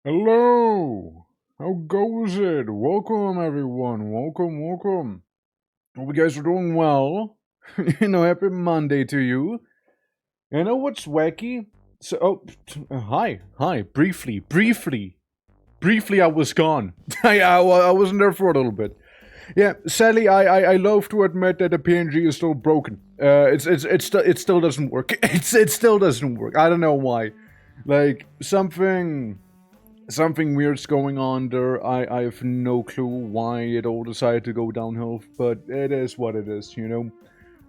Hello! How goes it? Welcome everyone. Welcome. Hope you guys are doing well. Happy Monday to you. You know what's wacky? Hi. Briefly, I was gone. I wasn't there for a little bit. Yeah, sadly, I love to admit that the PNG is still broken. It still doesn't work. It still doesn't work. I don't know why. Like something weird's going on there. I have no clue why it all decided to go downhill, but it is what it is,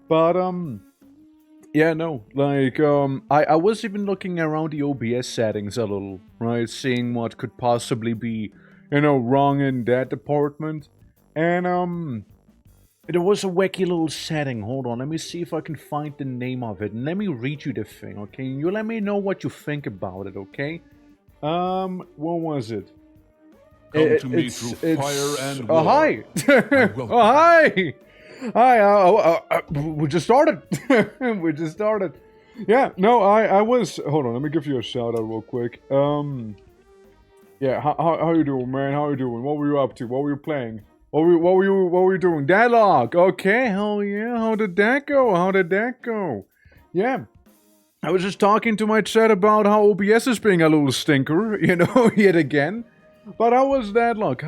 But yeah, no, like I was even looking around the OBS settings a little, right, seeing what could possibly be, wrong in that department, and there was a wacky little setting. Hold on, let me see if I can find the name of it, and let me read you the thing, okay? You let me know what you think about it, okay? What was it? Come to me through fire and war. Hi! Oh, hi! Hi, we just started. We just started. Yeah, no, I was... Hold on, let me give you a shout out real quick. Yeah, how you doing, man? How you doing? What were you up to? What were you playing? What were you doing? Deadlock! Okay, hell yeah, how did that go? Yeah. I was just talking to my chat about how OBS is being a little stinker, yet again. But how was Deadlock?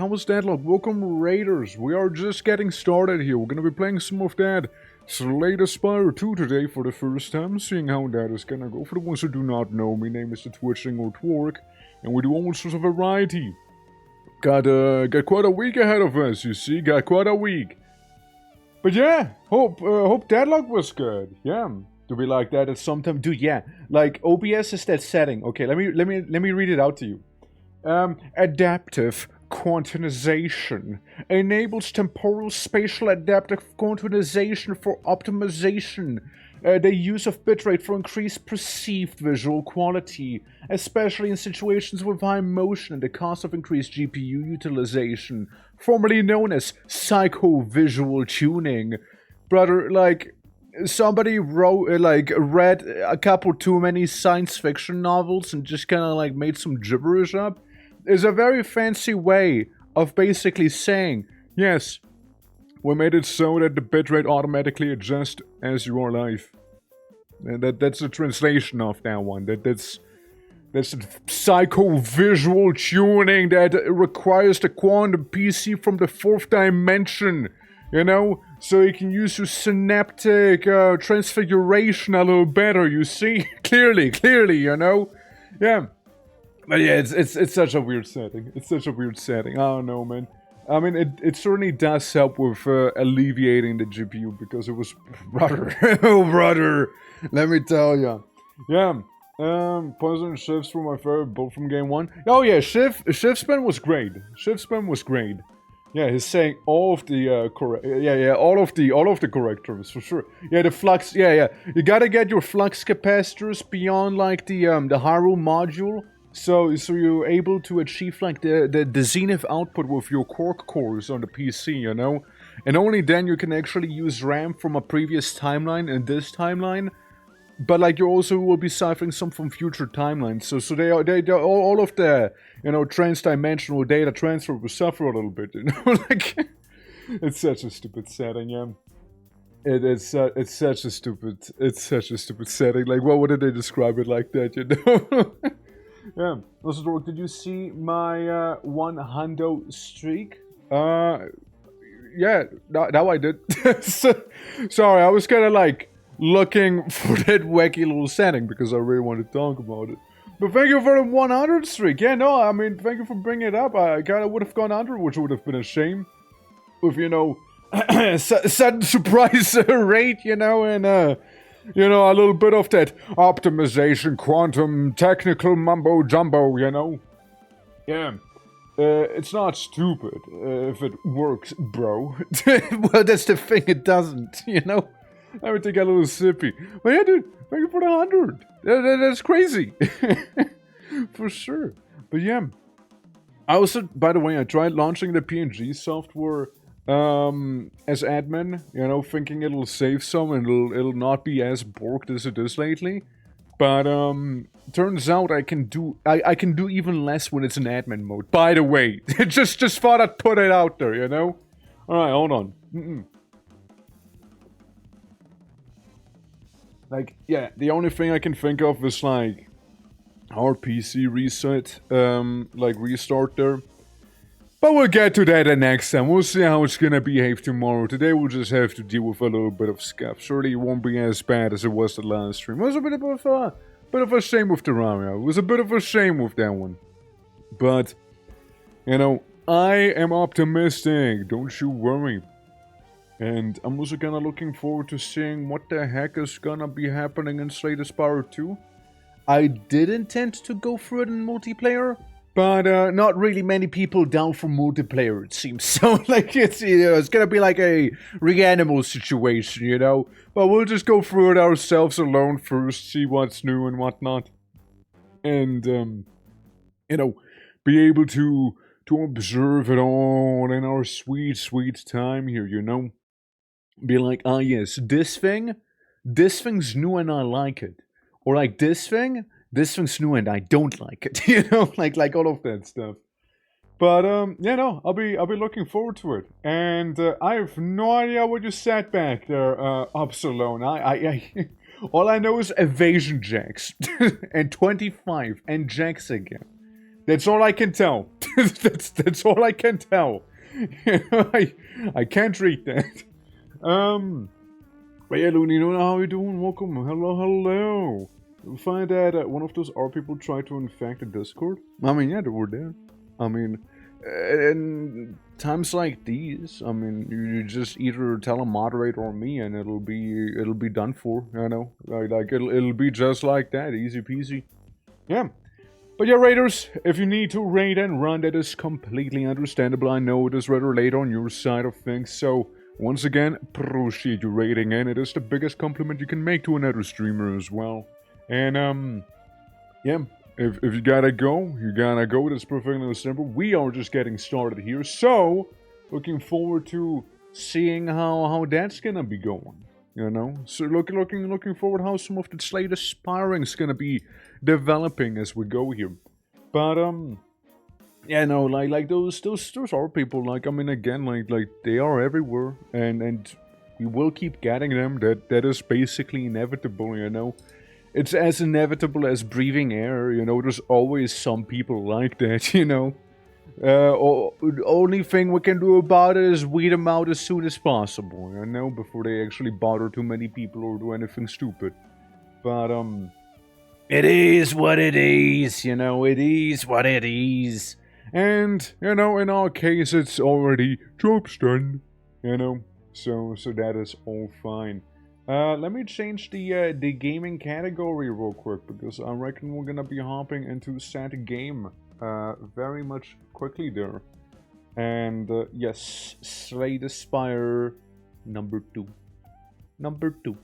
Welcome, Raiders. We are just getting started here. We're gonna be playing some of that Slate SPIRE 2 today for the first time, seeing how that is gonna go. For the ones who do not know, my name is the Twitching or Twerk, and we do all sorts of variety. Got quite a week ahead of us, you see, got quite a week. But yeah, hope Deadlock was good, yeah. To be like that at some time, dude. Yeah, like OBS is that setting. Okay, let me read it out to you. Adaptive quantization enables temporal spatial adaptive quantization for optimization. The use of bitrate for increased perceived visual quality, especially in situations with high motion and the cost of increased GPU utilization, formerly known as psycho-visual tuning. Brother, like, somebody read a couple too many science fiction novels and just kind of made some gibberish up. Is a very fancy way of basically saying, yes, we made it so that the bitrate automatically adjusts as you are live. And that's the translation of that one. That's There's psycho-visual tuning that requires the quantum PC from the 4th dimension, you know? So you can use your synaptic transfiguration a little better, you see? clearly, you know? Yeah. But yeah, it's such a weird setting. It's such a weird setting. I don't know, man. I mean, it certainly does help with alleviating the GPU, because it was brother. Oh, brother. Let me tell ya. Yeah. Puzzle and shifts were my favorite, both from game 1. Oh yeah, shift spin was great. Shift spin was great. Yeah, he's saying all of the correct. Yeah, all of the correct terms for sure. Yeah, the flux. Yeah. You gotta get your flux capacitors beyond like the Haru module, so you're able to achieve like the zenith output with your quark cores on the PC, you know, and only then you can actually use RAM from a previous timeline and this timeline. But like you also will be ciphering some from future timelines, so they all of the, you know, trans-dimensional data transfer will suffer a little bit, you know. Like, it's such a stupid setting, yeah. It's such a stupid setting. Like, what would they describe it like that, you know? Yeah. Also, Dork, did you see my 1 hundo streak? Yeah, now I did. Sorry, I was kind of like looking for that wacky little setting because I really want to talk about it. But thank you for the 100 streak. Yeah, no, I mean, thank you for bringing it up. I kind of would have gone under, which would have been a shame. With, you know, sudden surprise rate, you know, and, you know, a little bit of that optimization, quantum, technical mumbo-jumbo, you know. Yeah. It's not stupid if it works, bro. Well, that's the thing, it doesn't, you know. I would take a little sippy. But yeah, dude, thank you for the 100. That's crazy. For sure. But yeah. I also, by the way, I tried launching the PNG software as admin, you know, thinking it'll save some and it'll not be as borked as it is lately. But turns out I can do even less when it's in admin mode. By the way, just thought I'd put it out there, you know. All right, hold on. Like, yeah, the only thing I can think of is, like, our PC reset, like, restart there. But we'll get to that next time. We'll see how it's gonna behave tomorrow. Today we'll just have to deal with a little bit of scuff. Surely it won't be as bad as it was the last stream. It was a bit of a shame with Terraria. It was a bit of a shame with that one. But, you know, I am optimistic. Don't you worry. And I'm also kinda looking forward to seeing what the heck is gonna be happening in Slay the Spire 2. I did intend to go through it in multiplayer, but not really many people down for multiplayer, it seems. So, like, it's, you know, it's gonna be like a Reanimal situation, you know? But we'll just go through it ourselves alone first, see what's new and whatnot. And, you know, be able to observe it all in our sweet, sweet time here, you know? Be like, ah yes, this thing's new and I like it. Or like, this thing's new and I don't like it. You know, like all of that stuff. But, yeah, no, I'll be looking forward to it. And, I have no idea what you said back there, Upsilon. All I know is evasion jacks. And 25, and jacks again. That's all I can tell. That's all I can tell. You know, I can't read that. But yeah, Looney, how you doing? Welcome. Hello. You find that one of those R people tried to infect the Discord? I mean, yeah, they were there. I mean, in times like these, I mean, you just either tell a moderator or me, and it'll be done for. You know, like it'll be just like that, easy peasy. Yeah. But yeah, raiders, if you need to raid and run, that is completely understandable. I know it is rather late on your side of things, so once again, appreciate you raiding in. It is the biggest compliment you can make to another streamer as well. And, yeah, if you gotta go, you gotta go. That's perfectly simple. We are just getting started here, so looking forward to seeing how that's gonna be going. You know, so looking forward how some of the Slay the Spiring's gonna be developing as we go here. But yeah, no, like those are people. Like, I mean, again, like they are everywhere, and we will keep getting them. That is basically inevitable, you know. it's as inevitable as breathing air, you know, there's always some people like that, you know. The only thing we can do about it is weed them out as soon as possible, you know, before they actually bother too many people or do anything stupid. But, it is what it is, you know, it is what it is. And, you know, in our case, it's already job's done, you know, so that is all fine. Let me change the gaming category real quick, because I reckon we're gonna be hopping into set game very much quickly there. And yes, slay the Spire number 2. Number 2.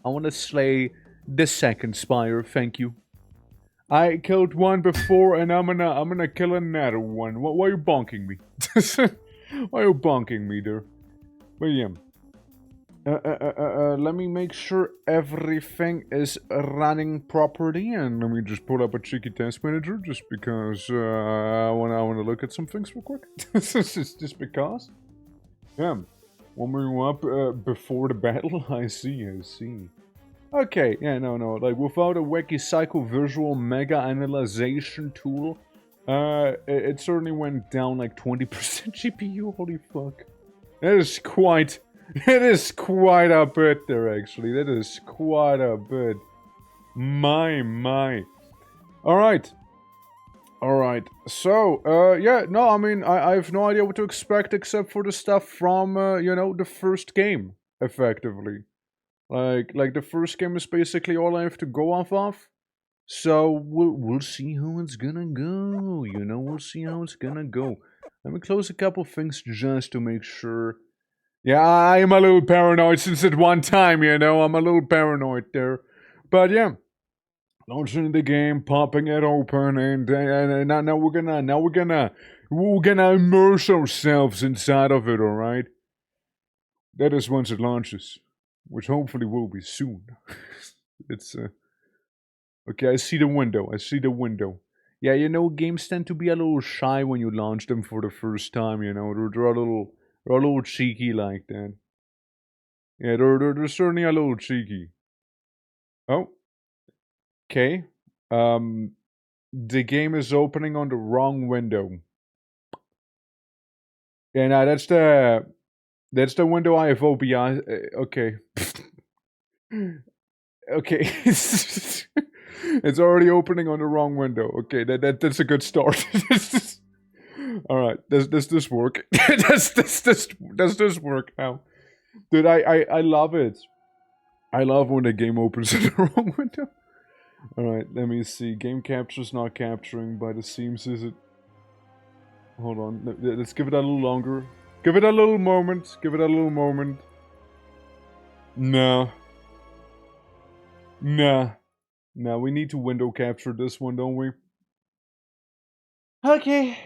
I want to slay the second Spire, thank you. I killed one before, and I'm gonna kill another one. Why are you bonking me? Why are you bonking me there? But yeah. Let me make sure everything is running properly, and let me just pull up a cheeky task manager, just because I wanna look at some things real quick. Just because. Yeah. Warming up before the battle. I see. Okay, yeah, no, like, without a wacky psycho-visual mega analyzation tool, it certainly went down like 20% GPU, holy fuck. It is quite a bit there, actually. That is quite a bit. My. Alright. So, yeah, no, I mean, I have no idea what to expect except for the stuff from, you know, the first game, effectively. Like the first game is basically all I have to go off of. So, we'll see how it's gonna go, you know, we'll see how it's gonna go. Let me close a couple things just to make sure. Yeah, I am a little paranoid since at one time, you know, I'm a little paranoid there. But yeah, launching the game, popping it open, and now we're gonna immerse ourselves inside of it, alright? That is once it launches, which hopefully will be soon. It's, okay, I see the window. Yeah, you know, games tend to be a little shy when you launch them for the first time, you know, they're a little cheeky like that. Yeah, they're certainly a little cheeky. Oh. Okay. The game is opening on the wrong window. Yeah, now that's the window I have OBI. Okay. Okay. It's already opening on the wrong window. Okay, that's a good start. Alright, does this work? does this work now? Dude, I love it. I love when the game opens in the wrong window. Alright, let me see. Game capture's not capturing by the seams, is it? Hold on, let's give it a little longer. Give it a little moment. No. Nah, we need to window capture this one, don't we? Okay.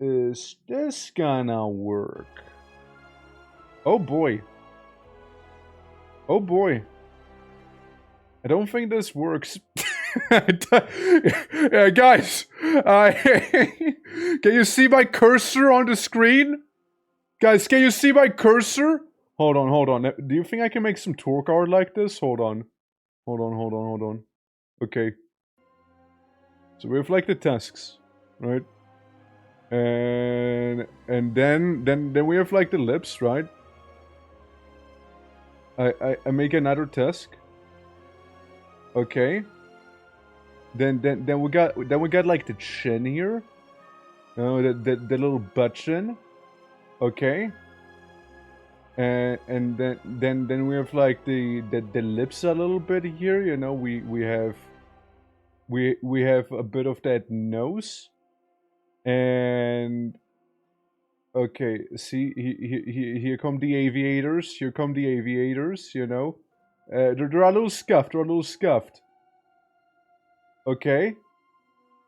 Is this gonna work? Oh boy. I don't think this works. Yeah, guys, can you see my cursor on the screen? Guys, can you see my cursor? Hold on. Do you think I can make some torque art like this? Hold on. Okay. So we have like the tasks, right? And then we have like the lips, right? I make another task. Okay. Then we got like the chin here. Oh, the little butt chin. Okay. And then we have like the lips a little bit here. You know, we have a bit of that nose. And okay, see, here come the aviators. You know, they're a little scuffed. Okay.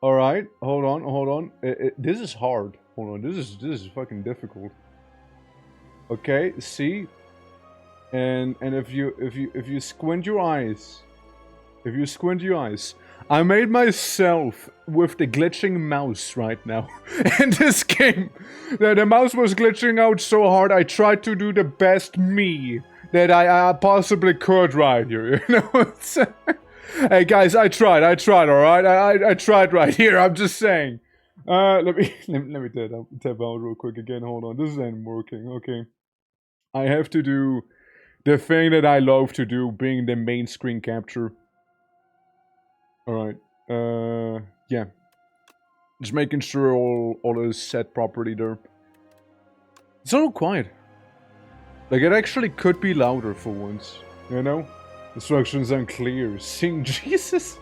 All right. Hold on. This is hard. Hold on. This is fucking difficult. Okay. See. And if you squint your eyes, I made myself with the glitching mouse right now. In this game, the mouse was glitching out so hard, I tried to do the best me that I possibly could right here, you know? Hey guys, I tried, alright? I tried right here, I'm just saying. Let me tap out real quick again, hold on, this ain't working, okay. I have to do the thing that I love to do, being the main screen capture. Alright, yeah. Just making sure all is set properly there. It's a little quiet. Like, it actually could be louder for once, you know? Instructions unclear. Sing Jesus.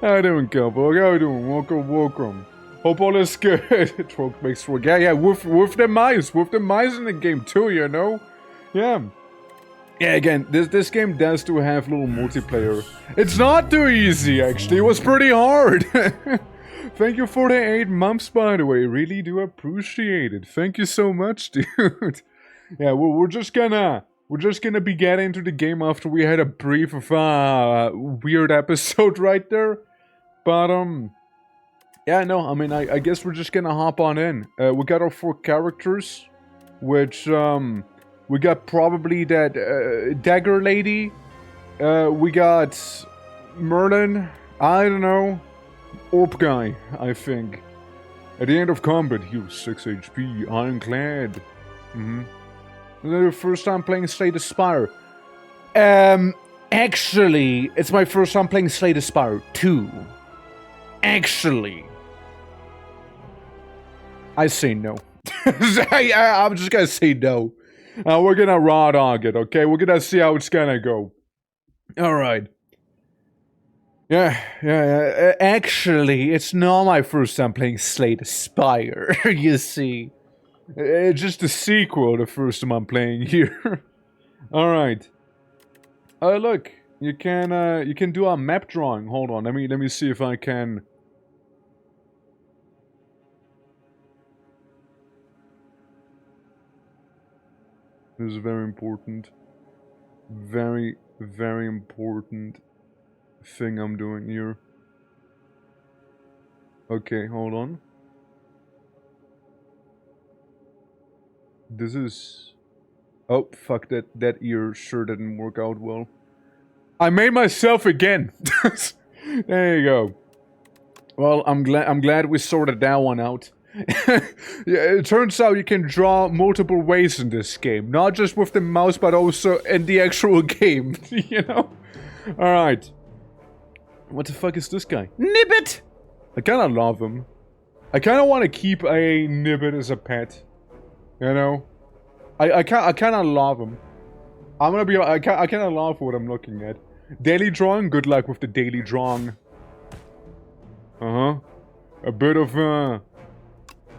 How you doing, Cowboy? How you doing? Welcome. Hope all is good. Troke makes work. Yeah, with the mice. With the mice in the game too, you know? Yeah. Yeah, again, this game does do have little multiplayer. It's not too easy, actually. It was pretty hard. Thank you for the 8 months, by the way. Really do appreciate it. Thank you so much, dude. Yeah, we're just gonna be getting into the game after we had a brief weird episode right there. But yeah, no, I mean, I guess we're just gonna hop on in. We got our 4 characters, which we got probably that dagger lady. We got Merlin. I don't know, orb guy. I think. At the end of combat, heals 6 HP. Ironclad. This is your first time playing Slay the Spire. Actually, it's my first time playing Slay the Spire 2. Actually. I say no. I'm just gonna say no. We're gonna raw dog it, okay? We're gonna see how it's gonna go. Alright. Yeah. Actually, it's not my first time playing Slay the Spire, you see. It's just a sequel, the first time I'm playing here. Alright. Look, you can do a map drawing. Hold on, let me see if I can. This is very important. Very, very important thing I'm doing here. Okay, hold on. This is... Oh, fuck, that ear sure didn't work out well. I made myself again! There you go. Well, I'm glad we sorted that one out. Yeah, it turns out you can draw multiple ways in this game. Not just with the mouse, but also in the actual game, you know? Alright. What the fuck is this guy? Nibbit! I kinda love him. I kinda want to keep a Nibbit as a pet. You know? I kinda love him. I'm gonna be... I kinda love what I'm looking at. Daily drawing? Good luck with the daily drawing. A bit of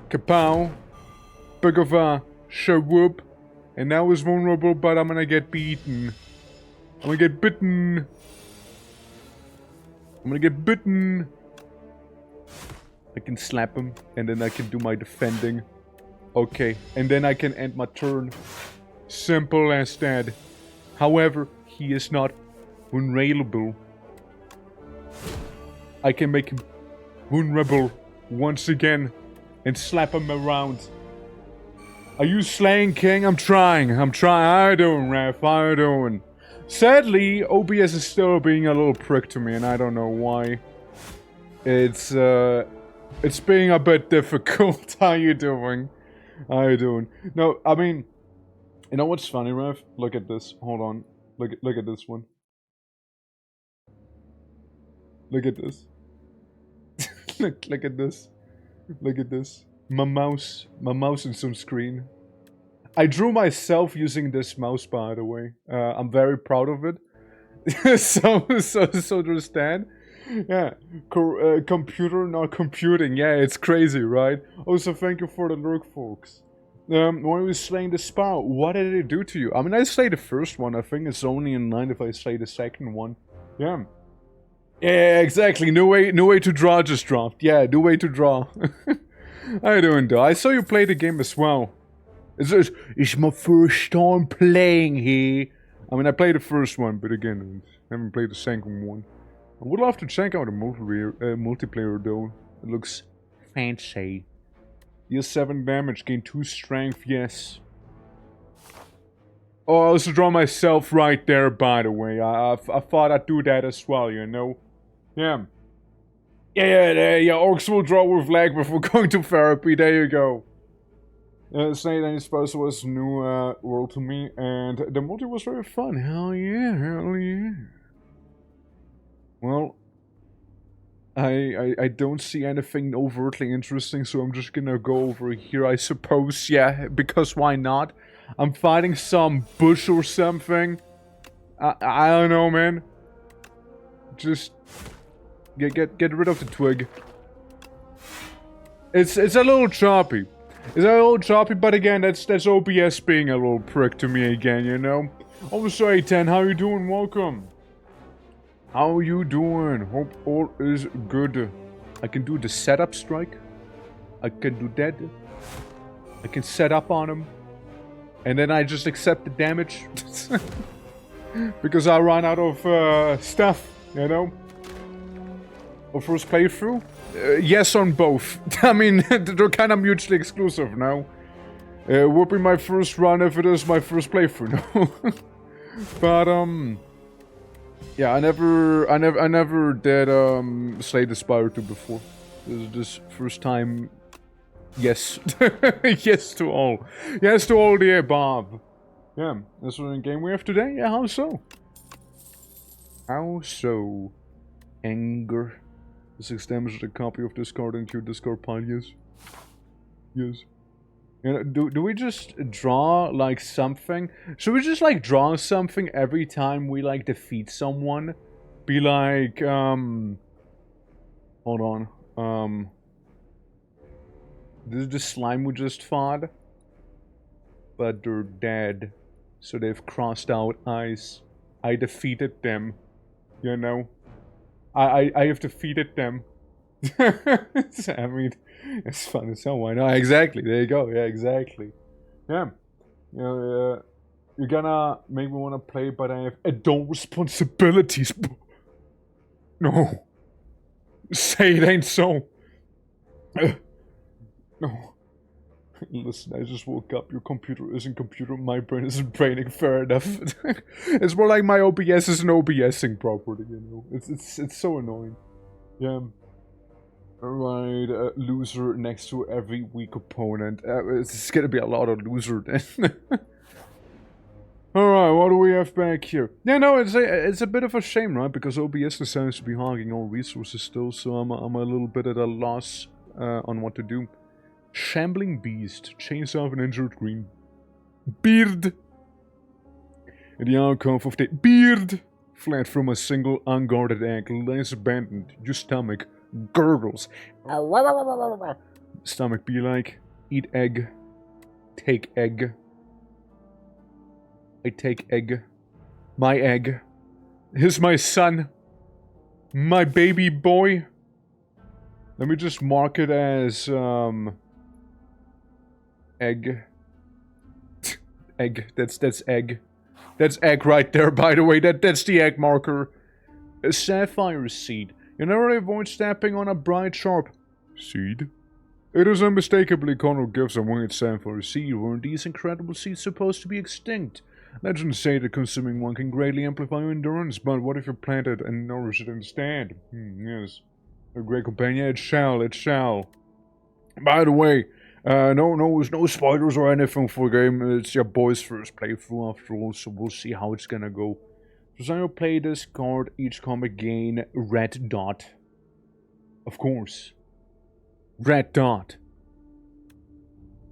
kapow. Bit of shawhoop. And now he's vulnerable, but I'm gonna get beaten. I'm gonna get bitten. I'm gonna get bitten. I can slap him, and then I can do my defending. Okay, and then I can end my turn. Simple as that. However, he is not vulnerable. I can make him vulnerable once again and slap him around. Are you slaying King? I'm trying. How you doing, Raph? How you doing? Sadly, OBS is still being a little prick to me, and I don't know why. It's being a bit difficult. How you doing? How you doing? No, I mean, you know what's funny, Raph? Look at this. Hold on. Look at this one. Look at this. look at this. Look at this. My mouse in some screen. I drew myself using this mouse, by the way. I'm very proud of it. so understand. Yeah, computer not computing. Yeah, it's crazy, right? Also, thank you for the lurk, folks. When we were slaying the Spire, what did it do to you? I mean, I slayed the first one. I think it's only in line if I slay the second one. Yeah. Yeah, exactly. No way to draw just dropped. Yeah, no way to draw. How you doing, though? I saw you play the game as well. It's my first time playing here. I mean, I played the first one, but again, I haven't played the second one. I would love to check out a multiplayer though. It looks fancy. Deal 7 damage, gain 2 strength, yes. Oh, I also draw myself right there, by the way. I thought I'd do that as well, you know? Yeah. Yeah, orcs will draw with lag before going to therapy, there you go. Snake and Spice was a new world to me, and the multi was very fun. Hell yeah. Well, I don't see anything overtly interesting, so I'm just gonna go over here, I suppose. Yeah, because why not? I'm fighting some bush or something. I don't know, man. Just get rid of the twig. It's a little choppy. It's a little choppy, but again, that's OBS being a little prick to me again, you know? Also, A10, how you doing? Welcome. How you doing? Hope all is good. I can do the setup strike. I can do that. I can set up on him. And then I just accept the damage. Because I run out of stuff, you know? Or first playthrough? Yes on both. I mean, they're kind of mutually exclusive now. Would be my first run if it is my first playthrough, no? But, yeah, I never did, Slay the Spire 2 before. This first time, yes. Yes to all. Yes to all the above. Yeah, that's what in game we have today? Yeah, how so? How so? Anger. 6 damage to a copy of this card into your discard pile, yes. Yes. You know, do we just draw, like, something? Should we just, like, draw something every time we, like, defeat someone? Be like, hold on. This is the slime we just fought. But they're dead. So they've crossed out ice. I defeated them. You know? I have defeated them. I mean, it's fun as hell. Why not? Exactly. There you go. Yeah, exactly. Yeah. You know, you're gonna make me want to play, but I have adult responsibilities. No. Say it ain't so. No. Listen, I just woke up. Your computer isn't computer. My brain isn't braining. Fair enough. It's more like my OBS isn't OBSing properly, you know. It's so annoying. Yeah. Alright, loser next to every weak opponent. It's gonna be a lot of loser then. Alright, what do we have back here? Yeah, no, it's a bit of a shame, right? Because OBS decides to be hogging all resources still, so I'm a little bit at a loss on what to do. Shambling Beast, chainsaw of an injured green beard. In the alcove of the beard, fled from a single unguarded egg, lies abandoned. Your stomach gurgles. Stomach be like, eat egg, take egg. I take egg. My egg. Here's my son. My baby boy. Let me just mark it as, egg. Egg. That's egg. That's egg right there, by the way. That's the egg marker. A sapphire seed. You never avoid stepping on a bright, sharp seed. It is unmistakably carnal gifts among its sapphire seed. Weren't these incredible seeds supposed to be extinct? Legends say that consuming one can greatly amplify your endurance, but what if you plant it and nourish it instead? Yes. A great companion, it shall. By the way, no spoilers or anything for the game. It's your boy's first playthrough after all, so we'll see how it's gonna go. So I will play this card, each comic gain red dot. Of course. Red dot.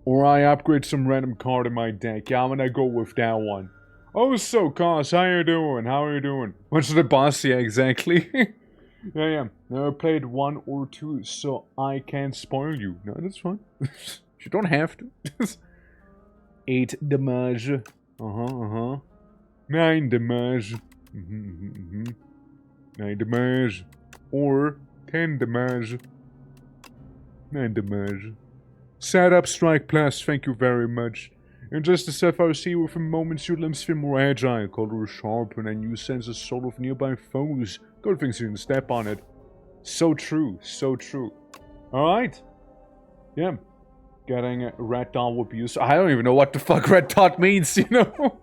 Or I upgrade some random card in my deck. Yeah, I'm gonna go with that one. Oh, so, Cos, how you doing? How are you doing? What's the boss? Yeah, exactly. Yeah. Never played 1 or 2, so I can't spoil you. No, that's fine. You don't have to. 8 damage. 9 damage. 9 damage. Or 10 damage. 9 damage. Setup strike plus, thank you very much. And just as FRC with a moment, your limbs feel more agile, color sharpen, and you sense a soul of nearby foes. Good things you didn't step on it. So true, so true. Alright. Yeah. Getting a red dot would be useful. I don't even know what the fuck red dot means, you know?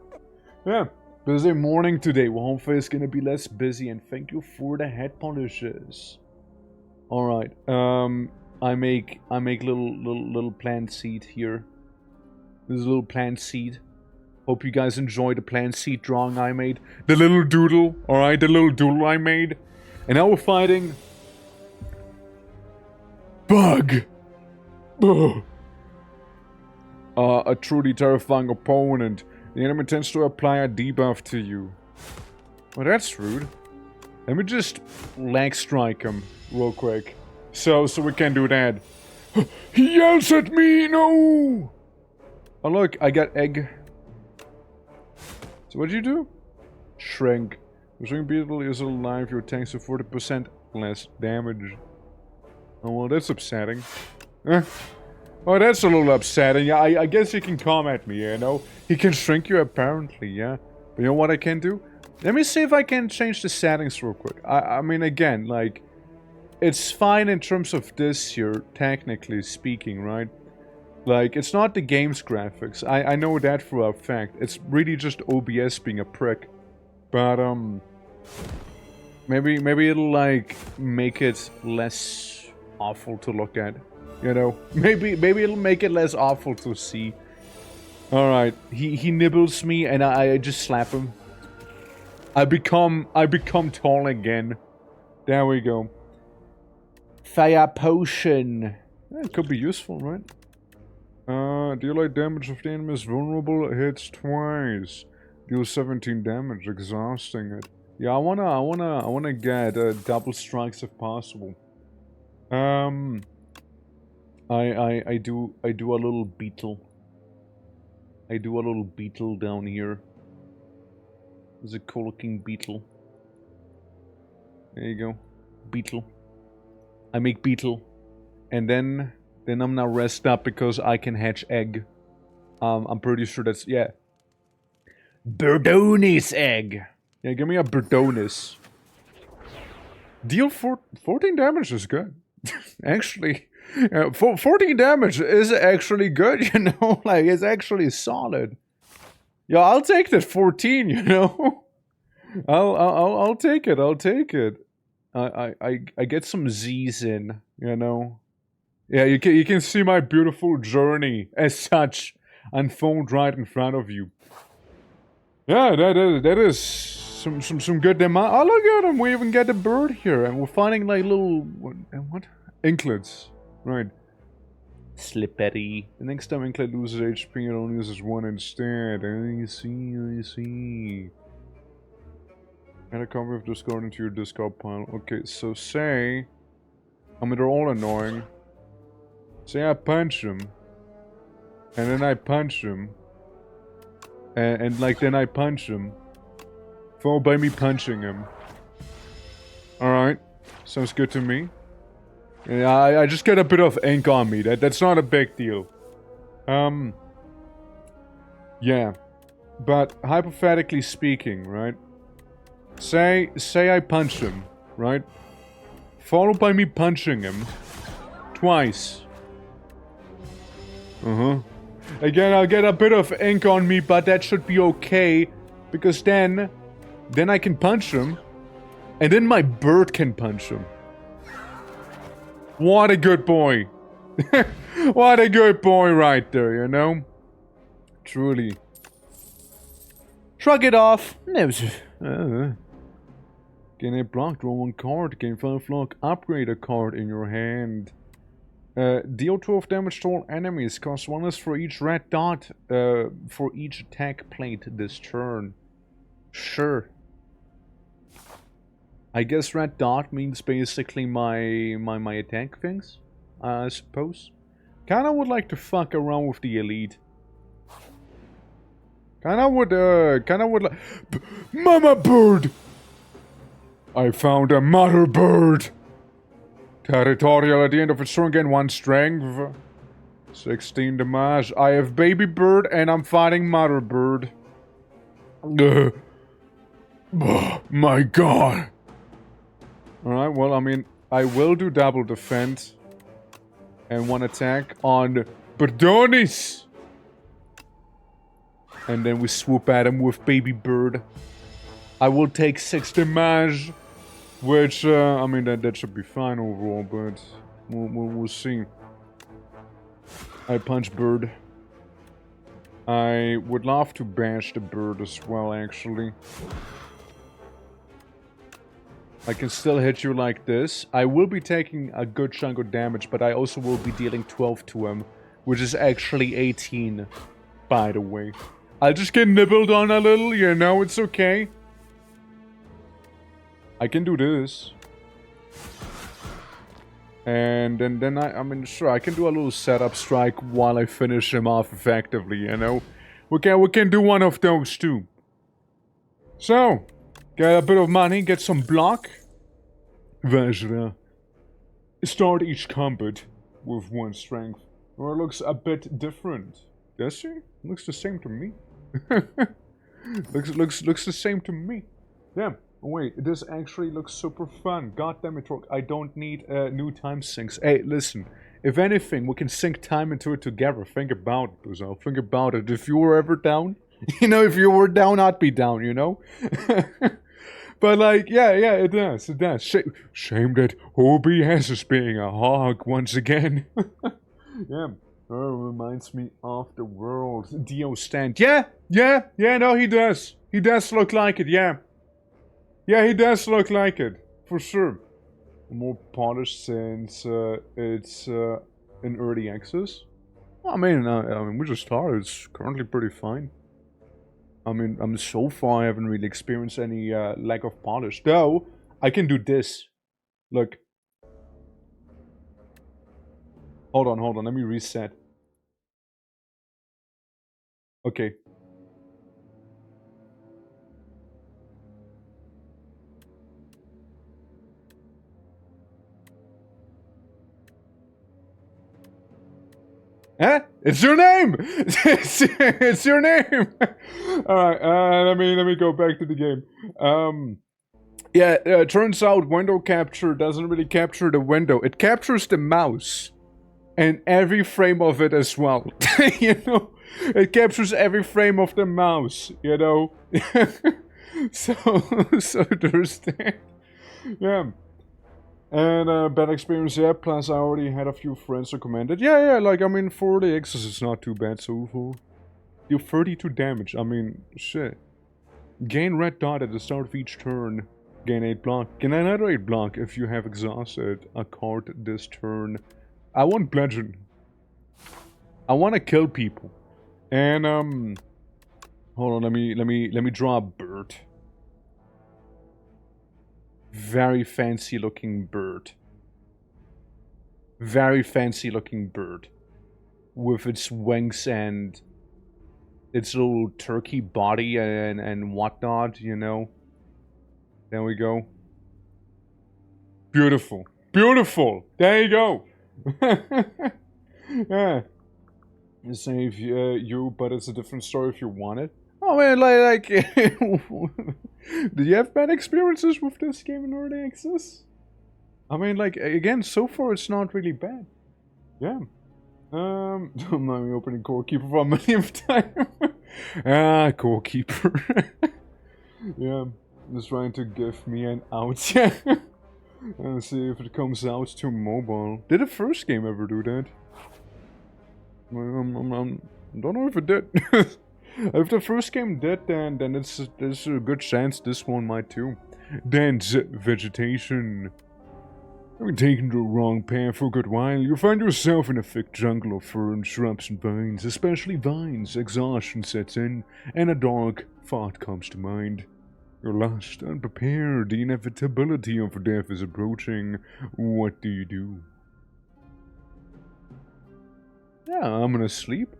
Yeah. Busy morning today. Well, hopefully it's gonna be less busy, and thank you for the head polishes. Alright. I make little plant seed here. This is a little plant seed. Hope you guys enjoy the plant seed drawing I made. The little doodle, alright? The little doodle I made. And now we're fighting... Bug! Ugh. A truly terrifying opponent. The enemy tends to apply a debuff to you. Well, that's rude. Let me just leg strike him real quick. So we can do that. He yells at me, no! Oh look, I got egg. So what'd you do? Shrink. The shrink beetle is alive, your tanks do 40% less damage. Oh well, that's upsetting. Oh, that's a little upsetting. Yeah, I guess he can come at me, you know? He can shrink you apparently, yeah? But you know what I can do? Let me see if I can change the settings real quick. I mean, again, like... It's fine in terms of this here, technically speaking, right? Like, it's not the game's graphics. I know that for a fact. It's really just OBS being a prick. But, maybe it'll, like, make it less awful to look at. You know? Maybe it'll make it less awful to see. Alright. He nibbles me and I just slap him. I become tall again. There we go. Fire potion. Yeah, it could be useful, right? Deal damage if the enemy is vulnerable. Hits twice. Deal 17 damage, exhausting it. Yeah, I wanna get double strikes if possible. I do a little beetle. I do a little beetle down here. There's a cool looking beetle. There you go. Beetle. I make beetle. And then I'm now rest up because I can hatch egg. I'm pretty sure that's, yeah. Berdonis egg. Yeah, give me a Berdonis. Deal 14 damage is good. Actually, 14 damage is actually good, you know? Like, it's actually solid. Yeah, I'll take that 14, you know? I'll take it, I'll take it. I get some Z's in, you know? Yeah, you can see my beautiful journey as such unfold right in front of you. Yeah, that is some good demand. Oh, look at him! We even get a bird here, and we're finding like little what? Inklets, right? Slippery. The next time Inklet loses HP, it only uses one instead. I see. Add a copy of discard into your discard pile. Okay, so say, I mean they're all annoying. Say I punch him, and then I punch him, and like then I punch him, followed by me punching him. Alright, sounds good to me. Yeah, I just get a bit of ink on me, that's not a big deal. Yeah, but hypothetically speaking, right? Say I punch him, right? Followed by me punching him twice. Again, I'll get a bit of ink on me, but that should be okay, because then I can punch him, and then my bird can punch him. What a good boy. What a good boy right there, you know? Truly. Shrug it off. Gain a block, draw one card. Gain 5 block, upgrade a card in your hand. Deal 12 damage to all enemies. Cost 1 less for each red dot for each attack plate this turn. Sure. I guess red dot means basically my attack things, I suppose. Kinda would like to fuck around with the elite. Kinda would like... Mama bird! I found a mother bird! Territorial at the end of its turn, gain 1 strength. 16 damage. I have baby bird and I'm fighting mother bird. Oh, my god. Alright, well, I mean, I will do double defense. And one attack on Berdonis. And then we swoop at him with baby bird. I will take 6 damage. Which, I mean, that should be fine overall, but we'll see. I punch bird. I would love to bash the bird as well, actually. I can still hit you like this. I will be taking a good chunk of damage, but I also will be dealing 12 to him, which is actually 18, by the way. I'll just get nibbled on a little, you know, it's okay. I can do this. And then I mean, sure, I can do a little setup strike while I finish him off effectively, you know? We can do one of those too. So, get a bit of money, get some block. Vajra. Start each combat with 1 strength. Or it looks a bit different. Does she? Looks the same to me. looks the same to me. Yeah. Wait, this actually looks super fun. God damn it, Rock. I don't need new time sinks. Hey, listen. If anything, we can sink time into it together. Think about it, Buzo. Think about it. If you were ever down, you know, if you were down, I'd be down, you know? But, like, yeah, it does. It does. Shame that OBS is being a hog once again. Yeah. Oh, reminds me of the world. Dio stand. Yeah, no, he does. He does look like it, yeah. Yeah, he does look like it, for sure. More polished since it's in early access. I mean, we just started. It's currently pretty fine. I mean, so far I haven't really experienced any lack of polish. Though, I can do this. Look. Hold on. Let me reset. Okay. Huh? It's your name! it's your name! Alright, let me go back to the game. Yeah, turns out window capture doesn't really capture the window. It captures the mouse. And every frame of it as well. You know? It captures every frame of the mouse, you know? so there's that. Yeah. And bad experience, yeah, plus I already had a few friends recommended. Yeah, like, I mean, 40x is not too bad so far. Do 32 damage, I mean, shit. Gain red dot at the start of each turn. Gain 8 block. Gain another 8 block if you have exhausted a card this turn. I want bludgeon. I want to kill people. And, hold on, let me draw a bird. Very fancy looking bird. Very fancy looking bird. With its wings and its little turkey body and whatnot, you know. There we go. Beautiful. Beautiful! There you go! Yeah. Save you, but it's a different story if you want it. Oh man, like did you have bad experiences with this game in early access? I mean, like, again, so far it's not really bad. Yeah. Don't mind me opening Core Keeper for a millionth time. Core Keeper. Yeah, just trying to give me an out. Yeah. And see if it comes out to mobile. Did the first game ever do that? I don't know if it did. If the first game did, then there's a good chance this one might too. Dense vegetation. Having taken the wrong path for a good while, you find yourself in a thick jungle of ferns, shrubs, and vines. Especially vines. Exhaustion sets in, and a dark thought comes to mind. You're lost, unprepared. The inevitability of death is approaching. What do you do? Yeah, I'm gonna sleep.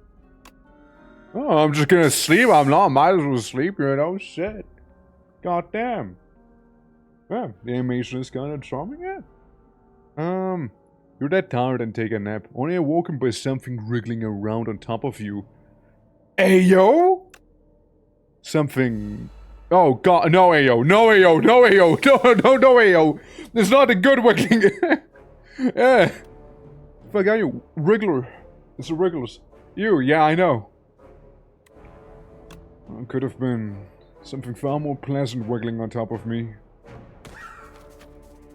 Oh, I'm just gonna sleep. I'm not. Might as well sleep, you know? Shit. God damn. Yeah, the animation is kind of charming, yeah. You're that tired and take a nap. Only awoken by something wriggling around on top of you. Ayo? Something... Oh god, no Ayo, no Ayo, no Ayo, no Ayo. It's not a good wiggling. Yeah. Fuck are you? Wriggler. It's a Wrigglers. You, yeah, I know. Could have been something far more pleasant wiggling on top of me.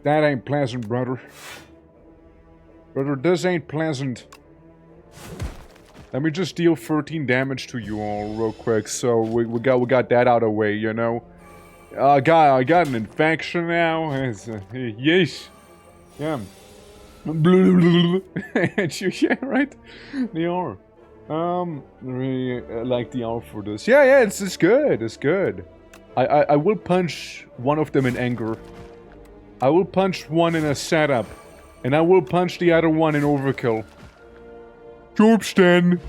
That ain't pleasant, brother. Brother, this ain't pleasant. Let me just deal 13 damage to you all real quick, so we got that out of the way, you know. I got an infection now. Yeesh. Yeah. Yeah, right? They are. Really like the art for this. Yeah, it's good. It's good. I will punch one of them in anger. I will punch one in a setup. And I will punch the other one in overkill. Jorbstan.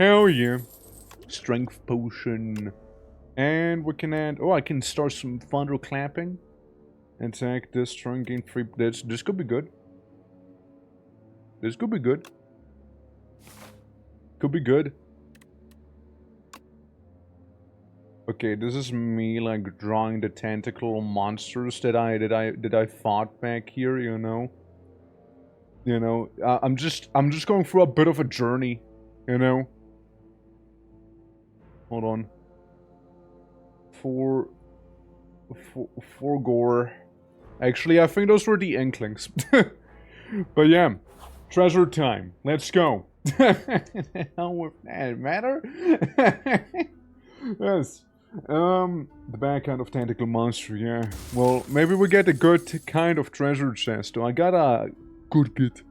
Hell yeah. Strength potion. And we can add... Oh, I can start some thunder clapping. Attack this turn, gain 3... This could be good. This could be good. Could be good. Okay, this is me like drawing the tentacle monsters that I fought back here, you know. You know, I'm just going through a bit of a journey, you know. Hold on. For gore. Actually, I think those were the Inklings. But yeah, treasure time. Let's go. Hell with that matter? Yes. The bad kind of tentacle monster, yeah. Well, maybe we get a good kind of treasure chest. I got a good bit.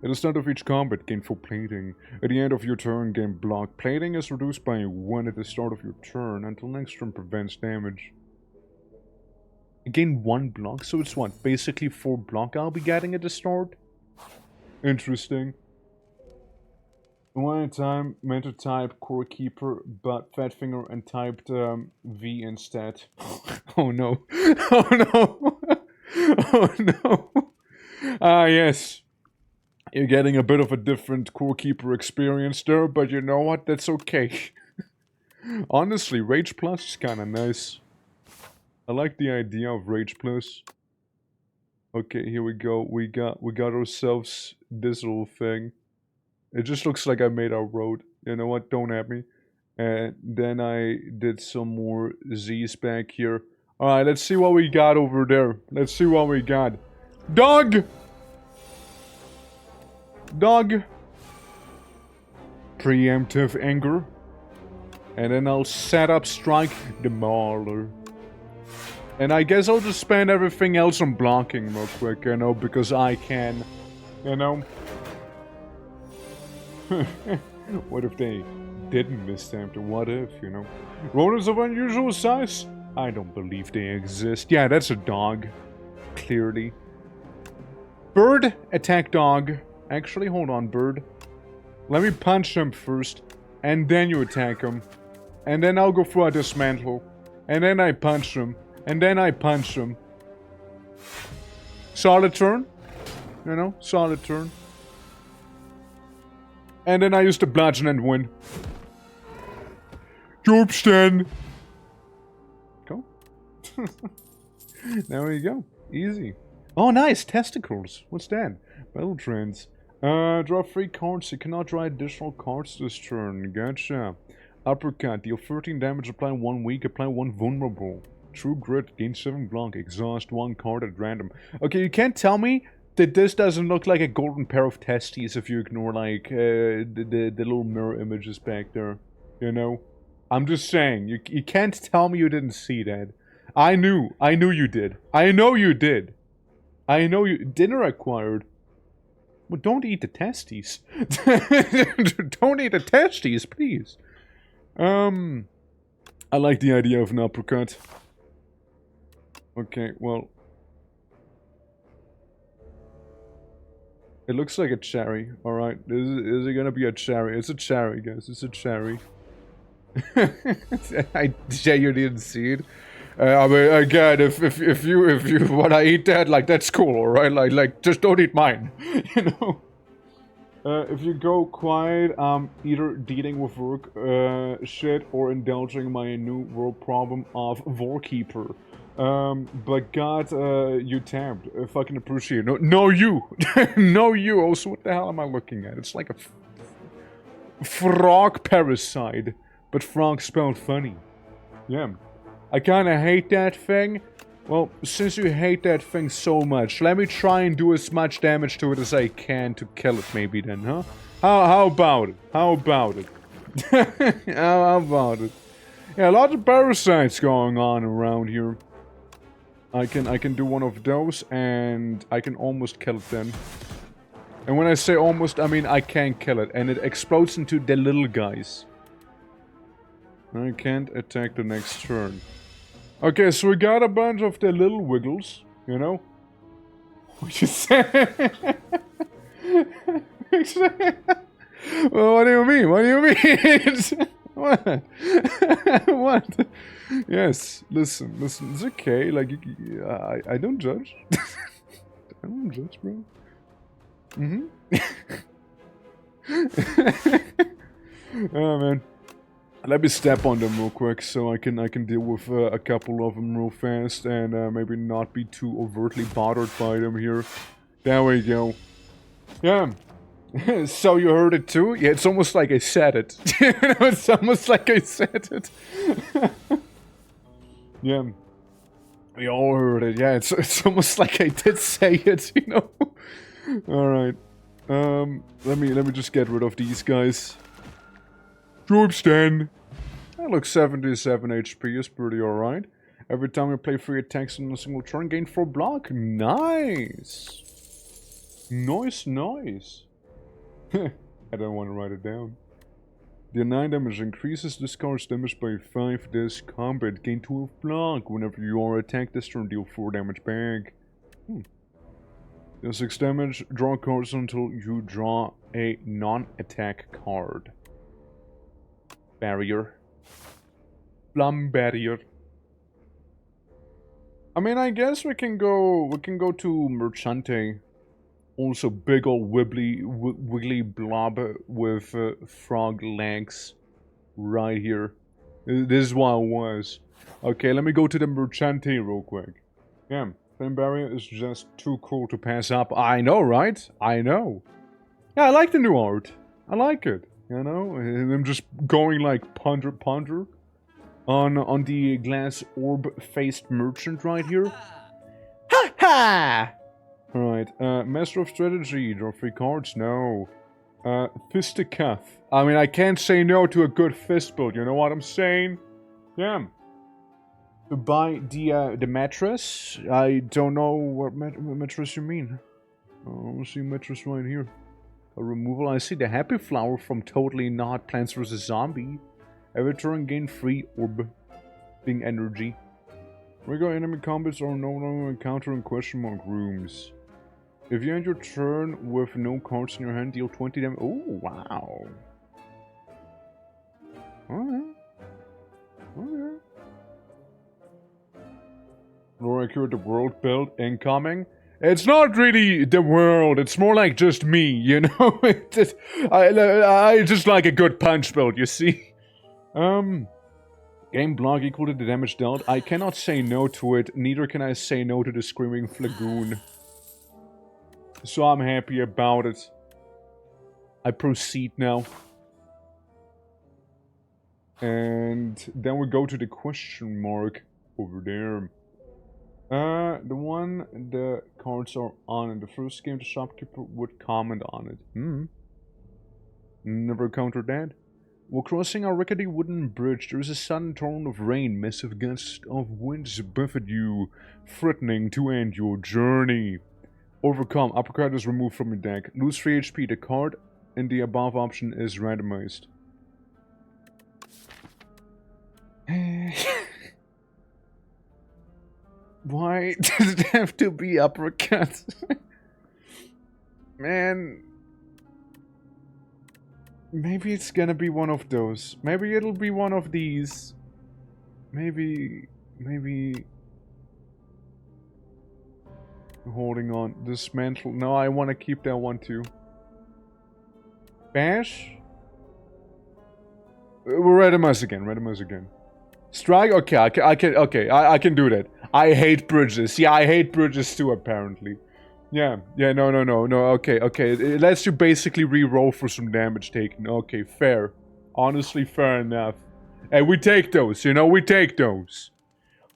At the start of each combat, gain full plating. At the end of your turn, gain block. Plating is reduced by 1 at the start of your turn until next turn prevents damage. Gain 1 block, so it's what? Basically 4 block I'll be getting at the start? Interesting. One time, meant to type Core Keeper, but Fat Finger and typed V instead. Oh no. Oh no. Oh no. Ah, yes. You're getting a bit of a different Core Keeper experience there, but you know what? That's okay. Honestly, Rage Plus is kinda nice. I like the idea of Rage Plus. Okay, here we go. We got ourselves this little thing. It just looks like I made our road. You know what? Don't at me. And then I did some more Z's back here. Alright, let's see what we got over there. Let's see what we got. Dog! Dog! Preemptive anger. And then I'll set up Strike the Mauler. And I guess I'll just spend everything else on blocking real quick, you know, because I can. You know? What if they didn't misstamp the what if, you know? Rodents of unusual size? I don't believe they exist. Yeah, that's a dog. Clearly. Bird, attack dog. Actually, hold on, bird. Let me punch him first. And then you attack him. And then I'll go for a dismantle. And then I punch him. And then I punch him. Solid turn. You know, solid turn. And then I use the bludgeon and win. Jorbstan! Go. There we go. Easy. Oh, nice. Testicles. What's that? Battle trends. Draw 3 cards. You cannot draw additional cards this turn. Gotcha. Uppercut. Deal 13 damage. Apply 1 weak. Apply 1 vulnerable. True Grit. Gain 7 block. Exhaust 1 card at random. Okay, you can't tell me that this doesn't look like a golden pair of testes if you ignore, like, the little mirror images back there. You know? I'm just saying. You can't tell me you didn't see that. I knew you did. I know you did. I know you... Dinner acquired. Well, don't eat the testes. Don't eat the testes, please. I like the idea of an uppercut. Okay, well... It looks like a cherry. Alright, is it gonna be a cherry? It's a cherry, guys. It's a cherry. I genuinely didn't see it. I mean, again, if you wanna eat that, like, that's cool, alright? Like, just don't eat mine, you know? If you go quiet, I'm either dealing with work shit or indulging my new world problem of Warkeeper. But God, you tabbed. Fucking appreciate it. No, you! No, you! Also, what the hell am I looking at? It's like a frog parasite, but frog spelled funny. Yeah. I kinda hate that thing. Well, since you hate that thing so much, let me try and do as much damage to it as I can to kill it maybe then, huh? How about it? How about it? How about it? Yeah, a lot of parasites going on around here. I can do one of those and I can almost kill it then. And when I say almost, I mean I can kill it and it explodes into the little guys. I can't attack the next turn. Okay, so we got a bunch of the little wiggles, you know? What you say? Well, what do you mean? What do you mean? What? What? Yes, listen, it's okay, like, I don't judge. I don't judge, bro. Oh, man. Let me step on them real quick so I can deal with a couple of them real fast and maybe not be too overtly bothered by them here. There we go. Yeah. So you heard it too? Yeah, it's almost like I said it. You know, it's almost like I said it. Yeah. We all heard it. Yeah, it's almost like I did say it, you know? Alright. Let me just get rid of these guys. Troops 10. That looks 77 HP is pretty alright. Every time you play 3 attacks in a single turn, gain 4 block. Nice. Nice, nice. I don't want to write it down. The 9 damage increases discards damage by 5 this combat. Gain 12 block. Whenever you are attacked this turn, deal 4 damage back. Deal 6 damage. Draw cards until you draw a non-attack card. Barrier. Plum barrier. I mean, I guess we can go to Merchante. Also big ol' wiggly blob with frog legs right here. This is what it was. Okay, let me go to the Merchante real quick. Yeah, Flame Barrier is just too cool to pass up. I know, right? I know. Yeah, I like the new art. I like it. You know, and I'm just going like ponder on the glass orb-faced merchant right here. Ha ha! Alright, Master of Strategy, draw 3 cards, no. Fisticuff. I mean, I can't say no to a good fist build, you know what I'm saying? Yeah. To buy the mattress, I don't know what mattress you mean. Oh, I see mattress right here. A removal, I see the Happy Flower from Totally Not Plants vs. Zombie. Every turn gain 3 orb being energy. Regular enemy combats are no longer encountered in question mark rooms. If you end your turn with no cards in your hand, deal 20 damage. Oh, wow. Alright. Okay. Laura cured the world build incoming. It's not really the world, it's more like just me, you know? I just like a good punch build, you see? Game block equal to the damage dealt. I cannot say no to it, neither can I say no to the Screaming Flagoon. So I'm happy about it. I proceed now. And then we go to the question mark over there. The one the cards are on in the first game, the shopkeeper would comment on it. Never encountered that. While crossing a rickety wooden bridge, there is a sudden torrent of rain. Massive gusts of winds buffet you, threatening to end your journey. Overcome. Uppercut is removed from your deck. Lose 3 HP. The card in the above option is randomized. Why does it have to be uppercut? Man. Maybe it's gonna be one of those. Maybe it'll be one of these. Maybe maybe... Holding on. Dismantle. No, I want to keep that one too. Bash? Redimus again. Redimus again. Strike? Okay, I can do that. I hate bridges. Yeah, I hate bridges too, apparently. Yeah, no, okay. It lets you basically re-roll for some damage taken. Okay, fair. Honestly, fair enough. And we take those, you know, we take those.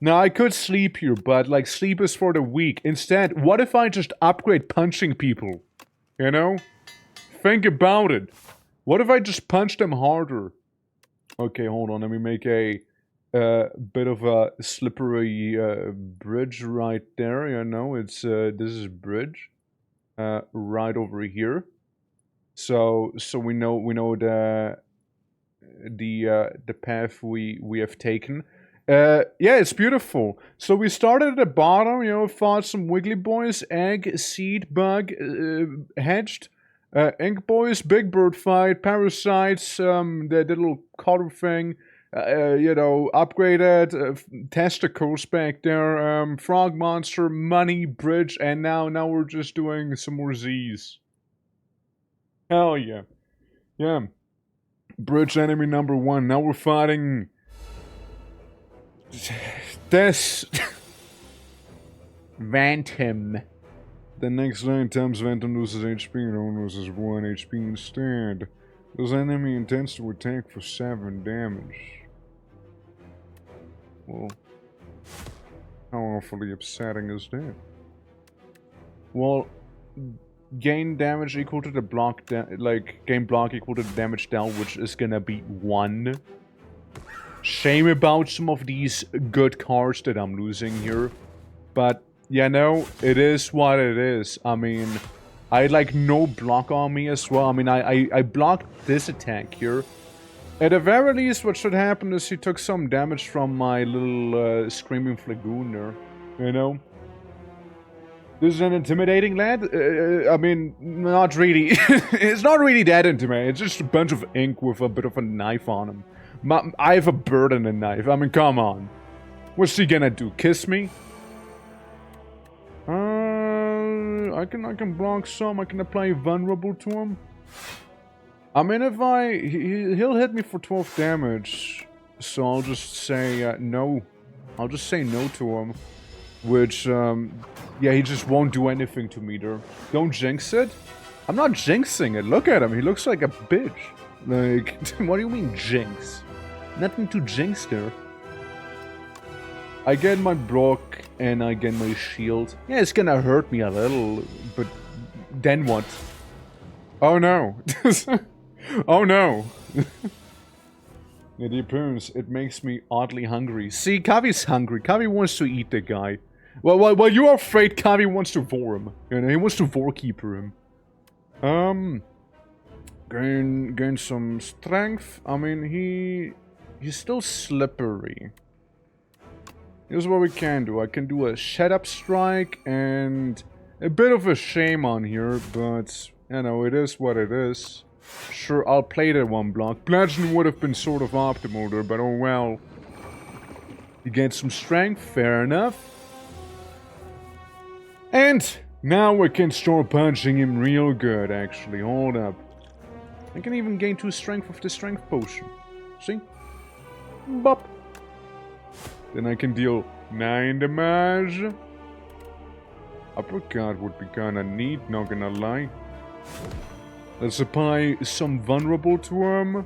Now, I could sleep here, but, like, sleep is for the weak. Instead, what if I just upgrade punching people? You know? Think about it. What if I just punch them harder? Okay, hold on. Let me make a bit of a slippery bridge right there. You know, it's this is bridge right over here. So we know the path we have taken. Yeah, it's beautiful. So we started at the bottom, you know, fought some wiggly boys, egg, seed, bug, hatched, ink boys, big bird fight, parasites, the little color thing, you know, upgraded, testicles back there, frog monster, money, bridge, and now we're just doing some more Z's. Hell yeah. Yeah. Bridge enemy number 1. Now we're fighting... this... Vantum. The next 9 times Vantum loses HP and only loses 1 HP instead. This enemy intends to attack for 7 damage. Well, how awfully upsetting is that? Well, gain damage equal to the block, gain block equal to the damage dealt, which is gonna be 1. Shame about some of these good cards that I'm losing here. But, yeah, no, it is what it is. I mean, I had, like, no block on me as well. I mean, I blocked this attack here. At the very least, what should happen is he took some damage from my little Screaming Flagoon there. You know? This is an intimidating lad? I mean, not really. It's not really that intimidating. It's just a bunch of ink with a bit of a knife on him. I have a bird and a knife. I mean, come on. What's he gonna do? Kiss me? I can block some. I can apply vulnerable to him. I mean, if he'll hit me for 12 damage. So I'll just say no. I'll just say no to him. Which, yeah, he just won't do anything to me there. Don't jinx it. I'm not jinxing it. Look at him. He looks like a bitch. Like, what do you mean jinx? Nothing to jinx there. I get my block and I get my shield. Yeah, it's gonna hurt me a little, but then what? Oh no. Oh no. Yeah, the appearance, it makes me oddly hungry. See, Kavi's hungry. Kavi wants to eat the guy. Well, you're afraid Kavi wants to vor him. You know, he wants to vorkeeper him. Gain some strength. I mean, he's still slippery. Here's what we can do. I can do a shut up strike and a bit of a shame on here, but you know, it is what it is. Sure, I'll play that one block. Bludgeon would have been sort of optimal there, but oh well. You get some strength, fair enough. And now we can start punching him real good, actually. Hold up. I can even gain 2 strength with the strength potion. See? Bop. Then I can deal 9 damage. Uppercut would be kinda neat, not gonna lie. Let's apply some vulnerable to him.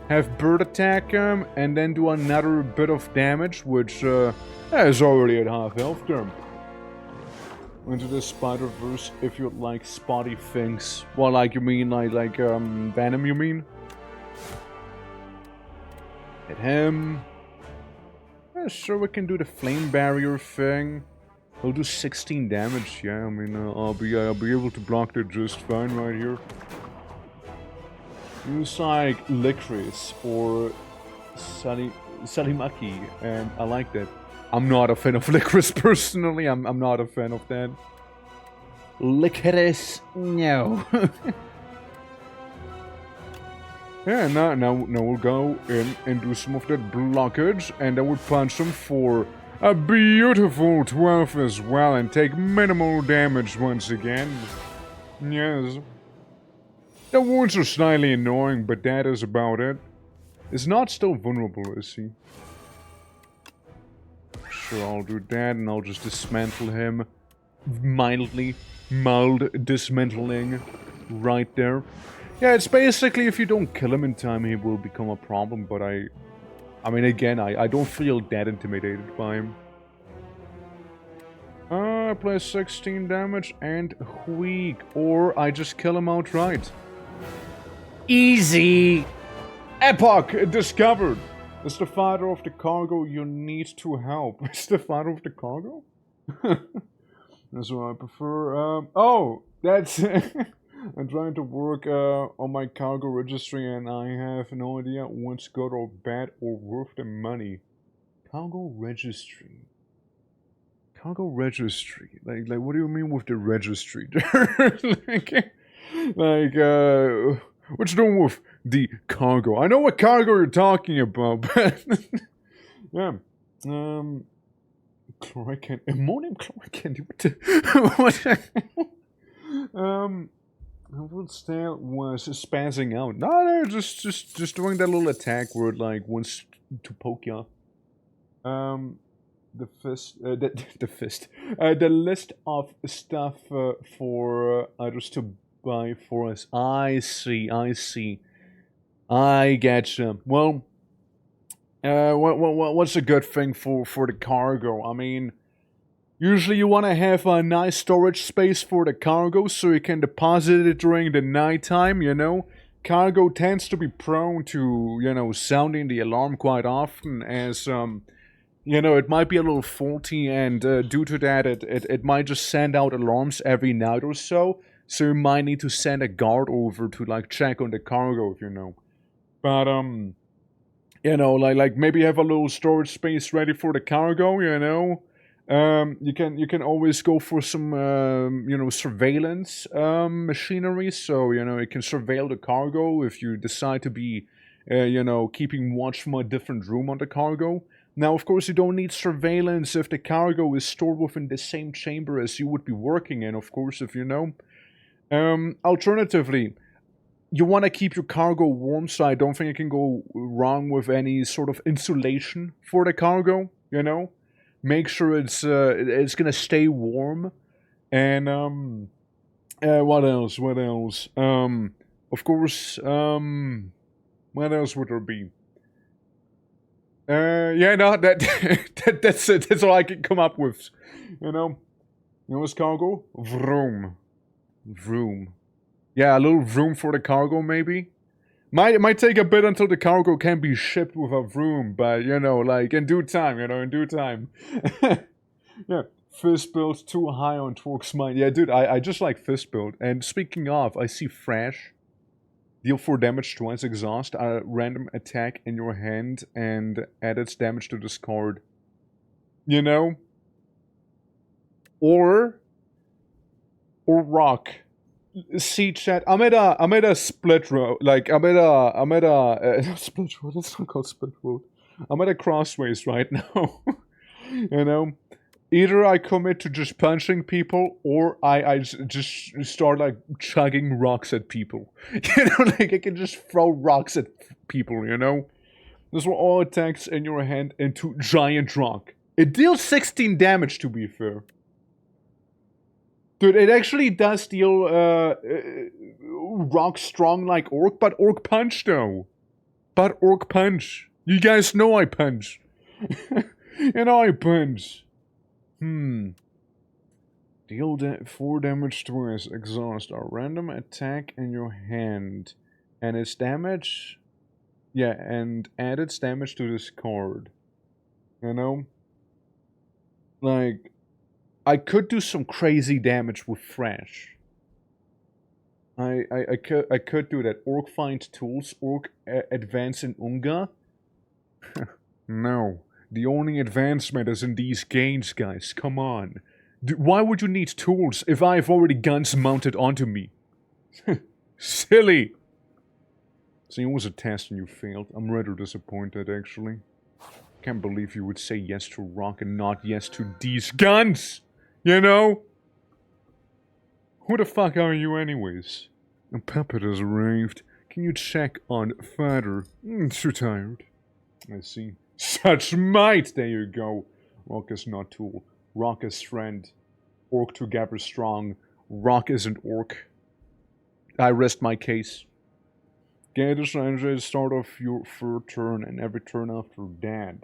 Have bird attack him, and then do another bit of damage, which is already at half health term. Into the Spider-Verse if you'd like spotty things. Well, like you mean like Venom, you mean? Hit him. Yeah, sure, we can do the flame barrier thing. He'll do 16 damage. Yeah, I mean, I'll be able to block that just fine right here. Use like licorice or salimaki, and I like that. I'm not a fan of licorice personally. I'm not a fan of that. Licorice, no. Yeah, now we'll go in and do some of that blockage, and then we'll punch him for a beautiful 12 as well, and take minimal damage once again. Yes. The wounds are slightly annoying, but that is about it. Is not still vulnerable, is he? Sure, I'll do that, and I'll just dismantle him. Mild dismantling right there. Yeah, it's basically if you don't kill him in time, he will become a problem, but I mean, again, I don't feel that intimidated by him. Plus 16 damage and weak, or I just kill him outright. Easy! Epoch discovered! Is the fighter of the cargo you need to help? Is the fighter of the cargo? That's what I prefer. Oh! That's... I'm trying to work on my cargo registry and I have no idea what's good or bad or worth the money. Cargo registry. Cargo registry. Like what do you mean with the registry? What's doing with the cargo? I know what cargo you're talking about, but yeah. Chloride ammonium chloride candy. What the Stale was spazzing out. No, just doing that little attack where it like wants to poke ya. The list of stuff for others to buy for us. I see. I getcha. Well, what's a good thing for the cargo? I mean, usually you want to have a nice storage space for the cargo so you can deposit it during the nighttime, you know? Cargo tends to be prone to, you know, sounding the alarm quite often as, you know, it might be a little faulty, and due to that, it might just send out alarms every night or so. So you might need to send a guard over to, like, check on the cargo, if you know. But, you know, like maybe have a little storage space ready for the cargo, you know? You can always go for some, you know, surveillance machinery. So, you know, you can surveil the cargo if you decide to be, you know, keeping watch from a different room on the cargo. Now, of course, you don't need surveillance if the cargo is stored within the same chamber as you would be working in, of course, if you know. Alternatively, you want to keep your cargo warm, so I don't think it can go wrong with any sort of insulation for the cargo, you know. Make sure it's gonna stay warm, and what else? Of course, what else would there be? Yeah, no, that's it. That's all I can come up with. You know what's cargo? Vroom. Yeah, a little vroom for the cargo, maybe. It might take a bit until the cargo can be shipped with a vroom, but, you know, like, in due time, Yeah, fist build too high on Twerk's mind. Yeah, dude, I just like fist build. And speaking of, I see Thrash. Deal 4 damage twice exhaust, a random attack in your hand, and add its damage to this card. You know? Or rock. See, chat. I'm at a split road. Like I'm at a split road. It's not called split road. I'm at a crossways right now. You know, either I commit to just punching people, or I just start like chugging rocks at people. You know, like I can just throw rocks at people. You know, this will all attacks in your hand into giant rock. It deals 16 damage, to be fair. Dude, it actually does deal rock strong like Orc, but Orc Punch though. But Orc Punch. You guys know I punch. You know I punch. Deal 4 damage twice. Exhaust. A random attack in your hand. And its damage... Yeah, and add its damage to this card. You know? Like... I could do some crazy damage with Thrash. I could do that. Orc find tools. Orc advance in Unga. No. The only advancement is in these games, guys. Come on. Why would you need tools if I have already guns mounted onto me? Silly. So it was a test and you failed. I'm rather disappointed, actually. Can't believe you would say yes to rock and not yes to these guns! You know? Who the fuck are you anyways? A puppet has arrived. Can you check on father? Too tired. I see. Such might! There you go. Rock is not tool. Rock is friend. Orc together strong. Rock isn't orc. I rest my case. Get this at the start of your third turn and every turn after that.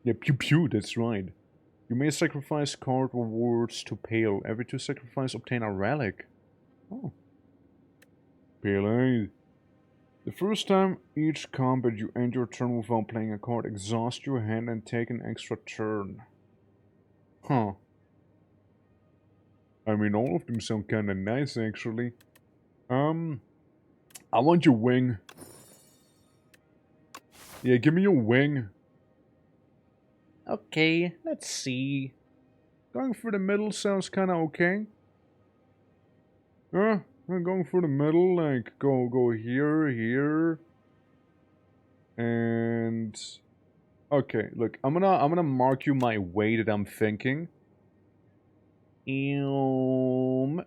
Yeah, pew pew, that's right. You may sacrifice card rewards to Pale. Every 2 sacrifice obtain a relic. Oh. Pale aid. The first time each combat you end your turn without playing a card, exhaust your hand and take an extra turn. Huh. I mean, all of them sound kinda nice, actually. I want your wing. Yeah, give me your wing. Okay, let's see. Going for the middle sounds kinda okay. I'm going for the middle, like, go here, here. And... okay, look, I'm gonna mark you my way that I'm thinking. Brum.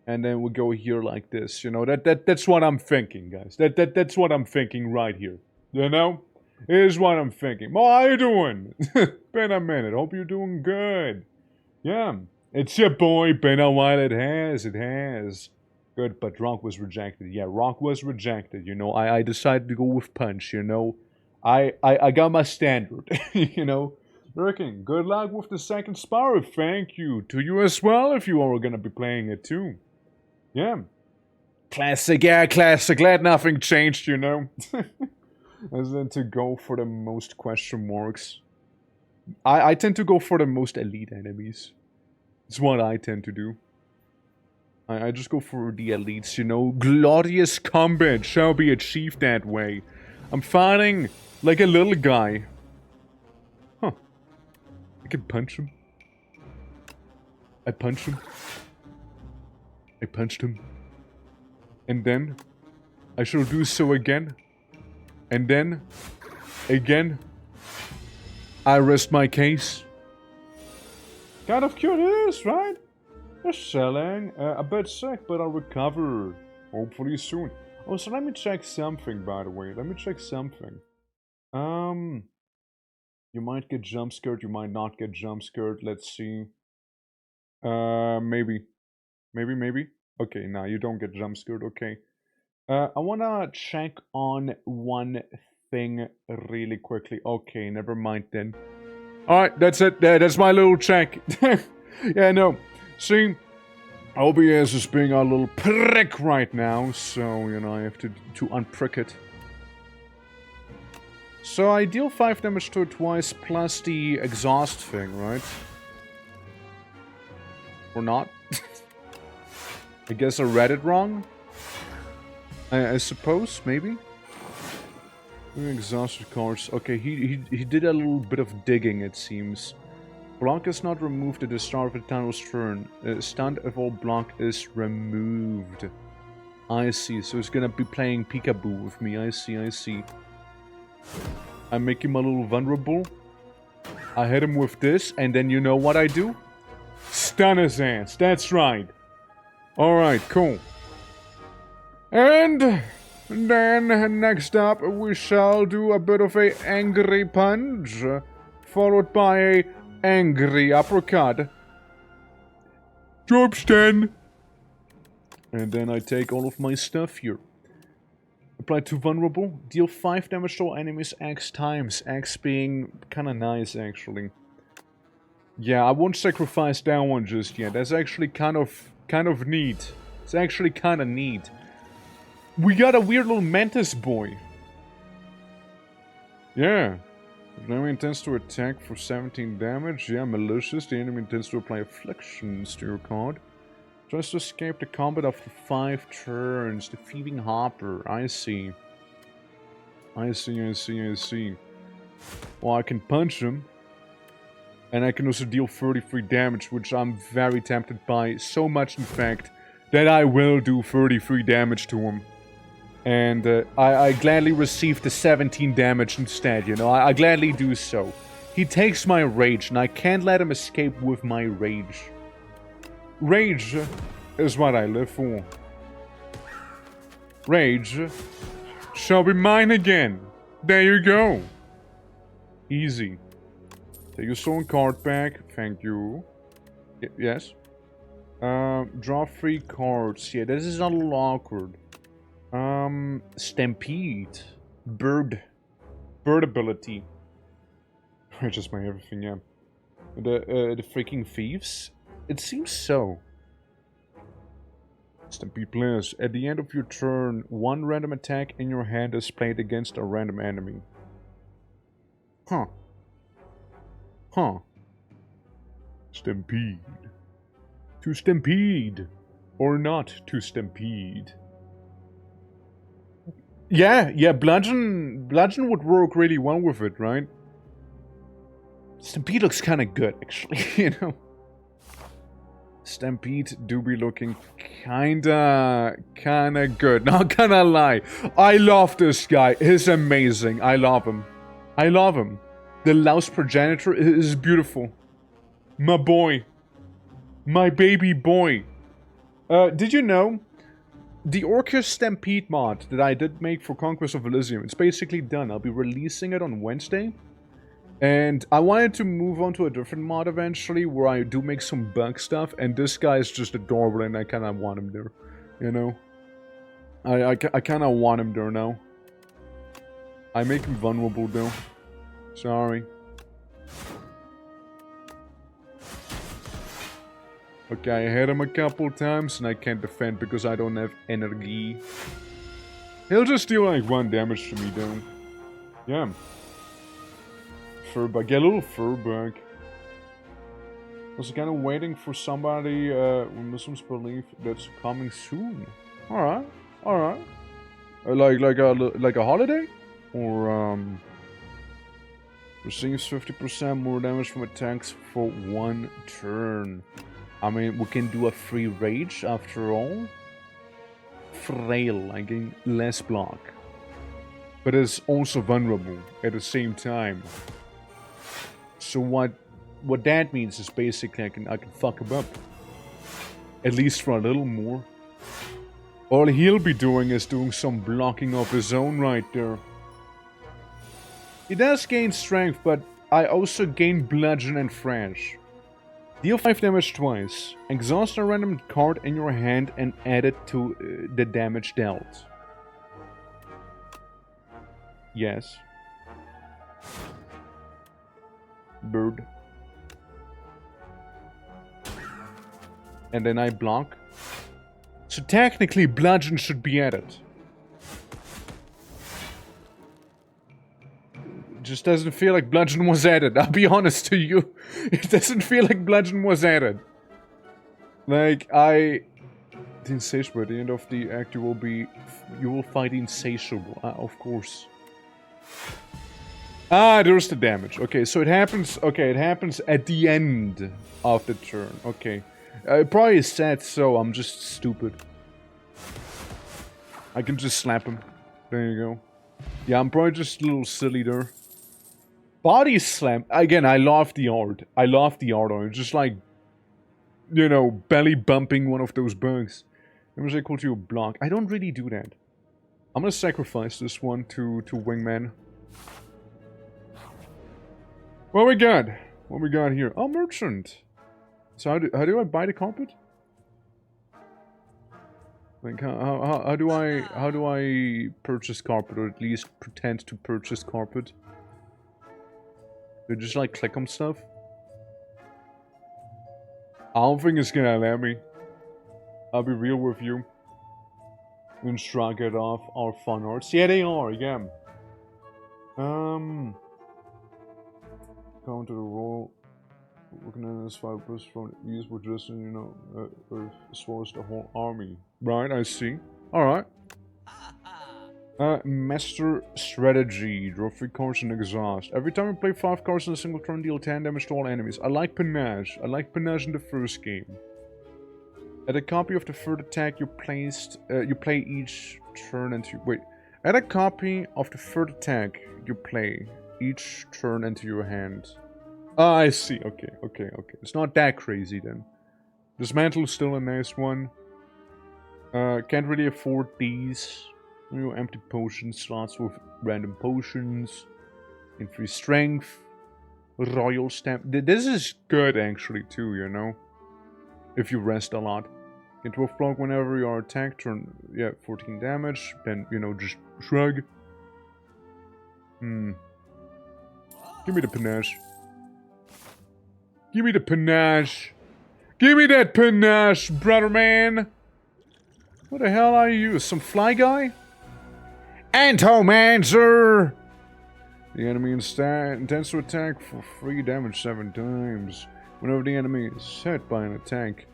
And then we go here like this, you know, that's what I'm thinking, guys. That's what I'm thinking right here. You know? Here's what I'm thinking. Mo, how you doing? Been a minute. Hope you're doing good. Yeah. It's your boy, been a while. It has. Good, but Rock was rejected. Yeah, Rock was rejected, you know. I decided to go with Punch, you know. I got my standard, you know. Working. Good luck with the second SPIRE. Thank you. To you as well if you are gonna be playing it too. Yeah. Classic, yeah, classic. Glad nothing changed, you know. As then to go for the most question marks. I tend to go for the most elite enemies. It's what I tend to do. I just go for the elites, you know. Glorious combat shall be achieved that way. I'm fighting like a little guy. Huh. I can punch him. I punch him. I punched him. And then, I shall do so again. And then, again, I rest my case. Kind of cute it is, right? Just selling. A bit sick, but I'll recover. Hopefully soon. Oh, so let me check something, by the way. Let me check something. You might get jump scared, you might not get jump scared. Let's see. Maybe. Maybe. Okay, now you don't get jump scared, okay. I wanna check on one thing really quickly. Okay, never mind then. Alright, that's it. That's my little check. Yeah, no. See, OBS is being a little prick right now, so, you know, I have to unprick it. So I deal 5 damage to it twice, plus the exhaust thing, right? Or not? I guess I read it wrong? I suppose, maybe? Exhausted cards. Okay, he did a little bit of digging, it seems. Block is not removed at the start of the tunnel's turn. Stunt if all block is removed. I see, so he's gonna be playing peekaboo with me. I see. I make him a little vulnerable. I hit him with this, and then you know what I do? Stun his ass, that's right. Alright, cool. And then, next up, we shall do a bit of a angry punch, followed by a angry uppercut. Job stand. And then I take all of my stuff here. Apply to vulnerable, deal 5 damage to all enemies X times. X being kinda nice, actually. Yeah, I won't sacrifice that one just yet. That's actually kind of neat. It's actually kinda neat. We got a weird little mantis boy. Yeah. The enemy intends to attack for 17 damage. Yeah, malicious. The enemy intends to apply afflictions to your card. Tries to escape the combat after 5 turns. The thieving hopper. I see. I see. Well, I can punch him. And I can also deal 33 damage, which I'm very tempted by. So much, in fact, that I will do 33 damage to him. And I gladly receive the 17 damage instead, you know. I gladly do so. He takes my rage, and I can't let him escape with my rage. Rage is what I live for. Rage shall be mine again. There you go. Easy. Take your stolen card back. Thank you. Yes. Draw 3 cards. Yeah, this is a little awkward. Stampede. Bird ability. Just my everything, yeah. The freaking thieves? It seems so. Stampede players. At the end of your turn, 1 random attack in your hand is played against a random enemy. Huh. Huh. Stampede. To stampede. Or not to stampede. Yeah, bludgeon would work really well with it, right? Stampede looks kind of good, actually, you know. Stampede do be looking kinda good. Not gonna lie. I love this guy. He's amazing. I love him. I love him. The Louse Progenitor is beautiful. My boy. My baby boy. Did you know? The Orcus Stampede mod that I did make for Conquest of Elysium, it's basically done. I'll be releasing it on Wednesday. And I wanted to move on to a different mod eventually, where I do make some bug stuff, and this guy is just adorable, and I kind of want him there, you know? I kind of want him there now. I make him vulnerable, though. Sorry. Okay, I hit him a couple times, and I can't defend because I don't have energy. He'll just deal, like, 1 damage to me, though. Yeah. Furbug. Get a little Furbug. I was kind of waiting for somebody Muslims believe that's coming soon. Alright. Alright. Like a holiday? Or, receives 50% more damage from attacks for 1 turn. I mean, we can do a free rage after all. Frail, I gain less block. But it's also vulnerable at the same time. So what that means is basically I can fuck him up. At least for a little more. All he'll be doing is doing some blocking of his own right there. He does gain strength, but I also gain bludgeon and thrash. Deal 5 damage twice. Exhaust a random card in your hand and add it to the damage dealt. Yes. Bird. And then I block. So technically bludgeon should be added. Just doesn't feel like bludgeon was added. I'll be honest to you. It doesn't feel like bludgeon was added. Like, the insatiable. At the end of the act, you will fight insatiable. Of course. There's the damage. Okay, so it happens. Okay, it happens at the end of the turn. Okay, it probably said so. I'm just stupid. I can just slap him. There you go. Yeah, I'm probably just a little silly there. Body slam. Again, I love the art. I love the art on it. Just like, you know, belly bumping one of those bugs. It was equal to a block. I don't really do that. I'm gonna sacrifice this one to Wingman. What we got? What we got here? Oh, merchant. So how do I buy the carpet? Like how do I purchase carpet, or at least pretend to purchase carpet? Do you just like click on stuff? I don't think it's gonna let me. I'll be real with you. And shrug it off our fun arts. Yeah, they are, yeah. Going to the roll. Looking at this 5+ from the east, we're just, you know, as far as the whole army. Right, I see. Alright. Master Strategy. Draw 3 cards and exhaust. Every time you play 5 cards in a single turn, deal 10 damage to all enemies. I like Panache. I like Panache in the first game. At a copy of the third attack you play each turn into... Wait. Add a copy of the third attack you play each turn into your hand. Ah, I see. Okay. It's not that crazy then. Dismantle is still a nice one. Can't really afford these. Empty potion slots with random potions. Increased strength. Royal stamp. This is good actually too, you know. If you rest a lot. Get 12 block whenever you are attacked. Turn, yeah, 14 damage. Then, you know, just shrug. Give me the panache. Give me the panache. Give me that panache, brother man. What the hell are you? Some fly guy? Antomancer! The enemy intends to attack for 3 damage 7 times. Whenever the enemy is hit by an attack,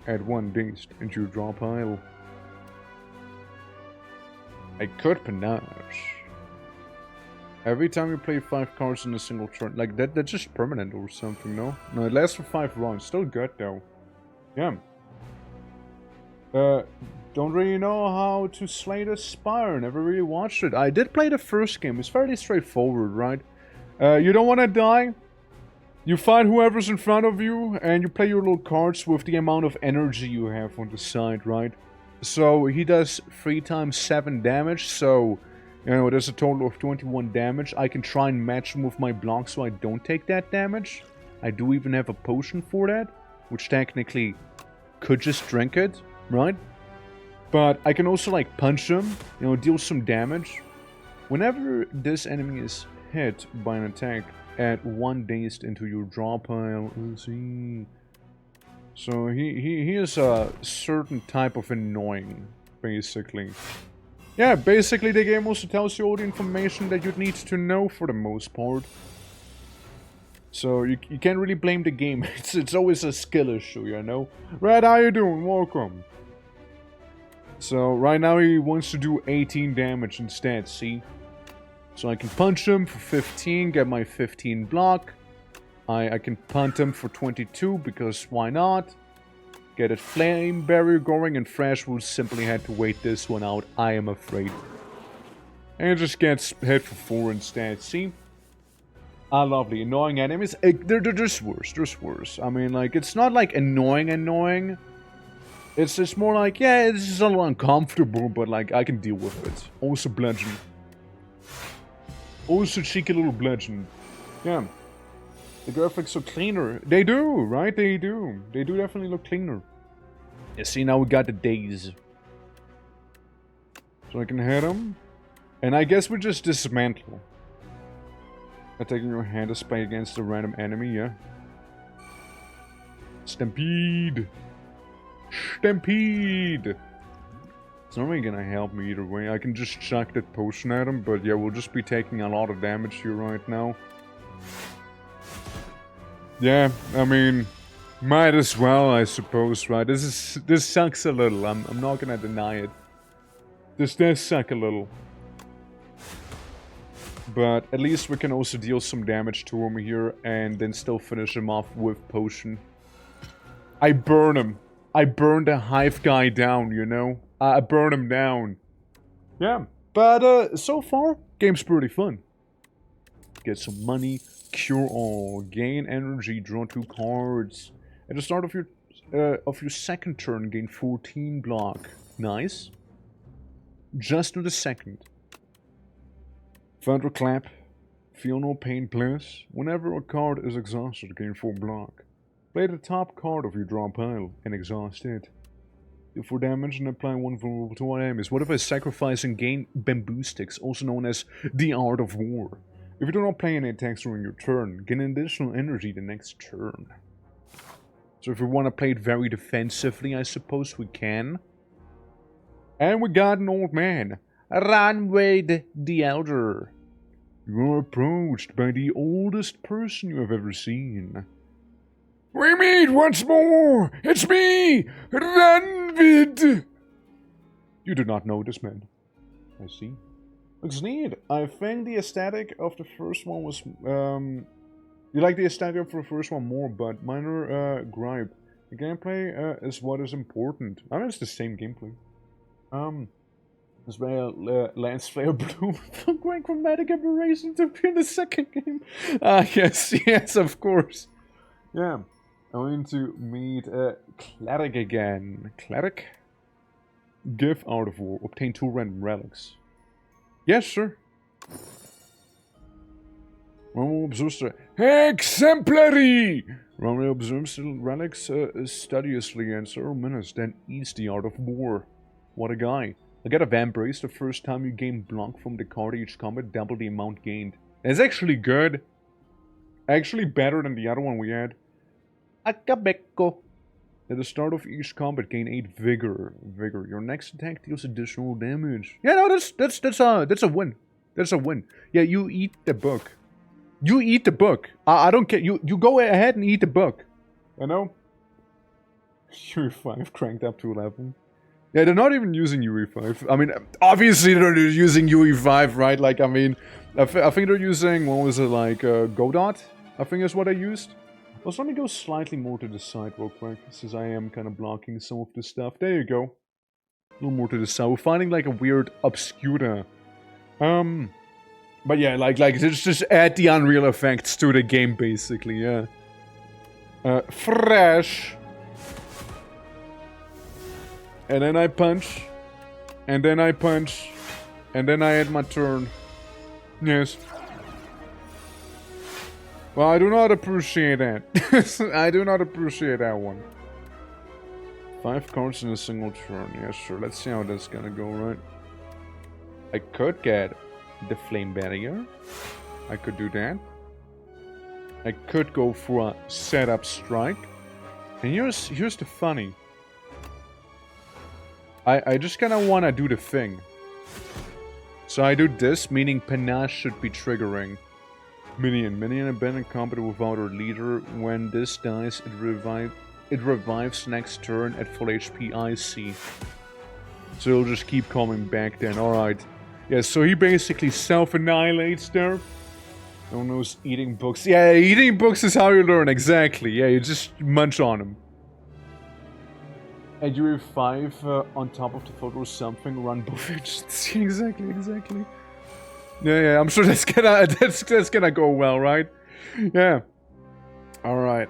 add 1 beast into your draw pile. I could panache. Every time you play 5 cards in a single turn. Like, that's just permanent or something, no? No, it lasts for 5 rounds. Still good, though. Yeah. Don't really know how to slay the Spire. Never really watched it. I did play the first game. It's fairly straightforward, right? You don't want to die. You fight whoever's in front of you, and you play your little cards with the amount of energy you have on the side, right? So, he does 3 times 7 damage, so... You know, there's a total of 21 damage. I can try and match him with my block so I don't take that damage. I do even have a potion for that, which technically could just drink it, right? But I can also, like, punch him, you know, deal some damage. Whenever this enemy is hit by an attack, add 1 dazed into your draw pile. Let's see. So he is a certain type of annoying, basically. Yeah, basically the game also tells you all the information that you'd need to know for the most part. So you can't really blame the game. It's always a skill issue, you know. Red, how you doing? Welcome. So right now he wants to do 18 damage instead, see? So I can punch him for 15, get my 15 block. I can punt him for 22 because why not? Get a flame barrier going, and Thrash will simply have to wait this one out, I am afraid. And it just gets hit for 4 instead, see? Ah, lovely. Annoying enemies. There's worse, there's worse. I mean, like, it's not like annoying. It's just more like, yeah, it's just a little uncomfortable, but like, I can deal with it. Also bludgeon. Also cheeky little bludgeon. Yeah. The graphics are cleaner. They do, right? They do. They do definitely look cleaner. Yeah, see, now we got the days. So I can hit him. And I guess we just dismantle. Attacking your hand display against a random enemy, yeah. Stampede! Stampede! It's not really gonna help me either way. I can just chuck that potion at him, but yeah, we'll just be taking a lot of damage here right now. Yeah, I mean, might as well, I suppose, right? This sucks a little. I'm not gonna deny it. This does suck a little. But at least we can also deal some damage to him here and then still finish him off with potion. I burn him. I burn the hive guy down, you know? I burn him down. Yeah, but so far, game's pretty fun. Get some money, cure all, gain energy, draw 2 cards. At the start of your second turn, gain 14 block. Nice. Just to the second. Thunderclap. Feel no pain plus. Whenever a card is exhausted, gain 4 block. Play the top card of your draw pile and exhaust it. Deal 4 damage and apply 1 vulnerable to all enemies. What if I sacrifice and gain bamboo sticks, also known as the Art of War? If you do not play any attacks during your turn, gain additional energy the next turn. So if we want to play it very defensively, I suppose we can. And we got an old man. Ranwade the Elder. You are approached by the oldest person you have ever seen. We meet once more! It's me! Ranvid! You do not know this man. I see. Looks neat. I think the aesthetic of the first one was, you like the aesthetic for the first one more, but minor, gripe. The gameplay, is what is important. I mean, it's the same gameplay. This lance flare bloom from great chromatic aberration to appear in the second game. Yes, yes, of course. Yeah. I'm going to meet, Cleric again. Cleric? Give Art of War. Obtain 2 random relics. Yes, sir. One observes the exemplary! One observes the relics studiously and several minutes, then eats the Art of War. What a guy. I got a Vambrace the first time you gain block from the card each combat, double the amount gained. It's actually good. Actually better than the other one we had. Akabeko. At the start of each combat, gain 8 vigor. Your next attack deals additional damage. Yeah, no, that's a win. That's a win. Yeah, you eat the book. You eat the book. I don't care. You go ahead and eat the book. You know? UE5 cranked up to 11. Yeah, they're not even using UE5. I mean, obviously they're using UE5, right? Like, I mean, I think they're using, what was it, like, Godot? I think is what I used. Also, let me go slightly more to the side real quick, since I am kind of blocking some of this stuff. There you go. A little more to the side. We're finding, like, a weird obscura. But yeah, like just add the Unreal effects to the game, basically, yeah. Fresh. And then I punch. And then I punch. And then I add my turn. Yes. Well, I do not appreciate that. I do not appreciate that one. 5 cards in a single turn. Yes, sure. Let's see how that's gonna go, right? I could get the Flame Barrier. I could do that. I could go for a setup strike. And here's the funny. I just kind of want to do the thing. So I do this, meaning Panache should be triggering. Minion abandoned combat without our leader. When this dies, it revives next turn at full HP. I see. So it'll just keep coming back then. Alright. Yeah, so he basically self-annihilates there. No one knows eating books. Yeah, eating books is how you learn, exactly. Yeah, you just munch on them. And you have 5 on top of the photo or something, run both agents. Exactly. Yeah, I'm sure that's gonna go well, right? Yeah. Alright,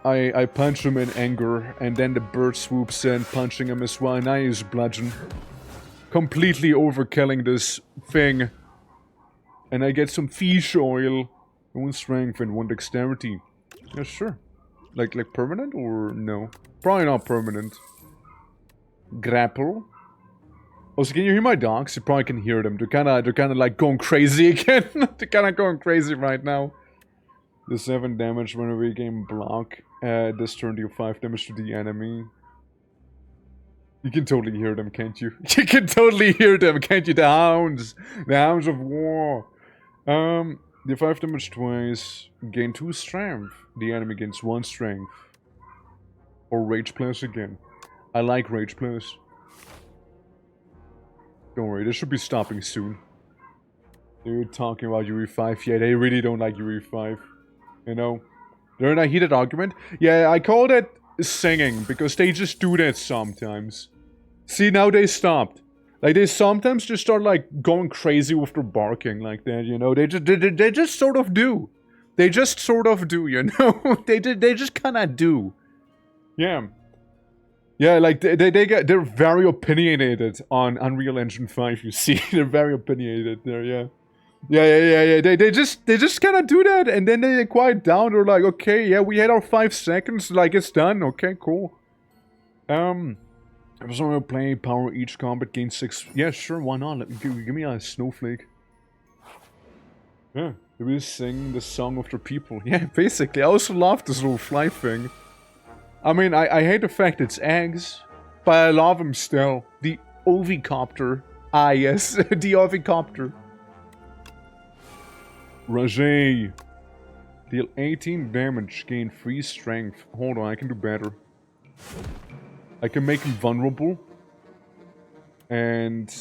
I punch him in anger, and then the bird swoops in, punching him as well, and I use bludgeon. Completely overkilling this thing. And I get some fish oil. 1 strength and 1 dexterity. Yeah, sure. Like permanent or no? Probably not permanent. Grapple. Also, can you hear my dogs? You probably can hear them. They're kind of like going crazy again. They're kind of going crazy right now. The 7 damage when we regain block. This turn deal 5 damage to the enemy. You can totally hear them, can't you? You can totally hear them, can't you? The hounds. The hounds of war. The 5 damage twice. Gain 2 strength. The enemy gains 1 strength. Or Rage Plus again. I like Rage Plus. Don't worry, this should be stopping soon. They're talking about UE5. Yeah, they really don't like UE5. You know? They're in a heated argument. Yeah, I call that singing, because they just do that sometimes. See, now they stopped. Like, they sometimes just start, like, going crazy with their barking like that, you know? They just sort of do. They just sort of do, you know? they just kinda do. Yeah. Yeah, like, they're very opinionated on Unreal Engine 5, you see? They're very opinionated there, yeah. Yeah. They just kind of do that, and then they quiet down. They're like, okay, yeah, we had our 5 seconds, like, it's done. Okay, cool. If someone play power each combat gains 6. Yeah, sure, why not? Give me a snowflake. Yeah, they will sing the song of their people. Yeah, basically. I also love this little fly thing. I mean, I hate the fact it's eggs, but I love them still. The Ovicopter. Ah, yes, the Ovicopter. Rajay. Deal 18 damage, gain 3 strength. Hold on, I can do better. I can make him vulnerable. And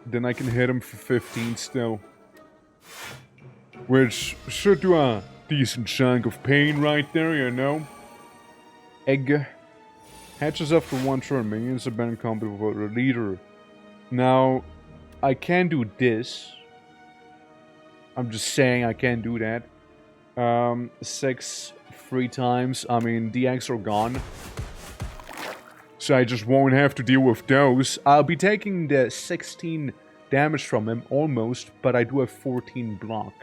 then I can hit him for 15 still. Which should do a decent chunk of pain right there, you know? Egg. Hatches after 1 turn. Minions abandon combat with a leader. Now, I can do this. I'm just saying I can't do that. 6 3 times. I mean, the eggs are gone. So I just won't have to deal with those. I'll be taking the 16 damage from him, almost, but I do have 14 block.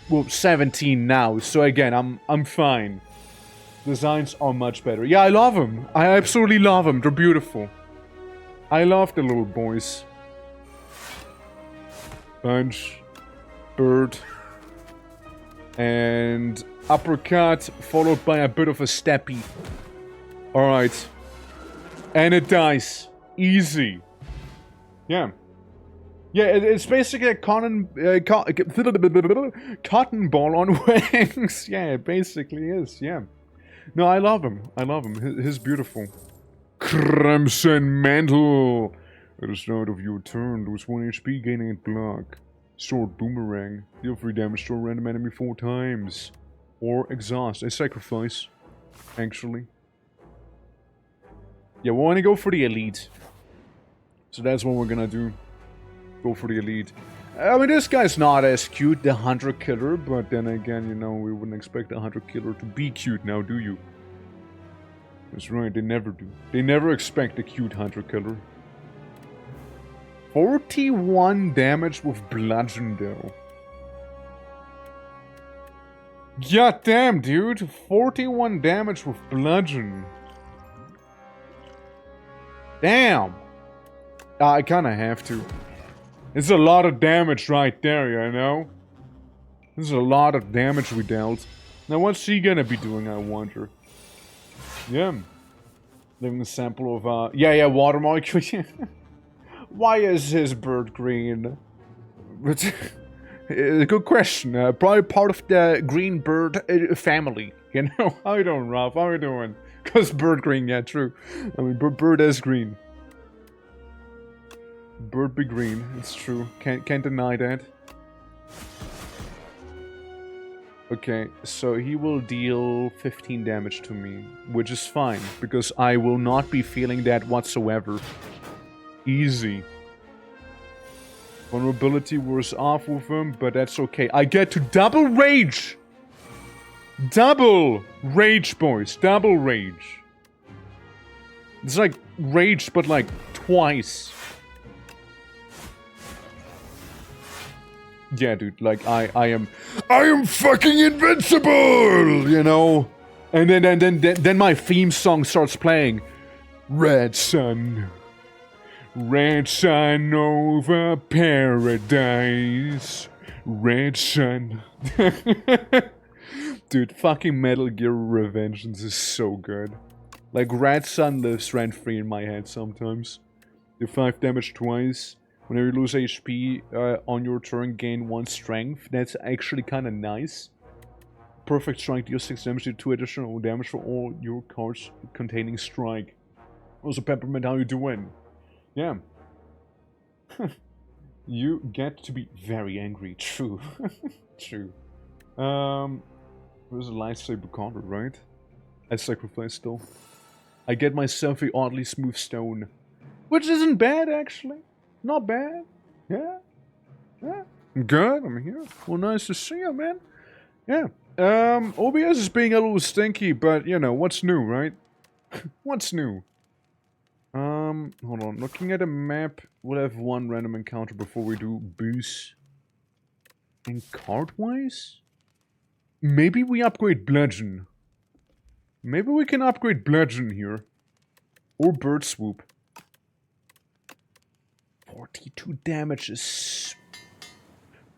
Well, 17 now, so again, I'm fine. Designs are much better. Yeah, I love them. I absolutely love them. They're beautiful. I love the little boys. Punch. Bird. And uppercut, followed by a bit of a steppy. Alright. And it dies. Easy. Yeah. Yeah, it's basically a cotton ball on wings. Yeah, it basically is, yeah. No, I love him. I love him. He's beautiful. Crimson Mantle. At the start of your turn, lose 1 HP, gaining 8 block. Sword Boomerang. Deal 3 damage to a random enemy 4 times. Or exhaust. A sacrifice. Actually. Yeah, we want to go for the elite. So that's what we're gonna do. Go for the elite. I mean, this guy's not as cute, the Hunter Killer, but then again, you know, we wouldn't expect a Hunter Killer to be cute now, do you? That's right, they never do. They never expect a cute Hunter Killer. 41 damage with bludgeon, though. God damn, dude. 41 damage with bludgeon. Damn. I kinda have to. It's a lot of damage right there, you know? This is a lot of damage we dealt. Now what's he gonna be doing, I wonder? Yeah. Leaving a sample of, yeah, water molecule. Why is his bird green? Good question. Probably part of the green bird family, you know? How you doing, Ralph? How you doing? Because bird green, yeah, true. I mean, bird is green. Bird be green, it's true. Can't deny that. Okay, so he will deal 15 damage to me, which is fine, because I will not be feeling that whatsoever. Easy. Vulnerability wears off with him, but that's okay. I get to double rage! Double rage, boys. Double rage. It's like rage, but like twice. Yeah, dude, like, I am fucking invincible, you know? And then my theme song starts playing. Red Sun over paradise. Red Sun. Dude, fucking Metal Gear Revengeance is so good. Like, Red Sun lives rent-free in my head sometimes. Do 5 damage twice. Whenever you lose HP on your turn, gain 1 strength. That's actually kind of nice. Perfect Strike deals 6 damage to 2 additional damage for all your cards containing Strike. Also, Peppermint, how you doing? Yeah. You get to be very angry. True. True. There's a lightsaber counter, right? I sacrifice still. I get myself a oddly smooth stone. Which isn't bad, actually. Not bad. Yeah. Yeah. Good. I'm here. Well, nice to see you, man. Yeah. OBS is being a little stinky, but, you know, what's new, right? What's new? Hold on. Looking at a map, we'll have 1 random encounter before we do boost. And card-wise? Maybe we upgrade Bludgeon. Maybe we can upgrade Bludgeon here. Or Bird Swoop. 42 damage is...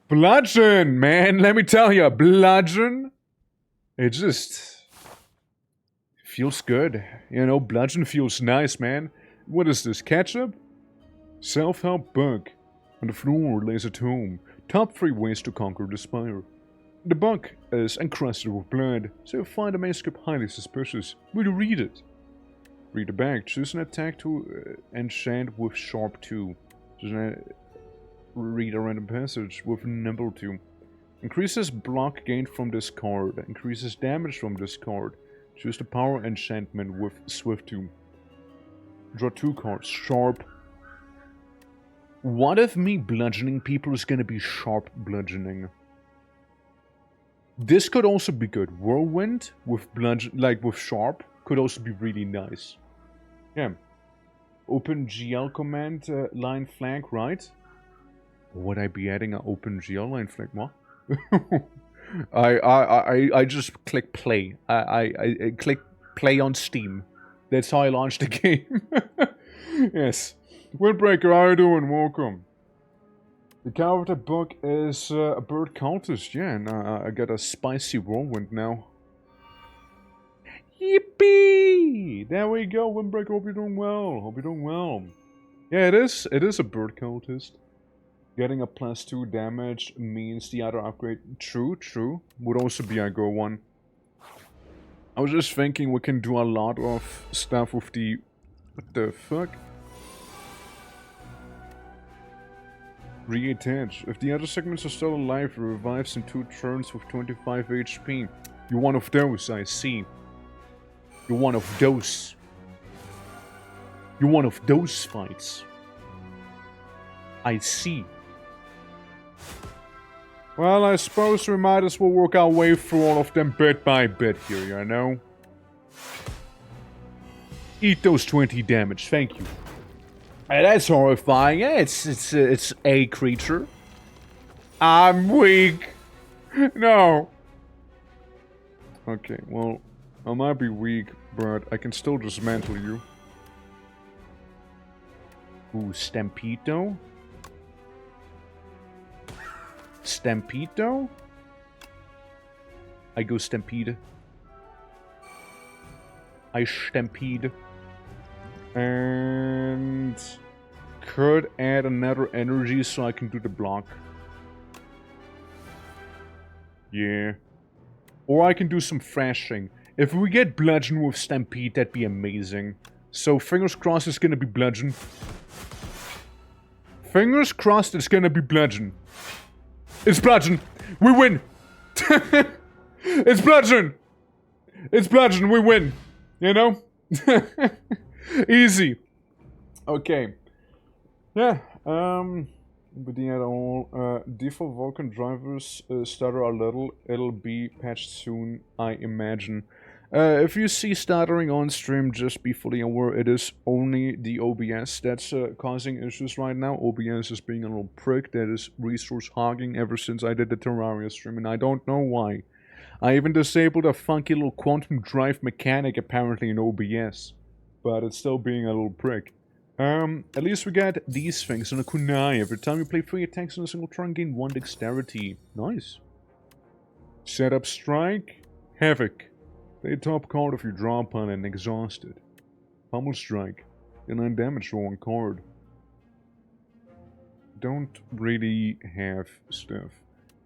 Bludgeon, man! Let me tell you, Bludgeon! It just... feels good. You know, Bludgeon feels nice, man. What is this, ketchup? Self-help book. On the floor lays at home. Top 3 ways to conquer the Spire. The book is encrusted with blood, so you find the manuscript highly suspicious. Will you read it? Read the back. Choose an attack to enchant with Sharp 2. Just read a random passage with number 2. Increases block gained from this card. Increases damage from this card. Choose the power enchantment with Swift 2. Draw 2 cards. Sharp. What if me bludgeoning people is gonna be sharp bludgeoning? This could also be good. Whirlwind with with sharp could also be really nice. Yeah. Open GL command line flag, right? Would I be adding an open GL line flag? What? I just click play. I click play on Steam. That's how I launched the game. Yes. Windbreaker, how you doing? Welcome. The character book is a bird cultist, yeah, and I got a spicy whirlwind now. Yippee! There we go, Windbreaker, hope you're doing well. Hope you're doing well. Yeah, it is a bird cultist. Getting a +2 damage means the other upgrade. True. Would also be a go one. I was just thinking we can do a lot of stuff with the... What the fuck? Reattach. If the other segments are still alive, it revives in 2 turns with 25 HP. You're one of those, I see. You're one of those. You're one of those fights. I see. Well, I suppose we might as well work our way through all of them bit by bit here, you know? Eat those 20 damage, thank you. Hey, that's horrifying. Yeah, it's a creature. I'm weak. No. Okay, well, I might be weak, but I can still dismantle you. Ooh, Stampedo? Stampedo? I go Stampede. I Stampede. And... could add another energy so I can do the block. Yeah. Or I can do some thrashing. If we get bludgeon with Stampede, that'd be amazing. So fingers crossed it's gonna be bludgeon. Fingers crossed it's gonna be bludgeon. It's bludgeon! We win! It's bludgeon! It's bludgeon, we win! You know? Easy. Okay. Yeah, but yeah, all default Vulcan drivers stutter a little. It'll be patched soon, I imagine. If you see stuttering on stream, just be fully aware it is only the OBS that's causing issues right now. OBS is being a little prick that is resource hogging ever since I did the Terraria stream, and I don't know why. I even disabled a funky little quantum drive mechanic apparently in OBS, but it's still being a little prick. At least we got these things on a kunai. Every time you play 3 attacks on a single turn, gain 1 dexterity. Nice. Setup strike. Havoc. Play a top card if you draw upon and exhausted. Pummel strike. Deal 9 damage to 1 card. Don't really have stuff.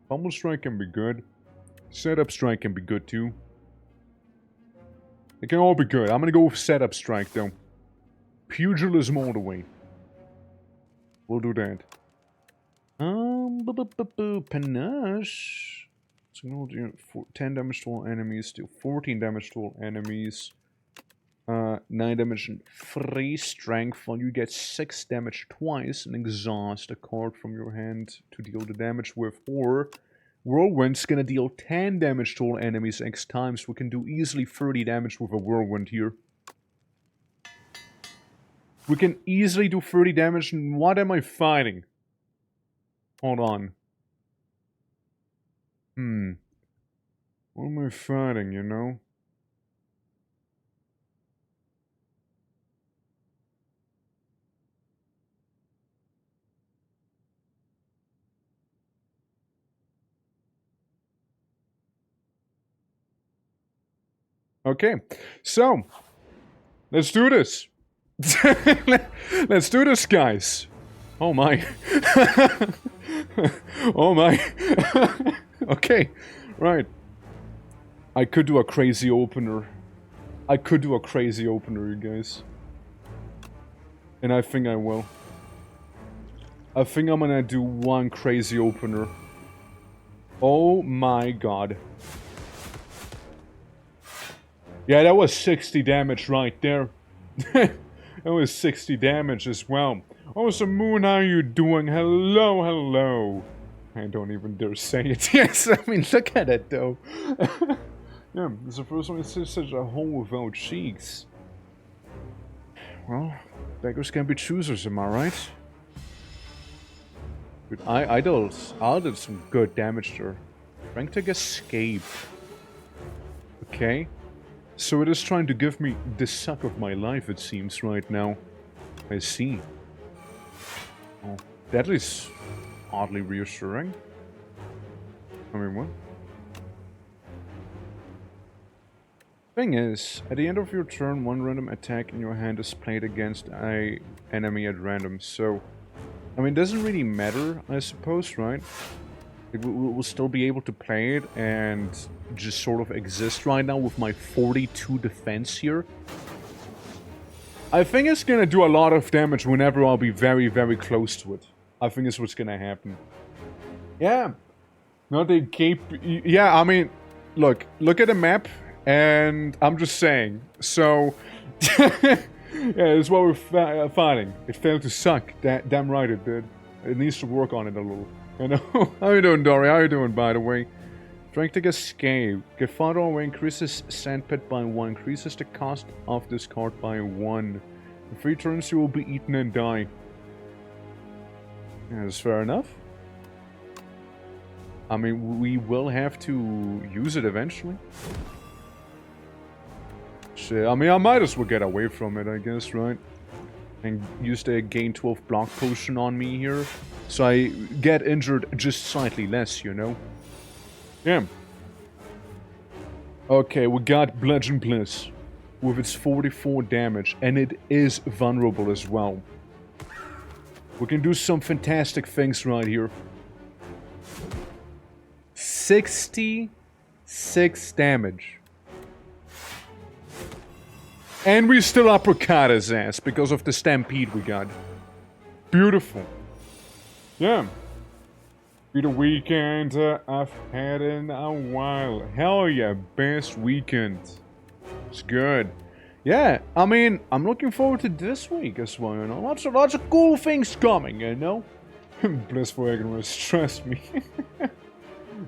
Pummel strike can be good. Setup strike can be good too. They can all be good. I'm gonna go with setup strike though. Pugilism all the way. We'll do that. Panache. So 10 damage to all enemies, deal 14 damage to all enemies. 9 damage and 3 strength while you get 6 damage twice and exhaust a card from your hand to deal the damage with. Or Whirlwind's gonna deal 10 damage to all enemies X times. We can do easily 30 damage with a Whirlwind here. We can easily do 30 damage, and what am I fighting? Hold on. What am I fighting, you know? Okay, so, let's do this. Let's do this, guys. Oh my. Oh my. Okay, right. I could do a crazy opener. You guys. And I think I will. I think I'm gonna do one crazy opener. Oh my god. Yeah, that was 60 damage right there. That was 60 damage as well. Oh, so Moon, how are you doing? Hello, hello. I don't even dare say it. Yes, I mean, look at it though. Yeah, it's the first one that says such a hole without cheeks. Well, beggars can be choosers, am I right? But I did some good damage there. Trying to escape. Okay. So it is trying to give me the suck of my life, it seems, right now. I see. Oh, that is oddly reassuring. I mean, what? Thing is, at the end of your turn, one random attack in your hand is played against an enemy at random. So, I mean, it doesn't really matter, I suppose, right? We'll still be able to play it and just sort of exist right now with my 42 defense here. I think it's gonna do a lot of damage whenever I'll be very, very close to it. I think that's what's gonna happen. Yeah. No, they keep... Yeah, I mean, look at the map, and I'm just saying. So, yeah, that's what we're fighting. It failed to suck. Damn right it did. It needs to work on it a little. You know? How you doing, Dory? How you doing, by the way? Trying to escape. Get farther away increases sandpit by 1. Increases the cost of this card by 1. In 3 turns you will be eaten and die. Yeah, that's fair enough. I mean, we will have to use it eventually. Shit, I mean, I might as well get away from it, I guess, right? And use the gain 12 block potion on me here. So I get injured just slightly less, you know? Yeah. Okay, we got Bludgeon Bliss. With its 44 damage. And it is vulnerable as well. We can do some fantastic things right here. 66 damage. And we still uppercut his ass because of the stampede we got. Beautiful. Yeah. Be the weekend I've had in a while. Hell yeah, best weekend. It's good. Yeah, I mean, I'm looking forward to this week as well, you know. Lots of cool things coming, you know. Blissful ignorance, trust me.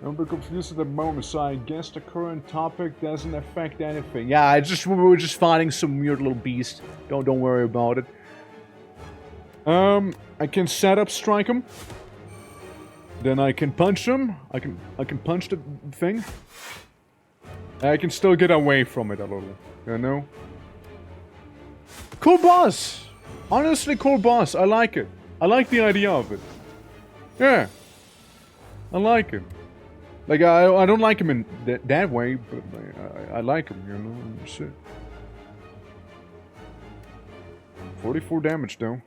I'm a bit confused at the moment, so I guess the current topic doesn't affect anything. Yeah, we were just fighting some weird little beast. Don't worry about it. I can set up strike him. Then I can punch him. I can punch the thing. I can still get away from it a little, you know. Cool boss. Honestly, cool boss. I like it. I like the idea of it. Yeah. I like it. Like, I don't like him in that way, but I like him, you know, shit. 44 damage, though.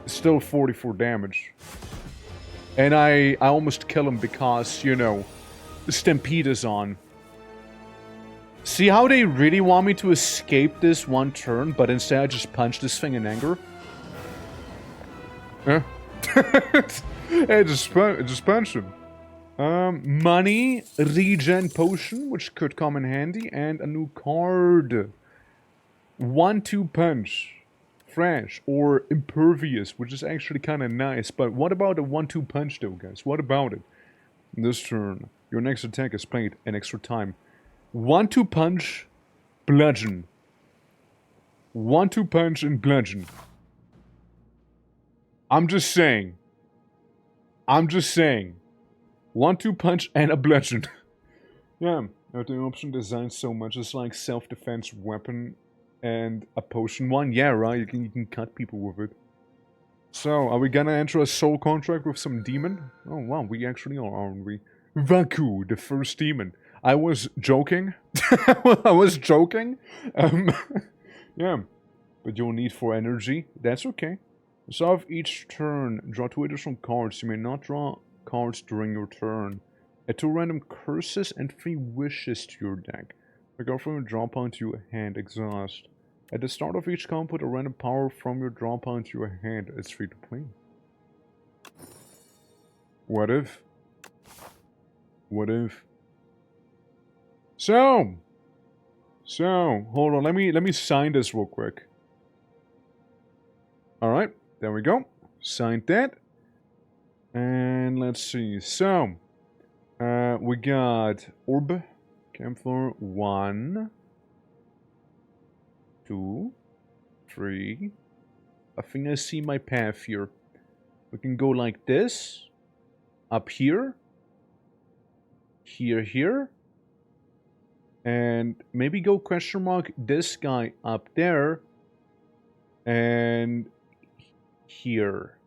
Still 44 damage. And I almost kill him because, you know, the Stampede is on. See how they really want me to escape this one turn, but instead I just punch this thing in anger? Huh? Hey, just punch him. Money, regen potion, which could come in handy, and a new card. 1-2 punch. Fresh, or impervious, which is actually kind of nice. But what about a 1-2 punch though, guys? What about it? This turn, your next attack is played an extra time. 1-2 punch, bludgeon. 1-2 punch and bludgeon. I'm just saying. 1-2 punch and a bludgeon. Yeah, the option designed so much. It's like self-defense weapon and a potion one. Yeah, right, you can cut people with it. So, are we gonna enter a soul contract with some demon? Oh wow, we actually are, aren't we? Vaku, the first demon. I was joking. I was joking. Yeah, but you'll need 4 energy. That's okay. So of each turn, draw 2 additional cards. You may not draw cards during your turn. Add 2 random curses and 3 wishes to your deck. Go from a drop onto your hand, exhaust. At the start of each combat, put a random power from your draw pile into your hand. It's free to play. What if? What if? So, hold on. Let me sign this real quick. All right, there we go. Signed that. And let's see. So, we got orb, campfire 1, 2, 3. I think I see my path here. We can go like this, up here, here, and maybe go question mark this guy up there, and here.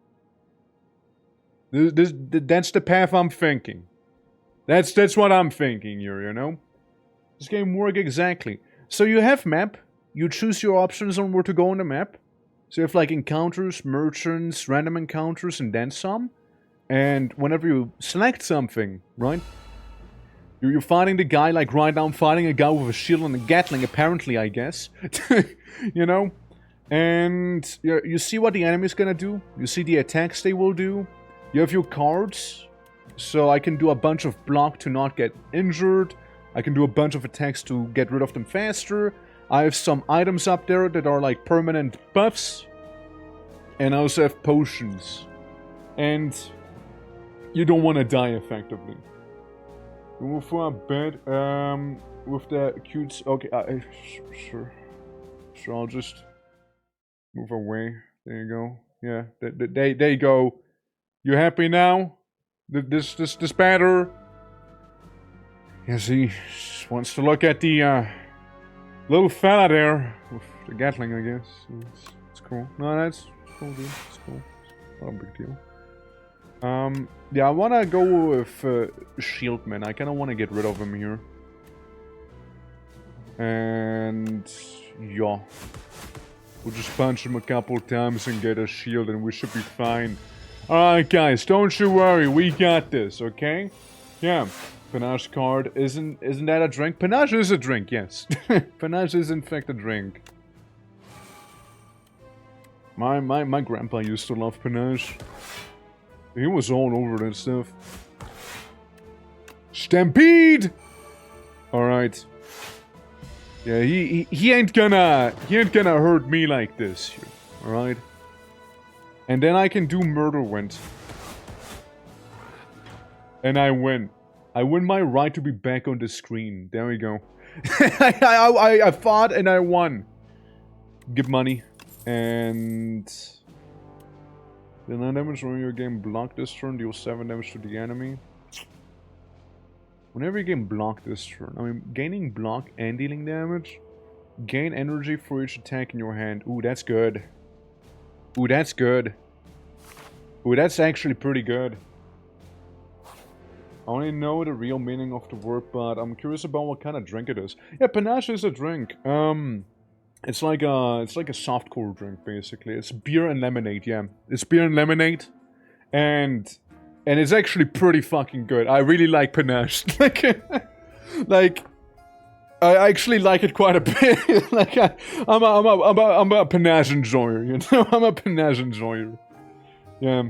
That's the path I'm thinking. That's what I'm thinking here, you know? This game works exactly. So you have map. You choose your options on where to go on the map. So you have like encounters, merchants, random encounters, and then some. And whenever you select something, right? You're fighting the guy, like right now I'm fighting a guy with a shield and a Gatling, apparently, I guess. You know? And you see what the enemy's gonna do. You see the attacks they will do. You have your cards. So I can do a bunch of block to not get injured. I can do a bunch of attacks to get rid of them faster. I have some items up there that are like permanent buffs. And I also have potions. And you don't want to die effectively. You move for a bed with the cute... Okay, sure. Sure, I'll just move away. There you go. Yeah, there you go. You happy now? This better? Yes, he just wants to look at the little fella there with the Gatling, I guess. It's cool. No, that's cool, dude. It's cool. It's not a big deal. Yeah, I wanna go with Shieldman. I kinda wanna get rid of him here. And yeah, we'll just punch him a couple times and get a shield, and we should be fine. Alright guys, don't you worry, we got this, okay? Yeah, Panache card isn't that a drink? Panache is a drink, yes. Panache is in fact a drink. My grandpa used to love Panache. He was all over that stuff. Stampede! Alright. Yeah, he ain't gonna hurt me like this. Alright? And then I can do Murder Wind. And I win. I win my right to be back on the screen. There we go. I fought and I won. Give money. And... the 9 damage when your game blocked this turn, deal 7 damage to the enemy. Whenever you game blocked this turn, I mean, gaining block and dealing damage. Gain energy for each attack in your hand. Ooh, that's good. Ooh, that's good. Ooh, that's actually pretty good. I only know the real meaning of the word, but I'm curious about what kind of drink it is. Yeah, Panache is a drink. It's like a softcore drink, basically. It's beer and lemonade, yeah. It's beer and lemonade. And it's actually pretty fucking good. I really like Panache. like, I actually like it quite a bit. Like, I'm a Panache enjoyer, you know? I'm a Panache enjoyer. Yeah.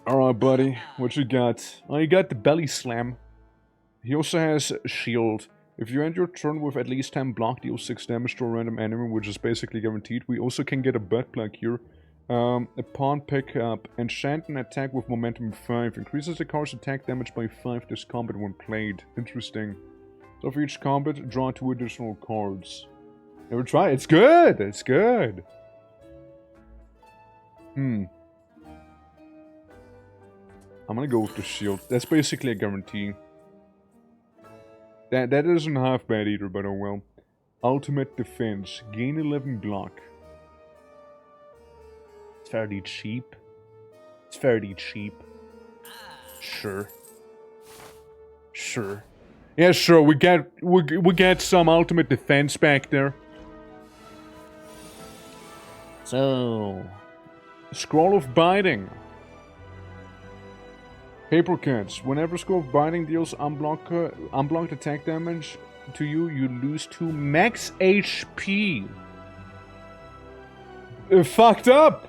Alright, buddy. What you got? Oh, you got the Belly Slam. He also has Shield. If you end your turn with at least 10 block, deal 6 damage to a random enemy, which is basically guaranteed. We also can get a butt plug here. A pawn pickup. Enchant an attack with momentum 5. Increases the card's attack damage by 5 this combat when played. Interesting. So for each combat, draw 2 additional cards. Never try. It's good! It's good! I'm gonna go with the shield. That's basically a guarantee. That isn't half bad either, but oh well. Ultimate defense. Gain 11 block. It's fairly cheap. It's fairly cheap. Sure. Sure. Yeah, sure. We get some ultimate defense back there. So, Scroll of Biting. Paper Cuts. Whenever Scroll of Biting deals unblocked attack damage to you, you lose 2 max HP. Fucked up!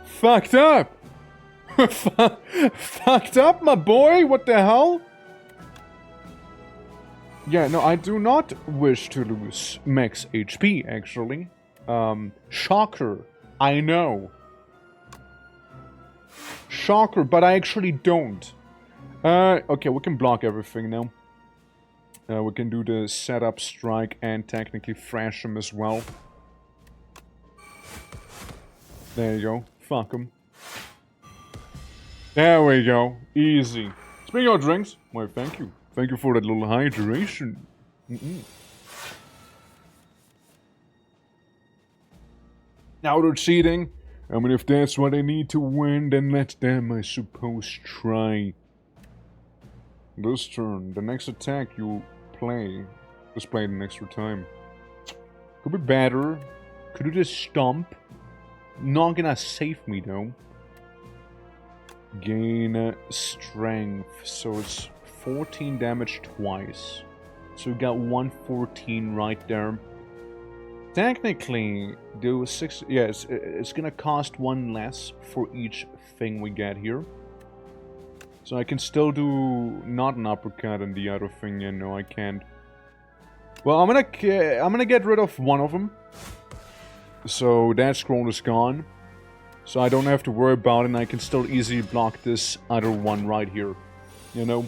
Fucked up! Fucked up, my boy! What the hell? Yeah, no, I do not wish to lose max HP, actually. Shocker. I know. Shocker, but I actually don't. Okay, we can block everything now. We can do the setup strike and technically thrash him as well. There you go. Fuck him. There we go. Easy. Speaking of drinks, why, thank you. Thank you for that little hydration. Now they're cheating. I mean, if that's what they need to win, then let them, I suppose, try. This turn, the next attack you play is played an extra time. Could be better. Could do this stomp. Not gonna save me though. Gain strength, so it's 14 damage twice. So we got 114 right there. Technically, do 6. Yes, it's gonna cost 1 less for each thing we get here. So I can still do not an uppercut and the other thing. Yeah, no, I can't. Well, I'm gonna get rid of one of them. So that scroll is gone. So I don't have to worry about it, and I can still easily block this other one right here. You know?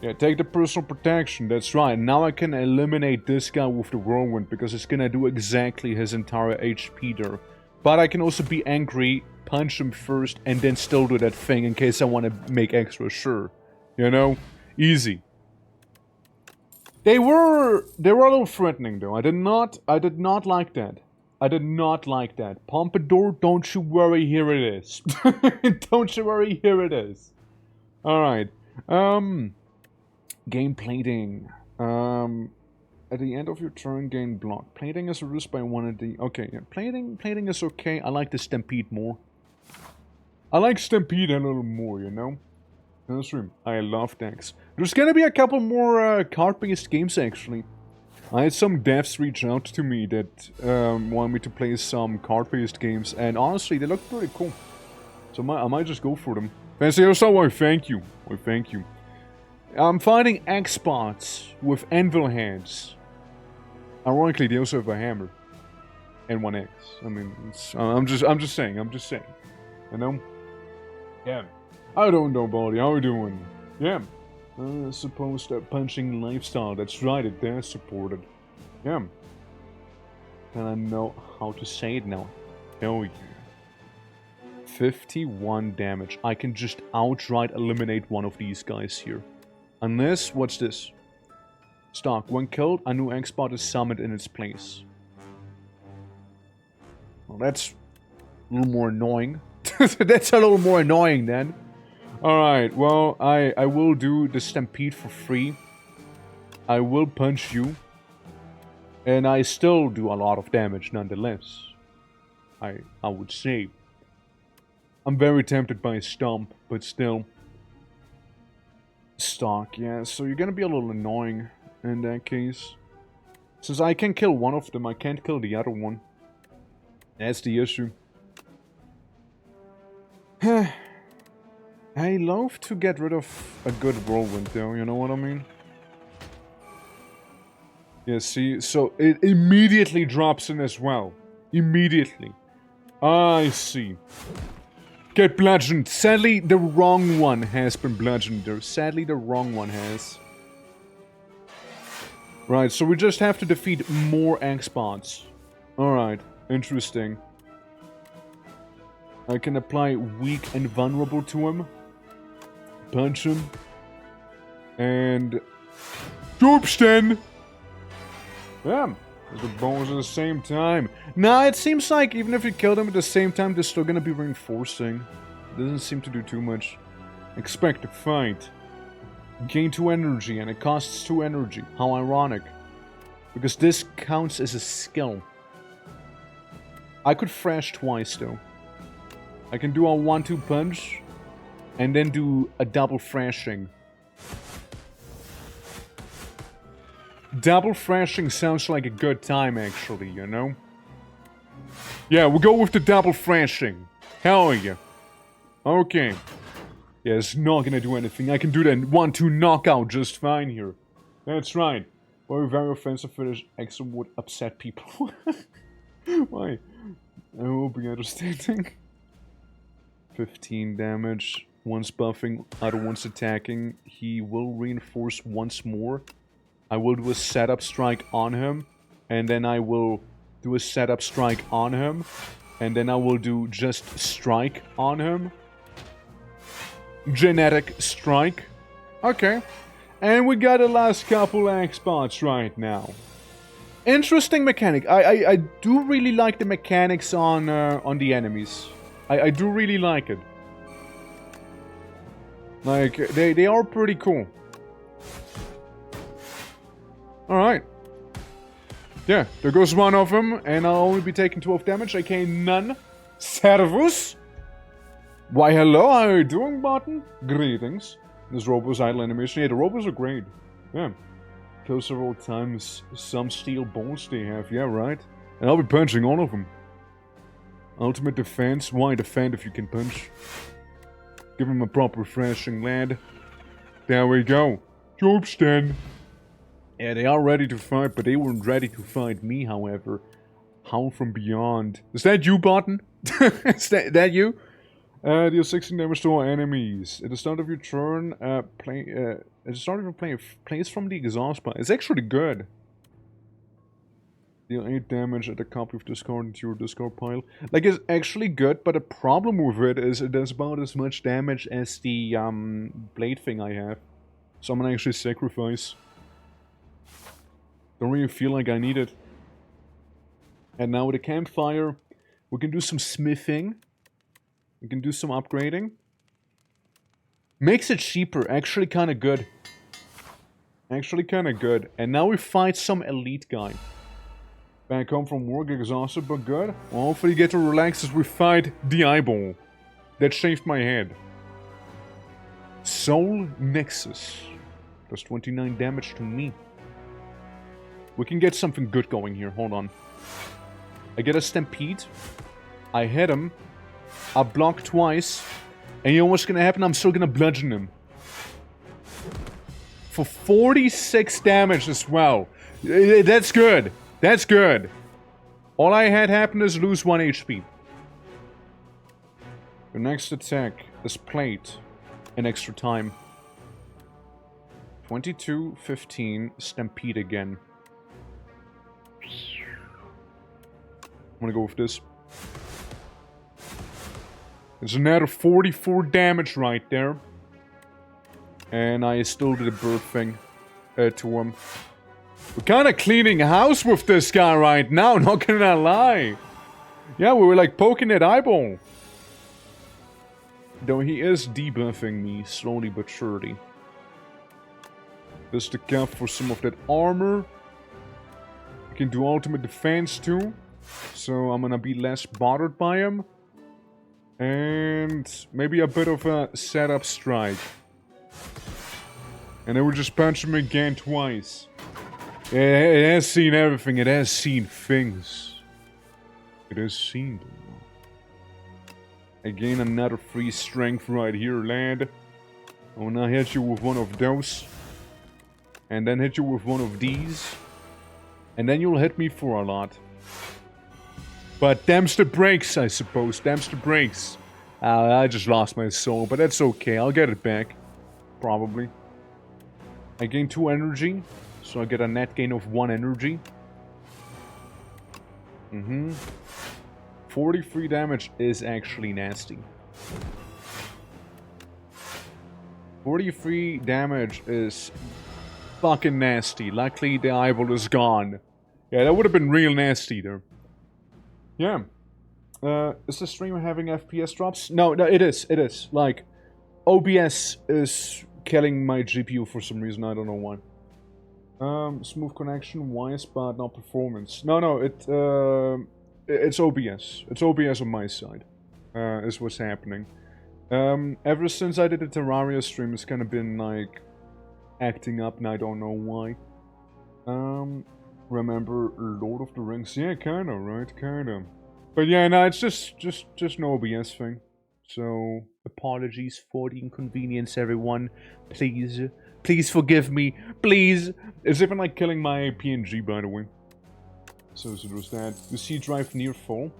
Yeah, take the personal protection, that's right. Now I can eliminate this guy with the whirlwind, because it's gonna do exactly his entire HP there. But I can also be angry, punch him first, and then still do that thing in case I want to make extra sure. You know? Easy. They were a little threatening though. I did not like that. I did not like that. Pompadour, don't you worry, here it is. Don't you worry, here it is. Alright. Gain plating. At the end of your turn, gain block. Plating is reduced by 1 at the... Okay, yeah. Plating is okay. I like the Stampede more. I like Stampede a little more, you know? That's true. I love decks. There's gonna be a couple more card-based games, actually. I had some devs reach out to me that want me to play some card-based games, and honestly, they look pretty cool. So I might just go for them. Fancy also, why thank you. Why thank you. I'm finding X-Bots with anvil hands. Ironically, they also have a hammer. And 1X. I mean, I'm just saying. You know? Yeah. I don't know, buddy. How are you doing? Yeah. Supposed punching lifestyle. That's right, it is supported. Yeah. And I know how to say it now. Hell yeah. 51 damage. I can just outright eliminate one of these guys here. Unless, what's this? Stock. When killed, a new X-Bot is summoned in its place. Well, that's a little more annoying. That's a little more annoying then. Alright, well, I will do the Stampede for free. I will punch you. And I still do a lot of damage nonetheless. I would say. I'm very tempted by a Stomp, but still. Stock, yeah, so you're gonna be a little annoying in that case. Since I can kill one of them, I can't kill the other one. That's the issue. I love to get rid of a good whirlwind though, you know what I mean? Yeah, see, so it immediately drops in as well. Immediately. I see. Get bludgeoned. Sadly, the wrong one has been bludgeoned there. Sadly, the wrong one has. Right, so we just have to defeat more X-Bots. Alright, interesting. I can apply weak and vulnerable to him. Punch him. And... Doopsten! Yeah, the bones at the same time. Nah, it seems like even if you kill them at the same time, they're still gonna be reinforcing. Doesn't seem to do too much. Expect a fight. Gain 2 energy, and it costs 2 energy. How ironic. Because this counts as a skill. I could thrash twice, though. I can do a 1-2 punch, and then do a double thrashing. Double thrashing sounds like a good time, actually, you know? Yeah, we'll go with the double thrashing. Hell yeah. Okay. Yeah, it's not gonna do anything. I can do that 1-2 knockout just fine here. That's right. Very offensive finish. Extra would upset people. Why? I will be understanding. 15 damage. One's buffing, other one's attacking. He will reinforce once more. I will do a setup strike on him. And then I will do a setup strike on him. And then I will do just strike on him. Genetic strike. Okay. And we got the last couple lag spots right now. Interesting mechanic. I do really like the mechanics on the enemies. I do really like it. Like, they are pretty cool. Alright. Yeah, there goes one of them, and I'll only be taking 12 damage. Okay, none. Servus. Why, hello, how are you doing, Button? Greetings. This Robo's idle animation. Yeah, the Robos are great. Yeah. Kill several times. Some steel bolts they have. Yeah, right. And I'll be punching all of them. Ultimate defense. Why defend if you can punch? Give him a proper thrashing, lad. There we go. Job's done. Yeah, they are ready to fight, but they weren't ready to fight me, however. Howl from beyond. Is that you, Button? Is that you? Deal 16 damage to all enemies. At the start of your turn, at the start of your play, plays from the exhaust pile. It's actually good. Deal 8 damage at the copy of discard into your discard pile. Like, it's actually good, but the problem with it is it does about as much damage as the blade thing I have. So I'm gonna actually sacrifice. Don't really feel like I need it. And now with a campfire, we can do some smithing. We can do some upgrading. Makes it cheaper. Actually kind of good. Actually kind of good. And now we fight some elite guy. Back home from work, exhausted but good. Well, hopefully you get to relax as we fight the eyeball. That shaved my head. Soul Nexus. Does 29 damage to me. We can get something good going here. Hold on. I get a stampede. I hit him. I block twice. And you know what's gonna happen? I'm still gonna bludgeon him. For 46 damage as well. That's good. That's good. All I had happen is lose 1 HP. The next attack is plate. An extra time. 22, 15, stampede again. I'm gonna go with this. It's another 44 damage right there. And I still did a bird thing to him. We're kind of cleaning house with this guy right now, not gonna lie. Yeah, we were like poking that eyeball. Though he is debuffing me slowly but surely. Just to account for some of that armor. I can do ultimate defense too. So I'm gonna be less bothered by him. And maybe a bit of a setup strike. And then we'll just punch him again twice. Yeah, it has seen everything. It has seen things. It has seen them. Again, another free strength right here, lad. I wanna hit you with one of those. And then hit you with one of these. And then you'll hit me for a lot. But them's the breaks, I suppose. Them's the breaks. I just lost my soul, but that's okay. I'll get it back. Probably. I gain 2 energy. So I get a net gain of 1 energy. 43 damage is actually nasty. 43 damage is fucking nasty. Luckily the eyeball is gone. Yeah, that would have been real nasty there. Yeah. Is the stream having FPS drops? No, it is. It is. Like, OBS is killing my GPU for some reason. I don't know why. Smooth connection wise, but not performance. No, it's OBS. It's OBS on my side. Is what's happening. Ever since I did the Terraria stream, it's kind of been like acting up, and I don't know why. Remember Lord of the Rings? Yeah, kinda, right? Kinda. But yeah, no, it's just an OBS thing. So, apologies for the inconvenience, everyone. Please forgive me. Please! It's even like killing my PNG, by the way. So there's that. The C drive near full?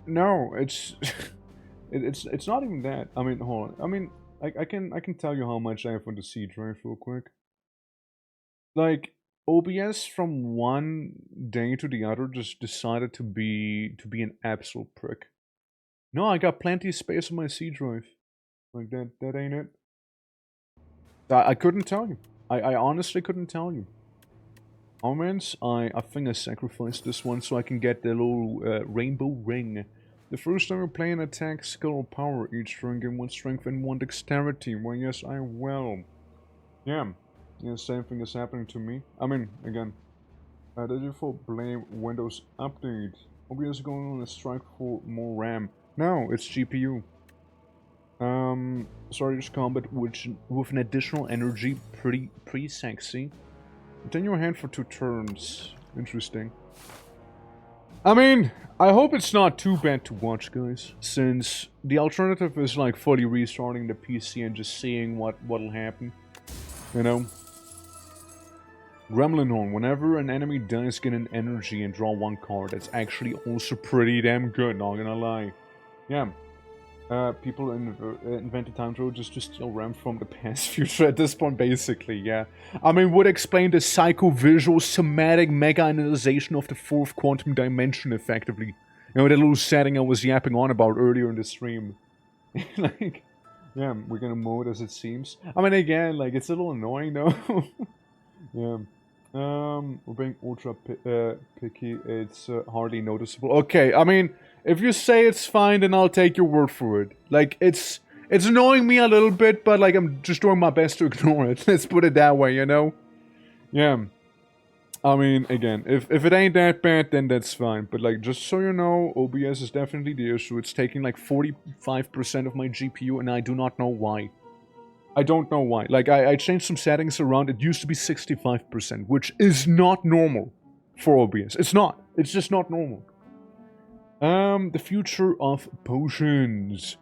No, it's... it's not even that. I mean, hold on. I mean, I can tell you how much I have on the C drive real quick. Like, OBS from one day to the other just decided to be an absolute prick. No, I got plenty of space on my C drive. Like, that ain't it. I couldn't tell you. I honestly couldn't tell you. Omens, I think I sacrificed this one so I can get the little rainbow ring. The first time you play an attack, skill, or power, each ring in 1 strength and 1 dexterity. Well, yes, I will. Yeah. Yeah, same thing is happening to me. I mean, again. Did you for blame Windows Update? OBS going on a strike for more RAM. No, it's GPU. Sarge's combat with an additional energy, pretty sexy. Turn your hand for 2 turns. Interesting. I mean, I hope it's not too bad to watch, guys, since the alternative is like fully restarting the PC and just seeing what'll happen. You know? Gremlin Horn. Whenever an enemy dies, get an energy and draw 1 card. That's actually also pretty damn good, not gonna lie. Yeah. People invented time travel just to steal RAM from the past future at this point, basically, yeah. I mean, would explain the psycho-visual somatic mega-analyzation of the 4th quantum dimension, effectively. You know, that little setting I was yapping on about earlier in the stream. Like, yeah, we're gonna mode as it seems. I mean, again, like, it's a little annoying, though. Yeah. We're being ultra picky. It's hardly noticeable. Okay, I mean, if you say it's fine, then I'll take your word for it. Like, it's annoying me a little bit, but like, I'm just doing my best to ignore it. Let's put it that way, you know? Yeah. I mean, again, if it ain't that bad, then that's fine. But like, just so you know, OBS is definitely the issue. It's taking like 45% of my GPU, and I do not know why. I don't know why. Like, I changed some settings around. It used to be 65%, which is not normal for OBS. It's not. It's just not normal. The future of potions.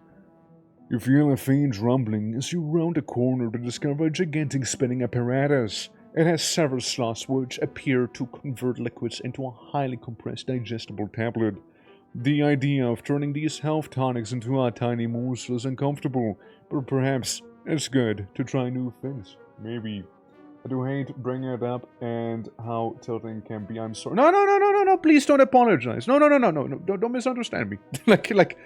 You feel a faint rumbling as you round a corner to discover a gigantic spinning apparatus. It has several slots which appear to convert liquids into a highly compressed digestible tablet. The idea of turning these health tonics into a tiny morsel is uncomfortable, but perhaps it's good to try new things. Maybe. I do hate bringing it up and how tilting can be. I'm sorry. No, please don't apologize. No, don't misunderstand me. like,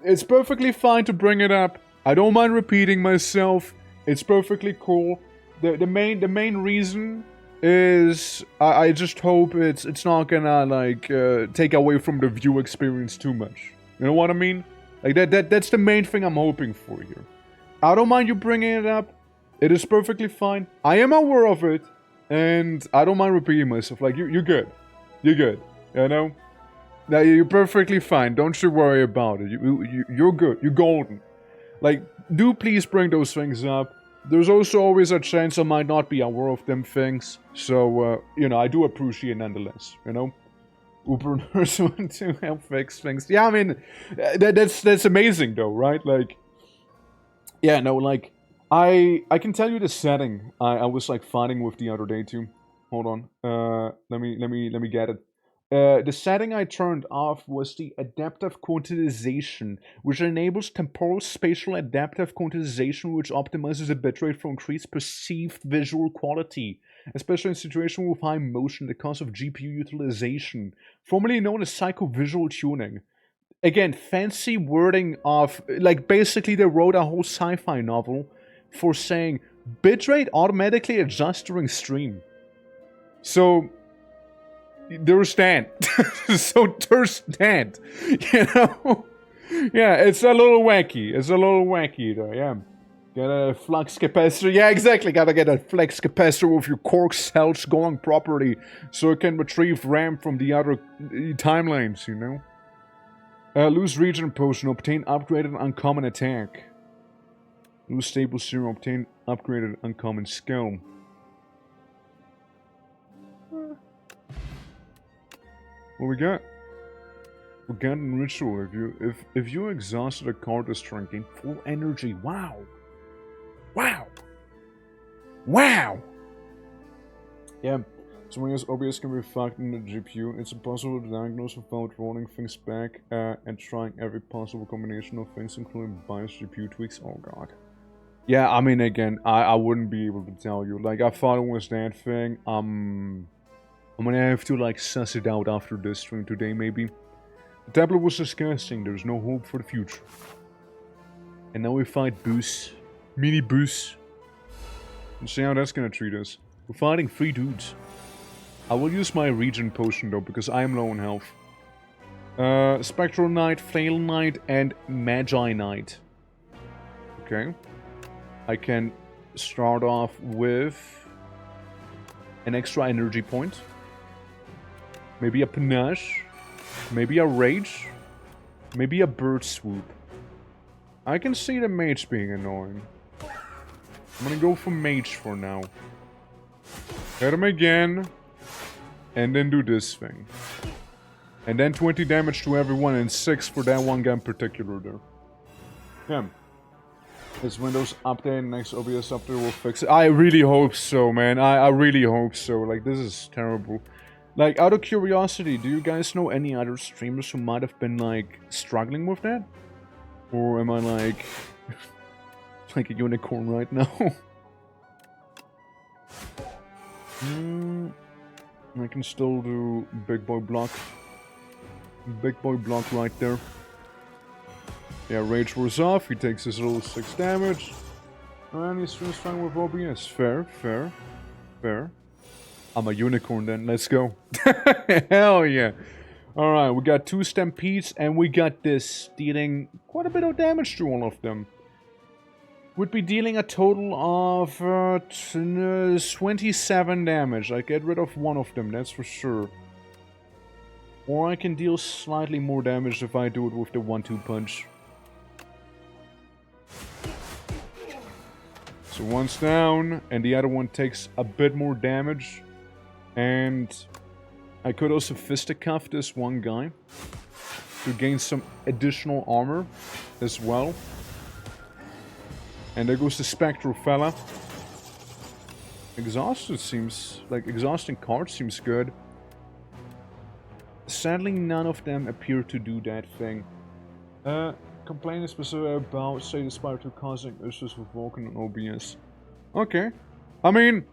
it's perfectly fine to bring it up. I don't mind repeating myself. It's perfectly cool. The main reason is I just hope it's not gonna like take away from the view experience too much. You know what I mean? Like that's the main thing I'm hoping for here. I don't mind you bringing it up. It is perfectly fine. I am aware of it, and I don't mind repeating myself. Like you're good. You're good. You know? Now you're perfectly fine. Don't you worry about it. You're good. You're golden. Like, do please bring those things up. There's also always a chance I might not be aware of them things. So, you know, I do appreciate it nonetheless, you know? Uber nurse want to help fix things. Yeah, I mean, that's amazing though, right? Like, yeah, no, like, I can tell you the setting I was, like, fighting with the other day too. Hold on. Let me get it. The setting I turned off was the adaptive quantization, which enables temporal spatial adaptive quantization, which optimizes the bitrate for increased perceived visual quality, especially in situations with high motion that cause of GPU utilization, formerly known as psychovisual tuning. Again, fancy wording of, like, basically they wrote a whole sci-fi novel for saying bitrate automatically adjusts during stream. So there's that. So there's that. You know? Yeah, it's a little wacky. It's a little wacky though, yeah. Get a flux capacitor. Yeah, exactly. Gotta get a flux capacitor with your cork cells going properly so it can retrieve RAM from the other timelines, you know? Lose region potion. Obtain upgraded uncommon attack. Lose stable serum. Obtain upgraded uncommon skill. What we got? We got in Ritual. If you exhausted a card this turn, gain full energy. Wow. Wow. Wow. Yeah. So when OBS can be fucked in the GPU, it's impossible to diagnose without rolling things back and trying every possible combination of things, including bias GPU tweaks. Oh god. Yeah, I mean, again, I wouldn't be able to tell you. Like, I thought it was that thing. I'm gonna have to, like, suss it out after this stream today, maybe. The tablet was disgusting. There's no hope for the future. And now we fight Boos. Mini Boos. Let's see how that's gonna treat us. We're fighting 3 dudes. I will use my Regen Potion, though, because I am low on health. Spectral Knight, Flail Knight, and Magi Knight. Okay. I can start off with an extra energy point. Maybe a Panache. Maybe a Rage. Maybe a Bird Swoop. I can see the Mage being annoying. I'm gonna go for Mage for now. Hit him again. And then do this thing. And then 20 damage to everyone and 6 for that one guy in particular there. Yeah. This Windows update, next OBS update will fix it. I really hope so, man. I really hope so. Like, this is terrible. Like, out of curiosity, do you guys know any other streamers who might have been, like, struggling with that? Or am I, like, like a unicorn right now? I can still do Big Boy Block. Big Boy Block right there. Yeah, Rage was off, he takes his little 6 damage. And he's streams fine with OBS. Fair, fair, fair. I'm a unicorn then, let's go. Hell yeah. Alright, we got 2 Stampedes and we got this, dealing quite a bit of damage to all of them. Would be dealing a total of 27 damage. I get rid of one of them, that's for sure. Or I can deal slightly more damage if I do it with the 1-2 punch. So one's down, and the other one takes a bit more damage. And I could also fisticuff this one guy to gain some additional armor as well. And there goes the Spectral fella. Exhausted seems... like, exhausting card seems good. Sadly, none of them appear to do that thing. Complaining specifically about, say, the SPIRE 2 causing issues with Vulcan and OBS. Okay. I mean...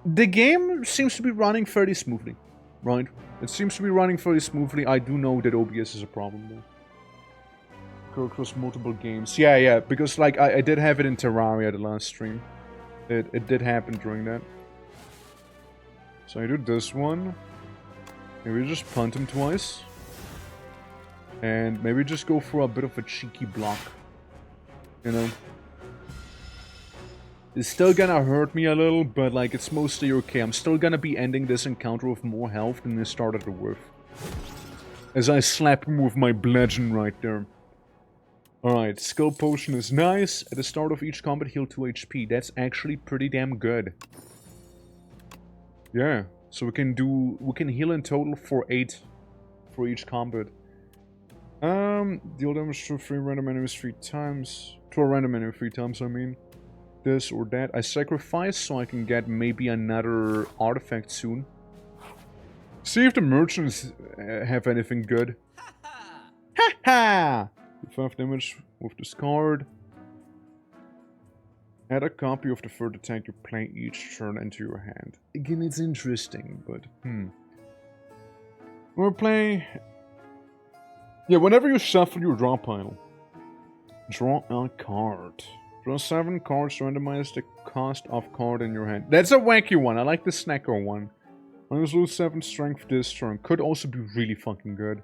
the game seems to be running fairly smoothly. Right? It seems to be running fairly smoothly. I do know that OBS is a problem, though. Go across multiple games. Yeah, because, like, I did have it in Terraria the last stream. It did happen during that. So I do this one. Maybe just punt him twice. And maybe just go for a bit of a cheeky block. You know? It's still gonna hurt me a little, but like it's mostly okay. I'm still gonna be ending this encounter with more health than I started it with. As I slap him with my bludgeon right there. Alright, skill potion is nice. At the start of each combat, heal 2 HP. That's actually pretty damn good. Yeah, so we can heal in total for 8 for each combat. Deal damage to 3 random enemies 3 times. To a random enemy 3 times, I mean. This or that. I sacrifice so I can get maybe another artifact soon. See if the merchants have anything good. Ha ha! 5 damage with this card. Add a copy of the third attack you play each turn into your hand. Again, it's interesting, but we'll play... yeah, whenever you shuffle your draw pile, draw a card. Draw 7 cards, randomize the cost of card in your hand. That's a wacky one, I like the Snacker one. Minus lose 7 strength this turn. Could also be really fucking good.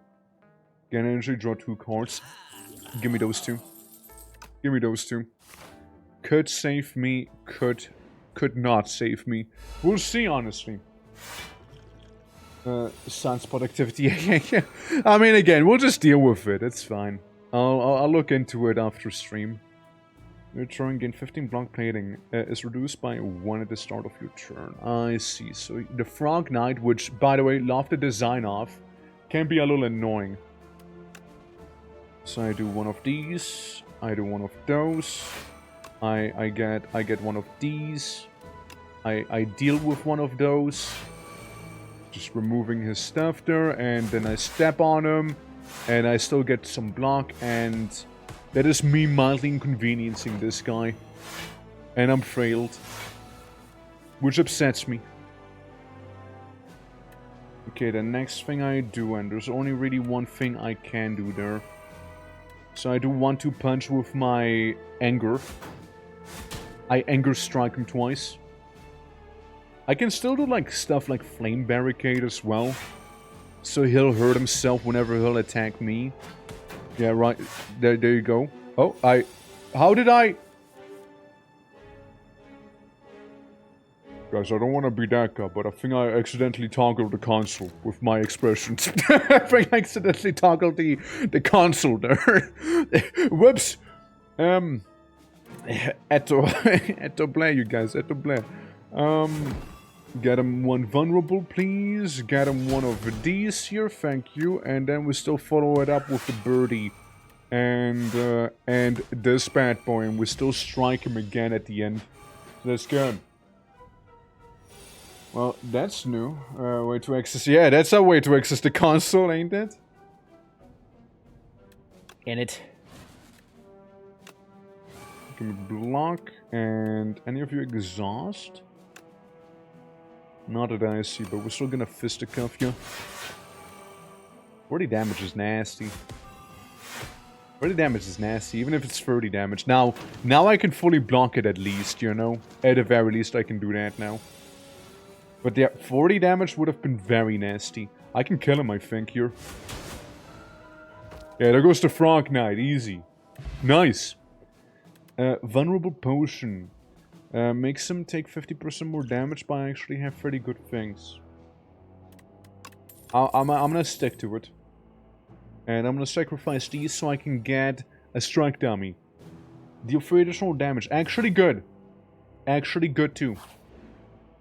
Gain energy, draw 2 cards. Give me those 2. Give me those 2. Could save me, could not save me. We'll see, honestly. Sunspot activity, yeah. I mean, again, we'll just deal with it, it's fine. I'll look into it after stream. Your turn gain 15 block plating. Is reduced by 1 at the start of your turn. I see. So the Frog Knight, which, by the way, love the design of, can be a little annoying. So I do one of these. I do one of those. I get one of these. I deal with one of those. Just removing his stuff there, and then I step on him, and I still get some block, and that is me mildly inconveniencing this guy. And I'm frailed. Which upsets me. Okay, the next thing I do, and there's only really one thing I can do there. So I do 1-2 punch with my anger. I anger strike him twice. I can still do like stuff like flame barricade as well. So he'll hurt himself whenever he'll attack me. Yeah, right. There you go. Oh, how did I... Guys, I don't want to be that guy, but I think I accidentally toggled the console with my expressions. I think I accidentally toggled the console there. Whoops. Eto play, you guys. Eto play. Get him one vulnerable, please. Get him one of these here, thank you. And then we still follow it up with the birdie. And this bad boy, and we still strike him again at the end. So that's good. Well, that's new. Way to access... Yeah, that's a way to access the console, ain't it? In it. Give me block, and any of you exhaust? Not that I see, but we're still gonna fisticuff you. 40 damage is nasty. 40 damage is nasty, even if it's 30 damage. Now I can fully block it at least, you know? At the very least, I can do that now. But yeah, 40 damage would have been very nasty. I can kill him, I think, here. Yeah, there goes the Frog Knight. Easy. Nice. Vulnerable Potion. Makes him take 50% more damage, but I actually have pretty good things. I'm gonna stick to it. And I'm gonna sacrifice these so I can get a strike dummy. Deal 3 additional damage. Actually good. Actually good too.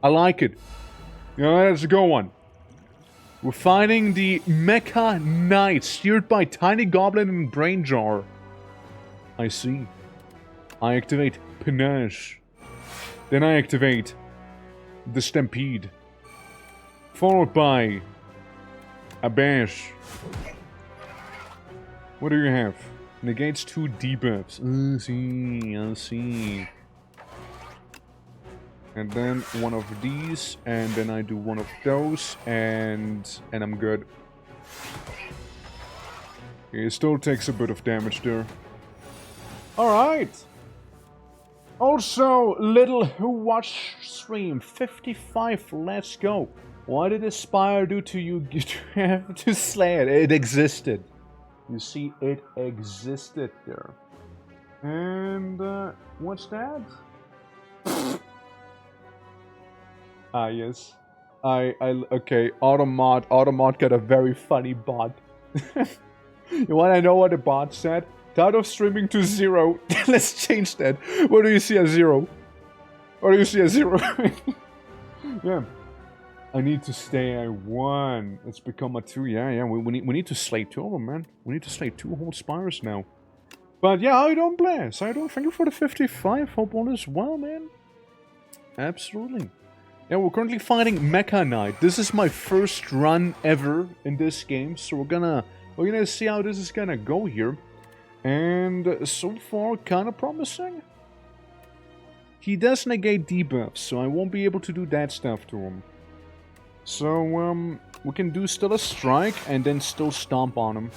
I like it. Yeah, that's a good one. We're fighting the Mecha Knight, steered by Tiny Goblin and Brain Jar. I see. I activate Panache. Then I activate the Stampede. Followed by a Bash. What do you have? Negates 2 debuffs. I see. And then one of these, and then I do one of those, and I'm good. It still takes a bit of damage there. Alright! Also, little who watched stream 55, let's go. What did Aspire do to you to have to slay it? It existed. You see, it existed there. And, what's that? Ah, yes. Okay, Automod got a very funny bot. You wanna know what the bot said? Tired of streaming to 0. Let's change that. What do you see as 0? What do you see as 0? Yeah. I need to stay at 1. It's become a 2. Yeah, we need to slay 2 of them, man. We need to slay 2 whole spires now. But yeah, I don't bless. I don't. Thank you for the 55. Hope all is well, man. Absolutely. Yeah, we're currently fighting Mecha Knight. This is my first run ever in this game, so we're gonna see how this is gonna go here. And so far, kind of promising. He does negate debuffs, so I won't be able to do that stuff to him. So, we can do still a strike and then still stomp on him.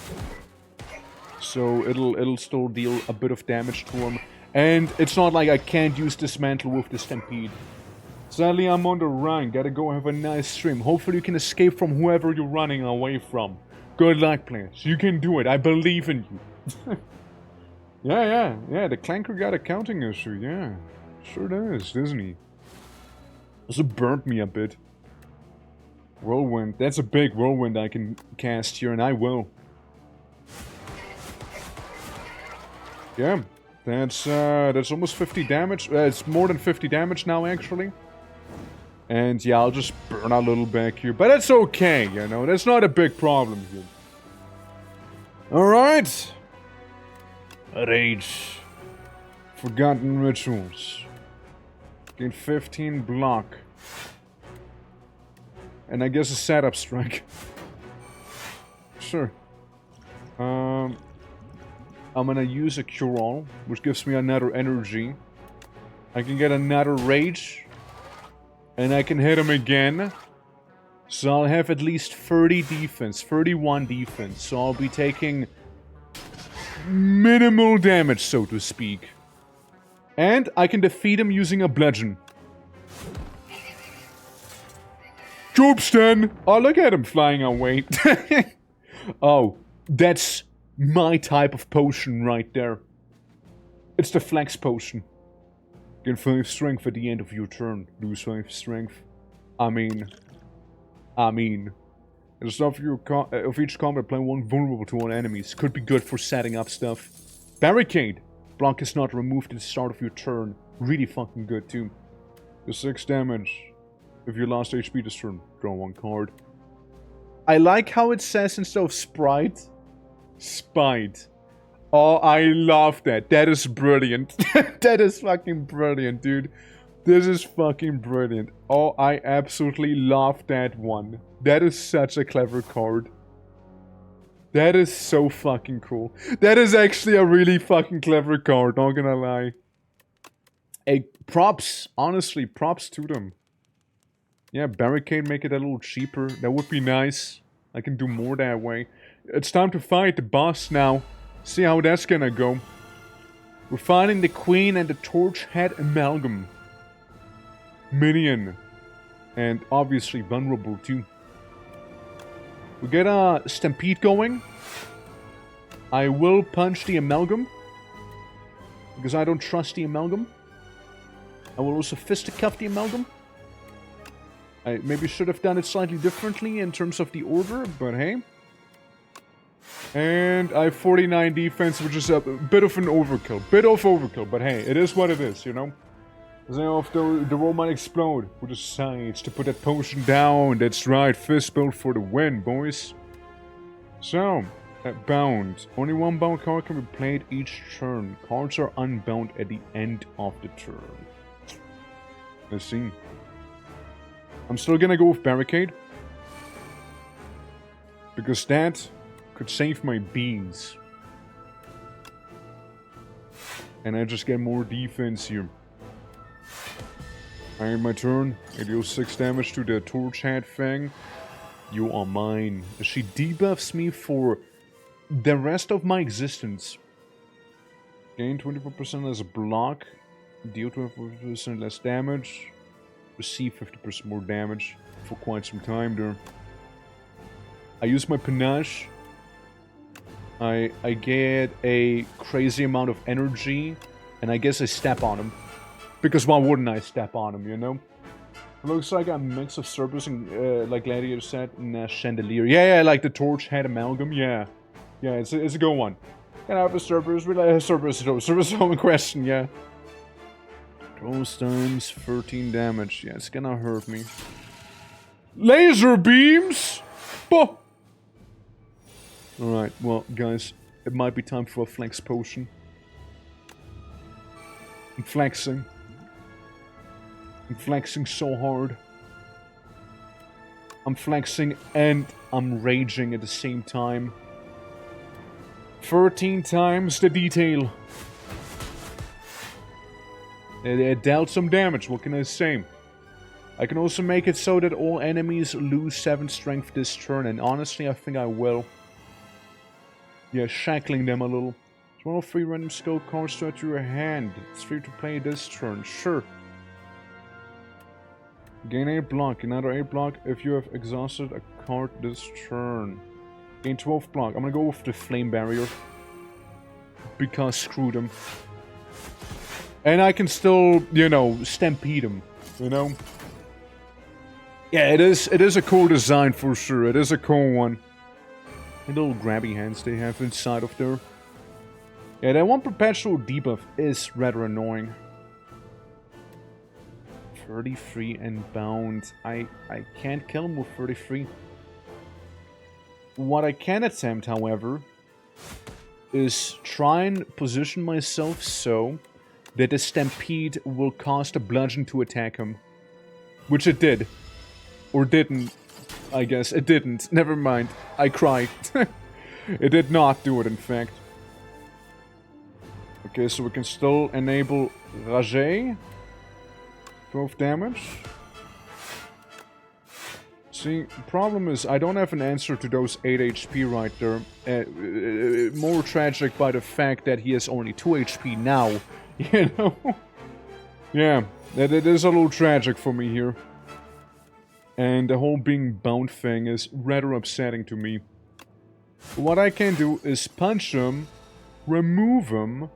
So it'll still deal a bit of damage to him. And it's not like I can't use Dismantle with the Stampede. Sadly, I'm on the run. Gotta go have a nice stream. Hopefully you can escape from whoever you're running away from. Good luck, players. You can do it. I believe in you. Yeah. The Clanker got a counting issue. Yeah. Sure does, doesn't he? Also burnt me a bit. Whirlwind. That's a big whirlwind I can cast here, and I will. Yeah. That's almost 50 damage. It's more than 50 damage now, actually. And yeah, I'll just burn a little back here. But that's okay, you know. That's not a big problem here. Alright. Rage. Forgotten rituals. Gain 15 block. And I guess a setup strike. Sure. I'm gonna use a cure-all, which gives me another energy. I can get another rage. And I can hit him again. So I'll have at least 30 defense, 31 defense. So I'll be taking minimal damage, so to speak. And I can defeat him using a bludgeon. Joobston! Oh, look at him flying away. Oh, that's my type of potion right there. It's the flex potion. Gain 5 strength at the end of your turn. Lose 5 strength. I mean. At the start of each combat, play one vulnerable to all enemies. Could be good for setting up stuff. Barricade. Block is not removed at the start of your turn. Really fucking good too. The 6 damage. If you lost HP this turn, draw 1 card. I like how it says instead of sprite, spite. Oh, I love that. That is brilliant. That is fucking brilliant, dude. This is fucking brilliant. Oh, I absolutely love that one. That is such a clever card. That is so fucking cool. That is actually a really fucking clever card, not gonna lie. Hey, props. Honestly, props to them. Yeah, barricade, make it a little cheaper. That would be nice. I can do more that way. It's time to fight the boss now. See how that's gonna go. We're fighting the Queen and the Torch Head Amalgam. Minion. And obviously vulnerable too. We get a Stampede going. I will punch the Amalgam. Because I don't trust the Amalgam. I will also fisticuff the Amalgam. I maybe should have done it slightly differently in terms of the order, but hey. And I have 49 defense, which is a bit of an overkill. But hey, it is what it is, you know? The roll might explode. We decide to put that potion down. That's right, fist build for the win, boys. So, bound. Only 1 bound card can be played each turn. Cards are unbound at the end of the turn. Let's see. I'm still gonna go with Barricade. Because that could save my beans. And I just get more defense here. I end my turn. I deal 6 damage to the Torch Head thing. You are mine. She debuffs me for the rest of my existence. Gain 24% as a block. Deal 24% less damage. Receive 50% more damage for quite some time there. I use my panache. I get a crazy amount of energy. And I guess I step on him. Because why wouldn't I step on him, you know? It looks like a mix of Cerberus and, like Gladiator said, and Chandelier. Yeah, like the Torch Head Amalgam, yeah. Yeah, it's a good one. Can I have a Cerberus? Cerberus home in question, yeah. Throws times 13 damage. Yeah, it's gonna hurt me. Laser beams! Boh! Alright, well, guys, it might be time for a flex potion. I'm flexing. I'm flexing so hard. I'm flexing and I'm raging at the same time. 13 times the detail. It dealt some damage, what can I say? I can also make it so that all enemies lose 7 strength this turn, and honestly I think I will. Yeah, shackling them a little. Draw 3 random skill cards to add to your hand. It's free to play this turn, sure. Gain 8 block, another 8 block if you have exhausted a card this turn. Gain 12 block. I'm gonna go with the Flame Barrier. Because screw them. And I can still, you know, stampede them, you know? Yeah, it is a cool design for sure. It is a cool one. The little grabby hands they have inside of there. Yeah, that one perpetual debuff is rather annoying. 33 and bound. I can't kill him with 33. What I can attempt, however, is try and position myself so that the Stampede will cast a bludgeon to attack him. Which it did. Or didn't. I guess. It didn't. Never mind. I cried. It did not do it, in fact. Okay, so we can still enable Rage. 12 damage. See, the problem is I don't have an answer to those 8 HP right there. More tragic by the fact that he has only 2 HP now. You know? Yeah, that it is a little tragic for me here. And the whole being bound thing is rather upsetting to me. What I can do is punch him, remove him,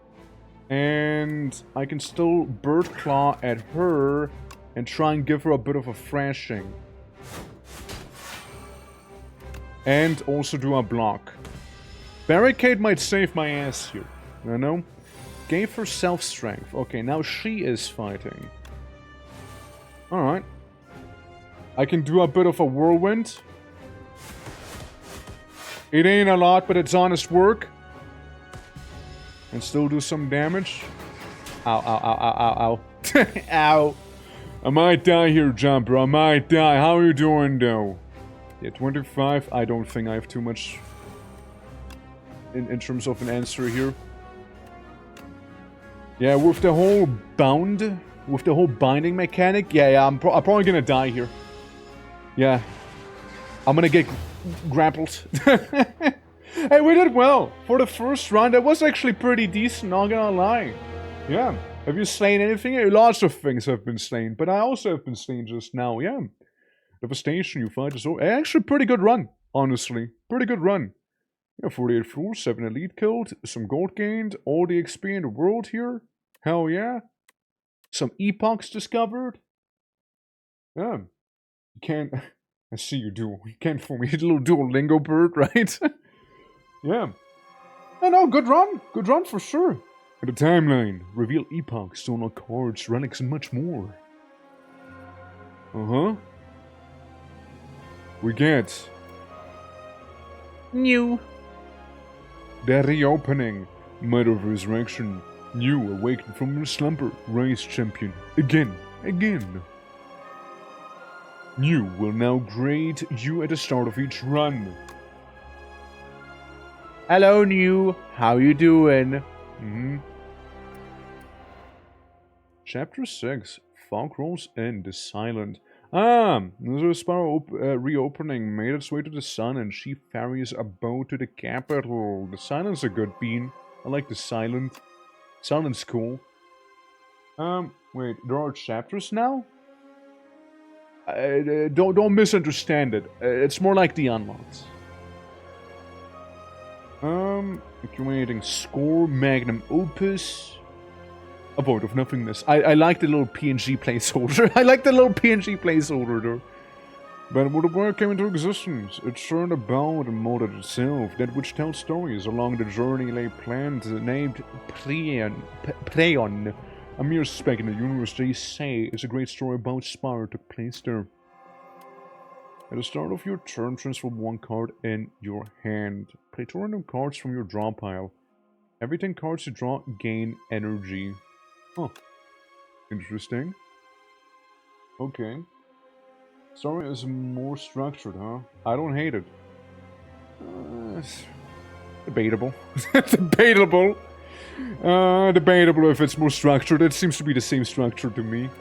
and I can still Bird Claw at her and try and give her a bit of a thrashing. And also do a block. Barricade might save my ass here, you know? Gave her self-strength. Okay, now she is fighting. Alright. I can do a bit of a whirlwind. It ain't a lot, but it's honest work. And still do some damage. Ow, ow, ow, ow, ow, ow. Ow. I might die here, Jumper. I might die. How are you doing, though? Yeah, 25. I don't think I have too much in terms of an answer here. Yeah, with the whole bound, with the whole binding mechanic, yeah, I'm probably gonna die here. Yeah. I'm gonna get grappled. Hey, we did well. For the first round, that was actually pretty decent, not gonna lie. Yeah. Have you slain anything? Lots of things have been slain, but I also have been slain just now, yeah. Devastation, you fight is over. Actually, pretty good run, honestly. Pretty good run. Yeah, 48 fools, 7 elite killed, some gold gained, all the XP in the world here. Hell yeah. Some epochs discovered. Yeah. You can't... I see you do. You can't fool me. A little Duolingo bird, right? Yeah. No, good run. Good run for sure. The timeline. Reveal epochs, stolen cards, relics, and much more. Uh-huh. We get... New. The reopening. Might of Resurrection. New, awakened from your slumber. Rise champion. Again. Again. New will now grade you at the start of each run. Hello, New. How you doing? Chapter 6. Fog rolls in. The Silent. The SPIRE reopening made its way to the sun and she ferries a boat to the capital. The Silent's a good bean. I like the Silent. Silent's cool. Wait, there are chapters now? Don't misunderstand it. It's more like the unlocks. Accumulating score, magnum opus. A void of nothingness. I like the little PNG placeholder. I like the little PNG placeholder though. But when the world came into existence, it turned about and molded itself. That which tells stories along the journey lay planned, named Preon. A mere speck in the universe, they say, is a great story about SPIRE took place there. At the start of your turn, transfer one card in your hand. Play 2 random cards from your draw pile. Every 10 cards you draw gain energy. Huh. Interesting. Okay. Story is more structured, huh? I don't hate it. Debatable. Debatable. Debatable if it's more structured. It seems to be the same structure to me.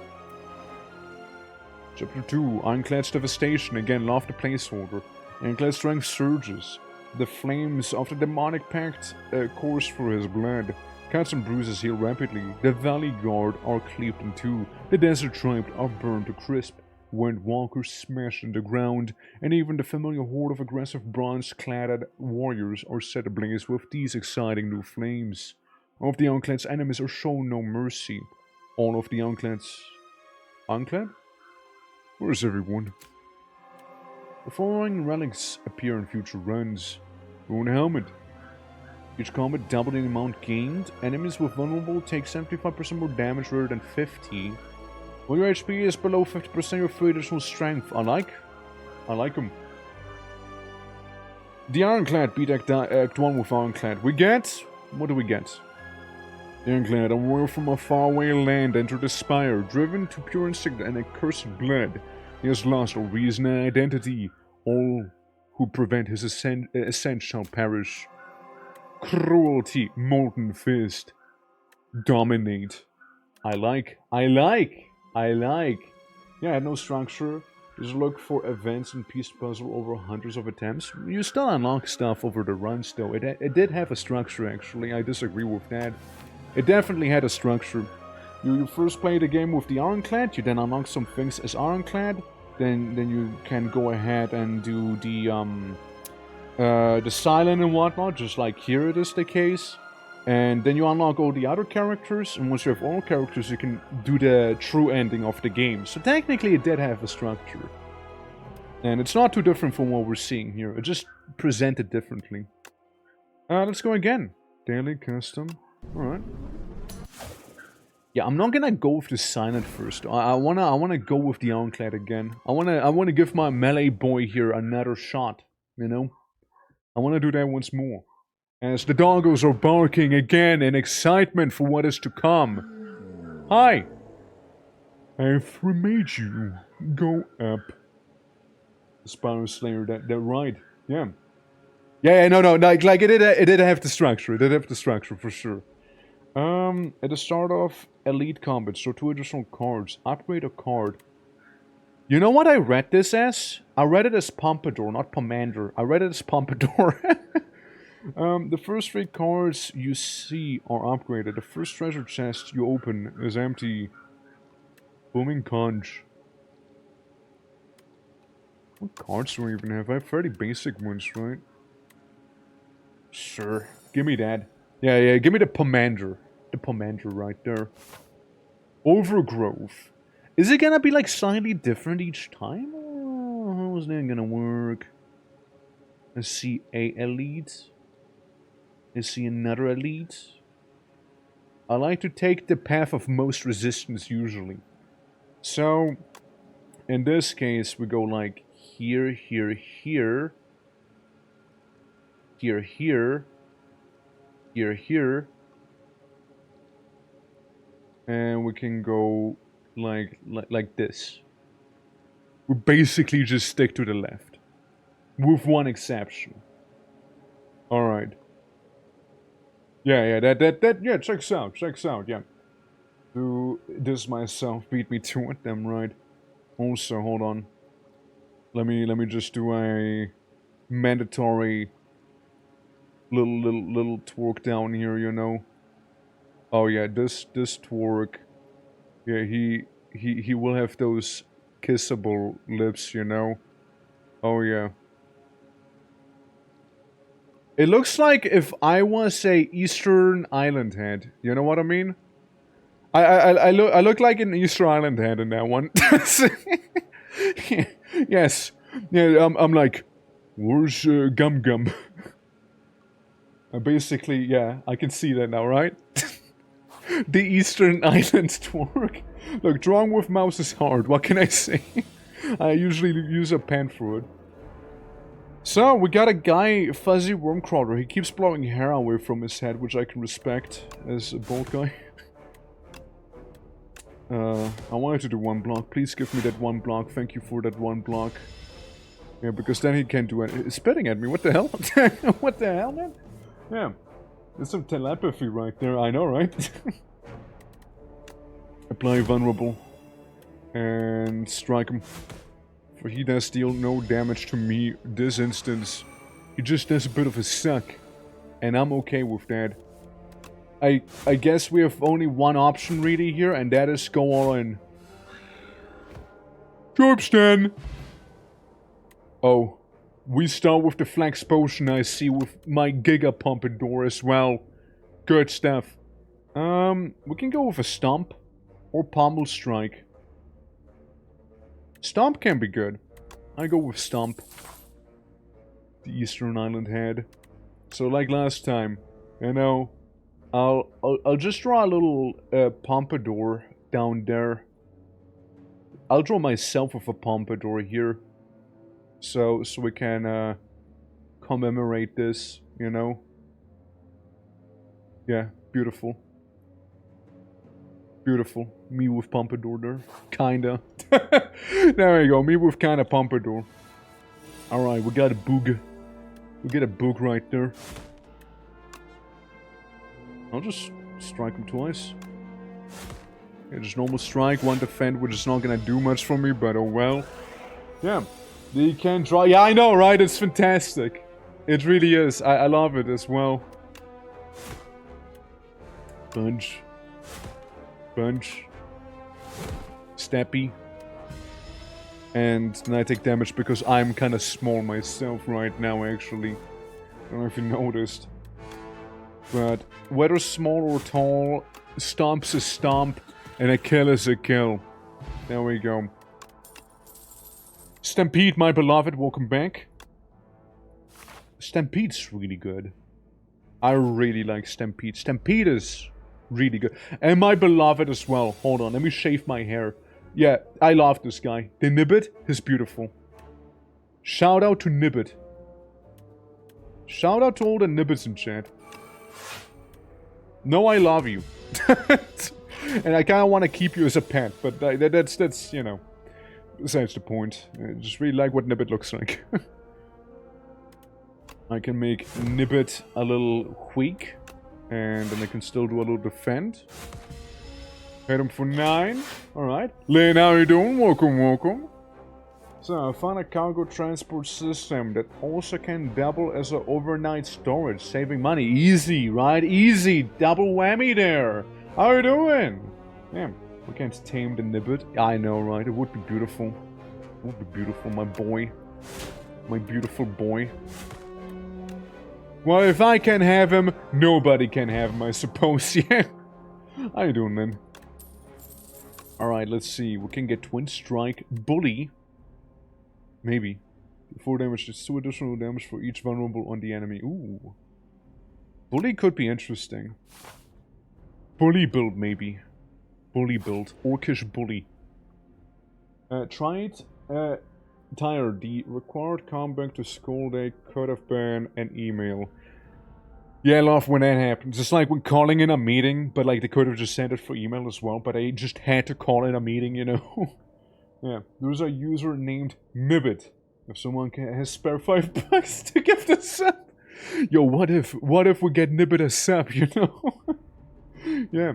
Chapter 2. Ironclad's Devastation. Again, love the placeholder. Ironclad's strength surges. The flames of the demonic pact course through his blood. Cuts and bruises heal rapidly. The Valley Guard are cleaved in two. The Desert Tribe are burned to crisp. Windwalkers smashed in the ground. And even the familiar horde of aggressive bronze-clad warriors are set ablaze with these exciting new flames. All of the Ironclad's enemies are shown no mercy. All of the Ironclad's... Ironclad? Where's everyone? The following relics appear in future runs. Rune Helmet. Each combat doubling the amount gained. Enemies with vulnerable take 75% more damage rather than 50. When your HP is below 50%, your free additional strength. I like them. The Ironclad beat Act 1 with Ironclad. We get... What do we get? The Ironclad, a warrior from a faraway land, entered the Spire. Driven to pure instinct and accursed blood, he has lost all reason and identity. All who prevent his ascent shall perish. Cruelty, molten fist. Dominate. I like. Yeah, no structure. Just look for events and piece puzzle over hundreds of attempts. You still unlock stuff over the runs though. It did have a structure actually. I disagree with that. It definitely had a structure. You first play the game with the Ironclad, you then unlock some things as Ironclad, then you can go ahead and do the Silent and whatnot, just like here it is the case. And then you unlock all the other characters, and once you have all characters, you can do the true ending of the game. So technically it did have a structure. And it's not too different from what we're seeing here, it just presented differently. Let's go again. Daily custom. Alright. Yeah, I'm not gonna go with the Silent first. I wanna go with the Ironclad again. I wanna give my melee boy here another shot, you know? I wanna do that once more. As the doggos are barking again in excitement for what is to come. Hi! I've remade you. Go up. The Spire Slayer, that right. Yeah. Yeah, no, like it did have the structure. It did have the structure for sure. At the start of Elite Combat, so 2 additional cards. Upgrade a card. You know what I read this as? I read it as Pompadour, not Pomander. I read it as Pompadour. The first 3 cards you see are upgraded. The first treasure chest you open is empty. Booming Conch. What cards do I even have? I have fairly basic ones, right? Sure. Give me that. Yeah, give me the Pomander. The Pomander right there. Overgrowth. Is it gonna be like slightly different each time? Or how is that gonna work? Let's see, a elite. Is he another elite? I like to take the path of most resistance usually. So, in this case, we go like here, here, here. Here, here. Here, here. And we can go like this. We basically just stick to the left. With one exception. Alright. Yeah, yeah, checks out, yeah. Do this myself, beat me to it, damn right. Also, hold on. Let me just do a mandatory little twerk down here, you know. Oh yeah, this twerk. Yeah, he will have those kissable lips, you know. Oh yeah. It looks like if I was a Eastern Island head. You know what I mean? I look like an Eastern Island head in that one. Yes. Yeah, I'm like, where's Gum Gum? Basically, yeah, I can see that now, right? The Eastern Island twerk. Look, drawing with mouse is hard. What can I say? I usually use a pen for it. So, we got a guy, Fuzzy Wormcrawler. He keeps blowing hair away from his head, which I can respect as a bald guy. I wanted to do 1 block. Please give me that 1 block. Thank you for that 1 block. Yeah, because then he can't do it. He's spitting at me. What the hell? What the hell, man? Yeah. There's some telepathy right there. I know, right? Apply vulnerable. And strike him. For he does deal no damage to me this instance. He just does a bit of a suck. And I'm okay with that. I guess we have only one option really here, and that is go all in. Sharpstan! Oh. We start with the Flex Potion I see with my Giga Pompadour as well. Good stuff. We can go with a Stomp. Or Pommel Strike. Stomp can be good. I go with Stomp. The Eastern Island head. So like last time, You know, I'll just draw a little pompadour down there. I'll draw myself with a pompadour here, so we can commemorate this. You know. Yeah, beautiful. Beautiful. Me with pompadour there. Kinda. There we go. Me with kinda pompadour. Alright, we got a boog. We get a boog right there. I'll just strike him twice. Yeah, just normal strike, one defend, which is not gonna do much for me, but oh well. Yeah. He can draw. Yeah, I know, right? It's fantastic. It really is. I love it as well. Bunch. Bunch. Steppy. And then I take damage because I'm kind of small myself right now, actually. I don't know if you noticed. But whether small or tall, stomp's a stomp, and a kill is a kill. There we go. Stampede, my beloved, welcome back. Stampede's really good. I really like Stampede. Stampede is really good. And my beloved as well. Hold on, let me shave my hair. Yeah, I love this guy. The Nibbit is beautiful. Shout out to Nibbit. Shout out to all the Nibbits in chat. No, I love you. And I kind of want to keep you as a pet, but that's, you know, besides the point. I just really like what Nibbit looks like. I can make Nibbit a little weak. And then I can still do a little defend. Hit him for 9. Alright. Lynn, how you doing? Welcome, welcome. So, I found a cargo transport system that also can double as an overnight storage, saving money. Easy, right? Easy. Double whammy there. How you doing? Yeah, we can't tame the Nibbit. I know, right? It would be beautiful. It would be beautiful, my boy. My beautiful boy. Well, if I can have him, nobody can have him, I suppose, yeah. How you doing, man? Alright, let's see. We can get Twin Strike. Bully. Maybe. 4 damage, just 2 additional damage for each vulnerable on the enemy. Ooh. Bully could be interesting. Bully build, maybe. Bully build. Orcish bully. Try it. Tire, the required comeback to school day could have been an email. Yeah, I love when that happens. It's like when calling in a meeting, but like they could have just sent it for email as well, but I just had to call in a meeting, you know? Yeah, there's a user named Nibbit. If someone has spare $5 to give the sub. Yo, what if we get Nibbit a sub, you know? Yeah.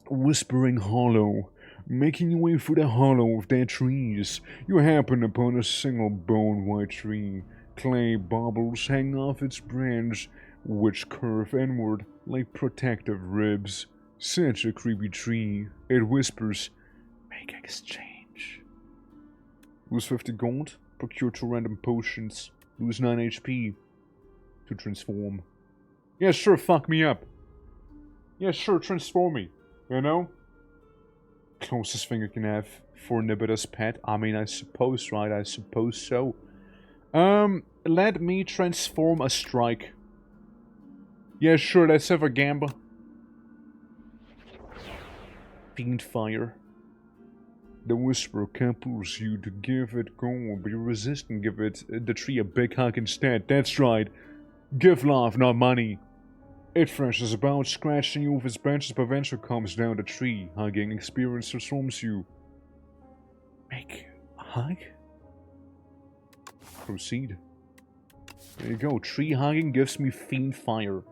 Whispering Hollow. Making your way through the hollow of their trees, you happen upon a single bone-white tree. Clay baubles hang off its branch, which curve inward like protective ribs. Such a creepy tree. It whispers, make exchange. Lose 50 gold, procure 2 random potions, lose 9 HP to transform. Yeah, sure, fuck me up. Yeah, sure, transform me, you know? Closest thing you can have for Nibbit as pet. I mean, I suppose, right? I suppose so. Let me transform a strike. Yeah, sure, let's have a gamble. Fiend Fire. The Whisper compels you to give it gold, but you're resistant. Give it the tree a big hug instead. That's right. Give love, not money. It thrashes about, scratching you with its branches, but eventually comes down the tree. Hugging experience transforms you. Make a hug? Proceed. There you go. Tree hugging gives me Fiend Fire.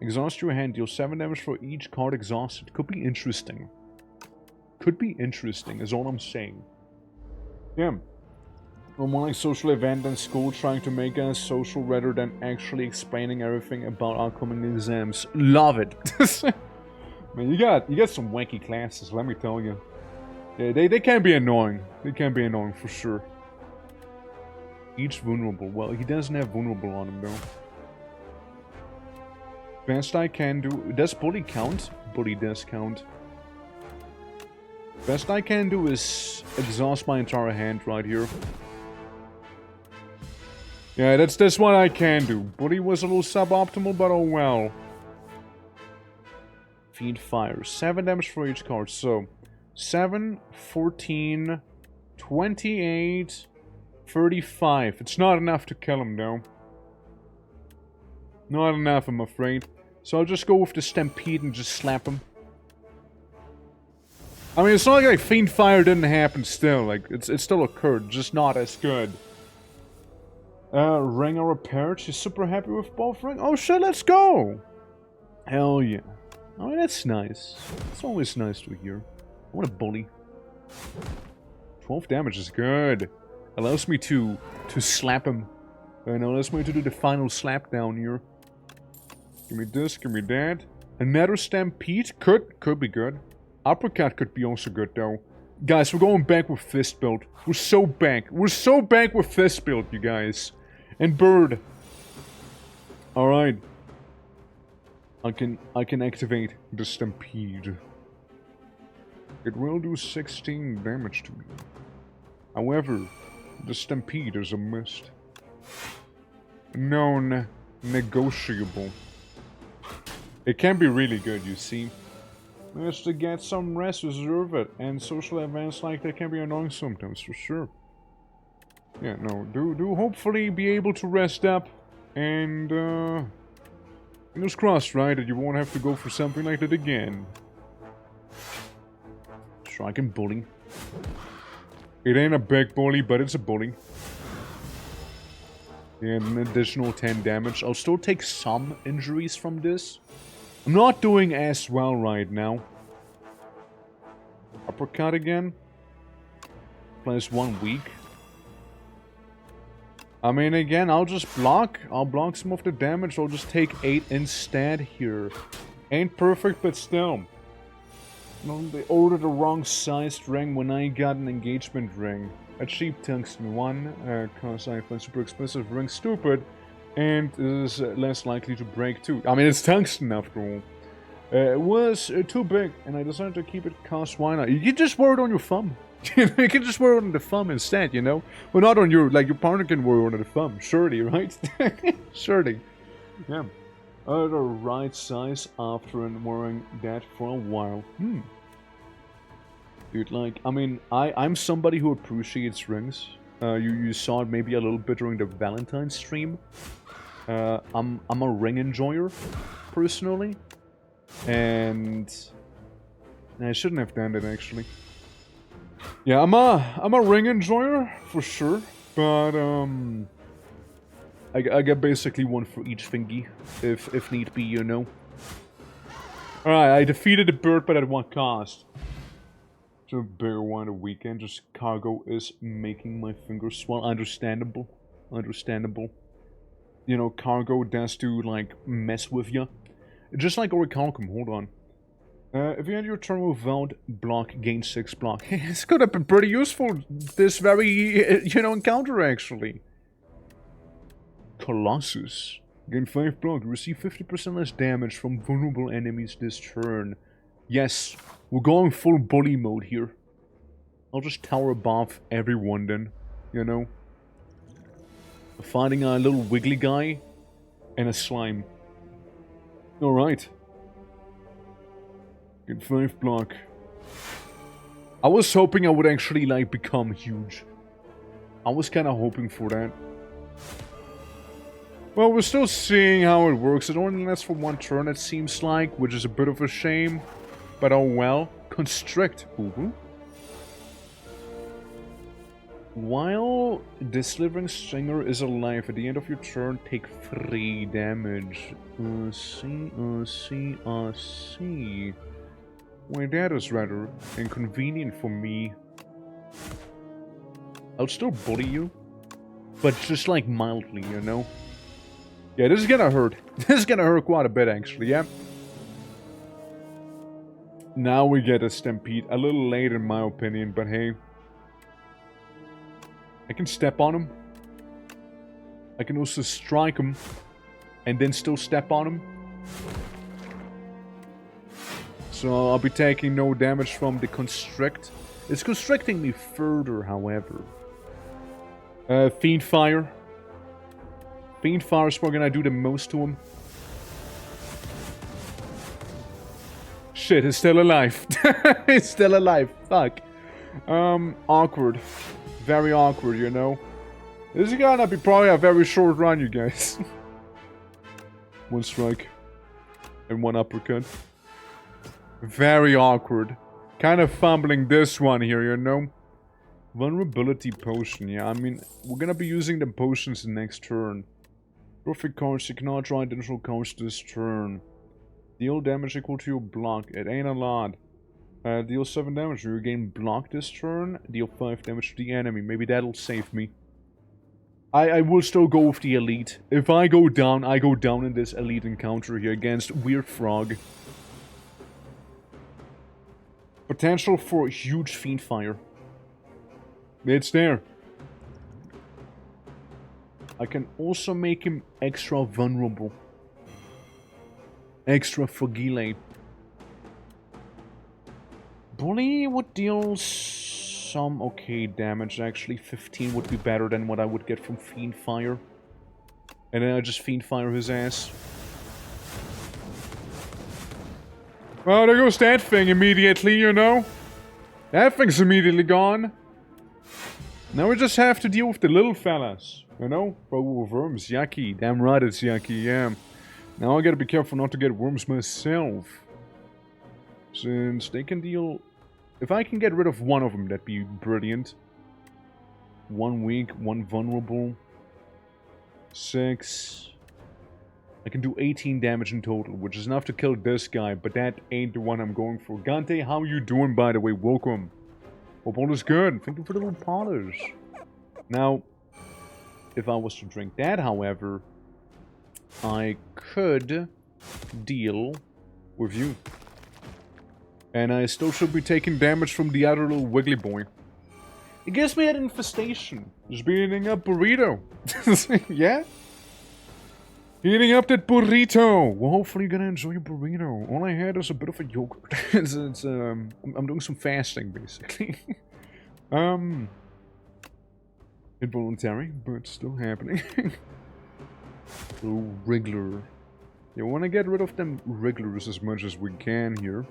Exhaust your hand, deal 7 damage for each card exhausted. Could be interesting. Could be interesting, is all I'm saying. Yeah. A more like social event than school, trying to make us social rather than actually explaining everything about upcoming exams. Love it. Man, you got some wacky classes, let me tell you. Yeah, they can be annoying. They can be annoying for sure. Each vulnerable. Well, he doesn't have vulnerable on him though. Best I can do. Does bully count? Bully does count. Best I can do is exhaust my entire hand right here. Yeah, that's what I can do. Bully was a little suboptimal, but oh well. Fiend Fire. 7 damage for each card. So, 7, 14, 28, 35. It's not enough to kill him, though. Not enough, I'm afraid. So I'll just go with the Stampede and just slap him. I mean, it's not like Fiend Fire didn't happen still. Like, it still occurred, just not as good. Ring are repaired. She's super happy with both ring. Oh shit, let's go! Hell yeah. I mean, that's nice. It's always nice to hear. I want a bully. 12 damage is good. Allows me to slap him. And allows me to do the final slap down here. Give me this, give me that. Another Stampede could be good. Uppercut could be also good though. Guys, we're going back with Fist build. We're so back. We're so back with Fist build, you guys. And Bird. Alright. I can activate the Stampede. It will do 16 damage to me. However, the Stampede is a mist. Non-negotiable. It can be really good, you see. Just to get some rest, deserve it. And social events like that can be annoying sometimes, for sure. Yeah, no, do hopefully be able to rest up. And, fingers crossed, right, that you won't have to go for something like that again. Strike and bully. It ain't a big bully, but it's a bully. And an additional 10 damage. I'll still take some injuries from this. I'm not doing as well right now. Uppercut again. Plays 1 weak. I mean, again, I'll just block. I'll block some of the damage. I'll just take 8 instead here. Ain't perfect, but still. No, they ordered the wrong sized ring when I got an engagement ring. A cheap tungsten one, cause I find super expensive ring stupid. And is less likely to break too. I mean, it's tungsten after all. It was too big, and I decided to keep it cause why not? You can just wear it on your thumb. You can just wear it on the thumb instead, you know? Well, not on your, like, your partner can wear it on the thumb. Surely, right? Surely. Yeah. The right size after wearing that for a while. Dude, like, I mean, I'm somebody who appreciates rings. You saw it maybe a little bit during the Valentine's stream. I'm a ring enjoyer, personally. And I shouldn't have done that, actually. Yeah, I'm a ring enjoyer, for sure. But, I get basically one for each thingy, if need be, you know. Alright, I defeated the bird, but at what cost? To a bigger one a weekend, just cargo is making my fingers swell. Understandable. Understandable. You know, cargo does to, like, mess with you. Just like Orichalcum, hold on. If you end your turn without block, gain 6 block. It's could have been pretty useful this very, you know, encounter, actually. Colossus. Gain 5 block, receive 50% less damage from vulnerable enemies this turn. Yes, we're going full bully mode here. I'll just tower above everyone then, you know. Finding a little wiggly guy and a slime. Alright. Get 5 block. I was hoping I would actually, like, become huge. I was kind of hoping for that. Well, we're still seeing how it works. It only lasts for 1 turn, it seems like, which is a bit of a shame. But oh well. Constrict. Ooh. While this living stringer is alive, at the end of your turn, take 3 damage. See. Wait, that is rather inconvenient for me. I'll still bully you, but just like mildly, you know? Yeah, this is gonna hurt. This is gonna hurt quite a bit, actually, yeah? Now we get a Stampede. A little late in my opinion, but hey. I can step on him. I can also strike him. And then still step on him. So I'll be taking no damage from the Constrict. It's constricting me further, however. Fiend Fire. Fiend Fire is probably gonna do the most to him. shit, he's still alive. He's still alive. Fuck. Awkward. Very awkward, you know. This is gonna be probably a very short run, you guys. One strike. And one uppercut. Very awkward. Kind of fumbling this one here, you know. Vulnerability potion, yeah, I mean, we're gonna be using the potions next turn. Perfect cards, you cannot draw additional cards this turn. Deal damage equal to your block, it ain't a lot. Deal 7 damage, you gain block this turn. Deal 5 damage to the enemy, maybe that'll save me. I will still go with the elite. If I go down in this elite encounter here against Weird Frog. Potential for a huge Fiend Fire. It's there. I can also make him extra vulnerable. Extra fragile. Bully would deal some okay damage, actually. 15 would be better than what I would get from Fiend Fire. And then I just Fiend Fire his ass. Well, there goes that thing immediately, you know? That thing's immediately gone. Now we just have to deal with the little fellas, you know? Bro, worms, yucky. Damn right it's yucky, yeah. Now I gotta be careful not to get worms myself. Since they can deal... If I can get rid of one of them, that'd be brilliant. 1 weak, 1 vulnerable. 6... I can do 18 damage in total, which is enough to kill this guy, but that ain't the one I'm going for. Gante, how you doing, by the way? Welcome. Hope all is good. Thank you for the little polish. Now, if I was to drink that, however, I could deal with you. And I still should be taking damage from the other little wiggly boy. It gives me an infestation. Just be eating a burrito. Yeah? Eating up that burrito! Well, hopefully you're gonna enjoy your burrito. All I had is a bit of a yogurt. I'm doing some fasting, basically. Involuntary, but still happening. Little wriggler. You want to get rid of them wrigglers as much as we can here.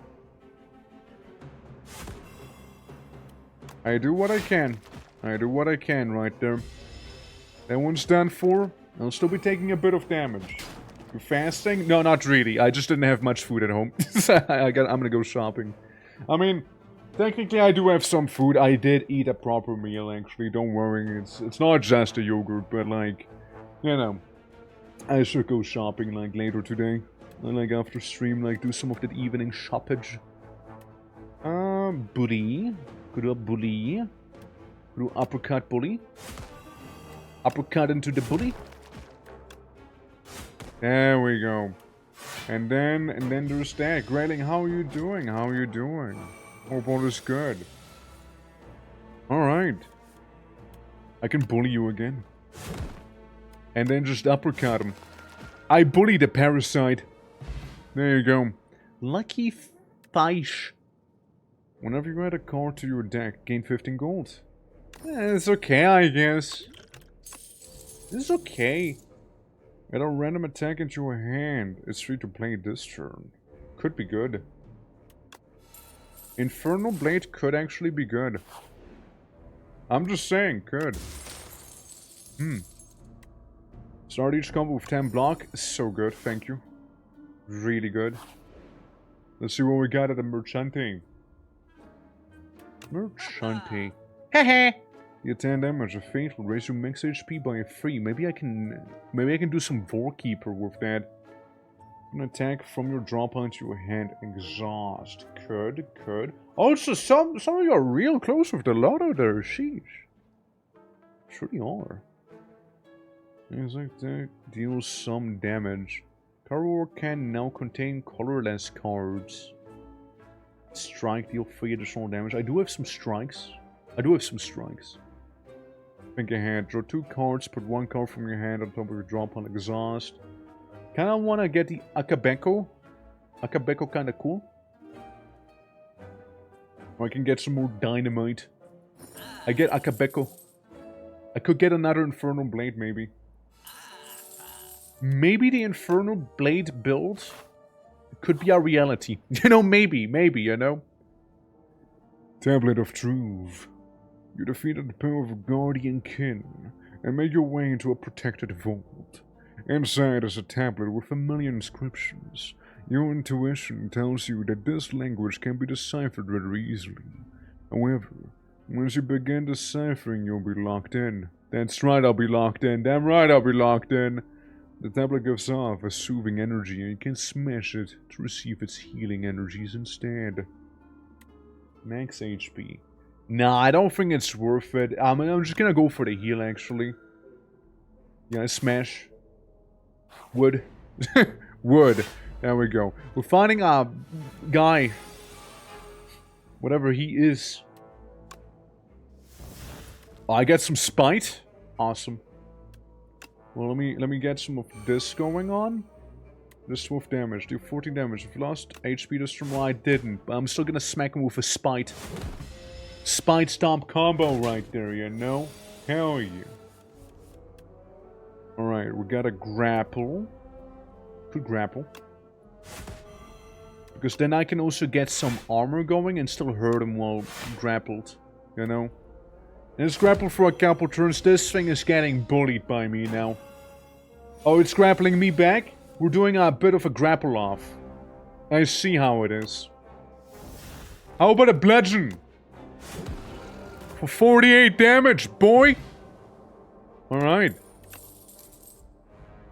I do what I can. I do what I can right there. That one's done for. I'll still be taking a bit of damage. You fasting? No, not really. I just didn't have much food at home. I'm gonna go shopping. I mean, technically I do have some food. I did eat a proper meal, actually. Don't worry. It's not just a yogurt, but like, you know, I should go shopping like later today. Like after stream, like do some of that evening shoppage. Bully. Good old bully. Good old uppercut bully. Uppercut into the bully. There we go. And then there's that. Grayling, how are you doing? How are you doing? Hope all is good. Alright. I can bully you again. And then just uppercut him. I bully the parasite. There you go. Lucky Fish. Whenever you add a card to your deck, gain 15 gold. It's okay, I guess. It's okay. Add a random attack into your hand. It's free to play this turn. Could be good. Infernal Blade could actually be good. I'm just saying, could. Start each combo with 10 block. So good, thank you. Really good. Let's see what we got at the Merchante. Merchante. Hehe! You 10 damage, a fatal, raise your max HP by 3. Maybe I can do some Vorkeeper with that. An attack from your draw pile into your hand, exhaust. Could. Also, some of you are real close with the lotto there, sheesh. Sure you are. Things like that deals some damage. Card can now contain colorless cards. Strike, deal 3 additional damage. I do have some strikes. Think ahead. Draw 2 cards, put 1 card from your hand on top of your draw pile, exhaust. Kinda wanna get the Akabeko. Akabeko kinda cool. Or I can get some more dynamite. I get Akabeko. I could get another Infernal Blade, maybe. Maybe the Infernal Blade build It could be our reality. You know, maybe, you know? Tablet of Truth. You defeated the power of a guardian kin and made your way into a protected vault. Inside is a tablet with familiar inscriptions. Your intuition tells you that this language can be deciphered very easily. However, once you begin deciphering, you'll be locked in. That's right, I'll be locked in. Damn right, I'll be locked in. The tablet gives off a soothing energy, and you can smash it to receive its healing energies instead. Max HP. Nah, I don't think it's worth it. I'm just gonna go for the heal, actually. Yeah, smash. Wood. Wood. There we go. We're finding a guy. Whatever he is. Oh, I get some spite. Awesome. Well, let me get some of this going on. This swift damage. Do 14 damage. If you lost HP this turn, well, I didn't. But I'm still gonna smack him with a spite. Spite stomp combo right there, you know? Hell yeah. Alright, we got a grapple. Could grapple. Because then I can also get some armor going and still hurt him while grappled. You know? And it's grappled for a couple turns. This thing is getting bullied by me now. Oh, it's grappling me back? We're doing a bit of a grapple off. I see how it is. How about a bludgeon? For 48 damage, boy! Alright.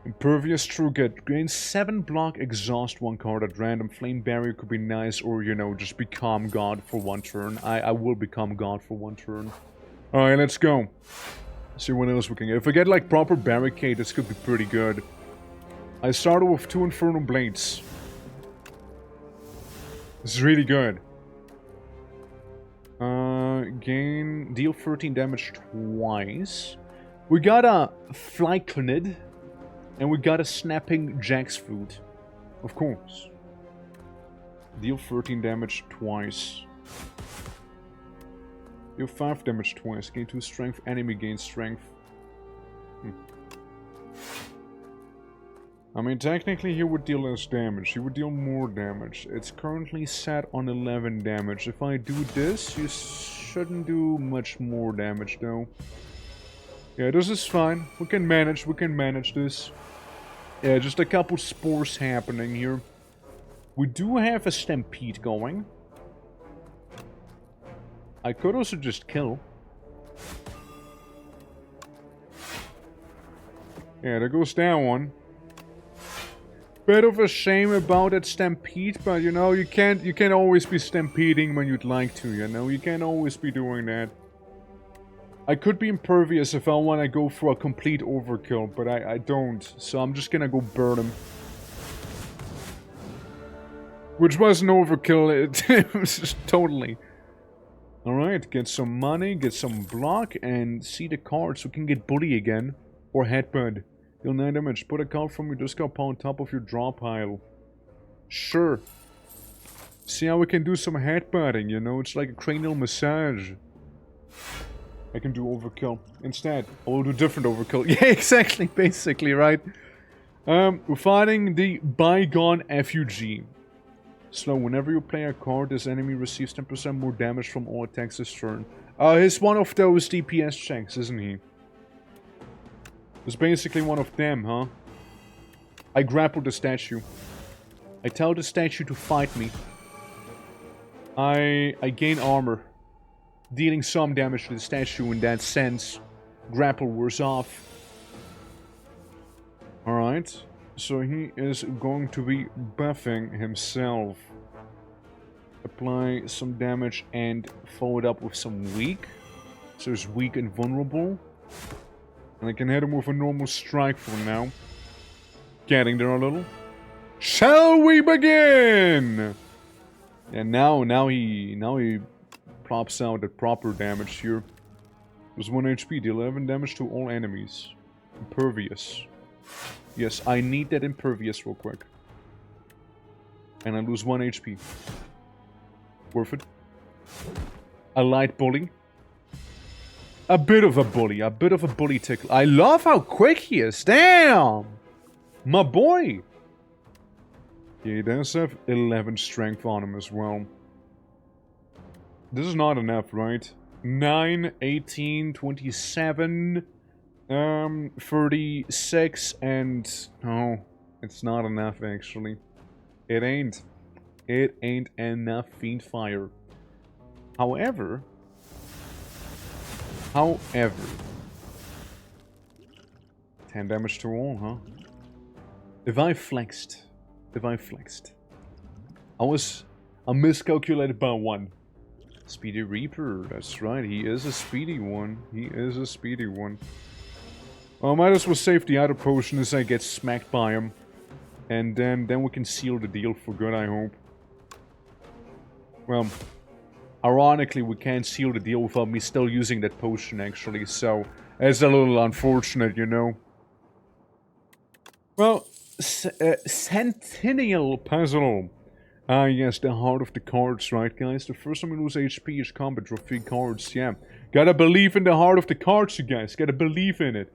Impervious True Get. Gain 7 block, exhaust 1 card at random. Flame Barrier could be nice, or, you know, just become God for 1 turn. I will become God for 1 turn. Alright, let's go. See what else we can get. If I get, like, proper Barricade, this could be pretty good. I started with 2 Infernal Blades. This is really good. Deal 13 damage twice. We got a Flyclonid. And we got a Snapping Jack's Food. Of course. Deal 13 damage twice. Deal 5 damage twice. Gain 2 strength. Enemy gains strength. I mean, technically he would deal less damage. He would deal more damage. It's currently set on 11 damage. If I do this, you shouldn't do much more damage, though. Yeah, this is fine. We can manage this. Yeah, just a couple spores happening here. We do have a Stampede going. I could also just kill. Yeah, there goes that one. Bit of a shame about that Stampede, but you know, you can't always be stampeding when you'd like to, you know? You can't always be doing that. I could be impervious if I want to go for a complete overkill, but I don't. So I'm just gonna go burn him. Which was an overkill, it was just totally. Alright, get some money, get some block, and see the card so we can get Bully again. Or Headbutt. Deal 9 damage. Put a card from your discard pile on top of your draw pile. Sure. See how we can do some headbutting, you know? It's like a cranial massage. I can do overkill. Instead, I will do different overkill. Yeah, exactly, basically, right? We're fighting the Bygone Effigy. Slow. Whenever you play a card, this enemy receives 10% more damage from all attacks this turn. He's one of those DPS checks, isn't he? It's basically one of them, huh? I grapple the statue. I tell the statue to fight me. I gain armor. Dealing some damage to the statue in that sense. Grapple wears off. Alright. So he is going to be buffing himself. Apply some damage and follow it up with some weak. So he's weak and vulnerable. And I can hit him with a normal strike for now. Getting there a little. Shall we begin? And now he plops out the proper damage here. There's 1 HP, deal 11 damage to all enemies. Impervious. Yes, I need that impervious real quick. And I lose 1 HP. Worth it. A light bully. A bit of a bully tickle. I love how quick he is. Damn! My boy! He does have 11 strength on him as well. This is not enough, right? 9, 18, 27, 36, and... no, it's not enough, actually. It ain't. It ain't enough Fiendfire. However... 10 damage to all, huh? If I flexed... I miscalculated by 1. Speedy Reaper, that's right, he is a speedy one. He is a speedy one. Well, I might as well save the other potion as I get smacked by him. And then we can seal the deal for good, I hope. Well, ironically, we can't seal the deal without me still using that potion, actually. So, it's a little unfortunate, you know. Well, Centennial Puzzle. Ah, yes, the heart of the cards, right, guys? The first time we lose HP is combat, draw 3 cards, yeah. Gotta believe in the heart of the cards, you guys. Gotta believe in it.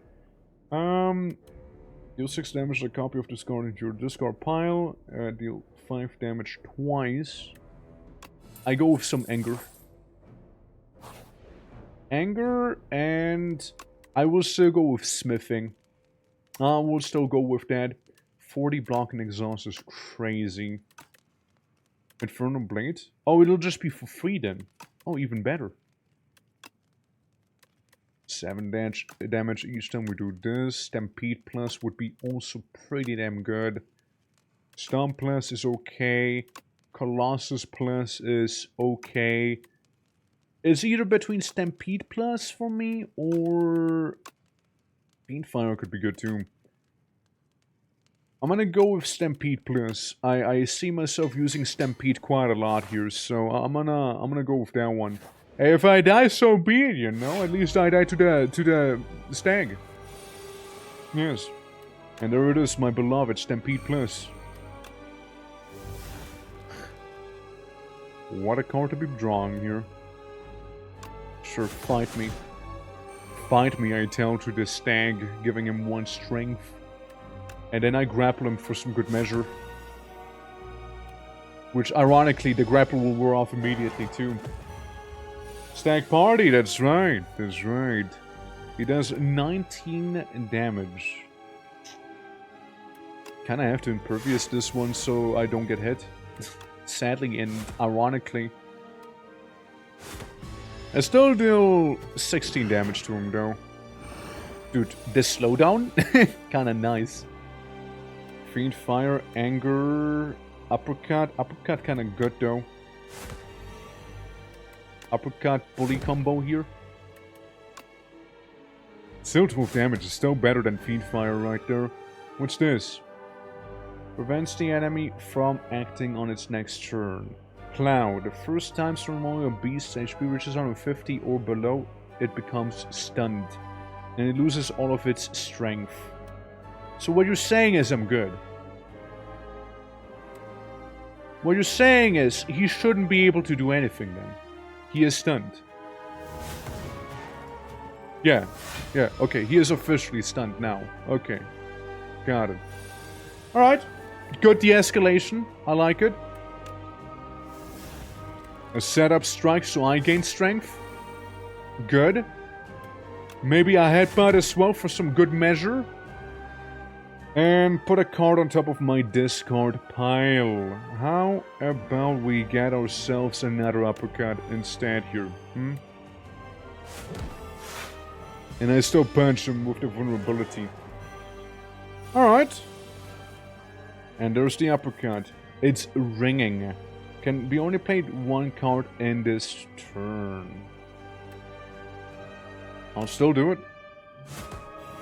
Deal 6 damage to a copy of this card into your discard pile. Deal 5 damage twice. I go with some anger. Anger, and I will still go with smithing. We'll still go with that. 40 block and exhaust is crazy. Infernal Blade? Oh, it'll just be for free then. Oh, even better. 7 damage each time we do this. Stampede Plus would be also pretty damn good. Stomp Plus is okay. Colossus Plus is okay. It's either between Stampede Plus for me or... Fiendfire could be good too. I'm gonna go with Stampede Plus. I see myself using Stampede quite a lot here, so I'm gonna go with that one. Hey, if I die, so be it, you know. At least I die to the stag. Yes. And there it is, my beloved Stampede Plus. What a card to be drawing here. Sure, fight me. Fight me, I tell to the stag, giving him 1 strength. And then I grapple him for some good measure. Which, ironically, the grapple will wear off immediately, too. Stag Party, that's right. That's right. He does 19 damage. Kinda have to impervious this one so I don't get hit. Sadly and ironically. I still deal 16 damage to him, though. Dude, this slowdown? Kinda nice. Fiendfire, Anger, Uppercut. Uppercut kinda good though. Uppercut bully combo here. Still 12 damage is still better than Fiendfire right there. What's this? Prevents the enemy from acting on its next turn. Cloud. The first time Stormwall or Beast's HP reaches 150 or below, it becomes stunned. And it loses all of its strength. So what you're saying is I'm good. What you're saying is he shouldn't be able to do anything then. He is stunned. Yeah, okay, he is officially stunned now. Okay, got it. Alright, good de-escalation, I like it. A setup strike so I gain strength. Good. Maybe a headbutt as well for some good measure. And put a card on top of my discard pile. How about we get ourselves another uppercut instead here, hmm? And I still punch him with the vulnerability. Alright. And there's the uppercut. It's ringing. Can be only played 1 card in this turn. I'll still do it.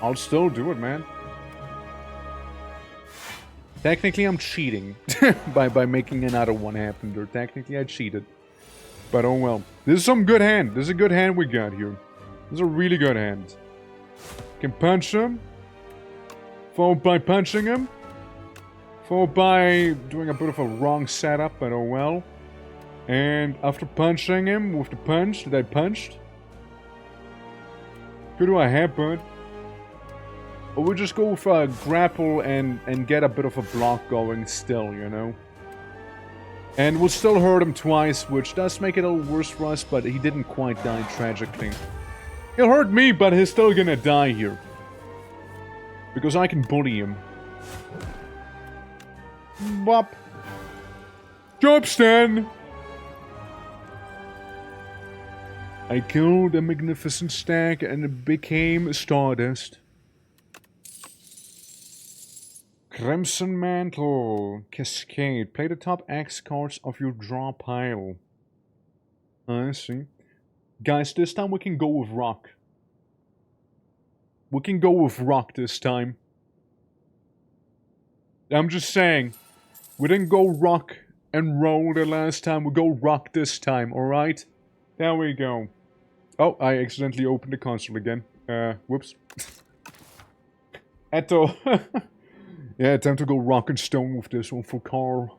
I'll still do it, man. Technically, I'm cheating by making another one happen there. Technically, I cheated. But oh well. This is some good hand. This is a good hand we got here. This is a really good hand. Can punch him. Followed by punching him. Followed by doing a bit of a wrong setup, but oh well. And after punching him with the punch that I punched. Could do a headbutt. Or we'll just go for a grapple and get a bit of a block going still, you know? And we'll still hurt him twice, which does make it a little worse for us, but he didn't quite die tragically. He'll hurt me, but he's still gonna die here. Because I can bully him. Bop. Job, Stan! I killed a magnificent stag and it became stardust. Crimson Mantle. Cascade. Play the top X cards of your draw pile. I see. Guys, this time we can go with rock. We can go with rock this time. I'm just saying. We didn't go rock and roll the last time. We go rock this time, alright? There we go. Oh, I accidentally opened the console again. Whoops. Eto. Yeah, time to go rock and stone with this one for Carl.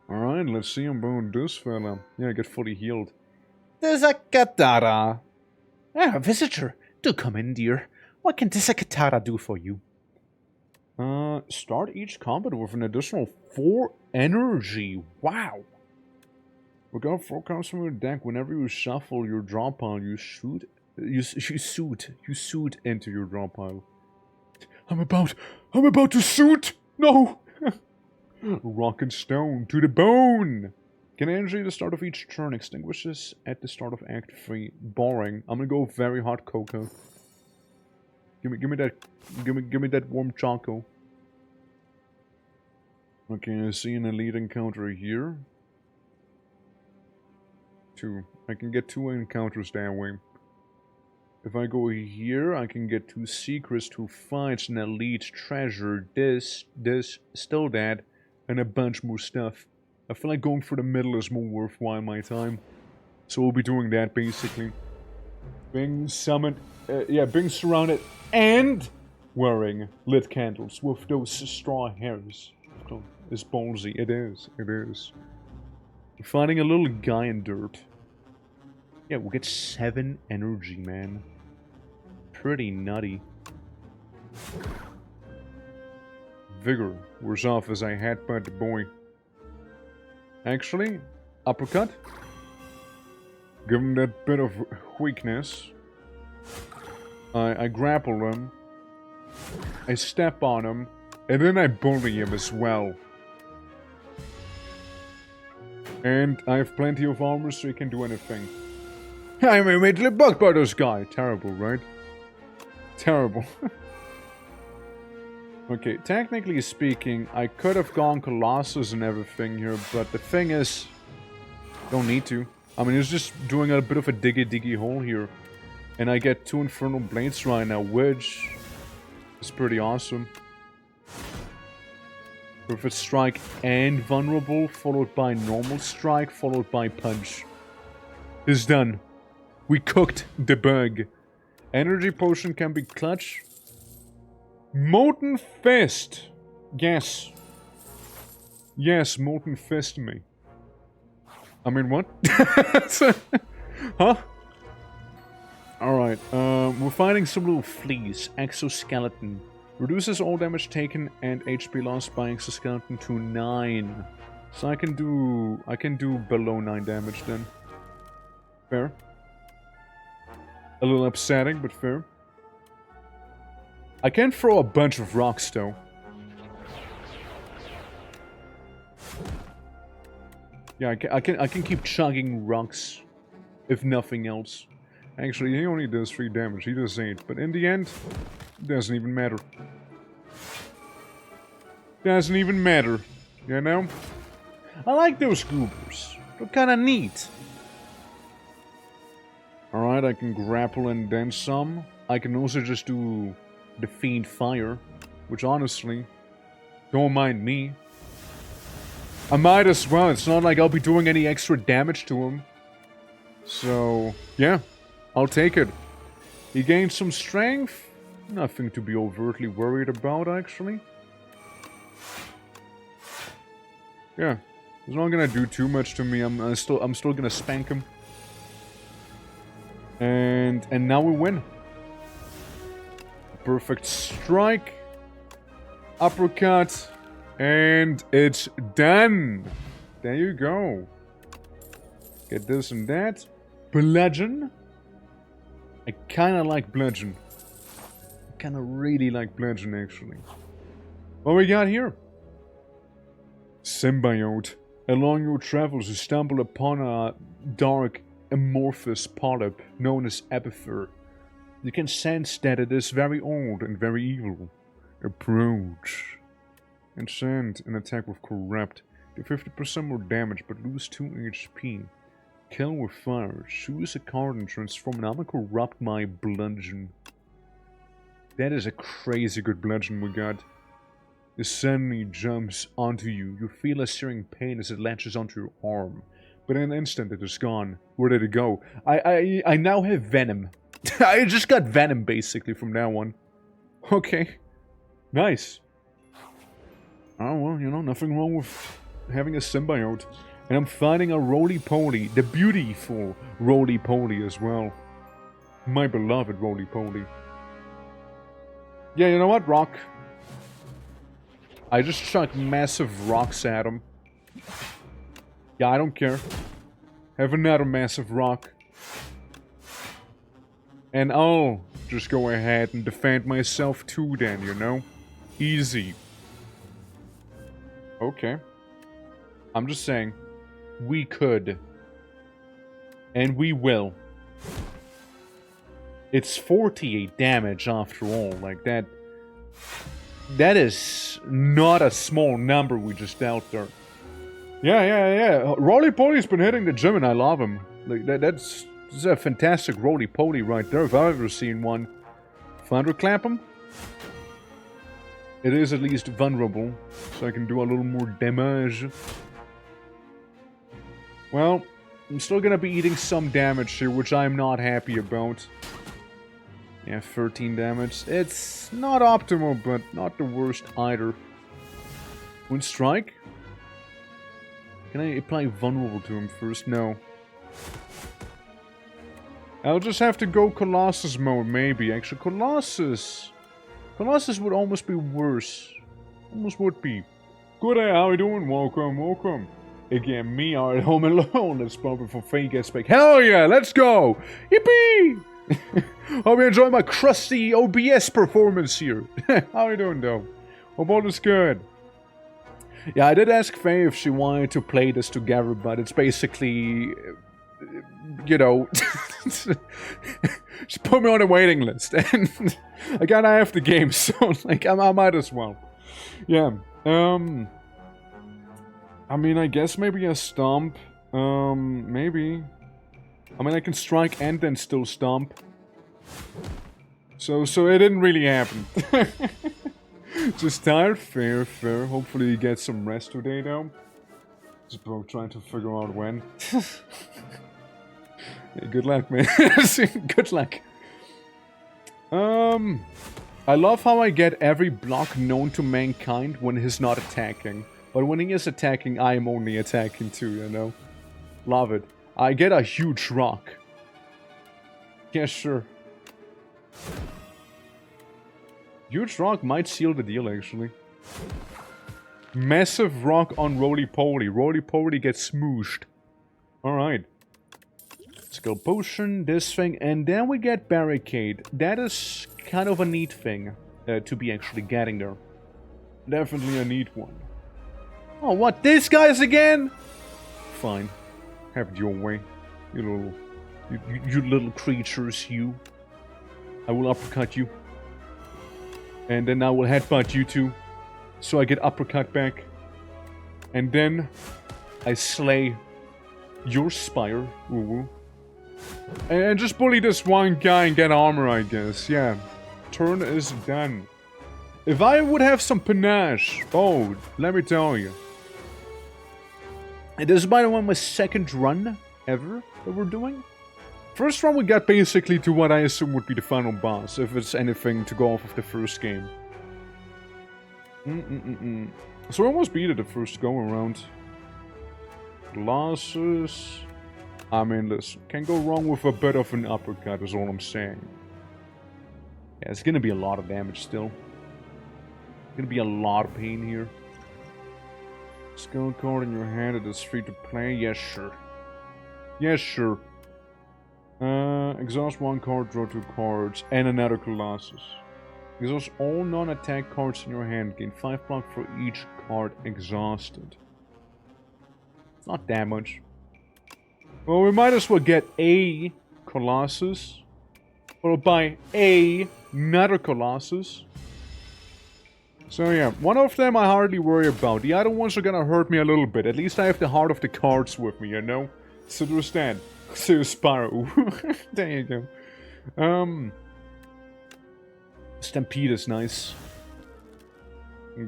Alright, let's see about this fella. Yeah, get fully healed. There's a Katara. Ah, a visitor. Do come in, dear. What can this Katara do for you? Start each combat with an additional 4 energy. Wow. Regard 4 cards from your deck. Whenever you shuffle your draw pile, you suit into your draw pile. I'm about to shoot! No! Rock and stone to the bone! Can energy at the start of each turn extinguishes at the start of Act 3. Boring. I'm gonna go very hot cocoa. Give me that warm choco. Okay, I see an elite encounter here. 2. I can get 2 encounters that way. If I go here, I can get 2 secrets, 2 fights, an elite treasure, this, still that, and a bunch more stuff. I feel like going for the middle is more worthwhile my time. So we'll be doing that basically. Being summoned, being surrounded and wearing lit candles with those straw hairs. It's ballsy, it is. Finding a little guy in dirt. Yeah, we'll get 7 energy, man. Pretty nutty. Vigor wears off as I headbutt the boy. Actually, uppercut. Give him that bit of weakness. I grapple him. I step on him. And then I bully him as well. And I have plenty of armor so he can do anything. I'm immediately bugged by this guy. Terrible, right? Terrible. Okay, technically speaking, I could have gone Colossus and everything here, but the thing is, don't need to. I mean, it's just doing a bit of a diggy hole here. And I get 2 Infernal Blades right now, which is pretty awesome. Perfect Strike and Vulnerable, followed by Normal Strike, followed by Punch. It's done. We cooked the bug. Energy Potion can be clutch. Molten Fist. Yes. Yes, Molten Fist me. I mean, what? Huh? Alright, we're fighting some little fleas. Exoskeleton. Reduces all damage taken and HP lost by exoskeleton to 9. So I can do below 9 damage then. Fair. A little upsetting, but fair. I can throw a bunch of rocks though. Yeah, I can keep chugging rocks, if nothing else. Actually, he only does 3 damage. He does 8, but in the end, it doesn't even matter. Doesn't even matter, you know? I like those goobers. They're kinda neat. Alright, I can grapple and then some. I can also just do the Fiend Fire, which honestly, don't mind me. I might as well. It's not like I'll be doing any extra damage to him. So, yeah, I'll take it. He gains some strength. Nothing to be overtly worried about, actually. Yeah, he's not gonna do too much to me. I'm still gonna spank him. And now we win. Perfect strike. Uppercut. And it's done. There you go. Get this and that. Bludgeon. I kind of like bludgeon. I kind of really like bludgeon, actually. What we got here? Symbiote. Along your travels, you stumble upon a dark, amorphous polyp known as Epither. You can sense that it is very old and very evil. Approach. And send an attack with Corrupt. Do 50% more damage but lose 2 HP. Kill with fire. Choose a card and transform an armor corrupt my bludgeon. That is a crazy good bludgeon we got. It suddenly jumps onto you. You feel a searing pain as it latches onto your arm. But in an instant it is gone. Where did it go? I now have venom. I just got venom basically from now on. Okay. Nice. Oh well, you know, nothing wrong with having a symbiote. And I'm fighting a roly-poly, the beautiful roly-poly as well. My beloved roly-poly. Yeah, you know what, rock? I just chuck massive rocks at him. Yeah, I don't care. Have another massive rock. And I'll just go ahead and defend myself too then, you know? Easy. Okay. I'm just saying. We could. And we will. It's 48 damage after all. Like that. That is not a small number we just dealt there. Yeah. Roly-Poly's been hitting the gym and I love him. Like that's a fantastic roly-poly right there if I've ever seen one. Thunderclap him? It is at least vulnerable, so I can do a little more damage. Well, I'm still gonna be eating some damage here, which I'm not happy about. Yeah, 13 damage. It's not optimal, but not the worst either. One strike? Can I apply vulnerable to him first? No. I'll just have to go Colossus mode, maybe. Actually, Colossus would almost be worse. Almost would be. Good day, how you doing? Welcome. Again, me are at home alone. Let's bump it for fake aspect. Hell yeah, let's go! Yippee! Hope you enjoy my crusty OBS performance here. How you doing, though? Hope all is good. Yeah, I did ask Faye if she wanted to play this together, but it's basically... You know... she put me on a waiting list, and... I gotta have the game, so, like, I might as well. Yeah, I mean, I guess maybe a stomp. Maybe. I mean, I can strike and then still stomp. So it didn't really happen. Just tired? Fair. Hopefully you get some rest today, though. Just broke trying to figure out when. Yeah, good luck, man. Good luck. I love how I get every block known to mankind when he's not attacking. But when he is attacking, I am only attacking too, you know? Love it. I get a huge rock. Yeah, sure. Huge rock might seal the deal, actually. Massive rock on Roly-Poly. Roly-Poly gets smooshed. Alright. Skill potion, this thing, and then we get barricade. That is kind of a neat thing to be actually getting there. Definitely a neat one. Oh, what? These guys again? Fine. Have it your way. You little creatures, you. I will uppercut you. And then I will headbutt you two. So I get uppercut back. And then I slay your Spire. Woo-woo. And just bully this one guy and get armor, I guess. Yeah. Turn is done. If I would have some panache, oh, let me tell you. This is, by the way, my second run ever that we're doing. First run we got basically to what I assume would be the final boss, if it's anything to go off of the first game. So we almost beat it the first go around. Losses... I mean, listen, can't go wrong with a bit of an uppercut, is all I'm saying. Yeah, it's gonna be a lot of damage still. Gonna be a lot of pain here. Skill card in your hand, it is free to play. Yes, sure. Yes, sure. Exhaust one card, draw 2 cards, and another Colossus. Exhaust all non-attack cards in your hand. Gain 5 block for each card exhausted. It's not that much. Well, we might as well get a Colossus. Followed by another Colossus. So yeah, one of them I hardly worry about. The other ones are gonna hurt me a little bit. At least I have the heart of the cards with me, you know? So understand. So SPIRE. There you go. Stampede is nice.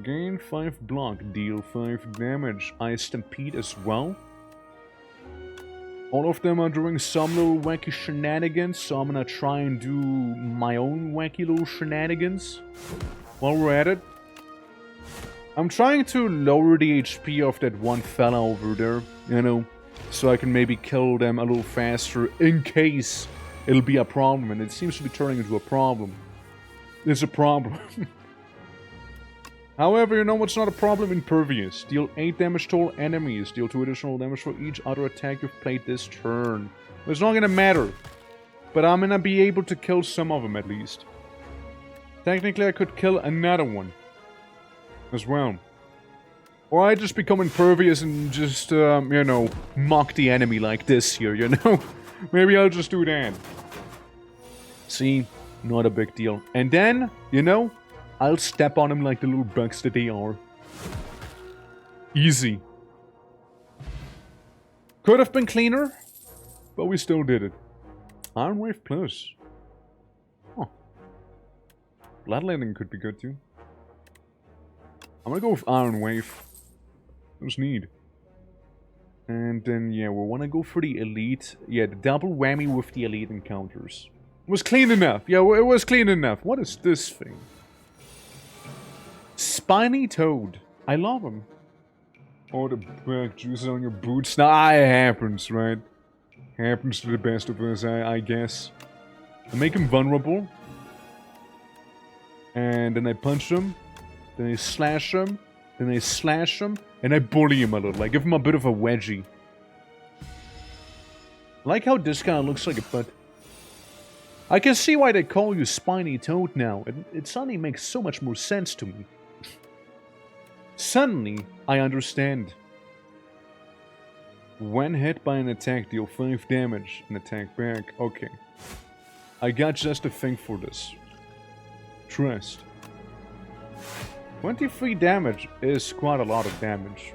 Gain 5 block, deal 5 damage. I Stampede as well. All of them are doing some little wacky shenanigans, so I'm gonna try and do my own wacky little shenanigans while we're at it. I'm trying to lower the HP of that one fella over there, you know, so I can maybe kill them a little faster in case it'll be a problem, and it seems to be turning into a problem. It's a problem. However, you know what's not a problem? Impervious. Deal 8 damage to all enemies. Deal 2 additional damage for each other attack you've played this turn. It's not gonna matter. But I'm gonna be able to kill some of them at least. Technically, I could kill another one. As well. Or I just become impervious and just, you know, mock the enemy like this here, you know? Maybe I'll just do that. See? Not a big deal. And then, you know, I'll step on them like the little bugs that they are. Easy. Could have been cleaner, but we still did it. Iron Wave Plus. Huh. Bloodletting could be good too. I'm gonna go with Iron Wave. That's neat. And then, yeah, we wanna go for the Elite. Yeah, the double whammy with the Elite encounters. It was clean enough. Yeah, it was clean enough. What is this thing? Spiny Toad. I love him. Oh, the black juices on your boots. Nah, it happens, right? Happens to the best of us, I guess. I make him vulnerable. And then I punch him. Then I slash him. Then I slash him. And I bully him a little. I give him a bit of a wedgie. I like how this kind of looks like a butt. I can see why they call you Spiny Toad now. It suddenly makes so much more sense to me. Suddenly, I understand. When hit by an attack, deal 5 damage and attack back. Okay. I got just a thing for this. Trust. 23 damage is quite a lot of damage.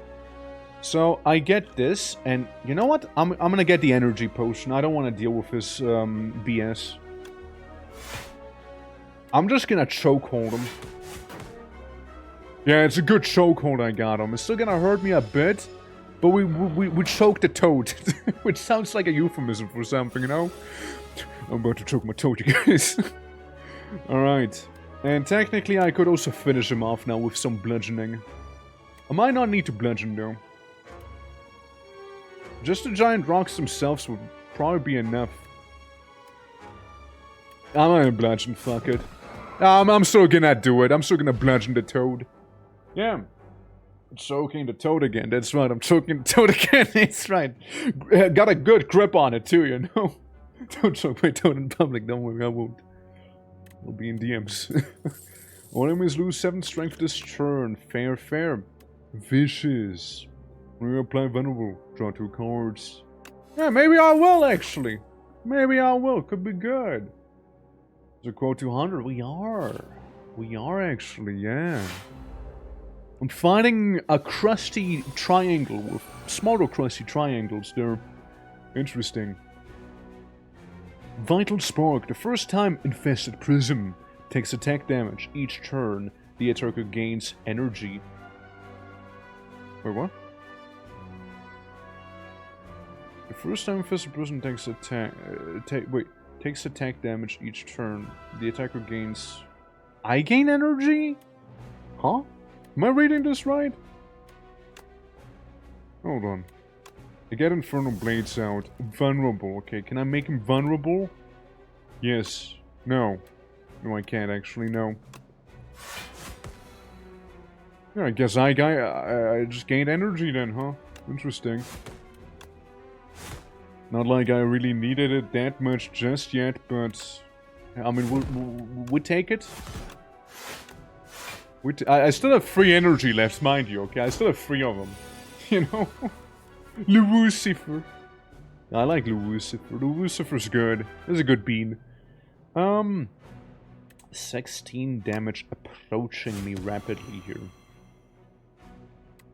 So, I get this, and you know what? I'm gonna get the energy potion. I don't want to deal with this BS. I'm just gonna chokehold him. Yeah, it's a good chokehold I got him. It's still gonna hurt me a bit, but we choked the toad. Which sounds like a euphemism for something, you know? I'm about to choke my toad, you guys. Alright. And technically I could also finish him off now with some bludgeoning. I might not need to bludgeon though. Just the giant rocks themselves would probably be enough. I'm gonna bludgeon, fuck it. I'm still gonna do it. I'm still gonna bludgeon the toad. Yeah. Choking the toad again. That's right, I'm choking the toad again. That's right. Got a good grip on it too, you know? Don't choke my toad in public, don't worry, I won't. We'll be in DMs. All enemies lose 7 strength this turn. Fair, fair. Vicious. Reapply vulnerable. Draw 2 cards. Yeah, maybe I will actually. Maybe I will. Could be good. Is it quote 200? We are. We are actually, yeah. I'm finding a crusty triangle with smaller crusty triangles there. Interesting. Vital Spark. The first time infested prism takes attack damage each turn. The attacker gains energy. Wait, what? The first time infested prism takes attack... takes attack damage each turn. The attacker gains... I gain energy? Huh? Am I reading this right? Hold on. I get Infernal Blades out. Vulnerable. Okay, can I make him vulnerable? Yes. No. No, I can't actually, no. Yeah, I guess I just gained energy then, huh? Interesting. Not like I really needed it that much just yet, but... I mean, we'll take it. I still have 3 energy left, mind you, okay? I still have 3 of them. You know? Lucifer. I like Lucifer. Lucifer's good. That's a good bean. 16 damage approaching me rapidly here.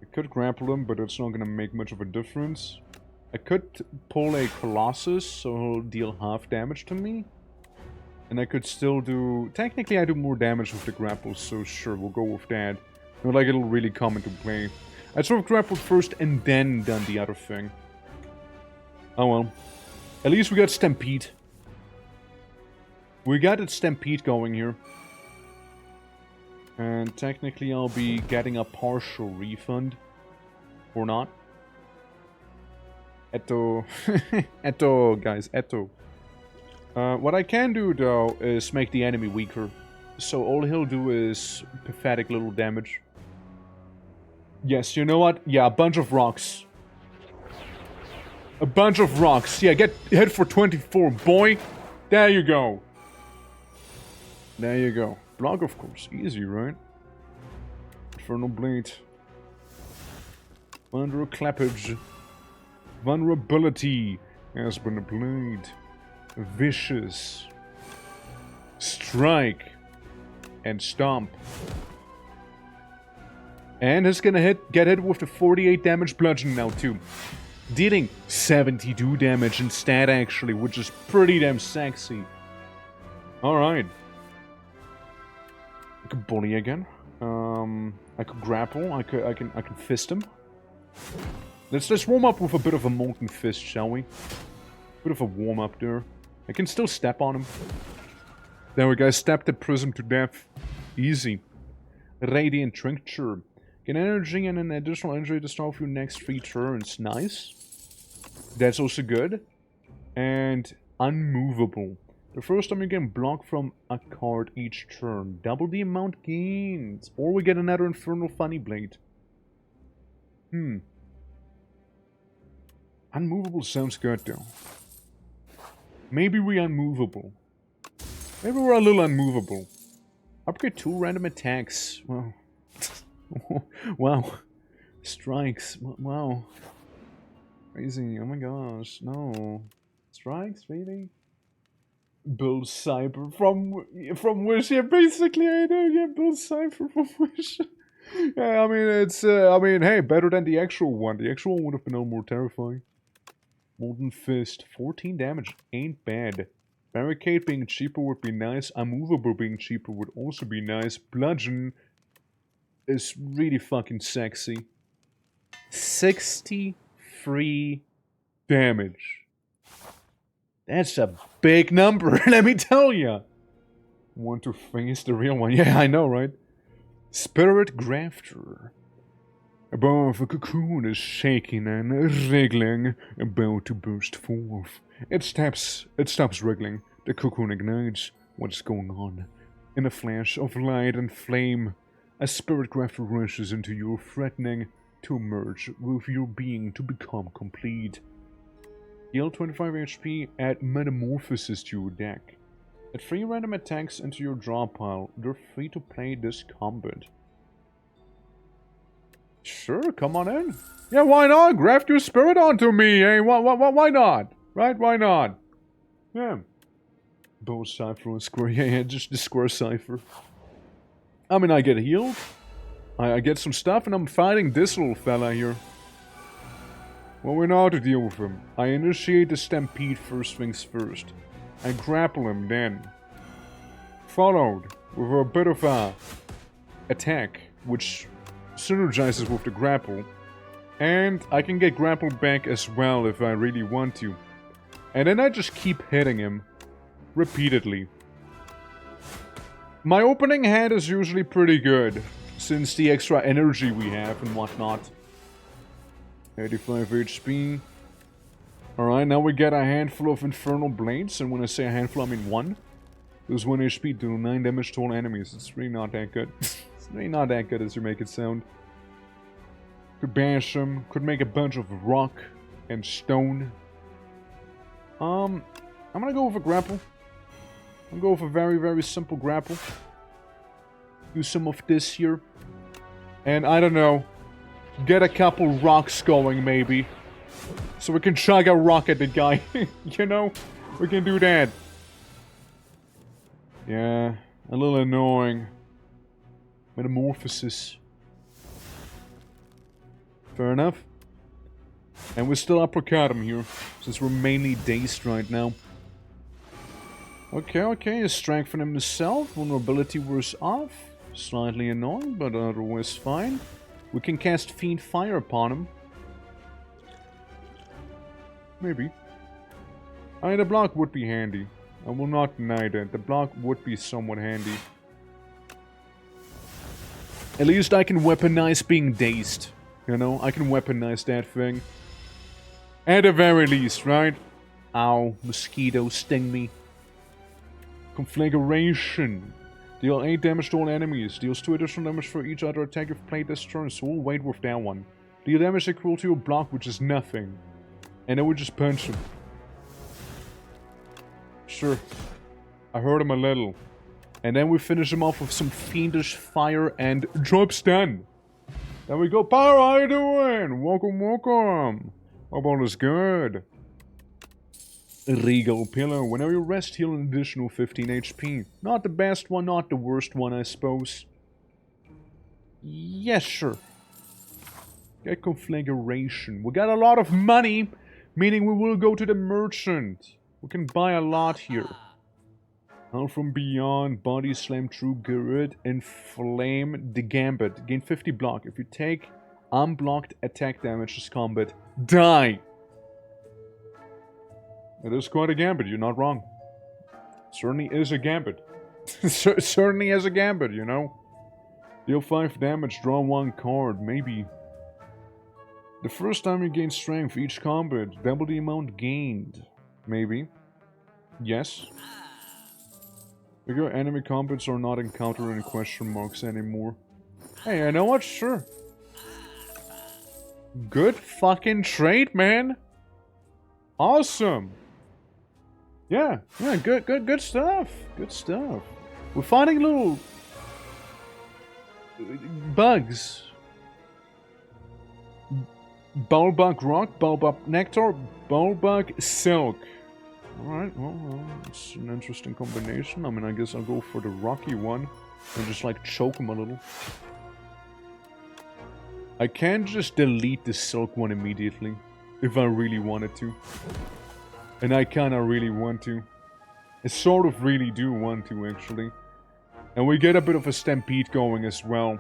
I could grapple him, but it's not gonna make much of a difference. I could pull a Colossus, so he'll deal half damage to me. And I could still do... Technically, I do more damage with the grapple, so sure, we'll go with that. Not like it'll really come into play. I sort of grappled first and then done the other thing. Oh well. At least we got Stampede. We got a Stampede going here. And technically, I'll be getting a partial refund. Or not. Etto. Etto, guys. Etto. What I can do, though, is make the enemy weaker. So all he'll do is pathetic little damage. Yes, you know what? Yeah, a bunch of rocks. A bunch of rocks. Yeah, get hit for 24, boy. There you go. There you go. Block, of course. Easy, right? Infernal Blade. Clappage. Vulnerability has been applied. Vicious. Strike. And Stomp. And it's gonna get hit with the 48 damage bludgeon now too. Dealing 72 damage instead actually, which is pretty damn sexy. Alright. I could bully again. I could grapple. I can fist him. Let's warm up with a bit of a molten fist, shall we? Bit of a warm up there. I can still step on him. There we go. Step the prism to death. Easy. Radiant Tincture. Gain energy and an additional injury to start for your next 3 turns. Nice. That's also good. And unmovable. The first time you can block from a card each turn. Double the amount gained. Or we get another Infernal Funny Blade. Unmovable sounds good though. Maybe we're unmovable. Maybe we're a little unmovable. Upgrade 2 random attacks. Wow. Wow. Strikes. Wow. Crazy. Oh my gosh. No. Strikes? Really? Build Cyber from Wish. Yeah, basically I know. Yeah, Build Cyber from Wish. Yeah, I mean, it's, I mean, hey, better than the actual one. The actual one would have been a little more terrifying. Molten Fist. 14 damage. Ain't bad. Barricade being cheaper would be nice. Unmovable being cheaper would also be nice. Bludgeon is really fucking sexy. 63 damage. That's a big number, let me tell ya. 1 to 3 is the real one. Yeah, I know, right? Spirit Grafter. Above, a cocoon is shaking and wriggling, about to burst forth. It stops wriggling. The cocoon ignites. What's going on? In a flash of light and flame, a spirit grafter rushes into you, threatening to merge with your being to become complete. Deal 25 HP, add Metamorphosis to your deck. Add 3 random attacks into your draw pile. They're free to play this combat. Sure, come on in. Yeah, why not? Graft your spirit onto me, eh? Why not? Right? Why not? Yeah. Bow Cypher and Square. Yeah, just the Square Cypher. I mean, I get healed. I get some stuff, and I'm fighting this little fella here. Well, we know how to deal with him. I initiate the Stampede first things first. I grapple him then. Followed with a bit of a attack, which synergizes with the grapple. And I can get grappled back as well if I really want to. And then I just keep hitting him repeatedly. My opening hand is usually pretty good, since the extra energy we have and whatnot. 85 HP. Alright, now we get a handful of Infernal Blades, and when I say a handful, I mean 1. Does 1 HP, do 9 damage to all enemies. It's really not that good. It's really not that good as you make it sound. Could bash him. Could make a bunch of rock and stone. I'm gonna go with a grapple. I'm gonna go with a very, very simple grapple. Do some of this here. And I don't know. Get a couple rocks going, maybe. So we can chug a rock at the guy. You know? We can do that. Yeah. A little annoying. Metamorphosis. Fair enough. And we still uppercut him here. Since we're mainly dazed right now. Okay. He's strengthening himself. Vulnerability wears off. Slightly annoying, but otherwise fine. We can cast Fiend Fire upon him. Maybe. I mean, the block would be handy. I will not deny that. The block would be somewhat handy. At least I can weaponize being dazed. You know, I can weaponize that thing. At the very least, right? Ow, mosquito sting me. Conflagration. Deal 8 damage to all enemies. Deals 2 additional damage for each other attack you've played this turn, so we'll wait with that one. Deal damage equal to your block, which is nothing. And then we just punch him. Sure. I hurt him a little. And then we finish him off with some fiendish fire and job's done. There we go. Power, how you doing? Welcome. All is good. Regal Pillow. Whenever you rest, heal an additional 15 HP. Not the best one, not the worst one, I suppose. Yes, sure. Get Conflagration. We got a lot of money, meaning we will go to the merchant. We can buy a lot here. Now from Beyond, Body Slam, True Grid, Inflame the Gambit. Gain 50 block. If you take unblocked attack damage as combat, die! It is quite a gambit, you're not wrong. Certainly is a gambit. Certainly is a gambit, you know. Deal 5 damage, draw 1 card, maybe. The first time you gain strength each combat, double the amount gained. Maybe. Yes. Bigger enemy combats are not encountered in question marks anymore. Hey, you know what? Sure. Good fucking trade, man. Awesome. Yeah, good stuff. Good stuff. We're finding little bugs. Bulbug rock, bulbug nectar, bulbug silk. Alright, well, it's an interesting combination. I mean, I guess I'll go for the rocky one and just like choke him a little. I can't just delete the silk one immediately if I really wanted to. And I kinda really want to. I sort of really do want to, actually. And we get a bit of a stampede going as well.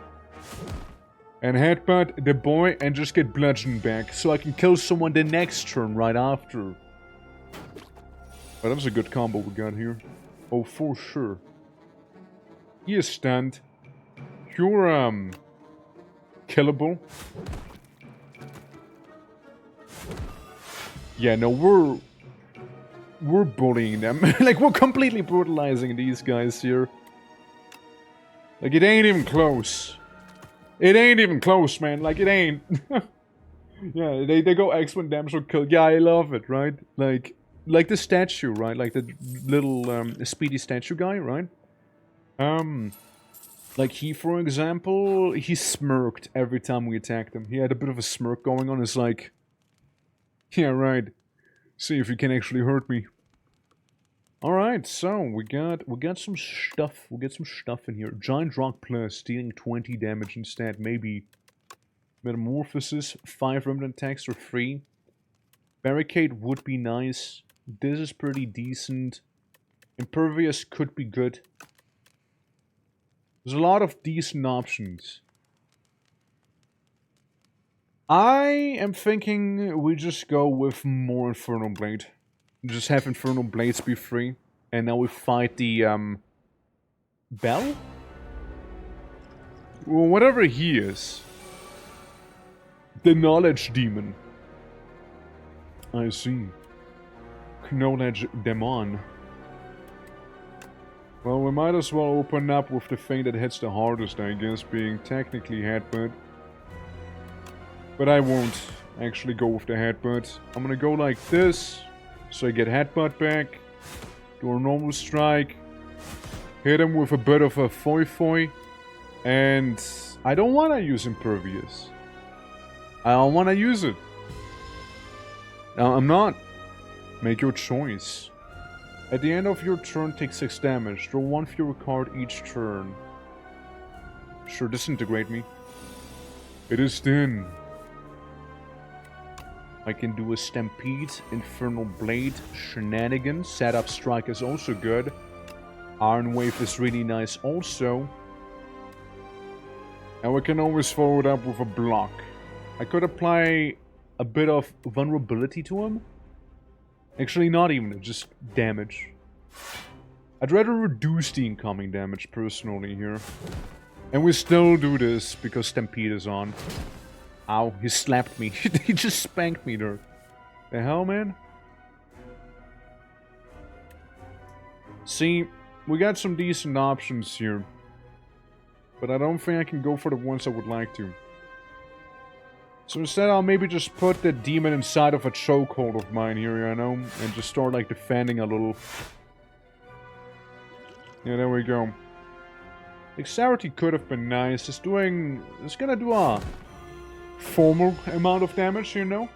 And headbutt the boy and just get bludgeoned back, so I can kill someone the next turn right after. But that was a good combo we got here. Oh, for sure. He is stunned. You're, killable. Yeah, no, we're bullying them. Like, we're completely brutalizing these guys here. Like, it ain't even close. It ain't even close, man. Like, it ain't. Yeah, they go excellent damage for kill. Yeah, I love it, right? Like the statue, right? Like the little speedy statue guy, right? Like he, for example, he smirked every time we attacked him. He had a bit of a smirk going on. It's like, yeah, right. See if you can actually hurt me. All right, so we got some stuff. We'll get some stuff in here. Giant Rock Plus, dealing 20 damage instead. Maybe Metamorphosis. 5 remnant attacks are free. Barricade would be nice. This is pretty decent. Impervious could be good. There's a lot of decent options. I am thinking we just go with more Infernal Blade. Just have Infernal Blades be free. And now we fight the, Bell? Well, whatever he is. The Knowledge Demon. I see. Knowledge Demon. Well, we might as well open up with the thing that hits the hardest, I guess, being technically headbutt. But I won't actually go with the headbutt. I'm gonna go like this, so I get headbutt back, do a normal strike, hit him with a bit of a foy, and I don't want to use Impervious. I don't want to use it. I'm not. Make your choice. At the end of your turn, take 6 damage. Draw 1 fewer card each turn. Sure, disintegrate me. It is done. I can do a Stampede, Infernal Blade, Shenanigans. Setup Strike is also good. Iron Wave is really nice also. And we can always follow it up with a block. I could apply a bit of vulnerability to him. Actually, not even, just damage. I'd rather reduce the incoming damage personally here. And we still do this because Stampede is on. Ow, he slapped me. He just spanked me there. The hell, man? See, we got some decent options here. But I don't think I can go for the ones I would like to. So instead I'll maybe just put the demon inside of a chokehold of mine here, you know? And just start like defending a little. Yeah, there we go. Dexterity could have been nice. It's gonna do a formal amount of damage, you know?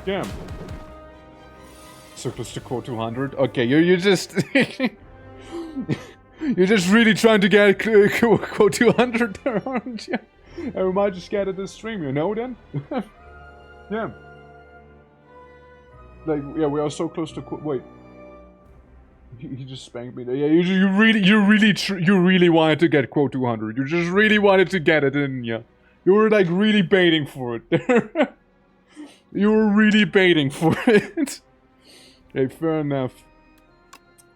Yeah. So close to core 200. Okay, you're just... You're just really trying to get core 200 there, aren't you? And we might just get it this stream, you know, then? Yeah. Like, yeah, we are so close to... Wait. He just spanked me there. Yeah, you really wanted to get quote 200. You just really wanted to get it, didn't you? You were, like, really baiting for it. You were really baiting for it. Okay, fair enough.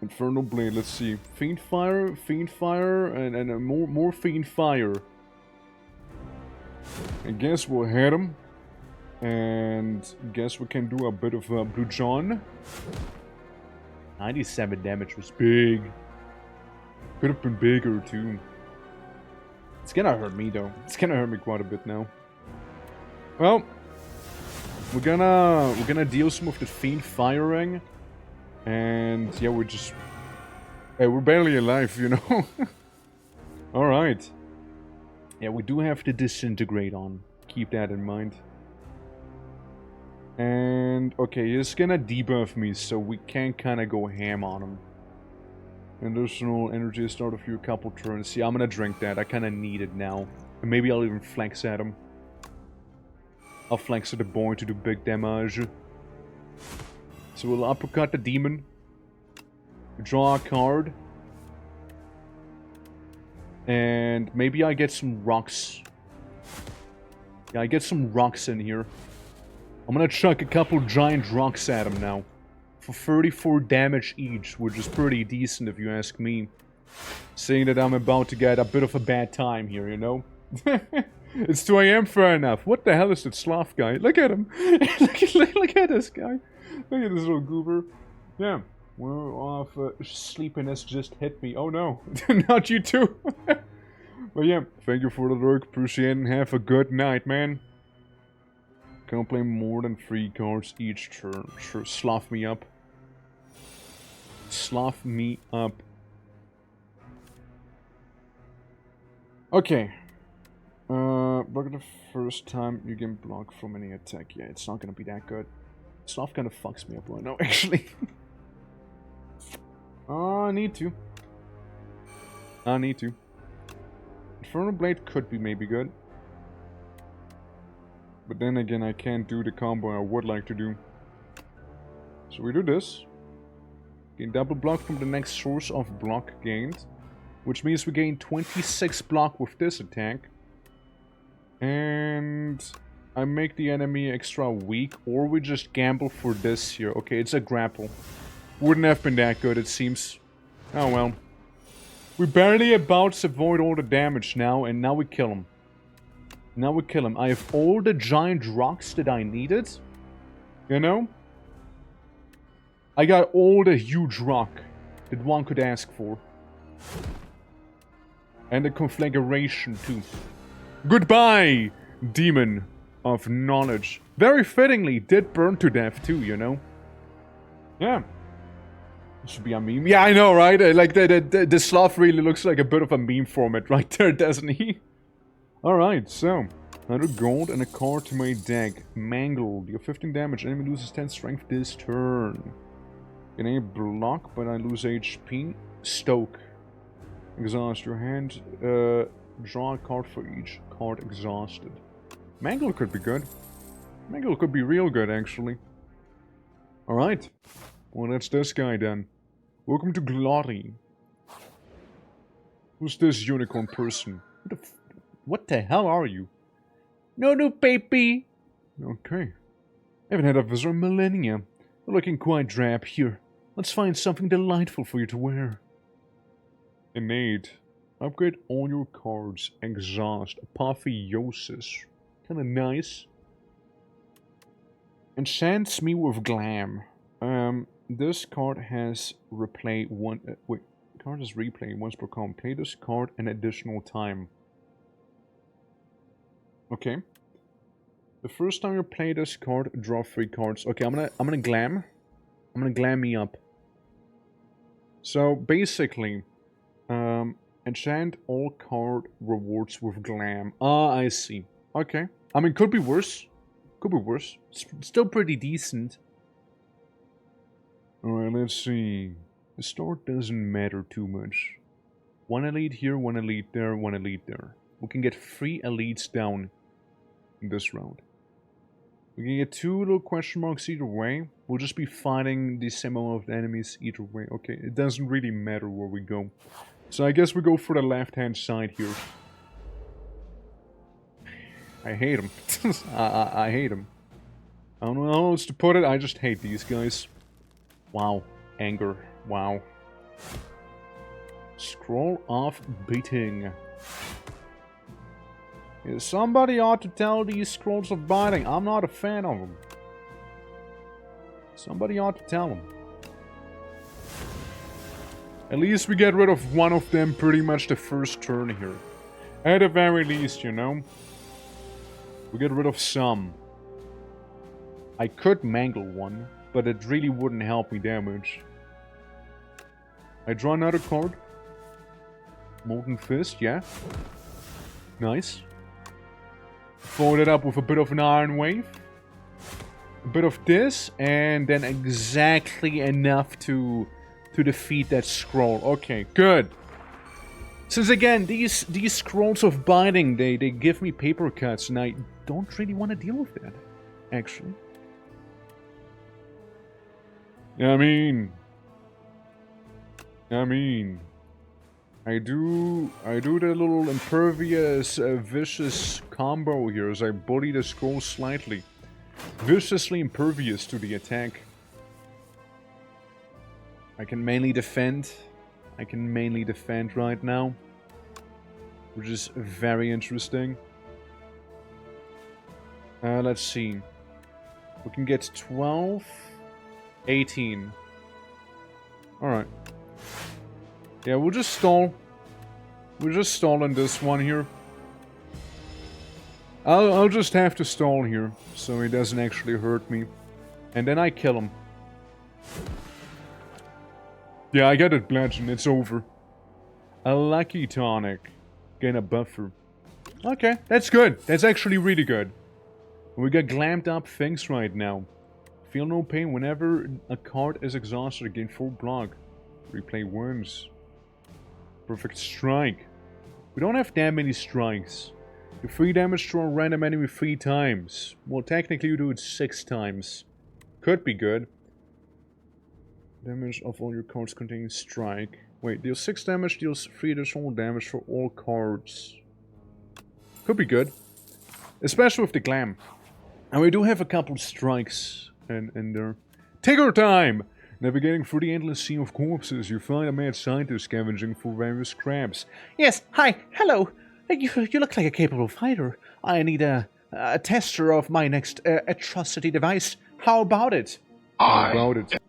Infernal Blade, let's see. Fiend Fire, and more Fiend Fire. I guess we'll hit him. And guess we can do a bit of Blue John. 97 damage was big. Could have been bigger too. It's gonna hurt me though. It's gonna hurt me quite a bit now. Well, we're gonna deal some of the Fiend Firing. And yeah, we're barely alive, you know. Alright. Yeah, we do have to disintegrate on. Keep that in mind. And, okay, he's gonna debuff me, so we can kind of go ham on him. Additional energy start of you a couple turns. See, I'm gonna drink that. I kind of need it now. And maybe I'll even flex at him. I'll flex at the boy to do big damage. So we'll uppercut the demon. Draw a card. And maybe I get some rocks. Yeah, I get some rocks in here. I'm gonna chuck a couple giant rocks at him now. For 34 damage each, which is pretty decent if you ask me. Saying that I'm about to get a bit of a bad time here, you know? It's 2 AM, fair enough. What the hell is that sloth guy? Look at him. look at this guy. Look at this little goober. Yeah. Well, off sleepiness just hit me. Oh no. Not you too. But yeah, thank you for the lurk. Appreciate it and have a good night, man. Can't play more than 3 cards each turn. Sure, slough me up. Slough me up. Okay. Block the first time you can block from any attack. Yeah, it's not gonna be that good. Slough kind of fucks me up right now, actually. I need to. Infernal Blade could be maybe good. But then again, I can't do the combo I would like to do. So we do this. Gain double block from the next source of block gained. Which means we gain 26 block with this attack. And I make the enemy extra weak. Or we just gamble for this here. Okay, it's a grapple. Wouldn't have been that good, it seems. Oh well. We barely about to avoid all the damage now, and now we kill him. Now we kill him. I have all the giant rocks that I needed. You know? I got all the huge rock that one could ask for. And a conflagration too. Goodbye, demon of knowledge. Very fittingly, did burn to death too, you know? Yeah. This should be a meme. Yeah, I know, right? Like, the sloth really looks like a bit of a meme format right there, doesn't he? Alright, so... 100 gold and a card to my deck. Mangle. Deal 15 damage. Enemy loses 10 strength this turn. Can I block, but I lose HP? Stoke. Exhaust your hand. Draw a card for each card exhausted. Mangle could be good. Mangle could be real good, actually. Alright. Well, that's this guy then. Welcome to Glory. Who's this unicorn person? What the hell are you? No, baby. Okay. I haven't had a visitor in millennia. You're looking quite drab here. Let's find something delightful for you to wear. Innate. Upgrade all your cards. Exhaust. Apotheosis. Kinda nice. Enchants me with Glam. This card has replay one... card has replay once per comp. Play this card an additional time. Okay. The first time you play this card, draw 3 cards. Okay, I'm gonna glam. I'm gonna glam me up. So basically, enchant all card rewards with glam. Ah, I see. Okay. I mean, could be worse. Could be worse. Still pretty decent. Alright, let's see. The start doesn't matter too much. 1 elite here, 1 elite there, 1 elite there. We can get 3 elites down in this round. We can get 2 little question marks either way. We'll just be fighting the same amount of enemies either way. Okay, it doesn't really matter where we go. So I guess we go for the left-hand side here. I hate him. I hate him. I don't know how else to put it. I just hate these guys. Wow. Anger. Wow. Scroll off beating. Yeah, somebody ought to tell these scrolls of biting. I'm not a fan of them. Somebody ought to tell them. At least we get rid of one of them pretty much the first turn here. At the very least, you know. We get rid of some. I could mangle one, but it really wouldn't help me damage. I draw another card. Molten Fist, yeah. Nice. Fold it up with a bit of an Iron Wave. A bit of this, and then exactly enough to defeat that scroll. Okay, good. Since again, these scrolls of binding, they give me paper cuts, and I don't really want to deal with that, actually. I mean, I do the little impervious, vicious combo here as I bully the scroll slightly. Viciously impervious to the attack. I can mainly defend. I can mainly defend right now. Which is very interesting. Let's see. We can get 12, 18. Alright. Yeah, we'll just stall. We'll just stall on this one here. I'll just have to stall here, so he doesn't actually hurt me. And then I kill him. Yeah, I get it, Bludgeon. It's over. A lucky tonic. Gain a buffer. Okay, that's good. That's actually really good. We got glammed up things right now. Feel no pain whenever a card is exhausted. Gain full block. Replay wounds. Perfect strike. We don't have that many strikes. You 3 damage to a random enemy 3 times. Well, technically you do it 6 times. Could be good. Damage of all your cards containing strike. Wait, deals 6 damage, deals 3 additional damage for all cards. Could be good. Especially with the glam. And we do have a couple strikes in there. Tigger time! Navigating through the endless sea of corpses, you find a mad scientist scavenging for various scraps. Yes, hi, hello. You look like a capable fighter. I need a tester of my next atrocity device. How about it? How about it?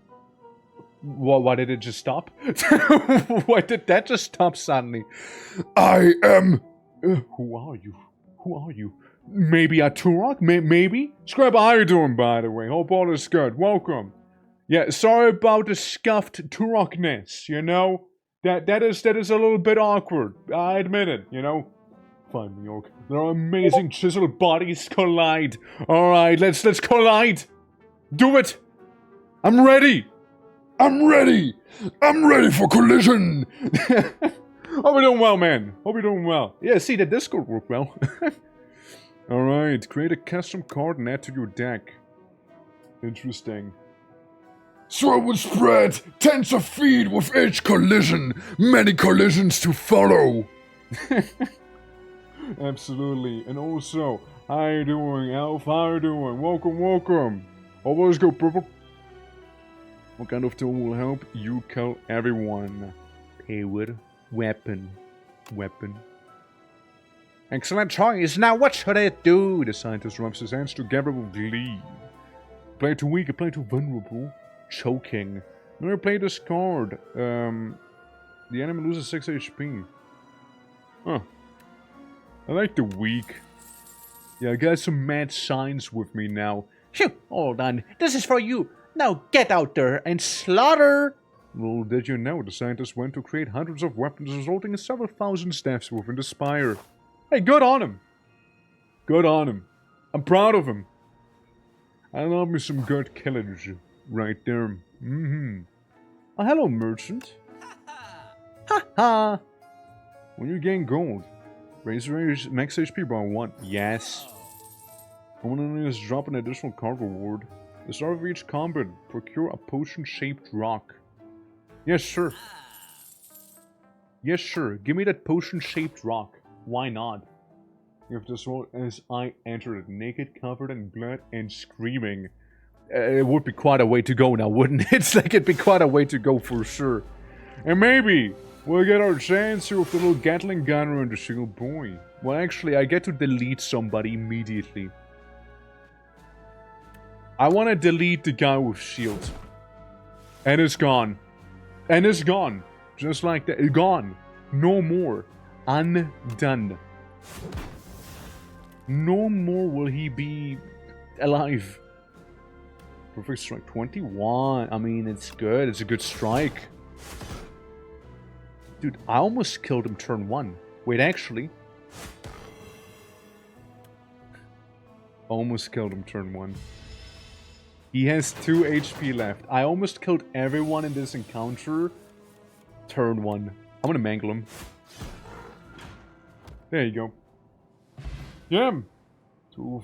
Why did it just stop? Why did that just stop suddenly? I am... Who are you? Who are you? Maybe a Turok? Maybe? Scrap, how are you doing, by the way? Hope all is good. Welcome. Yeah, sorry about the scuffed Turokness, you know? That is a little bit awkward. I admit it, you know? Fine, New York. Their amazing chiseled bodies collide. Alright, let's collide. Do it. I'm ready. I'm ready. I'm ready for collision. Hope you're doing well, man. Hope you're doing well. Yeah, see, the Discord worked well. Alright, create a custom card and add to your deck. Interesting. So it will spread tens of feet with each collision. Many collisions to follow. Absolutely. And also, how you doing, Elf? How you doing? Welcome, welcome. Always go purple. What kind of tool will help you kill everyone? Haywood. Weapon. Excellent choice. Now what should I do? The scientist rubs his hands together with glee. Play too weak, play too vulnerable. Choking. When I play this card, the enemy loses 6 HP. Huh. I like the weak. Yeah, I got some mad signs with me now. Phew, all done. This is for you. Now get out there and slaughter! Well, did you know the scientist went to create hundreds of weapons resulting in several thousand deaths within the Spire? Hey, good on him! Good on him. I'm proud of him. I love me some good killage right there. Oh, hello, merchant. Ha ha! When you gain gold, raise your max HP by 1. Yes. I want to just drop an additional card reward. At the start of each combat, procure a potion-shaped rock. Yes, sure. Yes, sure. Give me that potion-shaped rock. Why not? If this world as I entered it, naked, covered in blood, and screaming. It would be quite a way to go now, wouldn't it? It's like it'd be quite a way to go for sure. And maybe we'll get our chance here with the little Gatling gunner and the shield boy. Well, actually, I get to delete somebody immediately. I want to delete the guy with shield. And it's gone. And it's gone. Just like that. Gone. No more. Undone. No more will he be alive. Perfect strike 21. I mean, it's good. It's a good strike. Dude, I almost killed him turn 1. Wait, actually. Almost killed him turn 1. He has 2 HP left. I almost killed everyone in this encounter. Turn 1. I'm gonna mangle him. There you go. Yeah. So,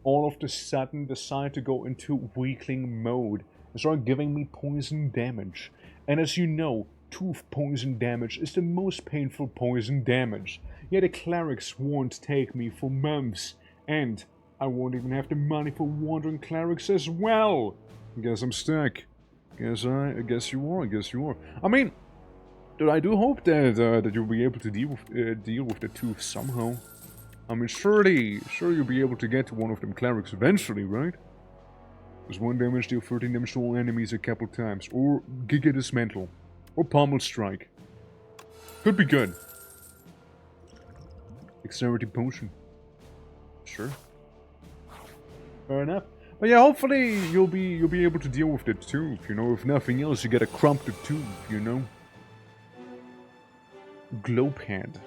all of the sudden decide to go into weakling mode and start giving me poison damage. And as you know, tooth poison damage is the most painful poison damage. Yet the clerics won't take me for months. And I won't even have the money for wandering clerics as well. Guess I'm stuck. I guess you are. I mean, dude, I do hope that you'll be able to deal with the tooth somehow. I mean, sure you'll be able to get to one of them clerics eventually, right? Does 1 damage deal 13 damage to all enemies a couple times, or Giga Dismantle, or Pommel Strike. Could be good. Dexterity Potion. Sure. Fair enough. But yeah, hopefully you'll be able to deal with the tooth, you know. If nothing else, you get a crumped tooth, you know. Glowpad.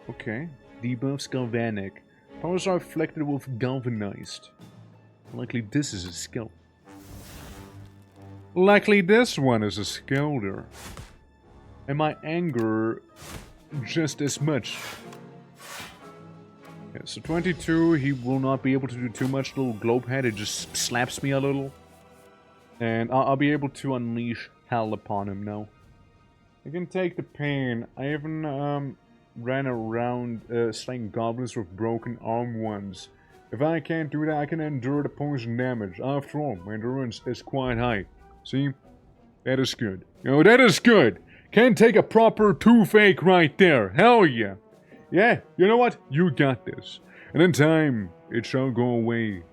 Okay. Debuffs Galvanic. Powers are reflected with Galvanized. Likely this is a skill. Likely this one is a skill there. And my anger just as much. Yeah, so 22, he will not be able to do too much. Little Glowpad, it just slaps me a little. And I'll be able to unleash hell upon him now. I can take the pain. I even ran around slaying goblins with broken arm once. If I can't do that, I can endure the poison damage. After all, my endurance is quite high. See? That is good. You know, that is good. Can take a proper toothache right there. Hell yeah. Yeah, you know what? You got this. And in time, it shall go away.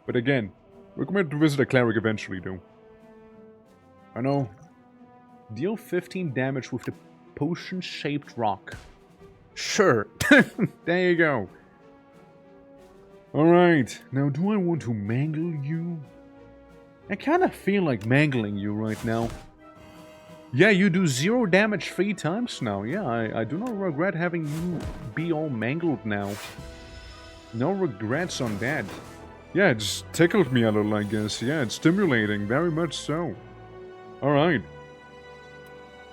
But again, recommend to visit a cleric eventually, though. I know. Deal 15 damage with the potion-shaped rock. Sure. There you go. Alright, now do I want to mangle you? I kind of feel like mangling you right now. Yeah, you do 0 damage 3 times now. Yeah, I do not regret having you be all mangled now. No regrets on that. Yeah, it just tickled me a little, I guess. Yeah, it's stimulating, very much so. Alright.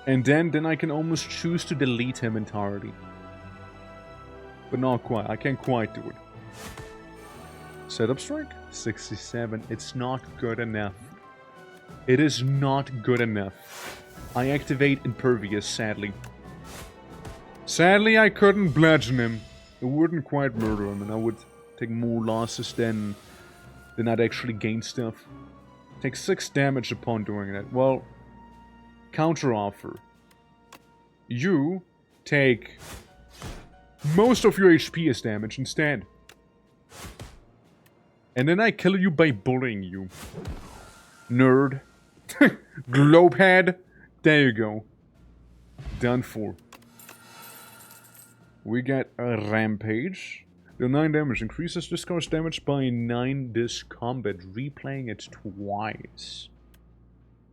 And then I can almost choose to delete him entirely. But not quite, I can't quite do it. Setup strike? 67. It's not good enough. It is not good enough. I activate Impervious, sadly. Sadly, I couldn't bludgeon him. It wouldn't quite murder him, and I would take more losses than I'd actually gain stuff. Take 6 damage upon doing that. Well, counter offer. You take most of your HP as damage instead. And then I kill you by bullying you. Nerd. Globehead. There you go. Done for. We get a Rampage. The 9 damage increases discards damage by 9 this combat, replaying it twice.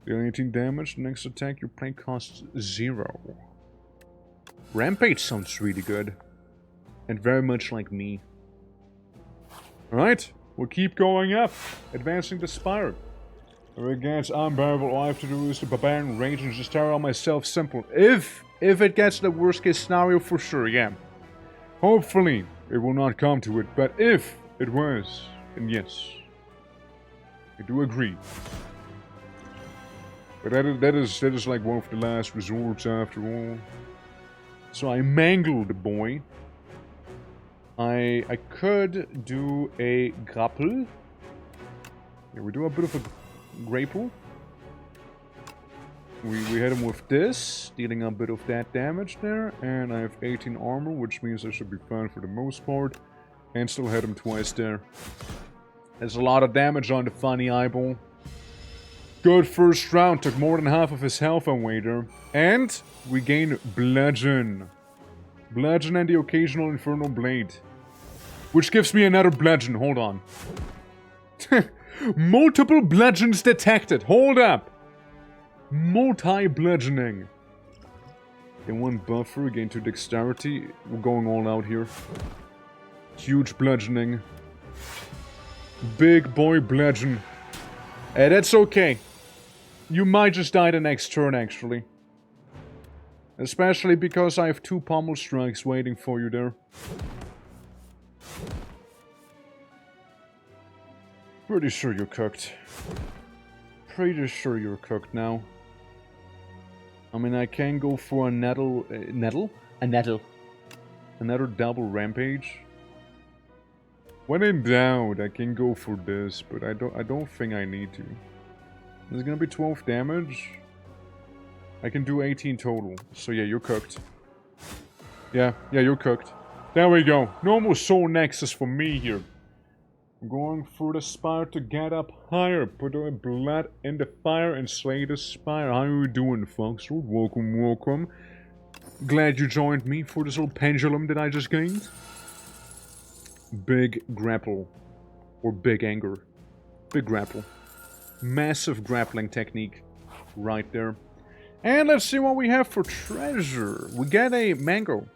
The 18 damage, the next attack you play costs 0. Rampage sounds really good. And very much like me. Alright, we'll keep going up. Advancing the Spire. Against unbearable, all I have to do is the barbarian range and just tear out myself simple. If it gets the worst case scenario, for sure, yeah. Hopefully, it will not come to it, but if it was, then yes. I do agree. But that is like one of the last resorts after all. So I mangled the boy. I could do a grapple. Yeah, we do a bit of a grapple. We hit him with this, dealing a bit of that damage there, and I have 18 armor, which means I should be fine for the most part, and still hit him twice there. There's a lot of damage on the funny eyeball. Good first round, took more than half of his health away there. And we gain Bludgeon. Bludgeon and the occasional Infernal Blade. Which gives me another Bludgeon, hold on. Multiple bludgeons detected. Hold up. Multi-bludgeoning. And 1 buffer again to dexterity. We're going all out here. Huge bludgeoning. Big boy bludgeon. Hey, that's okay. You might just die the next turn, actually. Especially because I have 2 pommel strikes waiting for you there. Pretty sure you're cooked. Pretty sure you're cooked now. I mean, I can go for a nettle... nettle? A nettle. Another double rampage. When in doubt, I can go for this, but I don't think I need to. There's gonna be 12 damage. I can do 18 total. So yeah, you're cooked. Yeah, you're cooked. There we go. No more soul nexus for me here. I'm going through the Spire to get up higher. Put the blood in the fire and slay the Spire. How are you doing, folks? Welcome, welcome. Glad you joined me for this little pendulum that I just gained. Big grapple. Or big anger. Big grapple. Massive grappling technique. Right there. And let's see what we have for treasure. We get a mango.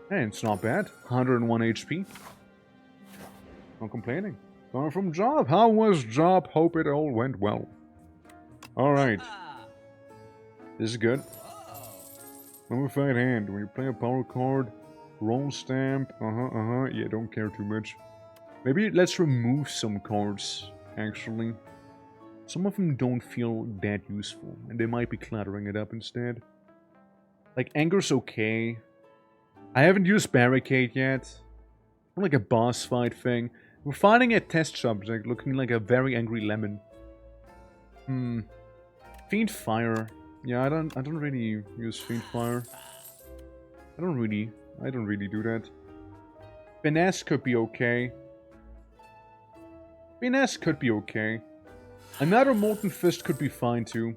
And it's not bad. 101 HP. No complaining. Coming from Job. How was Job? Hope it all went well. Alright. This is good. Number 5 hand. When you play a power card, roll stamp. Yeah, don't care too much. Maybe let's remove some cards, actually. Some of them don't feel that useful, and they might be cluttering it up instead. Like, Anger's okay. I haven't used Barricade yet. Like a boss fight thing. We're finding a test subject looking like a very angry lemon. Fiend Fire. Yeah, I don't really use Fiend Fire. I don't really do that. Finesse could be okay. Finesse could be okay. Another Molten Fist could be fine too.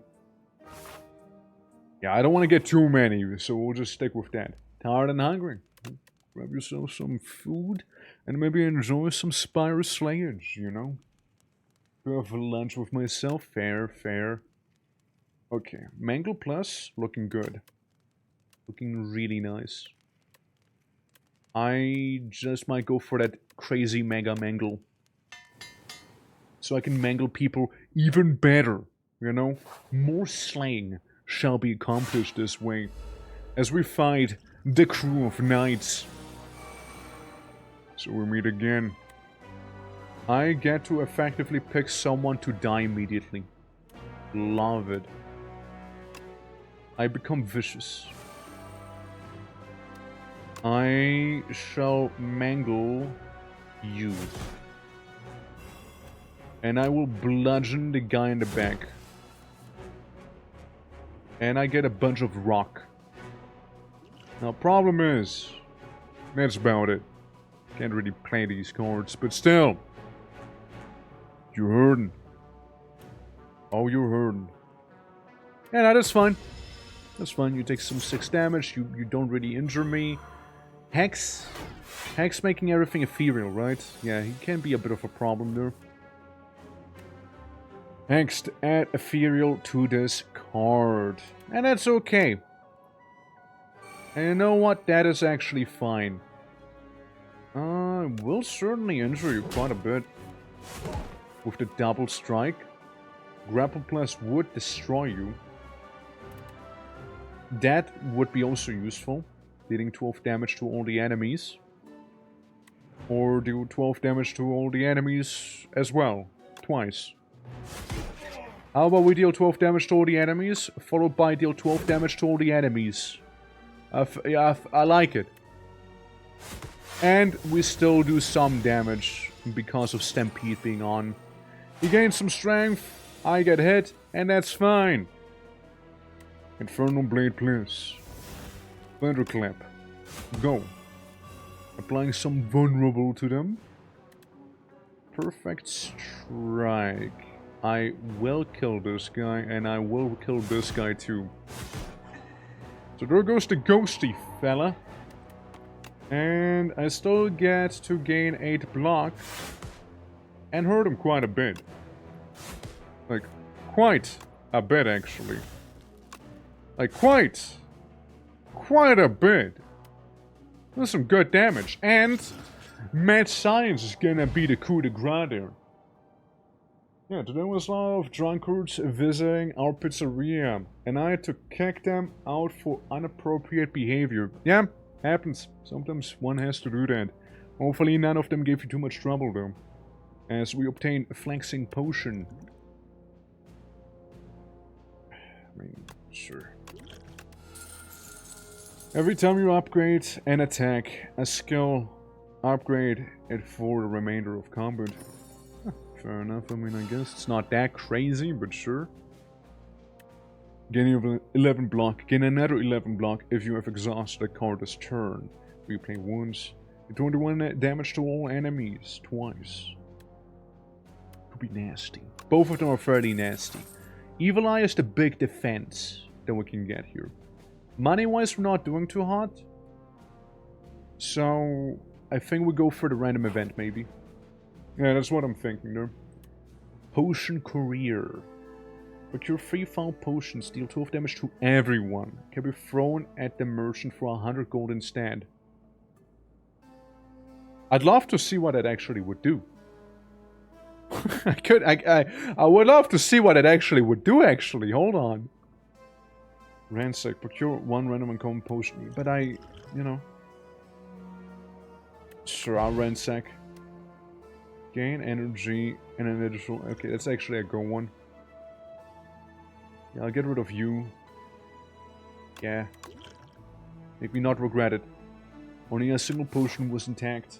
Yeah, I don't want to get too many, so we'll just stick with that. Tired and hungry. Grab yourself some food and maybe enjoy some SPIRE slayage, you know? Go have lunch with myself. Fair, fair. Okay, Mangle Plus, looking good. Looking really nice. I just might go for that crazy Mega Mangle. So I can mangle people even better, you know? More slaying shall be accomplished this way. As we fight the crew of knights. So we meet again. I get to effectively pick someone to die immediately. Love it. I become vicious. I shall mangle you. And I will bludgeon the guy in the back. And I get a bunch of rock. Now, problem is, that's about it. Can't really play these cards, but still. You're hurting. Oh, you're hurting. Yeah, that is fine. That's fine. You take some 6 damage. You don't really injure me. Hex. Hex making everything ethereal, right? Yeah, he can be a bit of a problem there. Hexed, add ethereal to this card. And that's okay. And you know what? That is actually fine. Will certainly injure you quite a bit. With the double strike. Grapple Plus would destroy you. That would be also useful. Dealing 12 damage to all the enemies. Or do 12 damage to all the enemies as well. Twice. How about we deal 12 damage to all the enemies, followed by deal 12 damage to all the enemies. I like it. And we still do some damage because of Stampede being on. He gains some strength, I get hit, and that's fine. Infernal Blade, please. Thunderclap. Go. Applying some vulnerable to them. Perfect strike. I will kill this guy, and I will kill this guy too. So there goes the ghosty fella. And I still get to gain 8 block. And hurt him quite a bit. Like, quite a bit actually. Like, quite a bit. That's some good damage. And Mad Science is gonna be the coup de grace there. Yeah, today was a lot of drunkards visiting our pizzeria, and I had to kick them out for inappropriate behavior. Yeah, happens. Sometimes one has to do that. Hopefully none of them gave you too much trouble though. As we obtain a flexing potion. I mean, sure. Every time you upgrade an attack, a skill, upgrade it for the remainder of combat. Fair enough, I mean, I guess it's not that crazy, but sure. Gain 11 block, gain another 11 block if you have exhausted a card this turn. Replay once. 21 damage to all enemies, twice. Could be nasty. Both of them are fairly nasty. Evil Eye is the big defense that we can get here. Money-wise, we're not doing too hot. So, I think we go for the random event, maybe. Yeah, that's what I'm thinking there. Potion Courier. Procure 3 foul potions, deal 12 damage to everyone. Can be thrown at the merchant for 100 gold instead. I'd love to see what it actually would do. I would love to see what it actually would do, actually. Hold on. Ransack. Procure 1 random uncommon potion. But you know. Sure, I'll ransack. Gain energy and an additional... Okay, that's actually a go one. Yeah, I'll get rid of you. Yeah. Make me not regret it. Only a single potion was intact.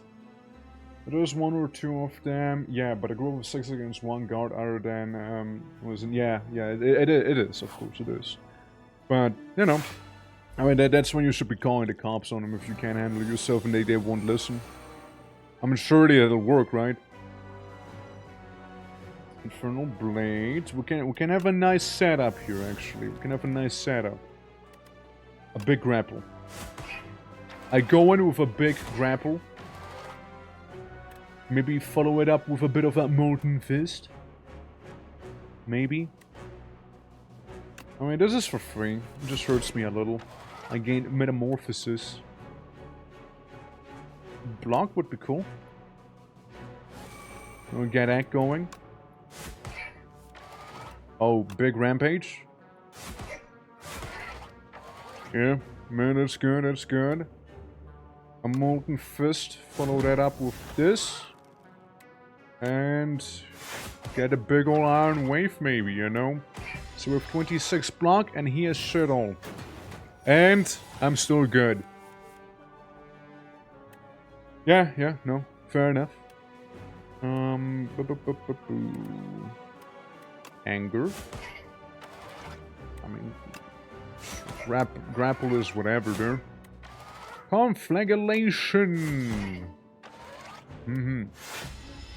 There's 1 or 2 of them. Yeah, but a group of 6 against 1 guard other than... wasn't... Yeah, it is. Of course it is. But, you know. I mean, that's when you should be calling the cops on them if you can't handle it yourself and they won't listen. I mean, surely it'll work, right? Infernal Blade. We can have a nice setup here, actually. We can have a nice setup. A big grapple. I go in with a big grapple. Maybe follow it up with a bit of that molten fist. Maybe. I mean, this is for free. It just hurts me a little. I gained metamorphosis. Block would be cool. We'll get that going. Oh, big rampage. Yeah, man, that's good, that's good. A molten fist. Follow that up with this. And get a big ol' iron wave maybe, you know? So we have 26 block and he has shit all. And I'm still good. Yeah, no, fair enough. Anger. I mean, grapple is whatever there. Conflagellation.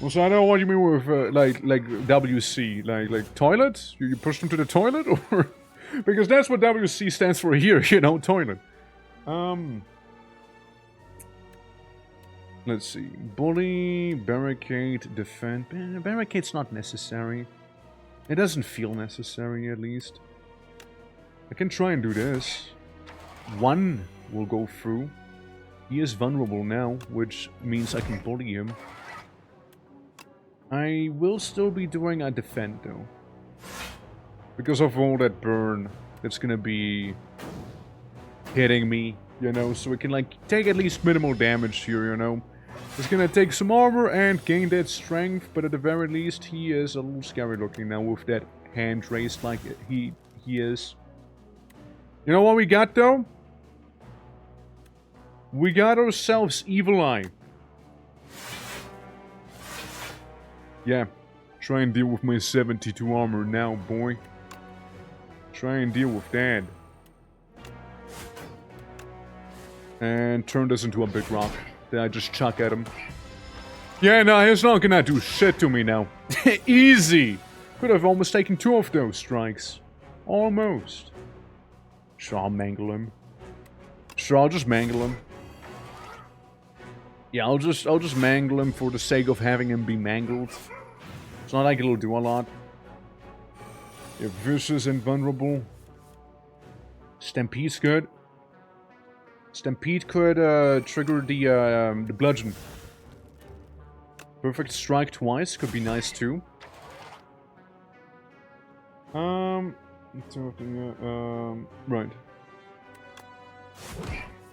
Well, so I don't know what you mean with like WC, like toilet. You push them to the toilet, or because that's what WC stands for here, you know, toilet. Let's see. Bully, barricade, defend. Barricade's not necessary. It doesn't feel necessary, at least. I can try and do this. One will go through. He is vulnerable now, which means I can bully him. I will still be doing a defend, though. Because of all that burn that's gonna be hitting me, you know, so we can, like, take at least minimal damage here, you know. It's gonna take some armor and gain that strength, but at the very least, he is a little scary looking now with that hand raised like he is. You know what we got, though? We got ourselves Evil Eye. Yeah, try and deal with my 72 armor now, boy. Try and deal with that. And turn this into a big rock that I just chuck at him. Yeah, no, he's not gonna do shit to me now. Easy! Could have almost taken 2 of those strikes. Almost. Sure, I'll mangle him. Sure, I'll just mangle him. Yeah, I'll just mangle him for the sake of having him be mangled. It's not like it'll do a lot. Yeah, vicious and vulnerable. Stampede's good. Stampede could trigger the bludgeon. Perfect strike twice could be nice too. Right.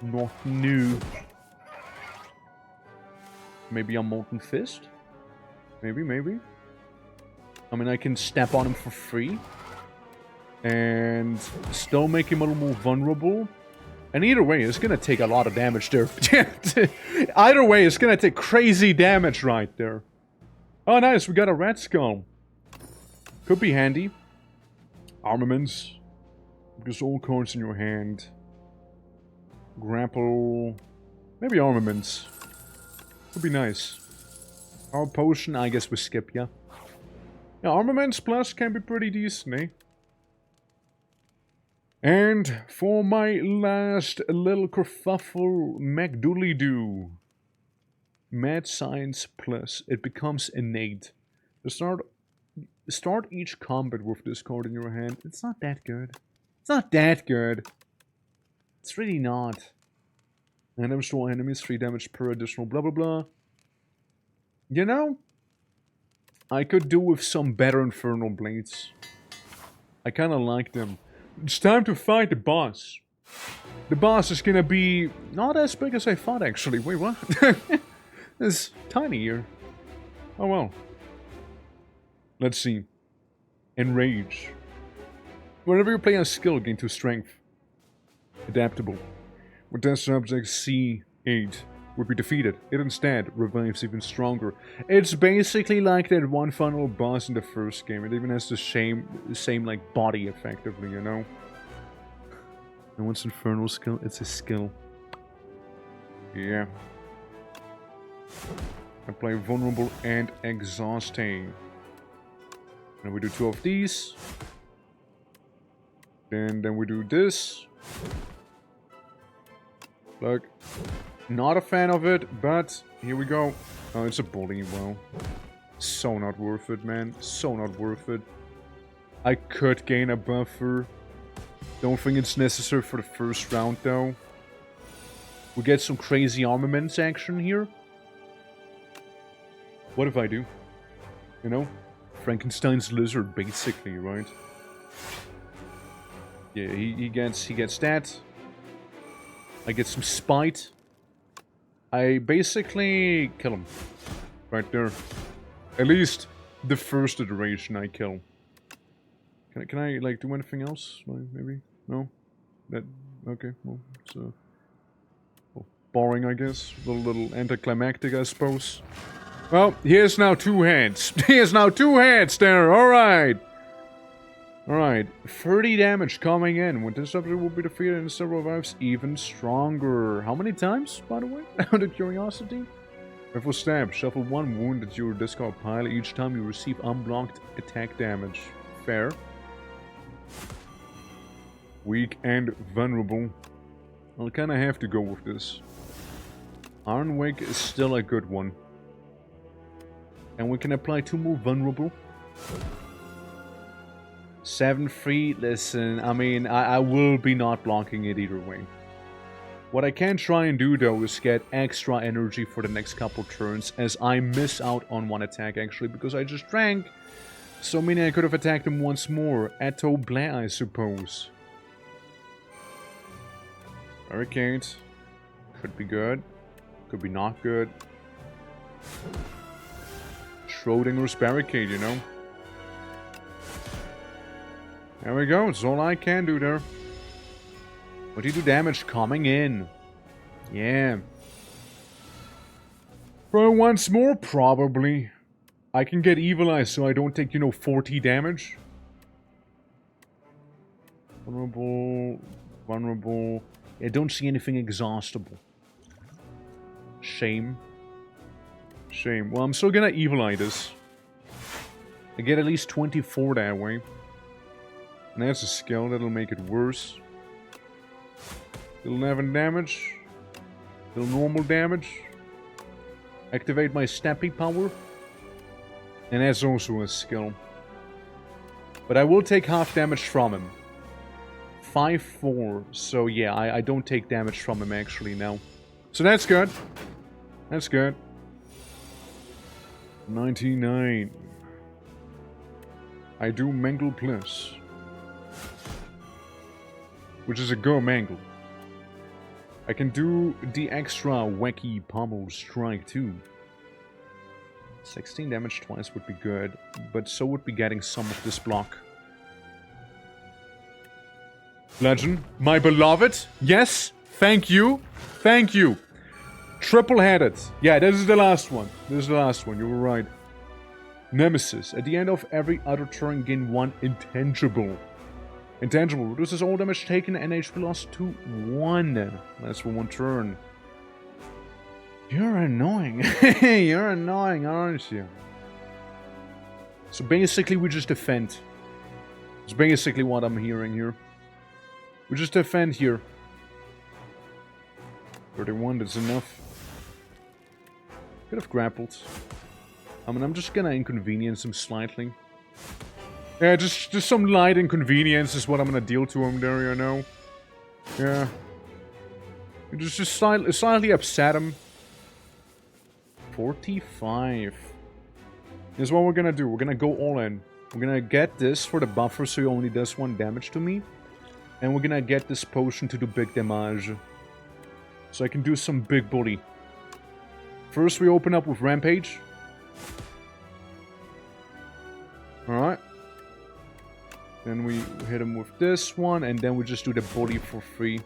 Not new. Maybe a molten fist? Maybe. I mean, I can step on him for free. And still make him a little more vulnerable. And either way, it's gonna take a lot of damage there. Either way, it's gonna take crazy damage right there. Oh, nice, we got a red skull. Could be handy. Armaments. Just all cards in your hand. Grapple. Maybe armaments. Would be nice. Our potion, I guess we skip, yeah. Yeah, armaments plus can be pretty decent, eh? And for my last little kerfuffle, McDooley-doo. Mad Science Plus. It becomes innate. Start each combat with this card in your hand. It's not that good. It's not that good. It's really not. And restore enemies 3 damage per additional blah blah blah. You know, I could do with some better Infernal Blades. I kinda like them. It's time to fight the boss. The boss is gonna be not as big as I thought, actually. Wait, what? It's tiny here. Oh well. Let's see. Enrage. Whenever you play a skill, gain 2 strength. Adaptable. When that subject C8 would be defeated, it instead revives even stronger. It's basically like that one final boss in the first game. It even has the same like body, effectively, you know? And what's Infernal skill? It's a skill. Yeah. I play Vulnerable and Exhausting. And we do 2 of these. Then we do this. Look. Not a fan of it, but here we go. Oh, it's a bully, wow. So not worth it, man. So not worth it. I could gain a buffer. Don't think it's necessary for the first round, though. We get some crazy armaments action here. What if I do? You know? Frankenstein's lizard, basically, right? Yeah, he gets that. I get some spite. I basically kill him. Right there. At least the first iteration I kill. Can I like do anything else? Maybe? No? That okay, well it's well, boring I guess. A little anticlimactic I suppose. Well, he has now 2 hands. He has now 2 hands there, alright! Alright, 30 damage coming in. When this subject will be defeated in several waves, even stronger. How many times, by the way? Out of curiosity? Rifle stab. Shuffle 1 wound at your discard pile each time you receive unblocked attack damage. Fair. Weak and vulnerable. I'll kinda have to go with this. Iron Wig is still a good one. And we can apply 2 more vulnerable. 7-3, listen, I mean, I will be not blocking it either way. What I can try and do, though, is get extra energy for the next couple turns, as I miss out on 1 attack, actually, because I just drank. So meaning I could have attacked him once more. Atto Blair, I suppose. Barricade. Could be good. Could be not good. Schrodinger's barricade, you know. There we go. It's all I can do there. 22 damage coming in. Yeah. Try once more, probably. I can get Evil Eye so I don't take, you know, 40 damage. Vulnerable. Vulnerable. I don't see anything exhaustible. Shame. Shame. Well, I'm still gonna Evil Eye this. I get at least 24 that way. And that's a skill that'll make it worse. Little 11 damage. Little normal damage. Activate my Snappy power. And that's also a skill. But I will take half damage from him. 5-4. So yeah, I don't take damage from him actually now. So that's good. That's good. 99. I do Mangle Plus. Which is a go Mangle. I can do the extra wacky pommel strike too. 16 damage twice would be good, but so would be getting some of this block. Legend, my beloved, yes, thank you, thank you. Triple-headed, yeah, this is the last one, this is the last one, you were right. Nemesis, at the end of every other turn gain 1 intangible. Intangible, reduces all damage taken and HP lost to 1. That's for 1 turn. You're annoying. You're annoying, aren't you? So basically we just defend. That's basically what I'm hearing here. We just defend here. 31, that's enough. Could have grappled. I mean, I'm just gonna inconvenience him slightly. Yeah, just some light inconvenience is what I'm gonna deal to him there, you know? Yeah. Just slightly upset him. 45. Here's what we're gonna do. We're gonna go all in. We're gonna get this for the buffer so he only does 1 damage to me. And we're gonna get this potion to do big damage. So I can do some big bully. First we open up with Rampage. Alright. Then we hit him with this one, and then we just do the bully for free.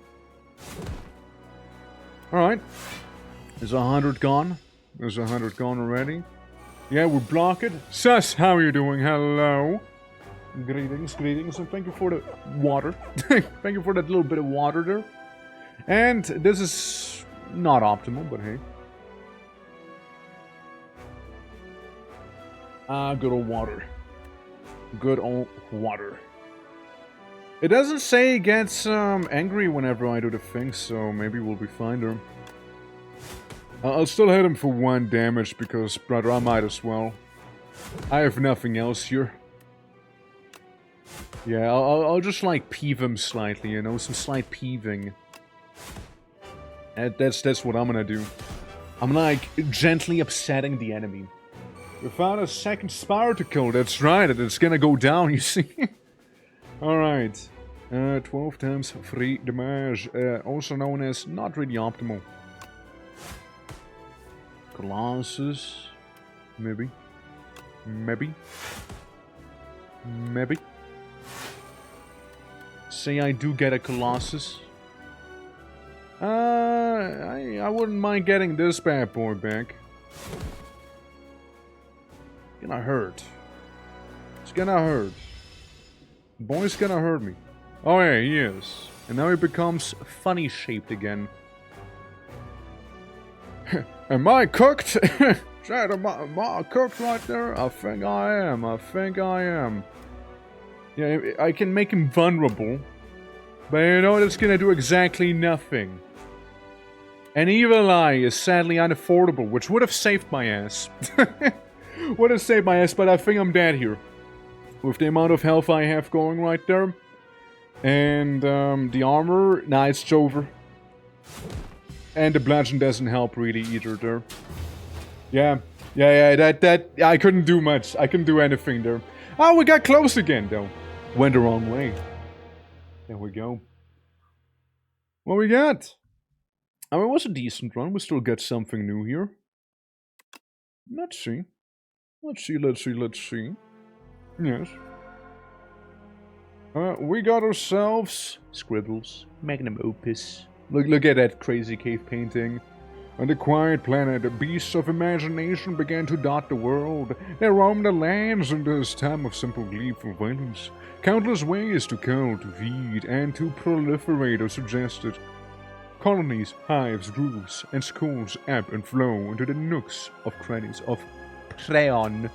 Alright. There's 100 gone. There's 100 gone already. Yeah, we block it. Sus, how are you doing? Hello. Greetings, greetings, and thank you for the water. Thank you for that little bit of water there. And this is not optimal, but hey. Good old water. Good old water. It doesn't say it gets angry whenever I do the thing, so maybe we'll be fine there. I'll still hit him for 1 damage because, brother, I might as well. I have nothing else here. Yeah, I'll just like peeve him slightly, you know, some slight peeving. And that's what I'm gonna do. I'm like gently upsetting the enemy. We found a second Spire to kill, that's right, and it's gonna go down, you see. Alright. 12 times 3 damage, also known as not really optimal. Colossus. Maybe. Maybe. Maybe. Say I do get a Colossus. I wouldn't mind getting this bad boy back. It's gonna hurt. It's gonna hurt. Boy's gonna hurt me. Oh yeah, he is. And now he becomes funny shaped again. Am I cooked? Am I cooked right there? I think I am. I think I am. Yeah, I can make him vulnerable. But you know, that's gonna do exactly nothing. An evil eye is sadly unaffordable, which would have saved my ass. Would have saved my ass, but I think I'm dead here. With the amount of health I have going right there. And the armor, nah, it's over. And the bludgeon doesn't help really either there. Yeah, that I couldn't do much. I couldn't do anything there. Oh, we got close again though. Went the wrong way. There we go. What we got? I mean, it was a decent run. We still got something new here. Let's see. Let's see. Yes. We got ourselves scribbles, magnum opus. Look at that crazy cave painting. On the quiet planet, the beasts of imagination began to dot the world. They roamed the lands in this time of simple gleeful violence. Countless ways to kill, to feed, and to proliferate are suggested. Colonies, hives, grooves, and schools ebb and flow into the nooks of crannies of Preon.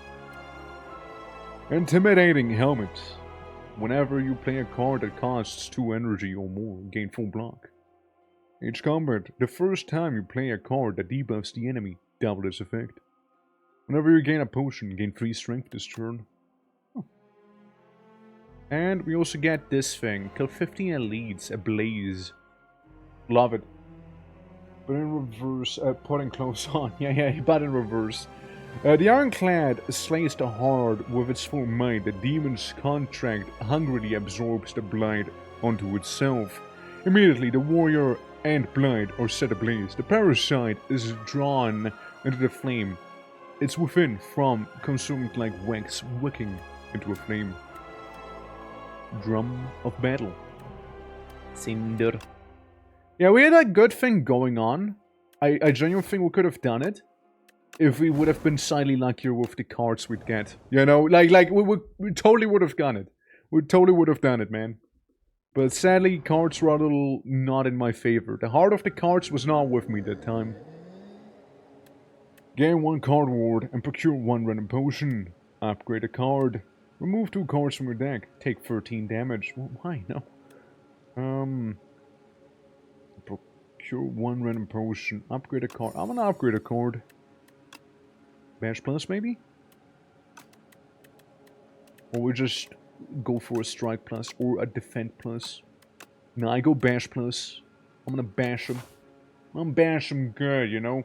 Intimidating helmets. Whenever you play a card that costs 2 energy or more, gain full block. Each combat, the first time you play a card that debuffs the enemy, double its effect. Whenever you gain a potion, gain 3 strength this turn. Oh. And we also get this thing, kill 15 elites ablaze. Love it. But in reverse, putting clothes on. Yeah, but in reverse. The Ironclad slays the hard with its full might. The demon's contract hungrily absorbs the blight onto itself. Immediately, the warrior and blight are set ablaze. The parasite is drawn into the flame. It's within from consumed like wax, wicking into a flame. Drum of battle. Cinder. Yeah, we had a good thing going on. I genuinely think we could have done it if we would have been slightly luckier with the cards we'd get. You know, like we totally would have done it. We totally would have done it, man. But sadly, cards were a little not in my favor. The heart of the cards was not with me that time. Gain 1 card ward and procure 1 random potion. Upgrade a card. Remove 2 cards from your deck. Take 13 damage. Well, why? No. Procure 1 random potion. Upgrade a card. I'm gonna upgrade a card. Bash plus, maybe? Or we just go for a strike plus or a defend plus. No, I go bash plus. I'm gonna bash him. I'm gonna bash him good, you know?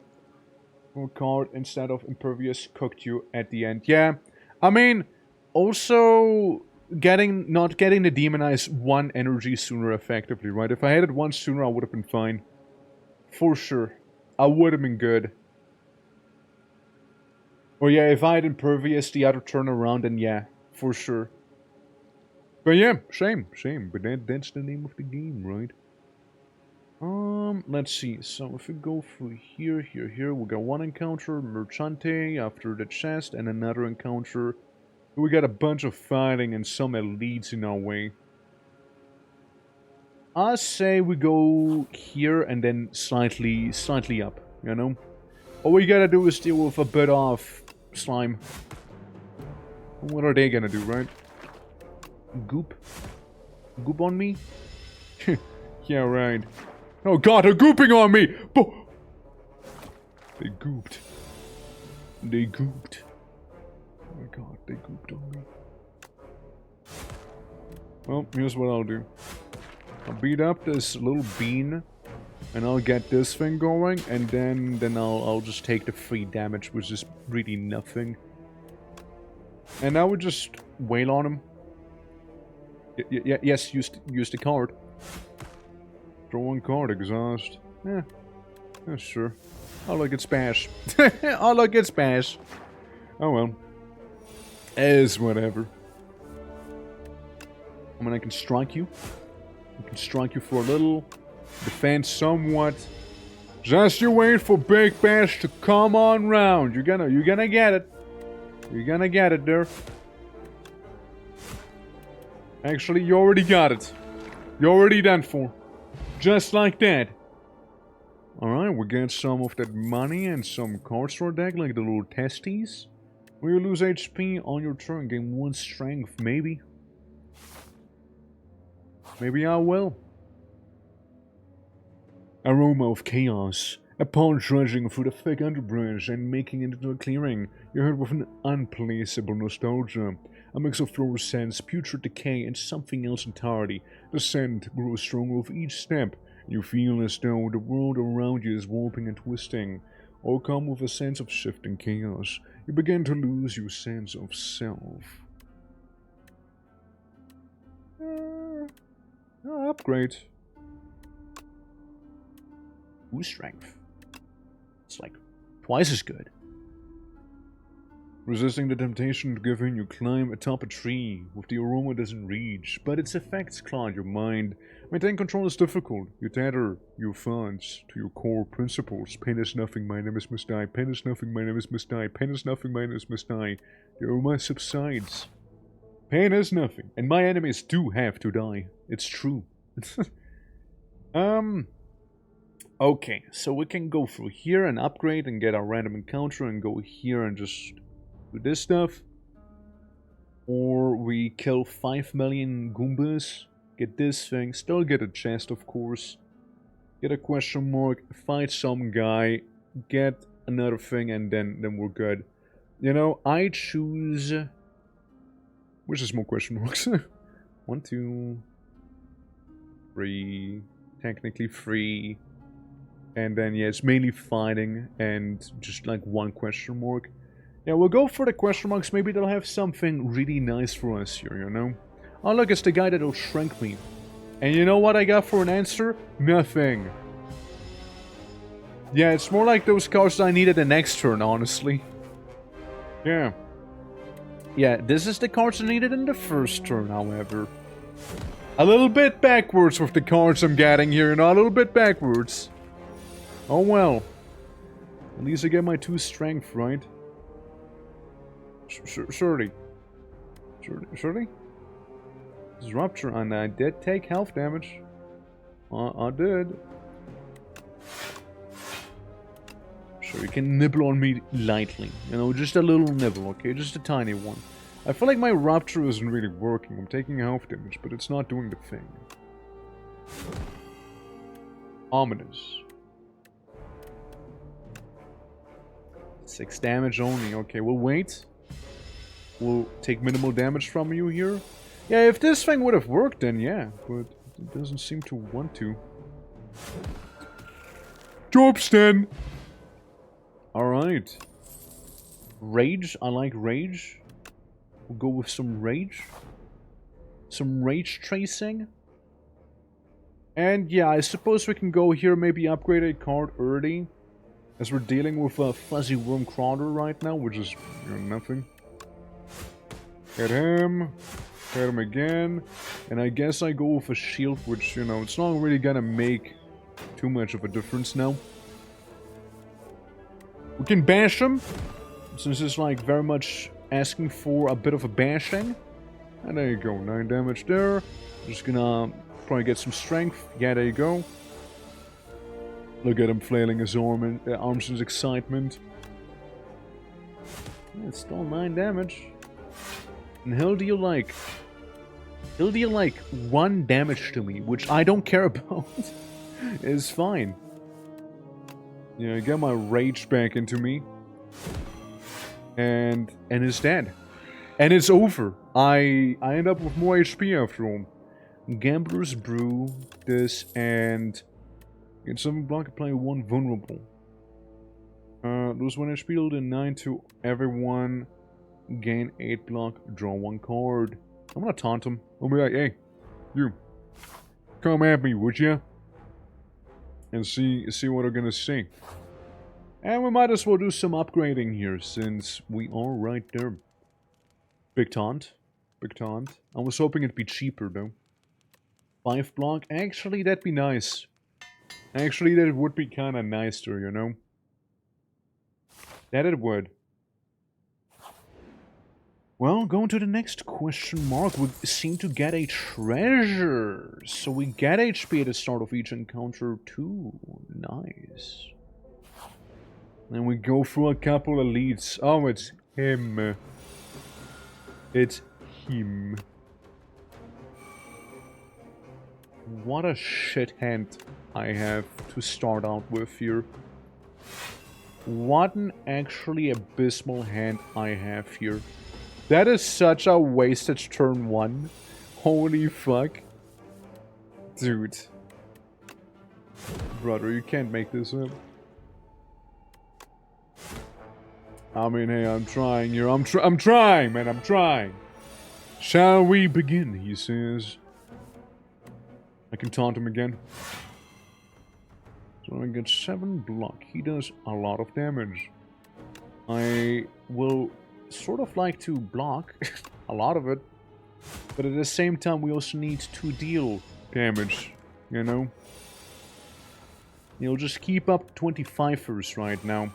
One card instead of impervious cooked you at the end. Yeah, I mean, also not getting the demonize 1 energy sooner effectively, right? If I had it 1 sooner, I would have been fine. For sure. I would have been good. Or yeah, if I had impervious the other turn around, then yeah, for sure. But yeah, shame. But that's the name of the game, right? Let's see. So if we go through here, we got 1 encounter, Merchante, after the chest, and another encounter. We got a bunch of fighting and some elites in our way. I say we go here and then slightly up, you know? All we gotta do is deal with a bit of slime. What are they gonna do, right? Goop. Goop on me? Yeah, right. Oh god, they're gooping on me! They gooped. They gooped. Oh my god, they gooped on me. Well, here's what I'll do. I'll beat up this little bean, and I'll get this thing going, and then I'll just take the free damage, which is really nothing. And I would just wail on him. Yes, use the card. Draw one card, exhaust. Yeah, sure. I'll look at Spash. I'll look at Spash. Oh well. As whatever. I mean, I can strike you. I can strike you for a little. Defend somewhat. Just you wait for Big Bash to come on round. You're gonna get it. You're gonna get it there. Actually, you already got it. You're already done for. Just like that. Alright, we get some of that money and some cards for our deck, like the little testes. Will you lose HP on your turn, gain 1 strength, maybe? Maybe I will. Aroma of chaos. Upon trudging through the thick underbrush and making it into a clearing, you're heard with an unplaceable nostalgia. A mix of floral scents, putrid decay, and something else entirely. The scent grows stronger with each step. You feel as though the world around you is warping and twisting. All come with a sense of shifting chaos. You begin to lose your sense of self. Upgrade. Ooh, strength. It's like twice as good. Resisting the temptation to give in, you climb atop a tree, with the aroma doesn't reach, but its effects cloud your mind. Maintain control is difficult. You tether your thoughts to your core principles. Pain is nothing, my enemies must die. Pain is nothing, my enemies must die. Pain is nothing, my enemies must die. The aroma subsides. Pain is nothing, and my enemies do have to die. It's true. Okay, so we can go through here and upgrade and get our random encounter and go here and just do this stuff. Or we kill 5 million Goombas, get this thing, still get a chest of course, get a question mark, fight some guy, get another thing, and then we're good. You know, I choose... Which is more question marks? 1, 2, 3, technically 3. And then, yeah, it's mainly fighting and just like 1 question mark. Yeah, we'll go for the question marks. Maybe they'll have something really nice for us here, you know? Oh, look, it's the guy that'll shrink me. And you know what I got for an answer? Nothing. Yeah, it's more like those cards I needed the next turn, honestly. Yeah. Yeah, this is the cards I needed in the first turn, however. A little bit backwards with the cards I'm getting here, you know? A little bit backwards. Oh well. At least I get my 2 strength, right? Surely. Surely? This rupture, and I did take health damage. I did. Sure, you can nibble on me lightly. You know, just a little nibble, okay? Just a tiny one. I feel like my rupture isn't really working. I'm taking health damage, but it's not doing the thing. Ominous. 6 damage only. Okay, we'll wait. We'll take minimal damage from you here. Yeah, if this thing would have worked, then yeah. But it doesn't seem to want to. Jobston! Alright. Rage. I like rage. We'll go with some rage. Some rage tracing. And yeah, I suppose we can go here, maybe upgrade a card early. As we're dealing with a Fuzzy Worm Crawler right now, which is, you know, nothing. Hit him again, and I guess I go with a shield, which, you know, it's not really gonna make too much of a difference now. We can bash him, since it's like very much asking for a bit of a bashing. And there you go, 9 damage there. Just gonna probably get some strength. Yeah, there you go. Look at him flailing his arms in excitement. Yeah, it's still 9 damage. And hell do you like? He'll deal like 1 damage to me, which I don't care about. It's fine. Yeah, I got my rage back into me. And it's dead. And it's over. I end up with more HP after all. Gambler's Brew, this, and get 7 block and play 1 vulnerable. Lose 1 HP, deal the 9 to everyone. Gain 8 block, draw 1 card. I'm gonna taunt him. I'll be like, hey, you, come at me, would ya? And see what I'm gonna see. And we might as well do some upgrading here, since we are right there. Big taunt. Big taunt. I was hoping it'd be cheaper, though. 5 block. Actually, that'd be nice. Actually, that would be kinda nicer, you know? That it would. Well, going to the next question mark, we seem to get a treasure. So we get HP at the start of each encounter too. Nice. And we go through a couple elites. Oh, it's him. It's him. What a shit hand I have to start out with here. What an actually abysmal hand I have here. That is such a wasted turn 1. Holy fuck. Dude. Brother, you can't make this up. I mean, hey, I'm trying here. I'm trying, man. I'm trying. Shall we begin, he says. I can taunt him again. So I get 7 block. He does a lot of damage. I will sort of like to block a lot of it. But at the same time, we also need to deal damage, you know? You'll just keep up 25ers right now.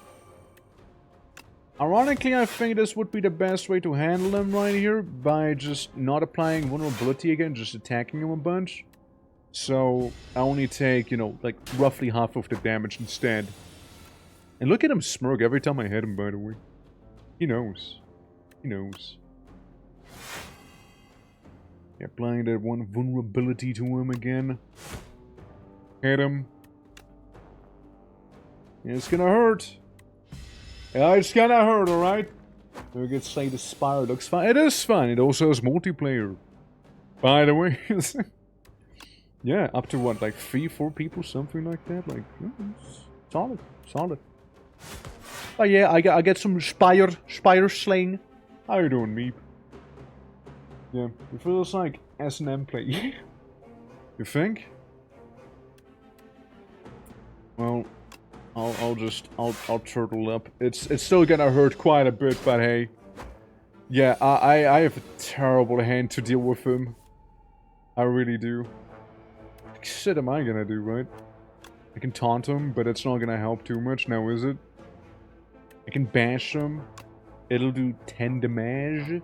Ironically, I think this would be the best way to handle him right here, by just not applying vulnerability again, just attacking him a bunch. So, I only take, you know, like, roughly half of the damage instead. And look at him smirk every time I hit him, by the way. He knows. He knows. Yeah, applying that 1 vulnerability to him again. Hit him. Yeah, it's gonna hurt. Yeah, it's gonna hurt, alright? We could say the Spire looks fun. It is fun. It also has multiplayer. By the way. Yeah, up to what, like 3-4 people, something like that? Like, solid. Solid. Oh yeah, I get some Spire slaying. How you doing, Meep? Yeah, it feels like S&M play. You think? Well, I'll turtle up. It's still gonna hurt quite a bit, but hey. Yeah, I have a terrible hand to deal with him. I really do. What shit am I gonna do, right? I can taunt him, but it's not gonna help too much now, is it? I can bash him. It'll do 10 damage.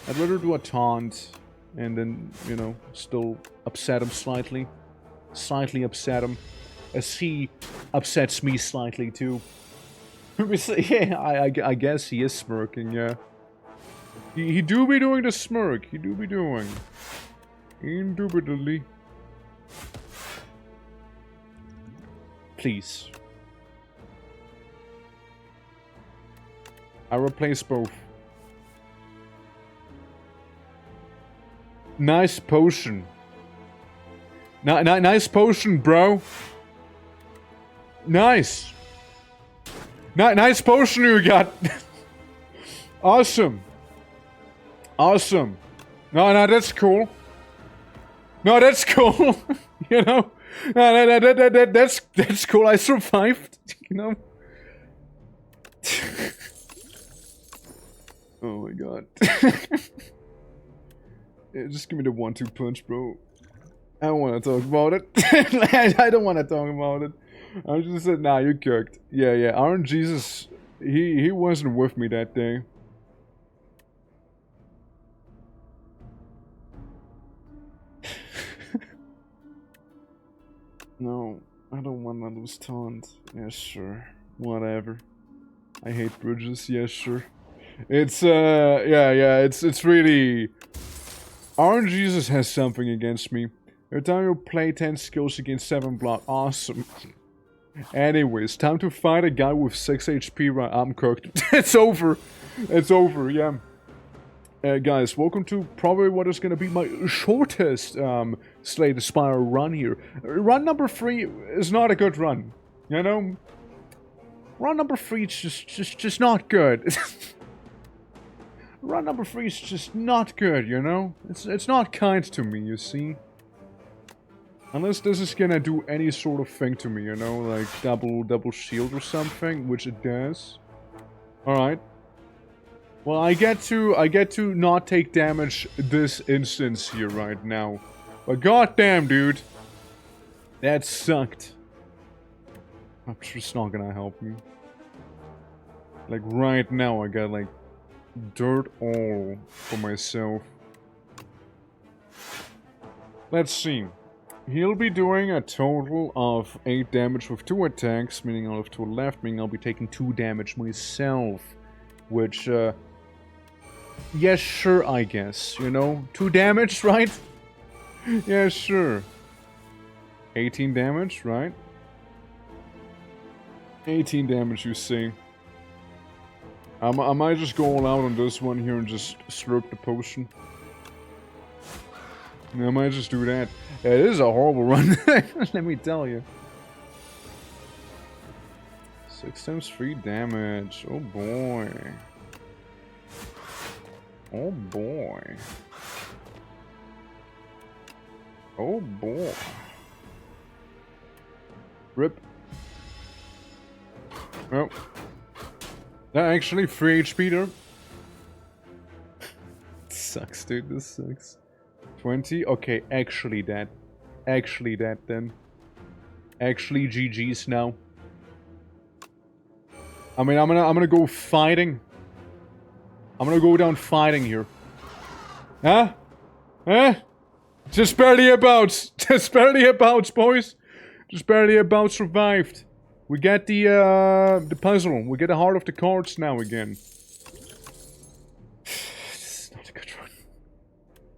I'd rather do a taunt and then, you know, still upset him slightly. Slightly upset him. As he upsets me slightly too. Yeah, I guess he is smirking, yeah. He do be doing the smirk. He do be doing. Indubitably. Please. I replace both. Nice potion. Nice potion, bro. Nice. Nice potion you got. Awesome. Awesome. No, that's cool. No, that's cool. You know? No, that's cool. I survived. You know? Oh my god. Yeah, just give me the 1-2 punch, bro. I don't want to talk about it. I don't want to talk about it. I just said, nah, you cooked. Yeah, Iron Jesus, he wasn't with me that day. No, I don't want to lose taunt. Yeah, sure. Whatever. I hate bridges. Yeah, sure. It's, yeah, it's really... RNGesus has something against me. Every time you play 10 skills against 7 block. Awesome. Anyways, time to fight a guy with 6 HP. Right, I'm cooked. It's over. It's over, yeah. Guys, welcome to probably what is going to be my shortest Slay the Spire run here. Run number 3 is not a good run. You know? Run number 3 is just not good. Run number 3 is just not good, you know? It's not kind to me, you see? Unless this is gonna do any sort of thing to me, you know? Like double shield or something, which it does. Alright. Well, I get to not take damage this instance here right now. But goddamn, dude. That sucked. That's just not gonna help me. Like, right now, I got, like, dirt all for myself. Let's see. He'll be doing a total of 8 damage with 2 attacks, meaning I'll have 2 left, meaning I'll be taking 2 damage myself. Which, yes, sure, I guess, you know? 2 damage, right? Yeah, sure. 18 damage, right? 18 damage, you see. I might just go all out on this one here and just slurp the potion. I might just do that. Yeah, it is a horrible run, let me tell you. 6 times 3 damage. Oh boy. Oh boy. Oh boy. Rip. Oh. Actually, 3 HP there. Sucks, dude. This sucks. 20? Okay, actually that. Actually that, then. Actually GG's now. I mean, I'm gonna go fighting. I'm gonna go down fighting here. Huh? Huh? Just barely about. Just barely about, boys. Just barely about survived. We get the puzzle. We get the heart of the cards now again. This is not a good run.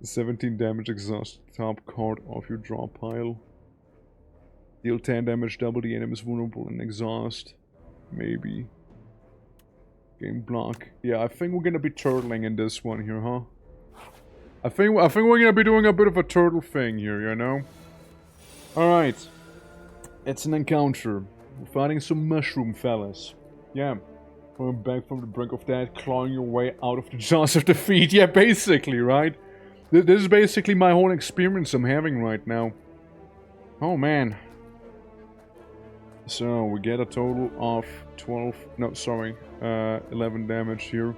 17 damage exhaust. Top card of your draw pile. Deal 10 damage, double the enemy's vulnerable and exhaust. Maybe. Game block. Yeah, I think we're gonna be turtling in this one here, huh? I think we're gonna be doing a bit of a turtle thing here, you know? Alright. It's an encounter. We're fighting some mushroom fellas. Yeah. Coming back from the brink of death, clawing your way out of the jaws of defeat. Yeah, basically, right? This is basically my whole experience I'm having right now. Oh, man. So, we get a total of 12... No, sorry. 11 damage here.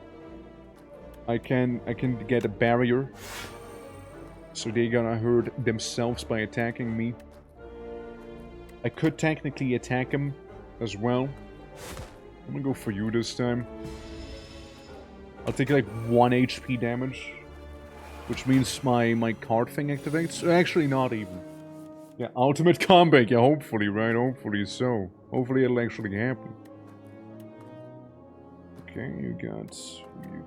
I can get a barrier. So they're gonna hurt themselves by attacking me. I could technically attack him as well. I'm gonna go for you this time. I'll take like 1 HP damage. Which means my card thing activates. Actually, not even. Yeah, ultimate comeback. Yeah, hopefully, right? Hopefully so. Hopefully it'll actually happen. Okay, you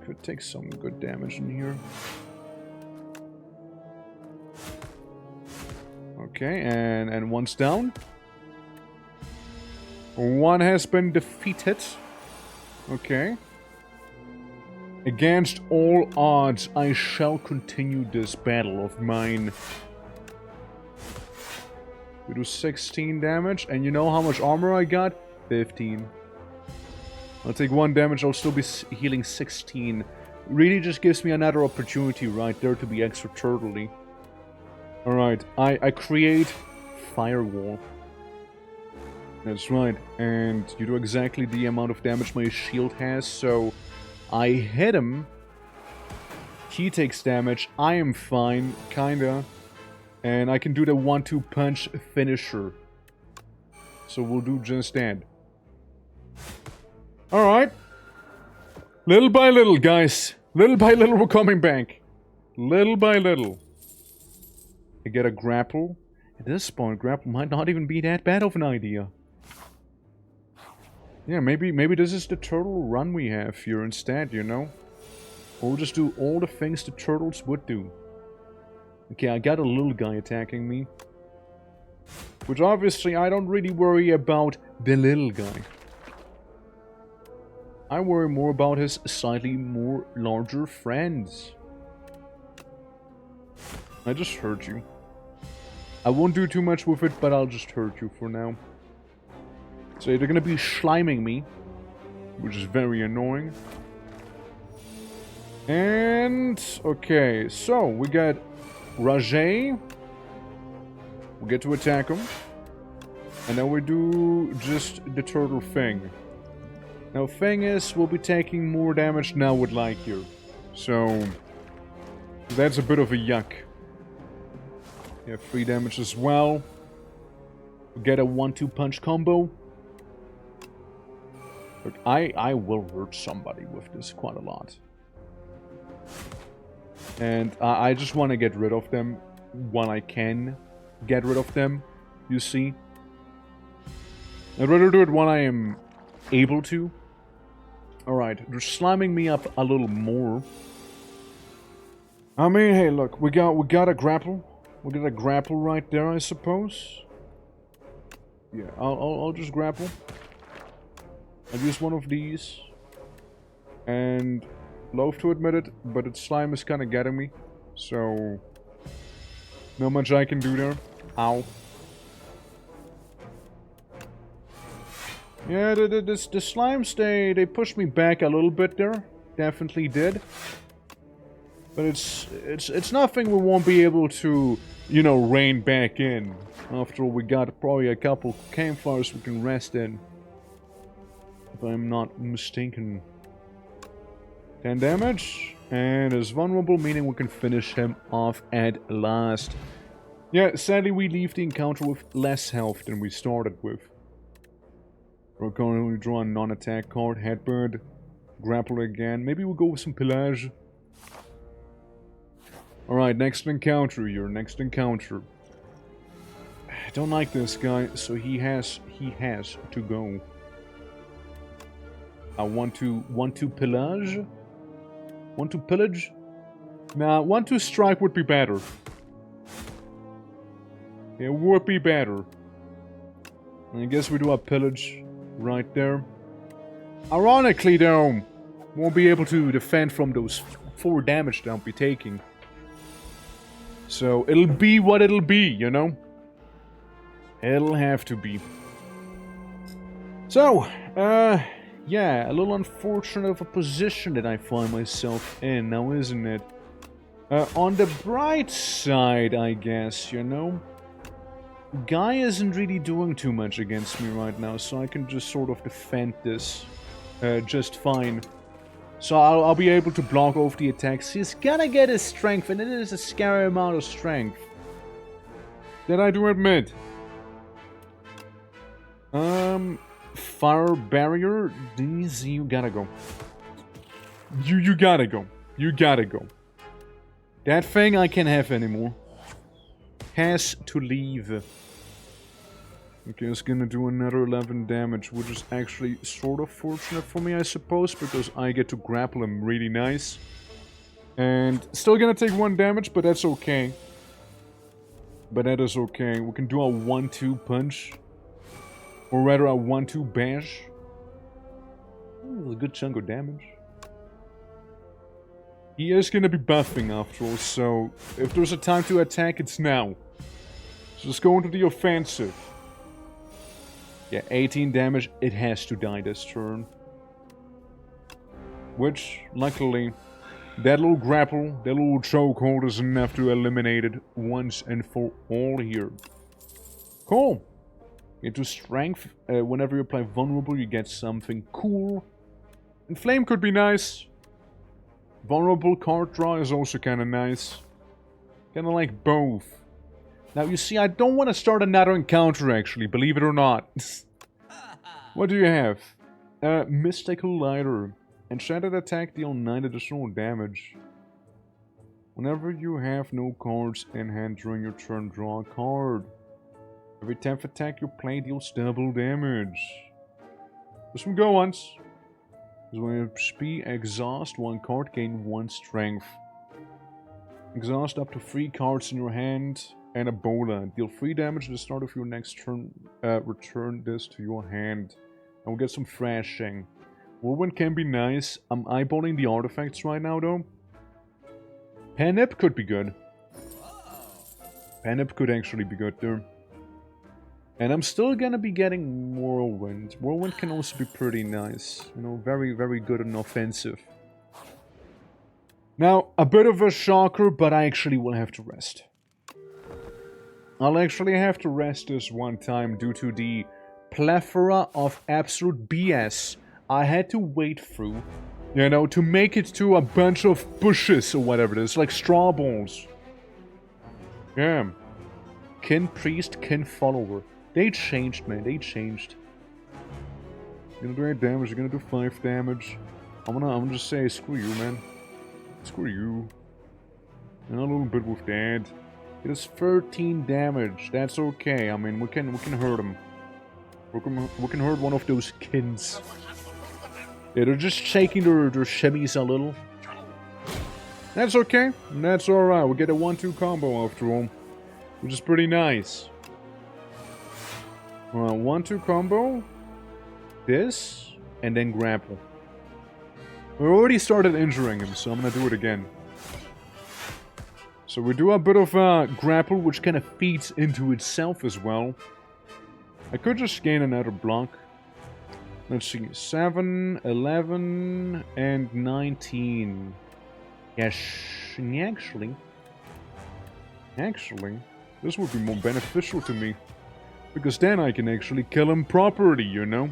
could take some good damage in here. Okay, and one's down. One has been defeated. Okay. Against all odds, I shall continue this battle of mine. We do 16 damage, and you know how much armor I got? 15. I'll take 1 damage, I'll still be healing 16. Really just gives me another opportunity right there to be extra turtley. Alright, I create Firewall. That's right, and you do exactly the amount of damage my shield has, so I hit him. He takes damage, I am fine, kinda. And I can do the 1-2 punch finisher. So we'll do just that. Alright. Little by little, guys. Little by little, we're coming back. Little by little. I get a grapple. At this point, grapple might not even be that bad of an idea. Yeah, maybe this is the turtle run we have here instead, you know? Or we'll just do all the things the turtles would do. Okay, I got a little guy attacking me. Which obviously I don't really worry about the little guy. I worry more about his slightly more larger friends. I just hurt you. I won't do too much with it, but I'll just hurt you for now. So they're gonna be sliming me, which is very annoying. And, okay, so we got Rajay. We get to attack him. And then we do just the turtle thing. Now, thing is, we'll be taking more damage now with light here. So, that's a bit of a yuck. Yeah, 3 damage as well. We get a 1-2 punch combo. Look, I will hurt somebody with this quite a lot. And I just want to get rid of them when I can get rid of them, you see. I'd rather do it when I am able to. Alright, they're slamming me up a little more. I mean, hey, look, we got a grapple. We got a grapple right there, I suppose. Yeah, I'll just grapple. I'll use one of these. And loath to admit it, but its slime is kind of getting me. So, not much I can do there. Ow. Yeah, the slimes, they pushed me back a little bit there. Definitely did. But it's nothing we won't be able to, you know, rein back in. After all, we got probably a couple campfires we can rest in. If I'm not mistaken. 10 damage. And is vulnerable, meaning we can finish him off at last. Yeah, sadly we leave the encounter with less health than we started with. We're going to draw a non-attack card, Headbird, Grapple again. Maybe we'll go with some Pillage. Alright, next encounter here, next encounter. I don't like this guy, so he has to go. I want to pillage? Want to pillage? Nah, want to strike would be better. It would be better. I guess we do a pillage right there. Ironically, though, won't be able to defend from those 4 damage that I'll be taking. So, it'll be what it'll be, you know? It'll have to be. So, yeah, a little unfortunate of a position that I find myself in now, isn't it? On the bright side, I guess, you know? Guy isn't really doing too much against me right now, so I can just sort of defend this just fine. So I'll be able to block off the attacks. He's gonna get his strength, and it is a scary amount of strength. That I do admit. Fire barrier. These, you gotta go. You gotta go. You gotta go. That thing I can't have anymore. Has to leave. Okay, it's gonna do another 11 damage, which is actually sort of fortunate for me, I suppose, because I get to grapple him really nice. And still gonna take 1 damage, but that's okay. But that is okay. We can do a 1-2 punch. Or rather, a 1-2 bash. Ooh, a good chunk of damage. He is gonna be buffing after all, so if there's a time to attack, it's now. So let's go into the offensive. Yeah, 18 damage, it has to die this turn. Which, luckily, that little grapple, that little chokehold is enough to eliminate it once and for all here. Cool. Into strength, whenever you apply vulnerable, you get something cool. And flame could be nice. Vulnerable card draw is also kind of nice. Kind of like both. Now, you see, I don't want to start another encounter, actually, believe it or not. What do you have? Mystical Lighter. Enchanted attack deal 9 additional damage. Whenever you have no cards in hand during your turn, draw a card. Every 10th attack you play deals double damage. There's some go once. So when you exhaust 1 card, gain 1 strength. Exhaust up to 3 cards in your hand and a bowler. Deal 3 damage at the start of your next turn. Return this to your hand. And we'll get some thrashing. Whirlwind can be nice. I'm eyeballing the artifacts right now though. Panip could be good. Panip could actually be good there. And I'm still gonna be getting Whirlwind. Whirlwind can also be pretty nice. You know, very, very good and offensive. Now, a bit of a shocker, but I actually will have to rest. I'll actually have to rest this one time due to the plethora of absolute BS I had to wait through, you know, to make it to a bunch of bushes or whatever it is, like straw balls. Yeah. Kin priest, kin follower. They changed, man, they changed. You're gonna do 8 damage, you're gonna do 5 damage. I'm gonna just say, screw you, man. Screw you. And a little bit with that. It is 13 damage. That's okay. I mean, we can hurt him. We can hurt one of those kins. Yeah, they're just shaking their shimmies a little. That's okay. That's alright. We get a 1-2 combo after all. Which is pretty nice. 1-2 combo. This. And then grapple. We already started injuring him, so I'm gonna do it again. So we do a bit of grapple, which kind of feeds into itself as well. I could just gain another block. Let's see, 7, 11, and 19. Yes, actually, this would be more beneficial to me. Because then I can actually kill him properly, you know?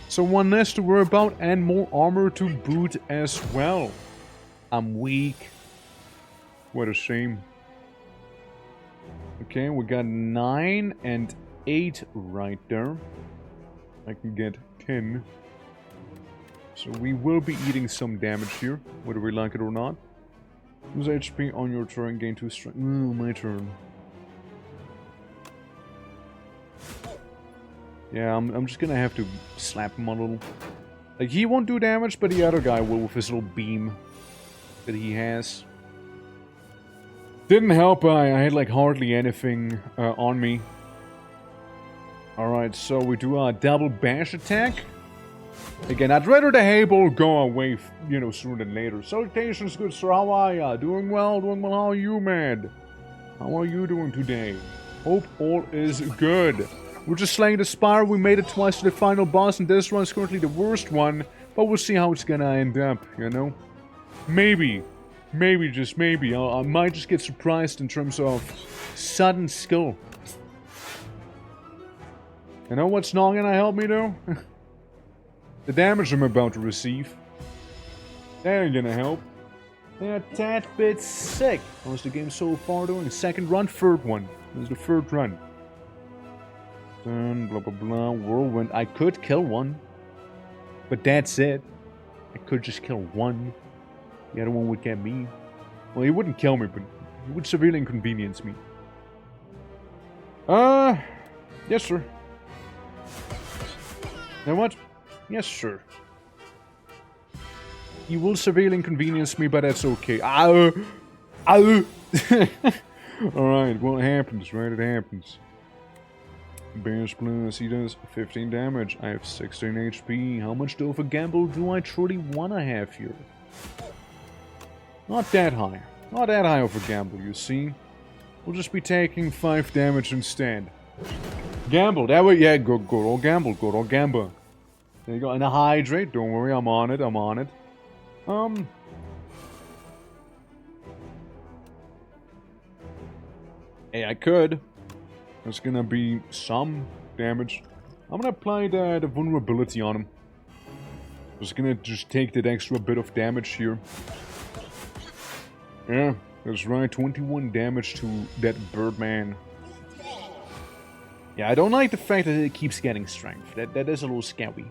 So 1 less to worry about and more armor to boot as well. I'm weak. What a shame. Okay, we got 9 and 8 right there. I can get 10. So we will be eating some damage here, whether we like it or not. Lose HP on your turn, gain 2 strength. My turn. Yeah, I'm just gonna have to slap him a little. Like, he won't do damage, but the other guy will with his little beam that he has. Didn't help, I had like hardly anything on me. Alright, so we do a double bash attack. Again, I'd rather the Hayball go away, you know, sooner than later. Salutations, good sir, how are ya? Doing well, how are you, man? How are you doing today? Hope all is good. We're just slaying the Spire, we made it twice to the final boss, and this one's currently the worst one. But we'll see how it's gonna end up, you know? Maybe, just maybe, I might just get surprised in terms of sudden skill. You know what's not gonna help me though? The damage I'm about to receive. That ain't gonna help. They're a tad bit sick. How's the game so far doing? 2nd run, 3rd one. This is the 3rd run. Then blah blah blah. Whirlwind. I could kill one. But that's it. I could just kill one. The other one would get me. Well, he wouldn't kill me, but he would severely inconvenience me. Yes, sir. You know what? Yes, sir. He will severely inconvenience me, but that's okay. Alright, well, it happens, right? It happens. Bears Plus, he does 15 damage. I have 16 HP. How much of a gamble do I truly want to have here? Not that high. Not that high of a gamble, you see. We'll just be taking 5 damage instead. Gamble, that way, yeah, good old gamble, good old gamble. There you go, and a hydrate, don't worry, I'm on it. Hey, I could. There's gonna be some damage. I'm gonna apply the vulnerability on him. Just gonna take that extra bit of damage here. Yeah, that's right, 21 damage to that Birdman. Yeah, I don't like the fact that it keeps getting strength. That is a little scary.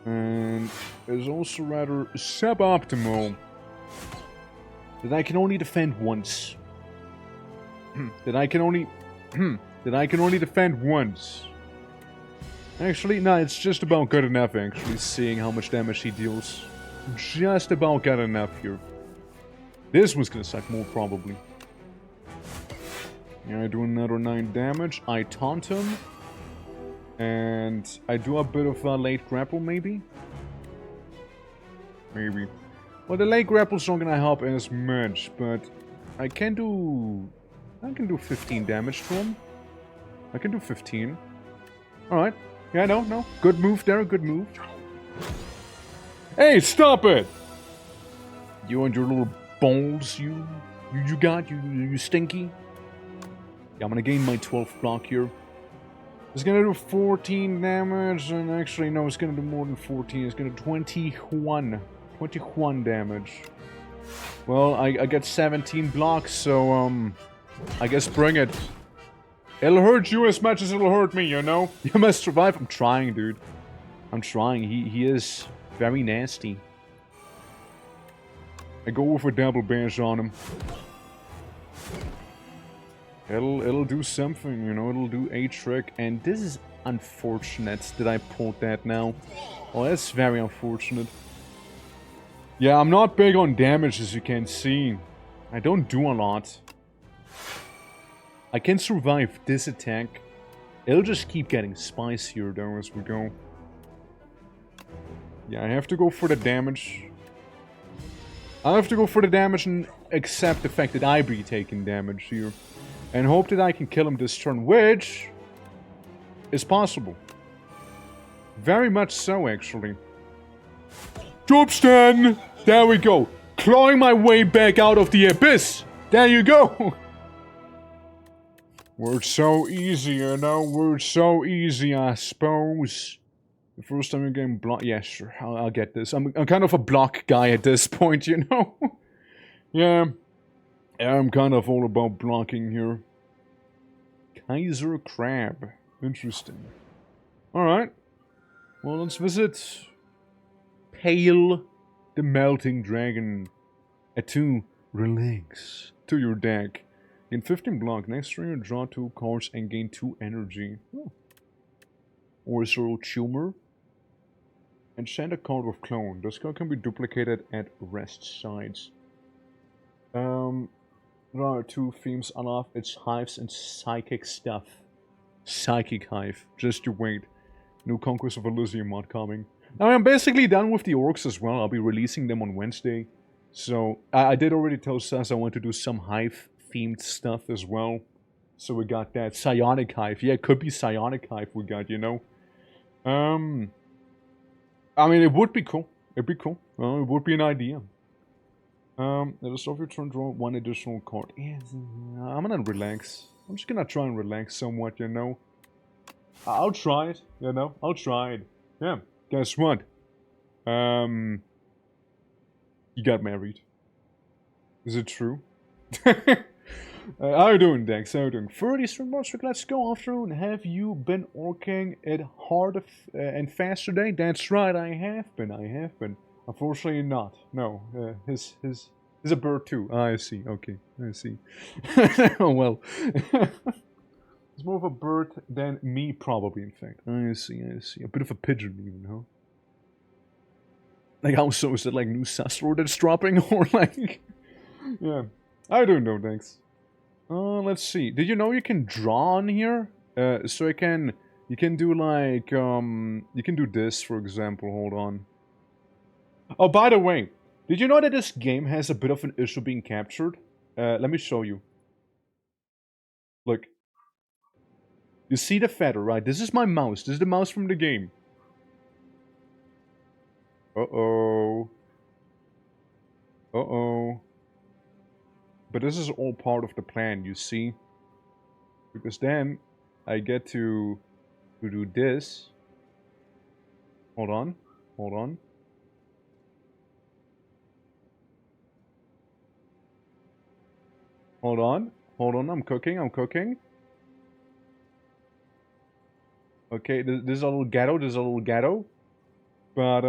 And it's also rather suboptimal that I can only defend once. that I can only defend once. Actually, no, it's just about good enough, actually, seeing how much damage he deals. just about got enough here. This one's gonna suck more, probably. Yeah, I do another 9 damage. I taunt him. And I do a bit of a late grapple, maybe? Maybe. Well, the late grapple's not gonna help as much, but I can do 15 damage to him. I can do 15. Alright. Yeah, no. Good move there, good move. Hey, stop it! You and your little balls, you stinky. Yeah, I'm gonna gain my 12th block here. It's gonna do 14 damage, and actually, no, it's gonna do more than 14. It's gonna do 21. 21 damage. Well, I get 17 blocks, so, I guess bring it. It'll hurt you as much as it'll hurt me, you know? You must survive. I'm trying, dude. I'm trying. He is very nasty. I go with a double bash on him. It'll do something, you know, it'll do a trick, and this is unfortunate that I pulled that now. Oh, that's very unfortunate. Yeah, I'm not big on damage, as you can see. I don't do a lot. I can survive this attack. It'll just keep getting spicier, though, as we go. Yeah, I have to go for the damage. I have to go for the damage and accept the fact that I be taking damage here. And hope that I can kill him this turn, which is possible. Very much so, actually. Drop stand! There we go. Clawing my way back out of the abyss. There you go. We're so easy, you know? We're so easy, I suppose. The first time you're getting block... Yeah, sure. I'll get this. I'm kind of a block guy at this point, you know? Yeah. I'm kind of all about blocking here. Kaiser Crab. Interesting. Alright. Well, let's visit Pale the Melting Dragon. At 2, relax to your deck. Gain 15 block. Next turn, draw 2 cards and gain 2 energy. Oh. Orso Tumor. And send a card with Clone. This card can be duplicated at rest sides. There are 2 themes I love. It's hives and psychic stuff. Psychic hive. Just you wait. New Conquest of Elysium mod coming. Now, I'm basically done with the orcs as well. I'll be releasing them on Wednesday. So, I did already tell Sas I want to do some hive-themed stuff as well. So we got that. Psionic hive. Yeah, it could be psionic hive we got, you know. I mean, it would be cool. It'd be cool. It would be an idea. At the start of your turn, draw 1 additional card. Yeah, I'm gonna relax. I'm just gonna try and relax somewhat, you know. I'll try it, you know. I'll try it. Yeah, guess what? You got married. Is it true? How you doing, Dex? How you doing? 30 stream months, let's go. Afternoon. Have you been orking it hard and fast today? That's right, I have been. Unfortunately not. No. He's a bird too. Ah, I see. Okay. I see. Oh, well. It's more of a bird than me, probably, in fact. I see. A bit of a pigeon, even, huh? Like, how so? Is it like new Sasro that's dropping? Or like... Yeah. I don't know, thanks. Let's see. Did you know you can draw on here? So you can do like, you can do this, for example. Hold on. Oh, by the way, did you know that this game has a bit of an issue being captured? Let me show you. Look. You see the feather, right? This is my mouse. This is the mouse from the game. Uh-oh. Uh-oh. But this is all part of the plan, you see? Because then I get to do this. Hold on. Hold on. Hold on. Hold on. I'm cooking. Okay, this is a little ghetto. But,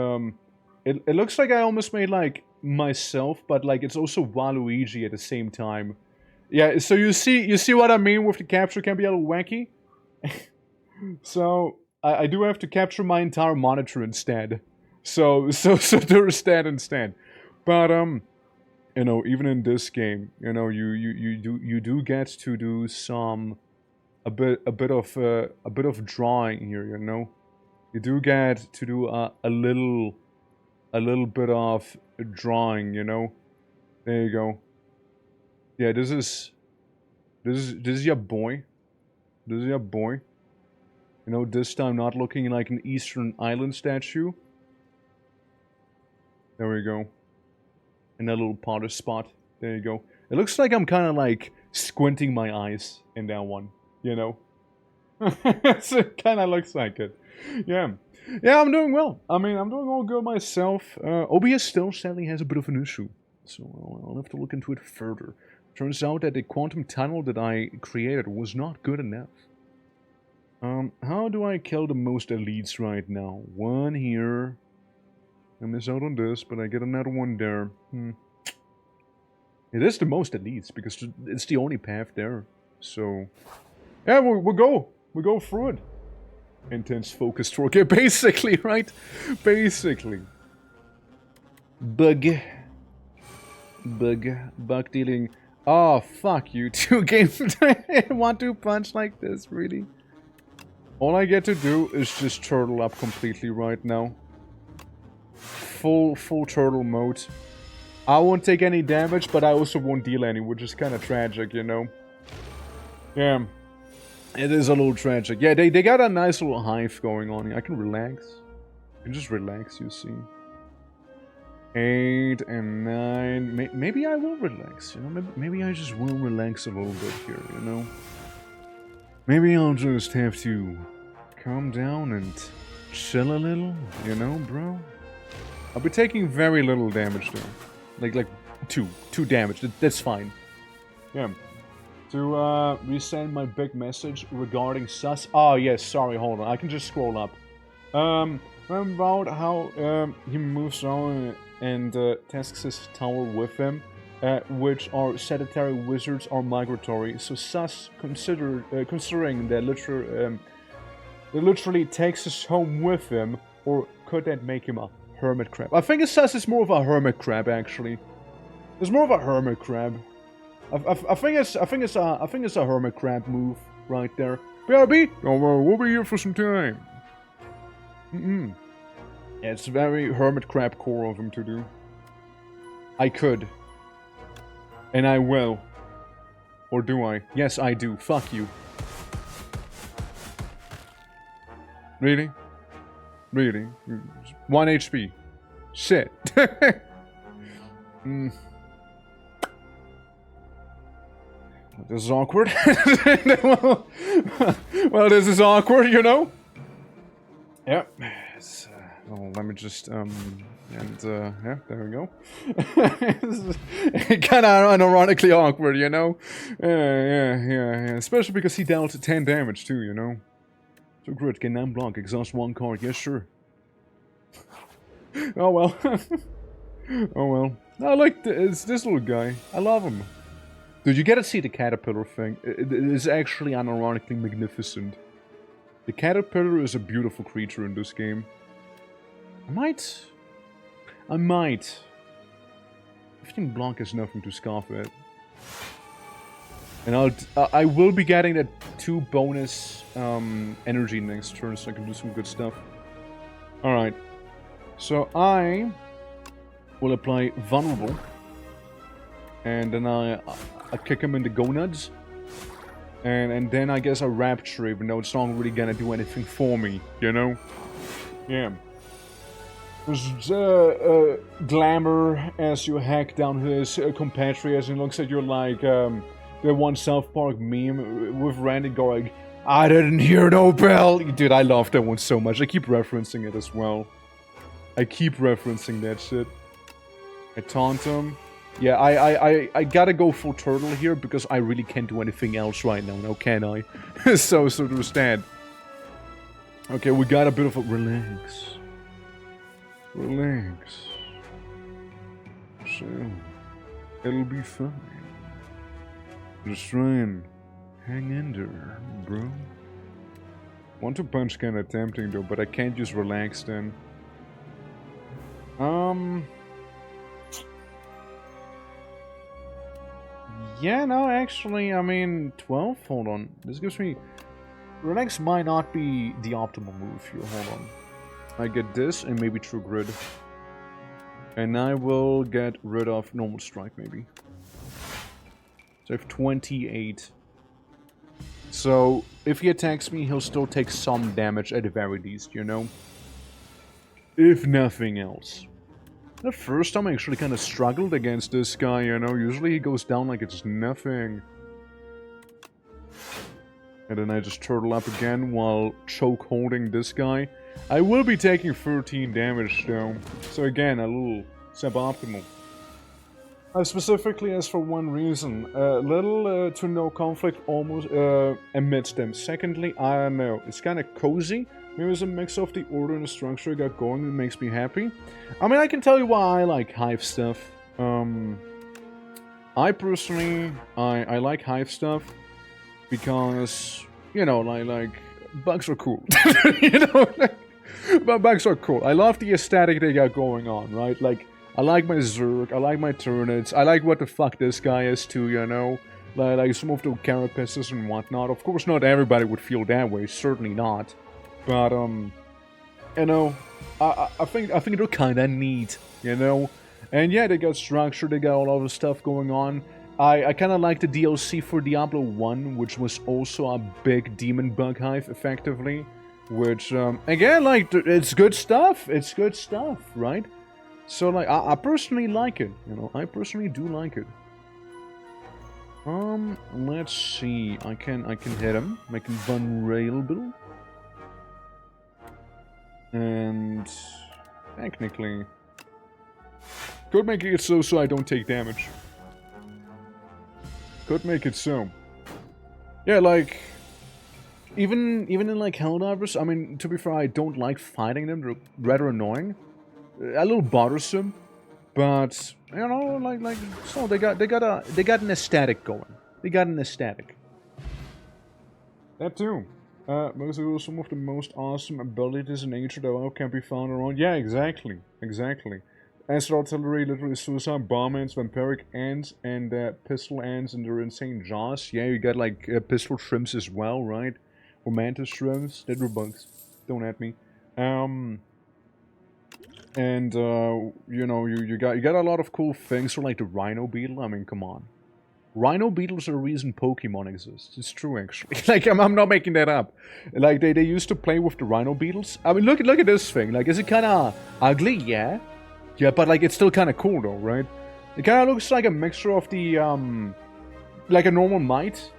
it looks like I almost made, like, myself, but, like, it's also Waluigi at the same time. Yeah, so you see what I mean with the capture can be a little wacky? So, I do have to capture my entire monitor instead. So there stand. But you know, even in this game, you know, you do get to do a bit of drawing here, you know. You do get to do a little bit of drawing, you know. There you go. Yeah, this is your boy. This is your boy. You know, this time not looking like an Eastern Island statue. There we go. In that little Potter spot. There you go. It looks like I'm kind of like squinting my eyes in that one. You know? It kind of looks like it. Yeah. Yeah, I'm doing well. I mean, I'm doing all good myself. OBS still sadly has a bit of an issue. So I'll have to look into it further. Turns out that the quantum tunnel that I created was not good enough. How do I kill the most elites right now? One here. I miss out on this, but I get another one there. It is the most elites, because it's the only path there. So, yeah, we'll go through it. Intense focus torque. Yeah, basically, right? Basically. Bug dealing. Oh, fuck you. 2 games in 1-2 punch like this, really? All I get to do is just turtle up completely right now. Full turtle mode. I won't take any damage, but I also won't deal any, which is kind of tragic, you know? Yeah. It is a little tragic. Yeah, they got a nice little hive going on here. I can relax. I can just relax, you see. 8 and 9. Maybe I will relax, you know? Maybe I just will relax a little bit here, you know? Maybe I'll just have to calm down and chill a little, you know, bro? I'll be taking very little damage though. Like 2 damage. That's fine. Yeah. To resend my big message regarding sus. Oh yes, sorry, hold on. I can just scroll up. About how he moves on and tasks his tower with him, which are sedentary wizards are migratory. So sus considering that literally takes us home with him, or could that make him a hermit crab? I think sus is more of a hermit crab actually. It's more of a hermit crab. I think it's a hermit crab move right there. BRB, we'll be here for some time. Yeah, it's very hermit crab core of him to do. I could. And I will. Or do I? Yes, I do. Fuck you. Really? Really? 1 HP. Shit. This is awkward. Well, this is awkward, you know? Yep. Well, let me just, yeah, there we go. Kind of unironically awkward, you know? Yeah. Especially because he dealt 10 damage too, you know? So grit, gain 9 block, exhaust 1 card, yes sure. Oh well. Oh well. I like this little guy. I love him. Dude, you gotta see the caterpillar thing. It is actually unironically magnificent. The caterpillar is a beautiful creature in this game. I might. 15 block is nothing to scoff at. And I will be getting that 2 bonus energy next turn, so I can do some good stuff. Alright. So I will apply Vulnerable. And then I kick him in the gonads. And then I guess I Rapture, even though it's not really gonna do anything for me, you know? Yeah. There's glamour as you hack down his compatriots, and it looks like you're like the one South Park meme with Randy going, I didn't hear no bell! Dude, I love that one so much. I keep referencing it as well. I keep referencing that shit. I taunt him. Yeah, I gotta go full turtle here because I really can't do anything else right now, can I? so to stand. Okay, we got a bit of a relax. Relax. So, it'll be fine. Just try and hang in there, bro. 1-2 punch kinda tempting though, but I can't use relax then. Yeah, no, actually, I mean, 12? Hold on. This gives me... Relax might not be the optimal move here. Hold on. I get this and maybe True Grid. And I will get rid of Normal Strike, maybe. So I have 28. So, if he attacks me, he'll still take some damage at the very least, you know? If nothing else. The first time I actually kind of struggled against this guy, you know? Usually he goes down like it's nothing. And then I just turtle up again while choke holding this guy. I will be taking 13 damage though. So again, a little suboptimal. Specifically as for one reason. Little to no conflict almost amidst them. Secondly, I don't know. It's kind of cozy. Maybe it's a mix of the order and the structure I got going that makes me happy. I mean, I can tell you why I like Hive stuff. I personally, I like Hive stuff because, you know, like bugs are cool. You know, but bugs are cool. I love the aesthetic they got going on, right? Like, I like my Zerg, I like my Tyranids, I like what the fuck this guy is too, you know? Like some of the carapaces and whatnot. Of course, not everybody would feel that way, certainly not. But, you know, I think they're kinda neat, you know? And yeah, they got structure, they got all of the stuff going on. I kinda like the DLC for Diablo 1, which was also a big demon bug hive, effectively. Which, again, like, it's good stuff, right? So, like, I personally like it, you know? I personally do like it. Let's see, I can hit him, make him vulnerable. And technically could make it so I don't take damage. Could make it so. Yeah, like even in like Helldivers, I mean, to be fair, I don't like fighting them. They're rather annoying, a little bothersome, but you know, like so they got an aesthetic going. They got an aesthetic. That too. Most of some of the most awesome abilities in nature that can be found around. Yeah, exactly. Acid artillery, literally suicide bomb ants, vampiric ants, and pistol ants and their insane jaws. Yeah, you got like pistol shrimps as well, right? Or mantis shrimps. That were bugs. Don't at me. And you know, you got a lot of cool things for like the rhino beetle. I mean, come on. Rhino beetles are the reason Pokemon exists. It's true, actually. Like, I'm not making that up. Like, they used to play with the rhino beetles. I mean, look at this thing. Like, is it kind of ugly? Yeah. Yeah, but, like, it's still kind of cool, though, right? It kind of looks like a mixture of the, like a normal mite,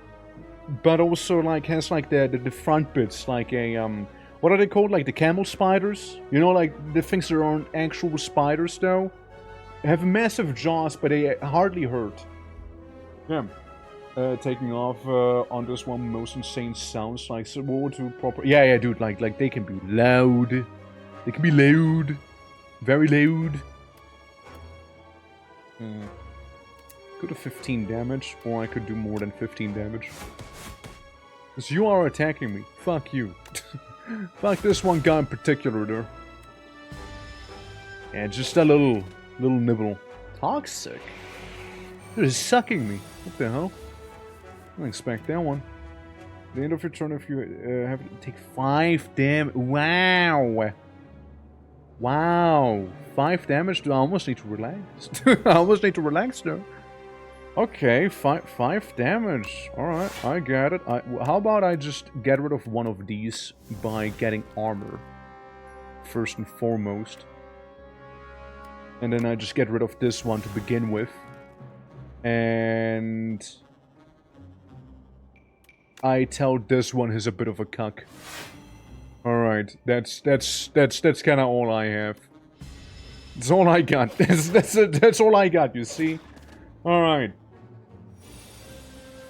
but also, like, has, like, the front bits, like a, what are they called? Like, the camel spiders? You know, like, the things that aren't actual spiders, though? They have massive jaws, but they hardly hurt. Yeah, taking off on this one, most insane sounds like what to proper. Yeah, dude, like they can be loud. They can be loud, very loud. Could have 15 damage, or I could do more than 15 damage. Because you are attacking me. Fuck you. Fuck this one guy in particular, there. Yeah, just a little nibble. Toxic. It is sucking me. What the hell? I didn't expect that one. At the end of your turn, if you have to take 5 damage. Wow. Wow. 5 damage? I almost need to relax. I almost need to relax though. Okay, 5 damage. Alright, I get it. How about I just get rid of one of these by getting armor? First and foremost. And then I just get rid of this one to begin with. And I tell this one he's a bit of a cuck. Alright, that's kind of all I have. That's all I got. That's all I got, you see? Alright.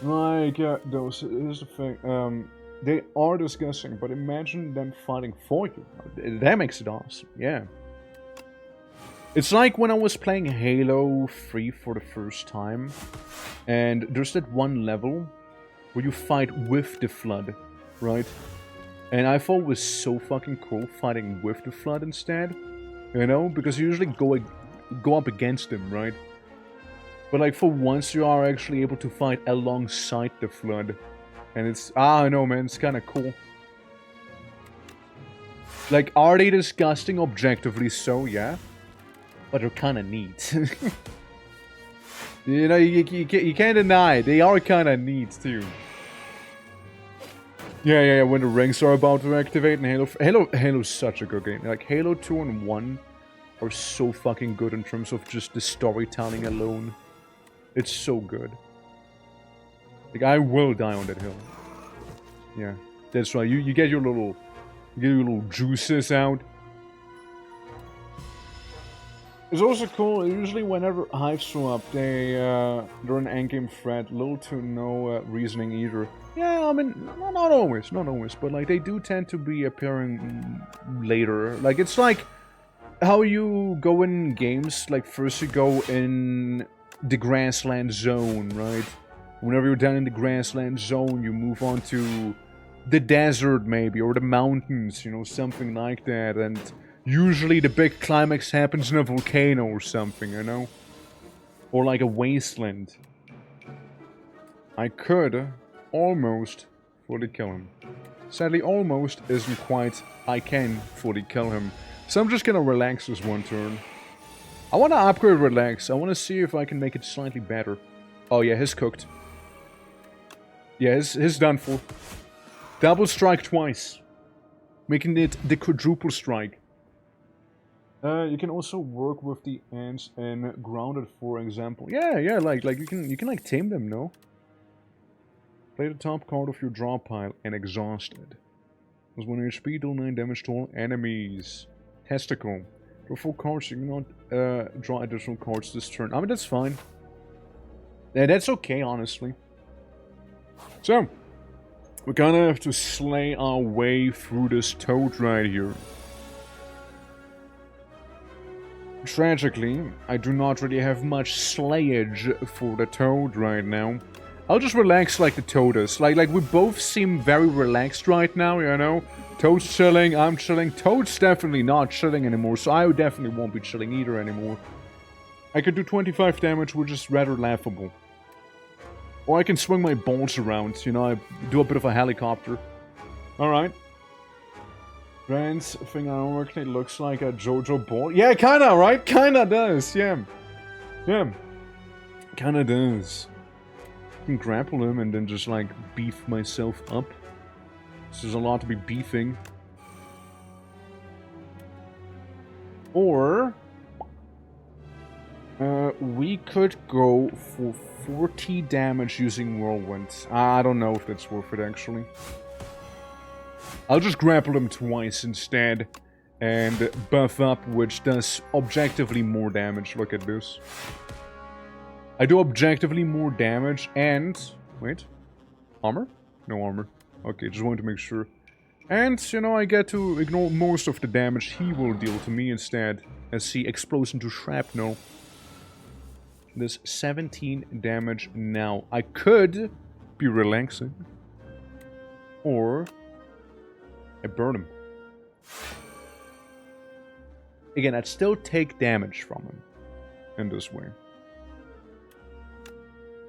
Like, those, here's the thing, they are disgusting, but imagine them fighting for you. That makes it awesome, yeah. It's like when I was playing Halo 3 for the first time, and there's that one level where you fight with the Flood, right? And I thought it was so fucking cool fighting with the Flood instead. You know? Because you usually go up against him, right? But like for once you are actually able to fight alongside the Flood. And it's... I know, man. It's kind of cool. Like, are they disgusting? Objectively so, yeah. But they're kind of neat. You know, you can't deny it. They are kind of neat, too. Yeah, when the rings are about to activate in Halo's such a good game. Like, Halo 2 and 1 are so fucking good in terms of just the storytelling alone. It's so good. Like, I will die on that hill. Yeah, that's right. You get your little... You get your little juices out. It's also cool, usually whenever hives show up, they're an endgame threat, little to no reasoning either. Yeah, I mean, not always, but like they do tend to be appearing later. Like it's like how you go in games, like first you go in the grassland zone, right? Whenever you're down in the grassland zone, you move on to the desert maybe, or the mountains, you know, something like that, and usually the big climax happens in a volcano or something, you know? Or like a wasteland. I could almost fully kill him. Sadly, almost isn't quite I can fully kill him. So I'm just gonna relax this one turn. I wanna upgrade relax. I wanna see if I can make it slightly better. Oh yeah, his cooked. Yeah, his done for. Double strike twice. Making it the quadruple strike. You can also work with the ants and grounded, for example. Yeah, like you can like tame them, no? Play the top card of your draw pile and exhausted. As 1 HP, deal 9 damage to all enemies. Testicle. Draw 4 cards, you cannot draw additional cards this turn. I mean, that's fine. Yeah, that's okay, honestly. So, we're gonna have to slay our way through this toad right here. Tragically, I do not really have much slayage for the toad right now. I'll just relax like the toad is. Like we both seem very relaxed right now, you know? Toad's chilling, I'm chilling. Toad's definitely not chilling anymore, so I definitely won't be chilling either anymore. I could do 25 damage, which is rather laughable. Or I can swing my balls around, you know, I do a bit of a helicopter. Alright. Brand's thing actually looks like a JoJo ball. Yeah, kinda, right? Kinda does, yeah. Yeah. Kinda does. I can grapple him and then just, like, beef myself up. This is a lot to be beefing. Or... we could go for 40 damage using Whirlwind. I don't know if that's worth it, actually. I'll just grapple him twice instead, and buff up, which does objectively more damage. Look at this. I do objectively more damage, and... Wait. Armor? No armor. Okay, just wanted to make sure. And, you know, I get to ignore most of the damage he will deal to me instead, as he explodes into shrapnel. There's 17 damage now. I could be relaxing. Or... I burn him. Again, I'd still take damage from him. In this way.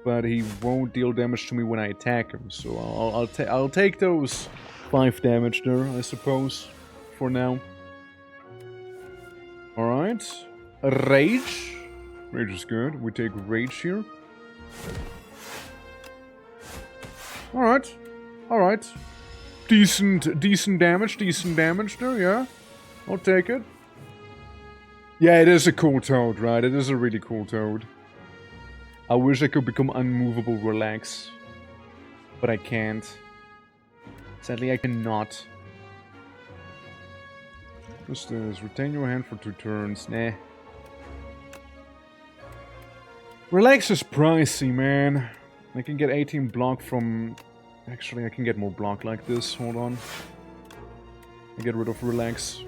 But he won't deal damage to me when I attack him. So I'll take those 5 damage there, I suppose. For now. Alright. Rage. Rage is good. We take Rage here. Alright. Alright. Decent damage there, yeah. I'll take it. Yeah, it is a cool toad, right? It is a really cool toad. I wish I could become unmovable relax. But I can't. Sadly, I cannot. What's this? Retain your hand for 2 turns. Nah. Relax is pricey, man. I can get 18 block from... Actually, I can get more block like this. Hold on. I get rid of relax.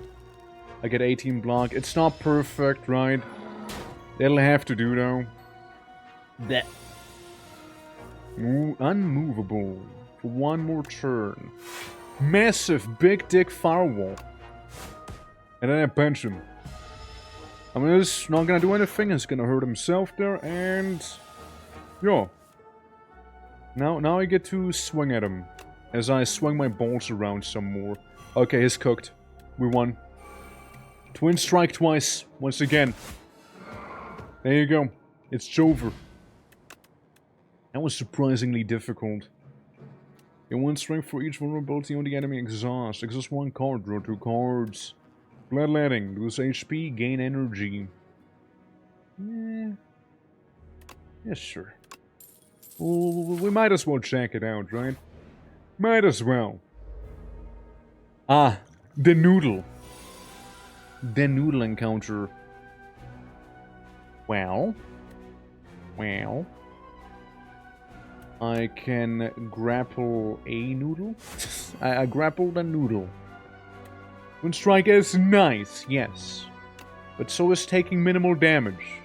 I get 18 block. It's not perfect, right? It'll have to do, though. That. Unmovable. For 1 more turn. Massive big dick firewall. And then I punch him. I mean, it's not gonna do anything. It's gonna hurt himself there, and yeah. Now I get to swing at him as I swing my balls around some more. Okay, he's cooked. We won. Twin strike twice. Once again. There you go. It's over. That was surprisingly difficult. Get 1 strength for each vulnerability on the enemy exhaust. Exhaust 1 card, draw 2 cards. Bloodletting, lose HP, gain energy. Yeah. Yeah, sure. Well, we might as well check it out, right? Might as well. Ah, the noodle. The noodle encounter. Well. I can grapple a noodle. I grappled a noodle. One strike is nice, yes. But so is taking minimal damage.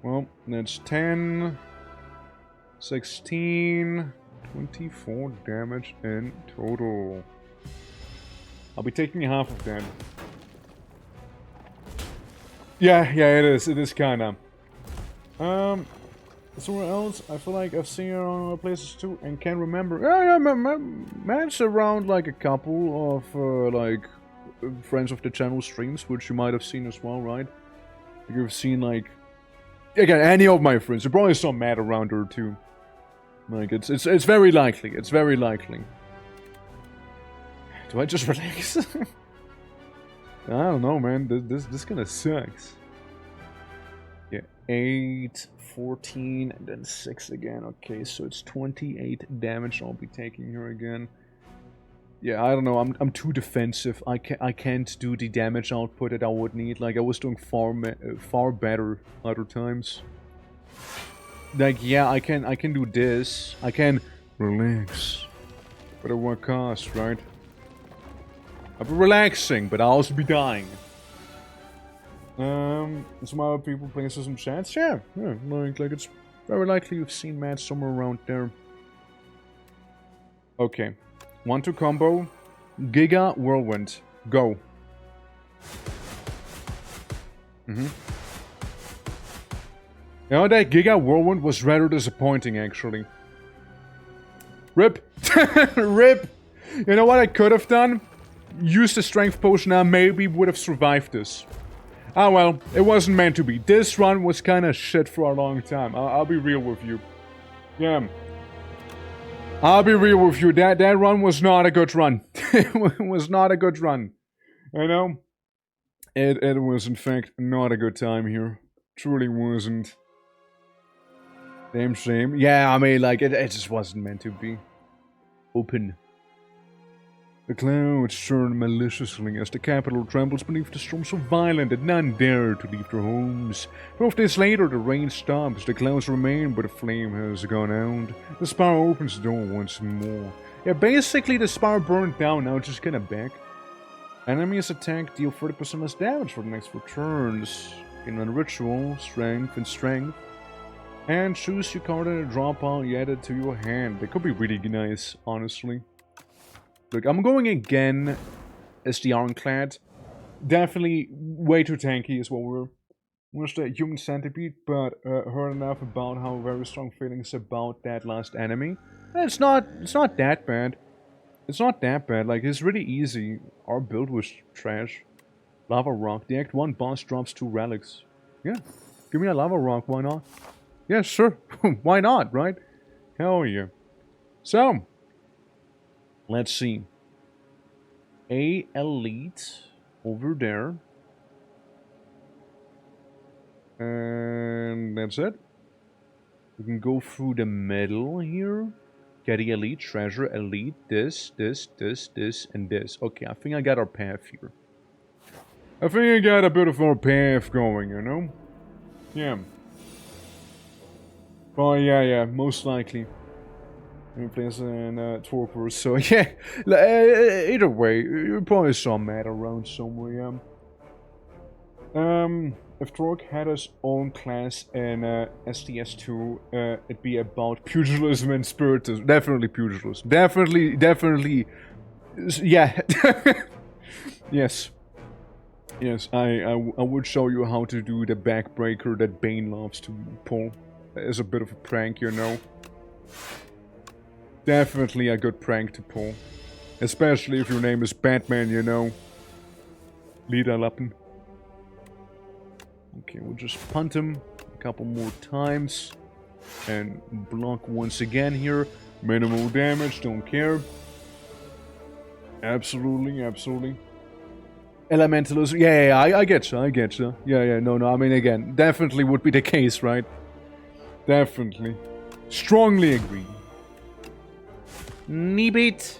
Well, that's 10, 16, 24 damage in total. I'll be taking half of that. Yeah, it is. It is kinda. Somewhere else, I feel like I've seen it on other places too, and can't remember. Yeah, man's around like a couple of, friends of the channel streams, which you might have seen as well, right? You've seen, like, again, any of my friends. You probably saw Matt around her too. Like, it's very likely. It's very likely. Do I just relax? I don't know, man. This kinda sucks. Yeah, 8, 14, and then 6 again. Okay, so it's 28 damage I'll be taking here again. Yeah, I don't know. I'm too defensive. I can't do the damage output that I would need. Like, I was doing far better other times. Like, yeah, I can do this. I can relax. But at what cost, right? I'll be relaxing, but I'll also be dying. Some other people playing some chats? Yeah, like it's very likely you've seen Matt somewhere around there. Okay. 1-2 combo. Giga Whirlwind. Go. You know, that Giga Whirlwind was rather disappointing, actually. RIP. RIP. You know what I could have done? Used the strength potion, I maybe would have survived this. Ah well, it wasn't meant to be. This run was kinda shit for a long time. I'll be real with you. Yeah. I'll be real with you. That run was not a good run. It was not a good run. You know? It was in fact not a good time here. Truly wasn't. Damn shame. Yeah, I mean, like, it just wasn't meant to be. Open. The clouds churn maliciously as the capital trembles beneath the storm so violent that none dare to leave their homes. 12 days later, the rain stops, the clouds remain, but the flame has gone out. The spire opens the door once more. Yeah, basically the spire burned down, now it's just kinda back. Enemies attack deal 30% less damage for the next 4 turns. In a ritual, strength and strength. And choose your card in a draw pile you add it to your hand. That could be really nice, honestly. Look, I'm going again as the Ironclad. Definitely way too tanky is what we're just a human centipede, but heard enough about how very strong feelings about that last enemy. It's not that bad. It's not that bad, like, it's really easy. Our build was trash. Lava Rock. The Act 1 boss drops 2 relics. Yeah, give me a Lava Rock, why not? Yeah, sure. Why not, right? Hell yeah. So, let's see. A elite over there. And that's it. We can go through the middle here. Get the elite, treasure, elite, this, and this. Okay, I think I got our path here. I think I got a bit of our path going, you know? Yeah. Oh, yeah, most likely. Place in Torpor, so yeah. Either way, you probably saw Matt around somewhere, yeah. If Torque had his own class in STS2, it'd be about pugilism and spiritism. Definitely pugilism. Definitely, yeah. Yes. Yes, I would show you how to do the backbreaker that Bane loves to pull. As a bit of a prank, you know. Definitely a good prank to pull. Especially if your name is Batman, you know. Lida Lappen. Okay, we'll just punt him a couple more times. And block once again here. Minimal damage, don't care. Absolutely, absolutely. Elementalism, yeah, I get you. Yeah, no, I mean, again, definitely would be the case, right? Definitely. Strongly agree. Neebit.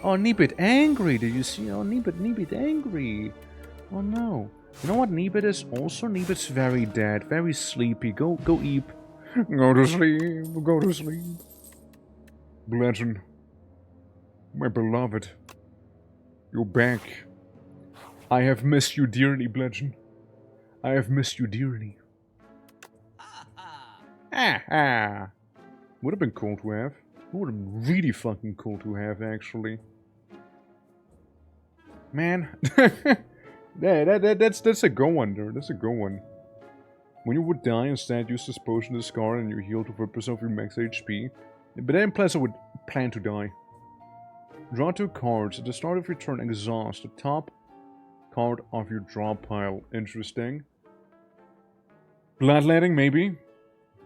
Oh, Neebit angry, did you see? Oh, Neebit angry. Oh, no. You know what Neebit is? Also, Neebit's very dead, very sleepy. Go eep. Go to sleep. Legend. My beloved. You're back. I have missed you dearly, Bludgeon. I have missed you dearly. Would have been cool to have. Would have been really fucking cool to have, actually. Man. Yeah, that's a go one, dude. That's a go one. When you would die, instead use this potion to scar and you heal to 4% of your max HP. But then plus I would plan to die. Draw 2 cards. At the start of your turn, exhaust the top card of your draw pile. Interesting. Bloodletting, maybe.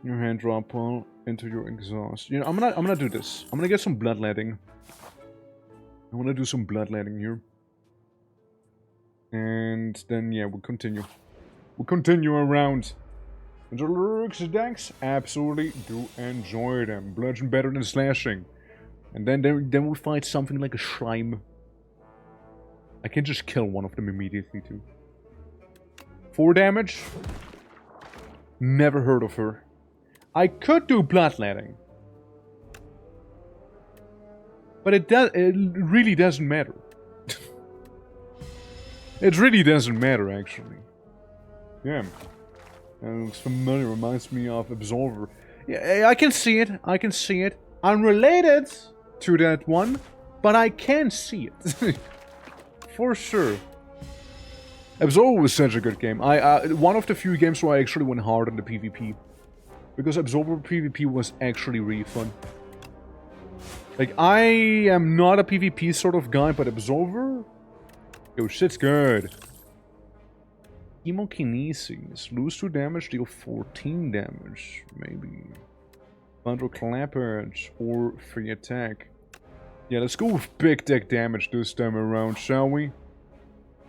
Your hand draw pile into your exhaust. You know, I'm gonna do this. I'm gonna get some bloodletting. I wanna do some bloodletting here. And then, yeah, we'll continue. We'll continue around. And the lyrics decks, absolutely do enjoy them. Bludgeon better than slashing. And then we'll fight something like a Shrime. I can just kill one of them immediately, too. 4 damage? Never heard of her. I could do Bloodletting. But it really doesn't matter. It really doesn't matter, actually. Yeah. And it's familiar, reminds me of Absolver. Yeah, I can see it. Unrelated to that one, but I can see it. For sure. Absolver was such a good game. One of the few games where I actually went hard on the PvP. Because Absolver PvP was actually really fun. Like, I am not a PvP sort of guy, but Absolver... Yo, shit's good. Chemokinesis. Lose 2 damage, deal 14 damage. Maybe. Bundle Clappage or free attack. Yeah, let's go with big deck damage this time around, shall we?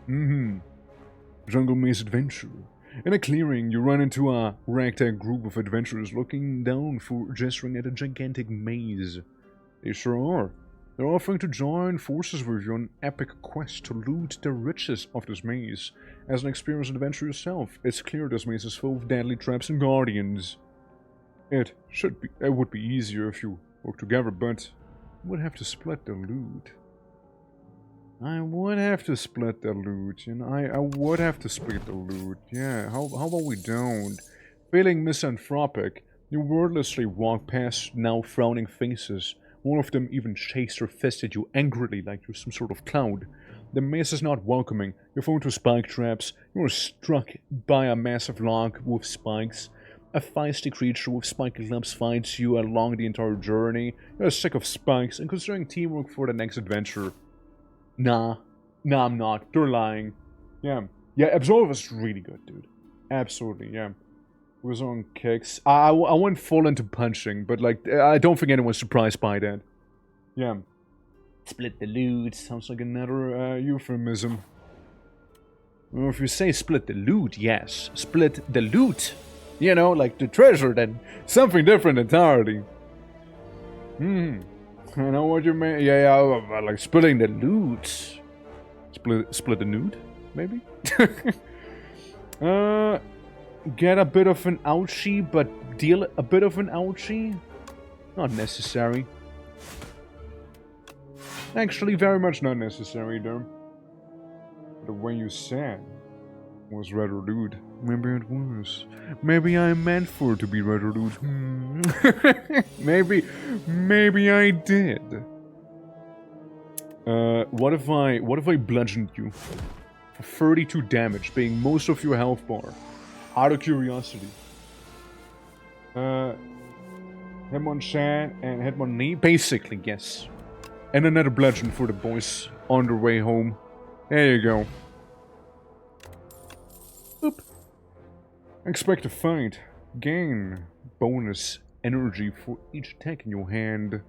Jungle Maze Adventure. In a clearing, you run into a ragtag group of adventurers looking down for gesturing at a gigantic maze. They sure are. They're offering to join forces with you on an epic quest to loot the riches of this maze. As an experienced adventurer yourself, it's clear this maze is full of deadly traps and guardians. It would be easier if you work together, but you would have to split the loot. I would have to split the loot, you know, I would have to split the loot, yeah, how about we don't? Feeling misanthropic, you wordlessly walk past now frowning faces. One of them even shakes her fist at you angrily like you're some sort of cloud. The maze is not welcoming, you fall into spike traps, you are struck by a massive log with spikes. A feisty creature with spiky clubs fights you along the entire journey. You're sick of spikes and considering teamwork for the next adventure. Nah, I'm not. They're lying. Yeah, Absolver was really good, dude. Absolutely, yeah. It was on kicks. I went full into punching, but like, I don't think anyone's surprised by that. Yeah. Split the loot. Sounds like another euphemism. Well, if you say split the loot, yes. Split the loot. You know, like the treasure, then something different entirely. I know what you mean. Yeah, like splitting the loot. Split the nude, maybe? Get a bit of an ouchie, but deal a bit of an ouchie? Not necessary. Actually, very much not necessary, though. The way you said was rather lewd. Maybe it was. Maybe I meant for it to be rather lewd. Maybe I did. What if I bludgeoned you for 32 damage, being most of your health bar? Out of curiosity. Hit one sand and hit one knee? Basically, yes. And another bludgeon for the boys on their way home. There you go. Oop. Expect a fight. Gain bonus energy for each attack in your hand.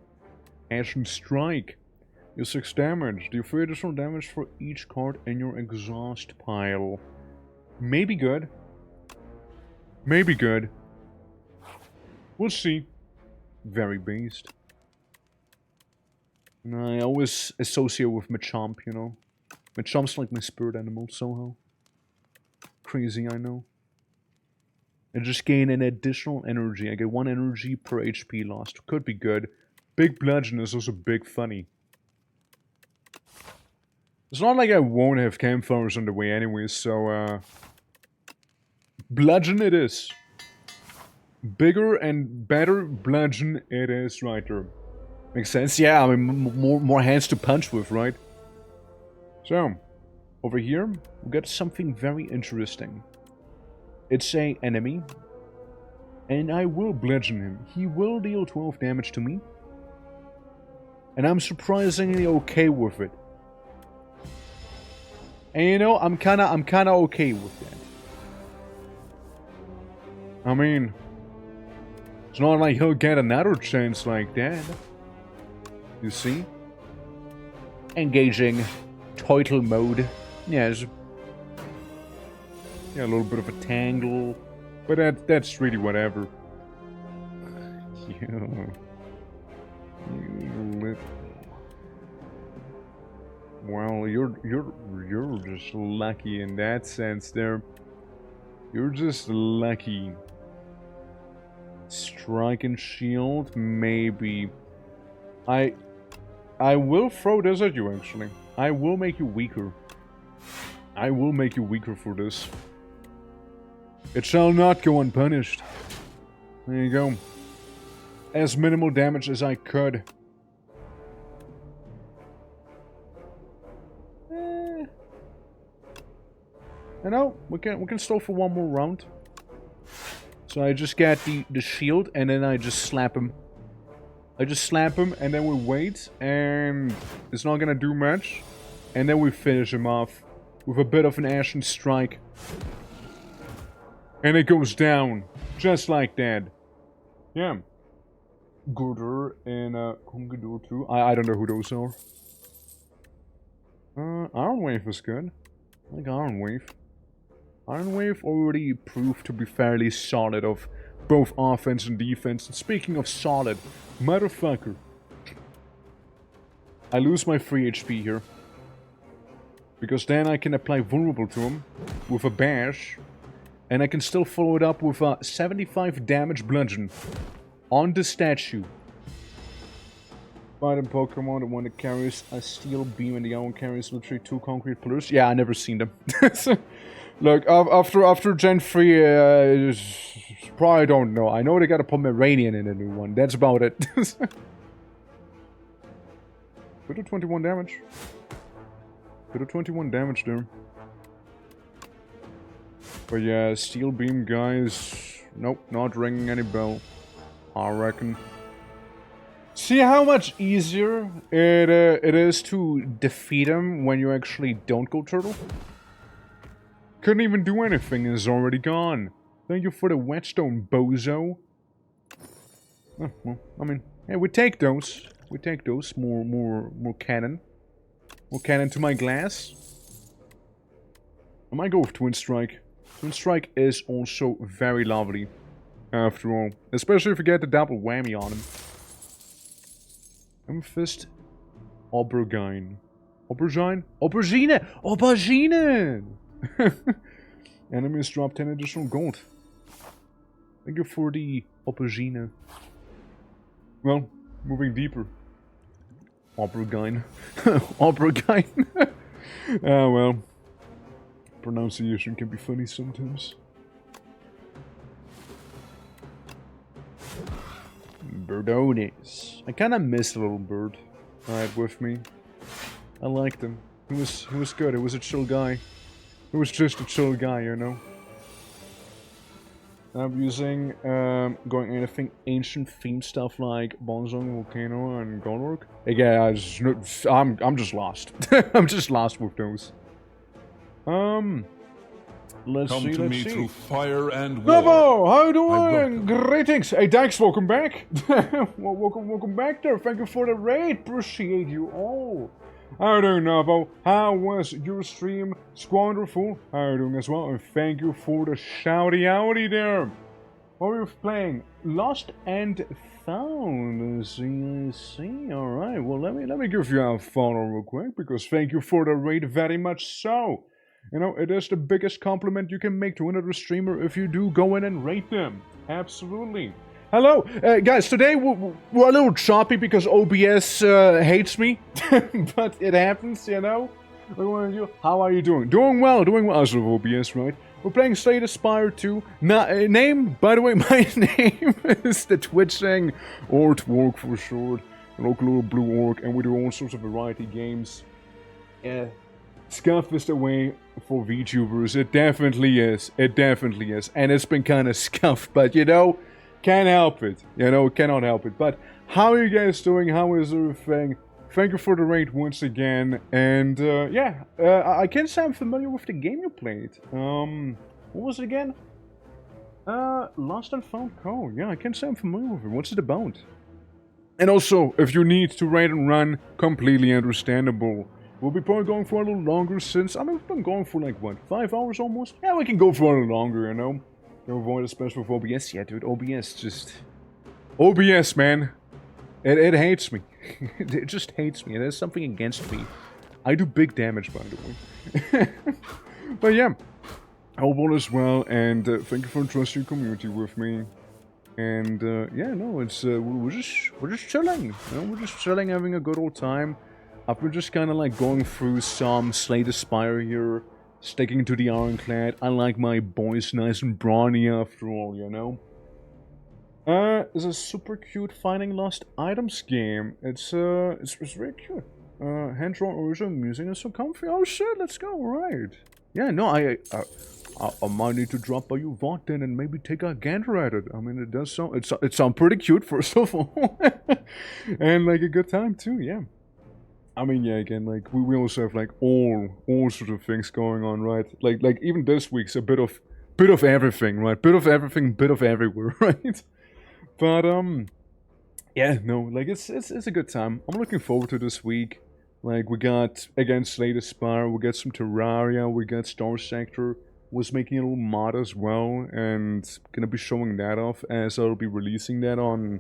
Ashen Strike. You 6 damage. Deal 3 additional damage for each card in your exhaust pile. Maybe good. Maybe good. We'll see. Very based. And I always associate with Machamp, you know. Machamp's like my spirit animal somehow. Crazy, I know. I just gain an additional energy. I get 1 energy per HP lost. Could be good. Big Bludgeon is also big funny. It's not like I won't have campfires on the way anyways, so Bludgeon it is. Bigger and better Bludgeon it is right there. Makes sense? Yeah, I mean, more hands to punch with, right? So, over here, we got something very interesting. It's a enemy, and I will bludgeon him. He will deal 12 damage to me, and I'm surprisingly okay with it. And you know, I'm kinda okay with that. I mean, it's not like he'll get another chance like that. You see? Engaging Toitle mode. Yes. Yeah, a little bit of a tangle. But that's really whatever. You little... Well, you're just lucky in that sense there. You're just lucky. Strike and shield, maybe. I will throw this at you, actually. I will make you weaker. I will make you weaker for this. It shall not go unpunished. There you go. As minimal damage as I could. You know, we can stall for 1 more round. So I just get the shield and then I just slap him. I just slap him and then we wait and it's not gonna do much. And then we finish him off with a bit of an Ashen Strike. And it goes down, just like that. Yeah. GER and Kongidur too. I don't know who those are. Iron Wave is good. I like Iron Wave. Iron Wave already proved to be fairly solid of both offense and defense. And speaking of solid, motherfucker. I lose my 3 HP here. Because then I can apply Vulnerable to him with a Bash. And I can still follow it up with a 75 damage Bludgeon on the statue. Fighting Pokemon, the one that carries a Steel Beam and the other one carries literally 2 concrete pillars. Yeah, I never seen them. Look, after Gen 3, probably don't know. I know they got a Pomeranian in the new one. That's about it. Bit of 21 damage. Bit of 21 damage there. But yeah, Steel Beam, guys. Nope, not ringing any bell. I reckon. See how much easier it is to defeat him when you actually don't go turtle? Couldn't even do anything, is already gone. Thank you for the whetstone, bozo. Oh, well, I mean, yeah, we take those. We take those. More cannon. More cannon to my glass. I might go with Twin Strike. Twin Strike is also very lovely, after all. Especially if you get the double whammy on him. Amethyst. Aubergine. Aubergine? Aubergine! Aubergine! Enemies drop 10 additional gold. Thank you for the aubergine. Well, moving deeper. Aubergine. Aubergine. Ah, well. Pronunciation can be funny sometimes. Birdonis. I kinda miss a little bird. Right with me. I liked him. He was good. He was a chill guy. He was just a chill guy, you know. I'm using going anything ancient theme stuff like Bonzong, Volcano, and Golork. Again, I'm just lost. I'm just lost with those. Let's Come see. to Let's me see. through fire and war. Bravo! How you I doing? Greetings. Hey, Dax, welcome back. welcome back there. Thank you for the raid. Appreciate you all. How you doing, Navo? How was your stream? Squanderful. How you doing as well? And thank you for the shouty outy there. What were you playing? Lost and Found. I see. Alright, well let me give you a follow real quick, because thank you for the raid very much so. You know, it is the biggest compliment you can make to another streamer if you do go in and rate them. Absolutely. Hello, guys, today we're a little choppy because OBS hates me, but it happens, you know? How are you doing? Doing well, as of OBS, right? We're playing SPIRE 2. Name, by the way, my name is the Twitching Ortwork for short. Local little blue orc, and we do all sorts of variety games. Scuff is the way for VTubers. It definitely is. It definitely is. And it's been kind of scuffed, but you know, can't help it. You know, cannot help it. But how are you guys doing? How is everything? Thank you for the raid once again. And yeah, I can't say I'm familiar with the game you played. What was it again? Lost and Found Co. Yeah, I can't say I'm familiar with it. What's it about? And also, if you need to raid and run, completely understandable. We'll be probably going for a little longer since, I mean, we've been going for like, what, 5 hours almost? Yeah, we can go for a little longer, you know? To avoid, especially with OBS. Yeah, dude, OBS just... OBS, man. It hates me. It just hates me. There's something against me. I do big damage, by the way. But yeah, hope all is well, and thank you for trusting your community with me. And yeah, no, it's we're just chilling. You know, we're just chilling, having a good old time. I've been just kind of like going through some Slay the Spire here, sticking to the Ironclad. I like my boys nice and brawny after all, you know. It's a super cute finding lost items game. It's very cute. Hand-drawn original music is so comfy. Oh shit, let's go, right. Yeah, no, I might need to drop by your VOD then and maybe take a gander at it. I mean, it does sound, it sounds pretty cute, first of all. And like a good time too, yeah. I mean, yeah, again, like, we also have like all sorts of things going on, right? Like even this week's a bit of everything, right? Bit of everything, bit of everywhere, right? But yeah, no, like it's a good time. I'm looking forward to this week. Like, we got again Slay the Spire, we got some Terraria, we got Star Sector. Was making a little mod as well, and gonna be showing that off as I'll be releasing that on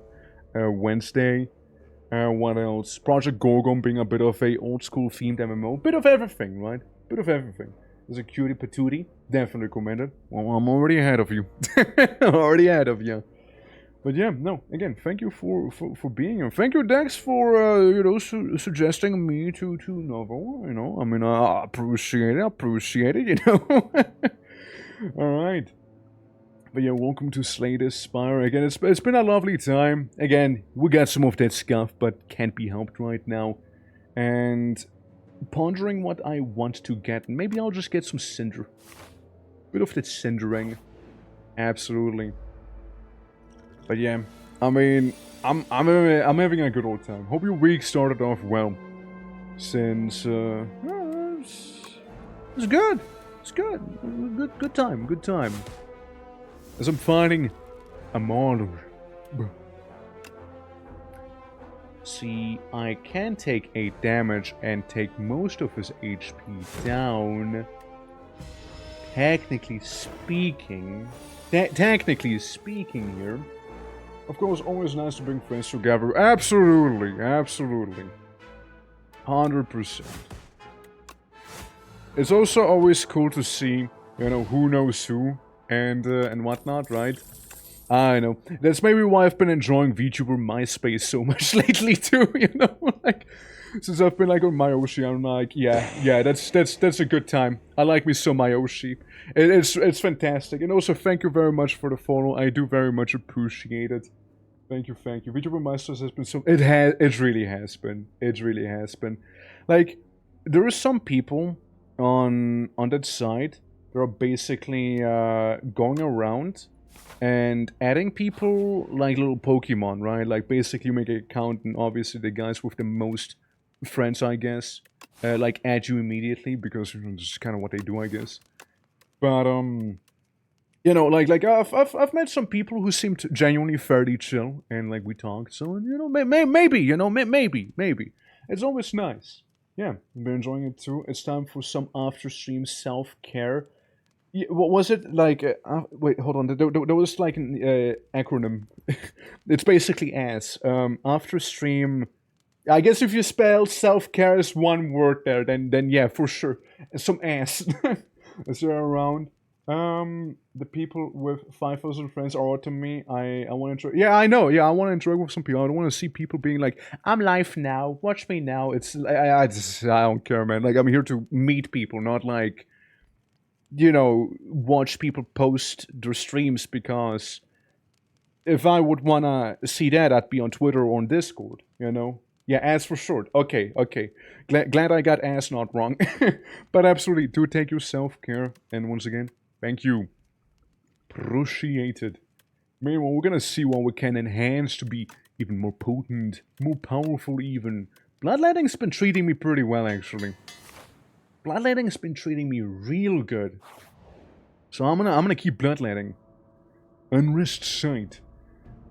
Wednesday. What else? Project Gorgon being a bit of a old school themed MMO. Bit of everything, right? Bit of everything. There's a cutie patootie. Definitely recommended. Well, I'm already ahead of you. Already ahead of you. But yeah, no, again, thank you for being here. Thank you, Dex, for, you know, suggesting me to Novo, you know. I mean, I appreciate it, you know. Alright. But yeah, welcome to Slay the Spire. Again, it's been a lovely time. Again, we got some of that scuff, but can't be helped right now. And pondering what I want to get. Maybe I'll just get some Cinder. Bit of that Cindering. Absolutely. But yeah, I mean, I'm having a good old time. Hope your week started off well. Since it's good. It's good. Good time. As I'm finding a model. See, I can take 8 damage and take most of his HP down. Technically speaking here. Of course, always nice to bring friends together. Absolutely. 100%. It's also always cool to see, you know, who knows who and whatnot, right? I know. That's maybe why I've been enjoying VTuber MySpace so much lately too, you know? Like, since I've been like on Myoshi, I'm like, yeah, that's a good time. I like me some Myoshi. It's fantastic. And also, thank you very much for the follow. I do very much appreciate it. Thank you. VTuber MySpace has been so... It really has been. Like, there are some people on that site that are basically going around and adding people like little Pokemon, right? Like basically you make an account and obviously the guys with the most friends, I guess, like add you immediately because you know, this is kind of what they do, I guess. But you know, like I've met some people who seemed genuinely fairly chill and like we talked. So you know, maybe you know, maybe it's always nice. Yeah, I've been enjoying it too. It's time for some after stream self care. What was it like? Wait, hold on. There was like an acronym. It's basically ASS. After stream. I guess if you spell self care as one word there, then yeah, for sure, some ass. Is there around? The people with 5,000 friends are to me. I want to enjoy. Yeah, I know. Yeah, I want to enjoy with some people. I don't want to see people being like, "I'm live now. Watch me now." It's I don't care, man. Like I'm here to meet people, not like, you know, watch people post their streams because if I would wanna see that, I'd be on Twitter or on Discord. You know. Yeah, ass for short. Okay. Glad I got ass not wrong. But absolutely, do take your self-care. And once again, thank you. Appreciated. Meanwhile, we're gonna see what we can enhance to be even more potent, more powerful even. Bloodletting's been treating me pretty well, actually. Bloodletting's been treating me real good. So I'm gonna keep bloodletting. Unrest site.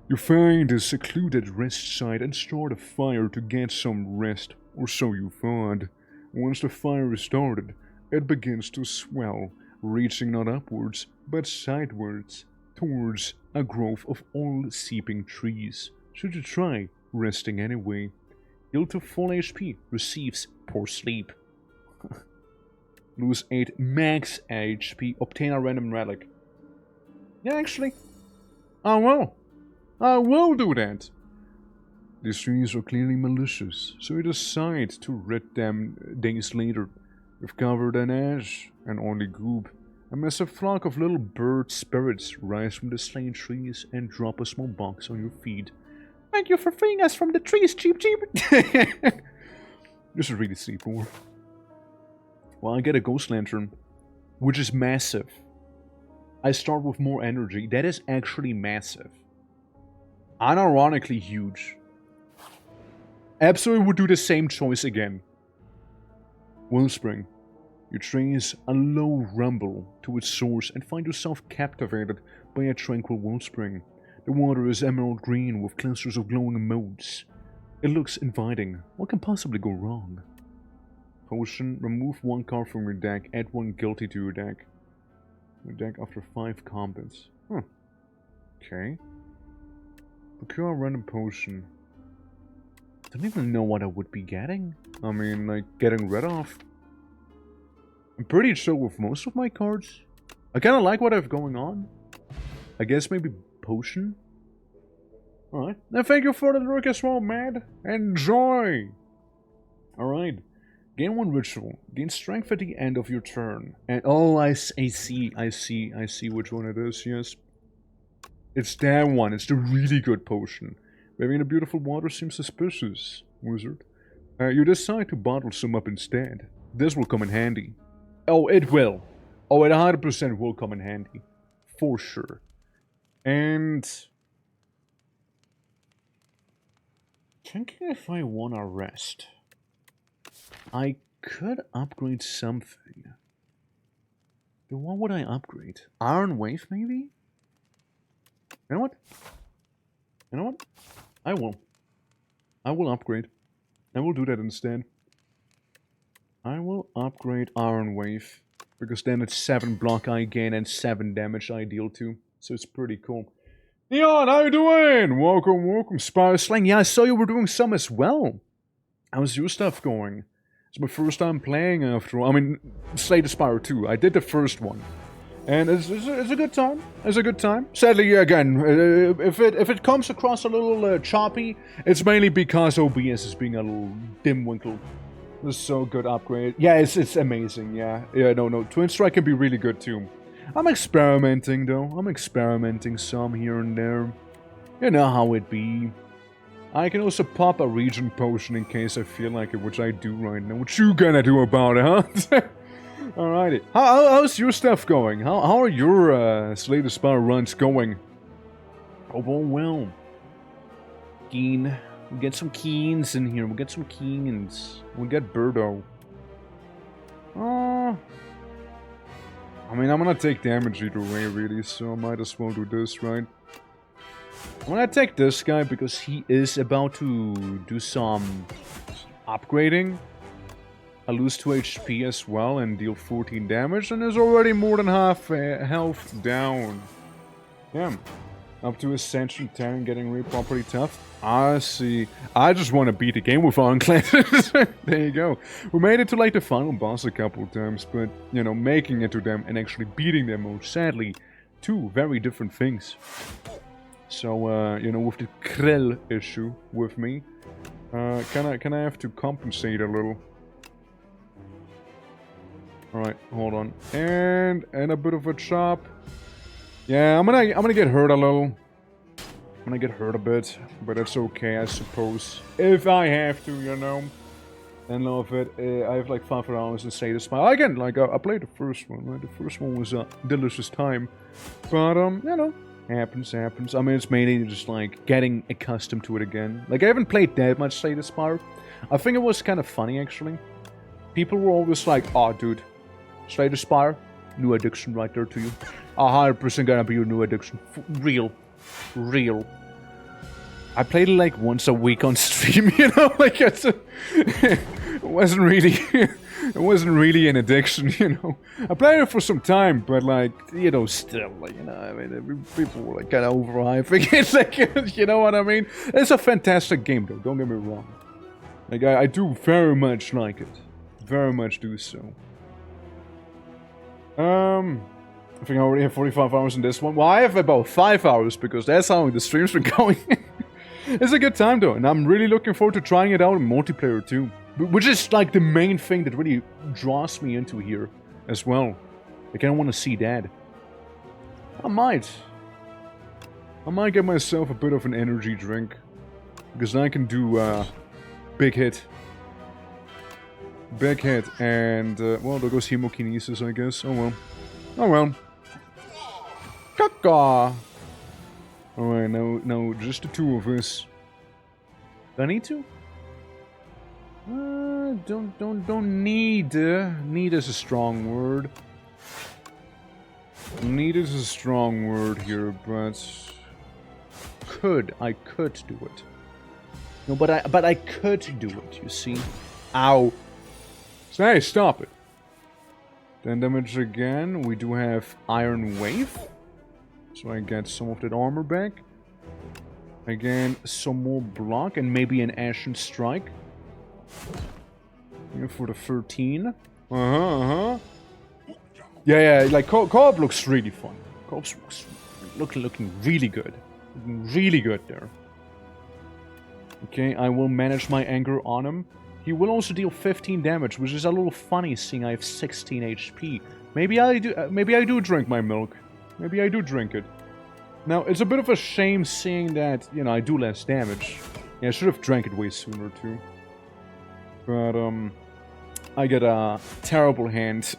You find a secluded rest site and start a fire to get some rest, or so you thought. Once the fire is started, it begins to swell, reaching not upwards, but sidewards, towards a grove of all-seeping trees. Should you try resting anyway? Guild to full HP receives poor sleep. Lose 8 max HP, obtain a random relic. Yeah, actually, I will do that. These trees are clearly malicious, so you decide to rid them days later. You've covered in ash and only goop. A massive flock of little bird spirits rise from the slain trees and drop a small box on your feet. Thank you for freeing us from the trees, cheap. This is really sleepy. Well, I get a ghost lantern, which is massive. I start with more energy. That is actually massive. Unironically huge. Absolutely would do the same choice again. Wellspring. You trace a low rumble to its source and find yourself captivated by a tranquil wellspring. The water is emerald green with clusters of glowing motes. It looks inviting. What can possibly go wrong? Potion. Remove 1 card from your deck. Add 1 guilty to your deck. Your deck after 5 combats. Huh. Okay. Procure a random potion. Don't even know what I would be getting. I mean, like, getting rid of. I'm pretty chill with most of my cards. I kind of like what I have going on. I guess maybe potion? Alright. And thank you for the drink as well, man. Enjoy! Alright. Gain 1 ritual. Gain strength at the end of your turn. And oh, I see which one it is, yes. It's that one. It's the really good potion. Bathing in the beautiful water seems suspicious, wizard. You decide to bottle some up instead. This will come in handy. Oh, it will. Oh, it 100% will come in handy. For sure. And... thinking if I want to rest. I could upgrade something. But what would I upgrade? Iron Wave, maybe? You know what? I will. I will upgrade. I will do that instead. I will upgrade Iron Wave. Because then it's 7 block I gain and 7 damage I deal too. So it's pretty cool. Neon, how you doing? Welcome. SPIRE Slang. Yeah, I saw you were doing some as well. How's your stuff going? It's my first time playing after all. I mean, Slay the Spire 2. I did the first one. And it's a good time. It's a good time. Sadly, again, if it comes across a little choppy, it's mainly because OBS is being a little dim-winkle. This is so good upgrade. Yeah, it's amazing, yeah. Yeah, no, Twin Strike can be really good too. I'm experimenting though. I'm experimenting some here and there. You know how it be. I can also pop a region potion in case I feel like it, which I do right now. What you gonna do about it, huh? Alrighty. How's your stuff going? How are your Slay the Spire runs going? Oh, well. Keen. We get some Keens in here. We get some Keens. We get Birdo. I mean, I'm gonna take damage either way, really, so I might as well do this, right? I'm gonna take this guy because he is about to do some upgrading. I lose 2 HP as well and deal 14 damage, and is already more than half health down. Yeah. Up to Ascension 10 and getting really properly tough. I see. I just want to beat the game with Ironclad. There you go. We made it to like the final boss a couple of times, but, you know, making it to them and actually beating them are sadly two very different things. So, you know, with the Krell issue with me, can I have to compensate a little? Alright, hold on. And a bit of a chop. Yeah, I'm gonna get hurt a little. I'm gonna get hurt a bit, but that's okay, I suppose. If I have to, you know. And love it. I have like 5 rounds and say this. Again, like I played the first one, right? The first one was a delicious time. But you know, happens. I mean, it's mainly just like getting accustomed to it again. Like I haven't played that much Slay the Spire. I think it was kind of funny actually. People were always like, "Oh, dude, Slay the Spire, new addiction right there to you. 100% gonna be your new addiction. Real. I played it like once a week on stream, you know, like it wasn't really an addiction, you know. I played it for some time, but like, you know, still, like, you know, I mean, people were like kind of overhyping it, like, you know what I mean? It's a fantastic game, though. Don't get me wrong. Like, I do very much like it, very much do so. I think I already have 45 hours in this one. Well, I have about 5 hours, because that's how the stream's been going. It's a good time, though, and I'm really looking forward to trying it out in multiplayer, too. Which is, like, the main thing that really draws me into here, as well. Like, I don't want to see that. I might get myself a bit of an energy drink. Because then I can do, big hit. Big hit, and, well, there goes hemokinesis, I guess. Oh, well. Oh, well. Caca! Alright, now, just the two of us. Do I need to? Don't need. Need is a strong word. Need is a strong word here, but... I could do it. No, but I could do it, you see? Ow. So, hey, stop it. 10 damage again. We do have Iron Wave. So I get some of that armor back. Again, some more block and maybe an Ashen Strike. Here for the 13. Yeah, like co-op looks really fun. Co-op looks looking really good. Looking really good there. Okay, I will manage my anger on him. He will also deal 15 damage, which is a little funny seeing I have 16 HP. Maybe I do drink my milk. Maybe I do drink it. Now, it's a bit of a shame seeing that, you know, I do less damage. Yeah, I should have drank it way sooner, too. But, I get a terrible hand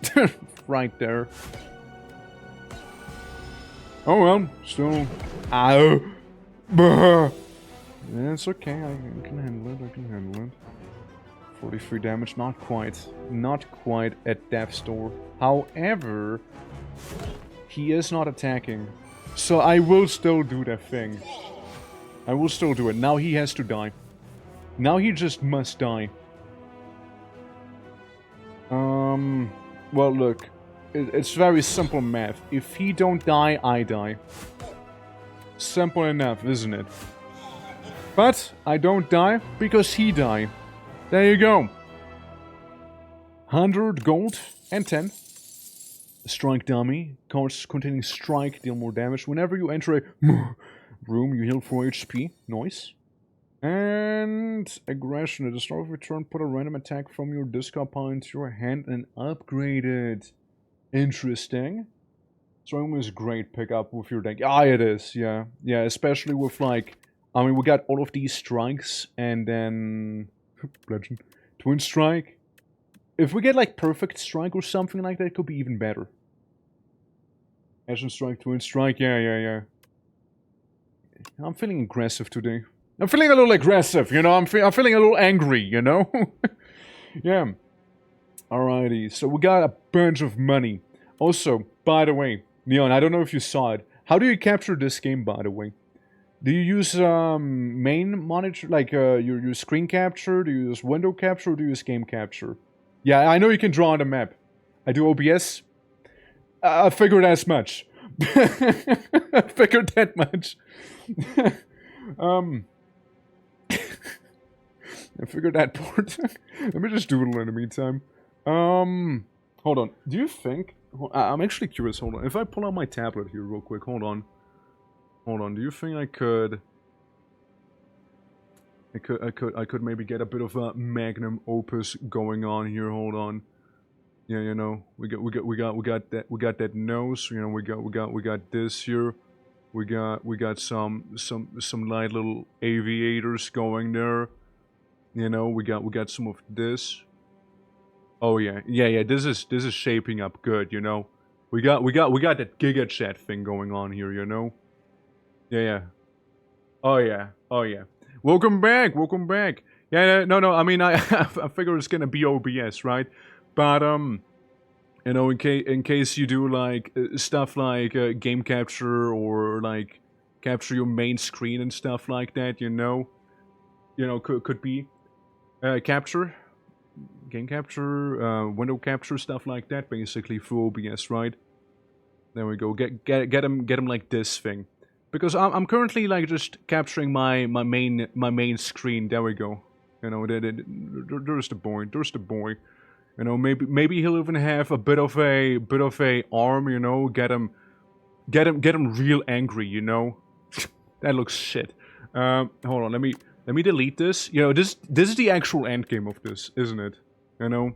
right there. Oh, well, still... Ow! Yeah, it's okay, I can handle it, 43 damage, not quite at death's door. However, he is not attacking. So I will still do that thing. I will still do it. Now he has to die. Now he just must die. Well, look. It's very simple math. If he don't die, I die. Simple enough, isn't it? But I don't die because he died. There you go. 100 gold and 10. Strike dummy. Cards containing strike deal more damage. Whenever you enter a room, you heal 4 HP. Nice. And aggression. At the start of your turn, put a random attack from your discard pile into your hand and upgrade it. Interesting. So almost great pickup with your deck. Ah, it is. Yeah. Yeah, especially with like I mean, we got all of these strikes, and then... Legend. Twin strike. If we get, like, perfect strike or something like that, it could be even better. Ashen strike, twin strike, yeah. I'm feeling aggressive today. I'm feeling a little aggressive, you know? I'm feeling a little angry, you know? Yeah. Alrighty, so we got a bunch of money. Also, by the way, Neon, I don't know if you saw it. How do you capture this game, by the way? Do you use main monitor, like your screen capture? Do you use window capture, or do you use game capture? Yeah, I know you can draw on the map. I do OBS. I figured as much. I figured that much. I figured that part. Let me just doodle in the meantime. Hold on. Do you think... I'm actually curious, hold on. If I pull out my tablet here real quick, hold on. Hold on, do you think I could maybe get a bit of a magnum opus going on here, hold on. Yeah, you know, we got that nose, you know, we got this here. We got some light little aviators going there. You know, we got some of this. Oh yeah, this is shaping up good, you know. We got that Giga Chat thing going on here, you know. Yeah. Oh yeah. Welcome back. Yeah, no. I mean, I figure it's gonna be OBS, right? But you know, in case you do like stuff like game capture or like capture your main screen and stuff like that, you know, could be capture, game capture, window capture, stuff like that, basically through OBS, right? There we go. Get him like this thing. Because I'm currently like just capturing my main screen. There we go. You know, there's the boy. You know, maybe he'll even have a bit of a arm. You know, get him real angry. You know, that looks shit. Hold on, let me delete this. You know, this is the actual end game of this, isn't it? You know,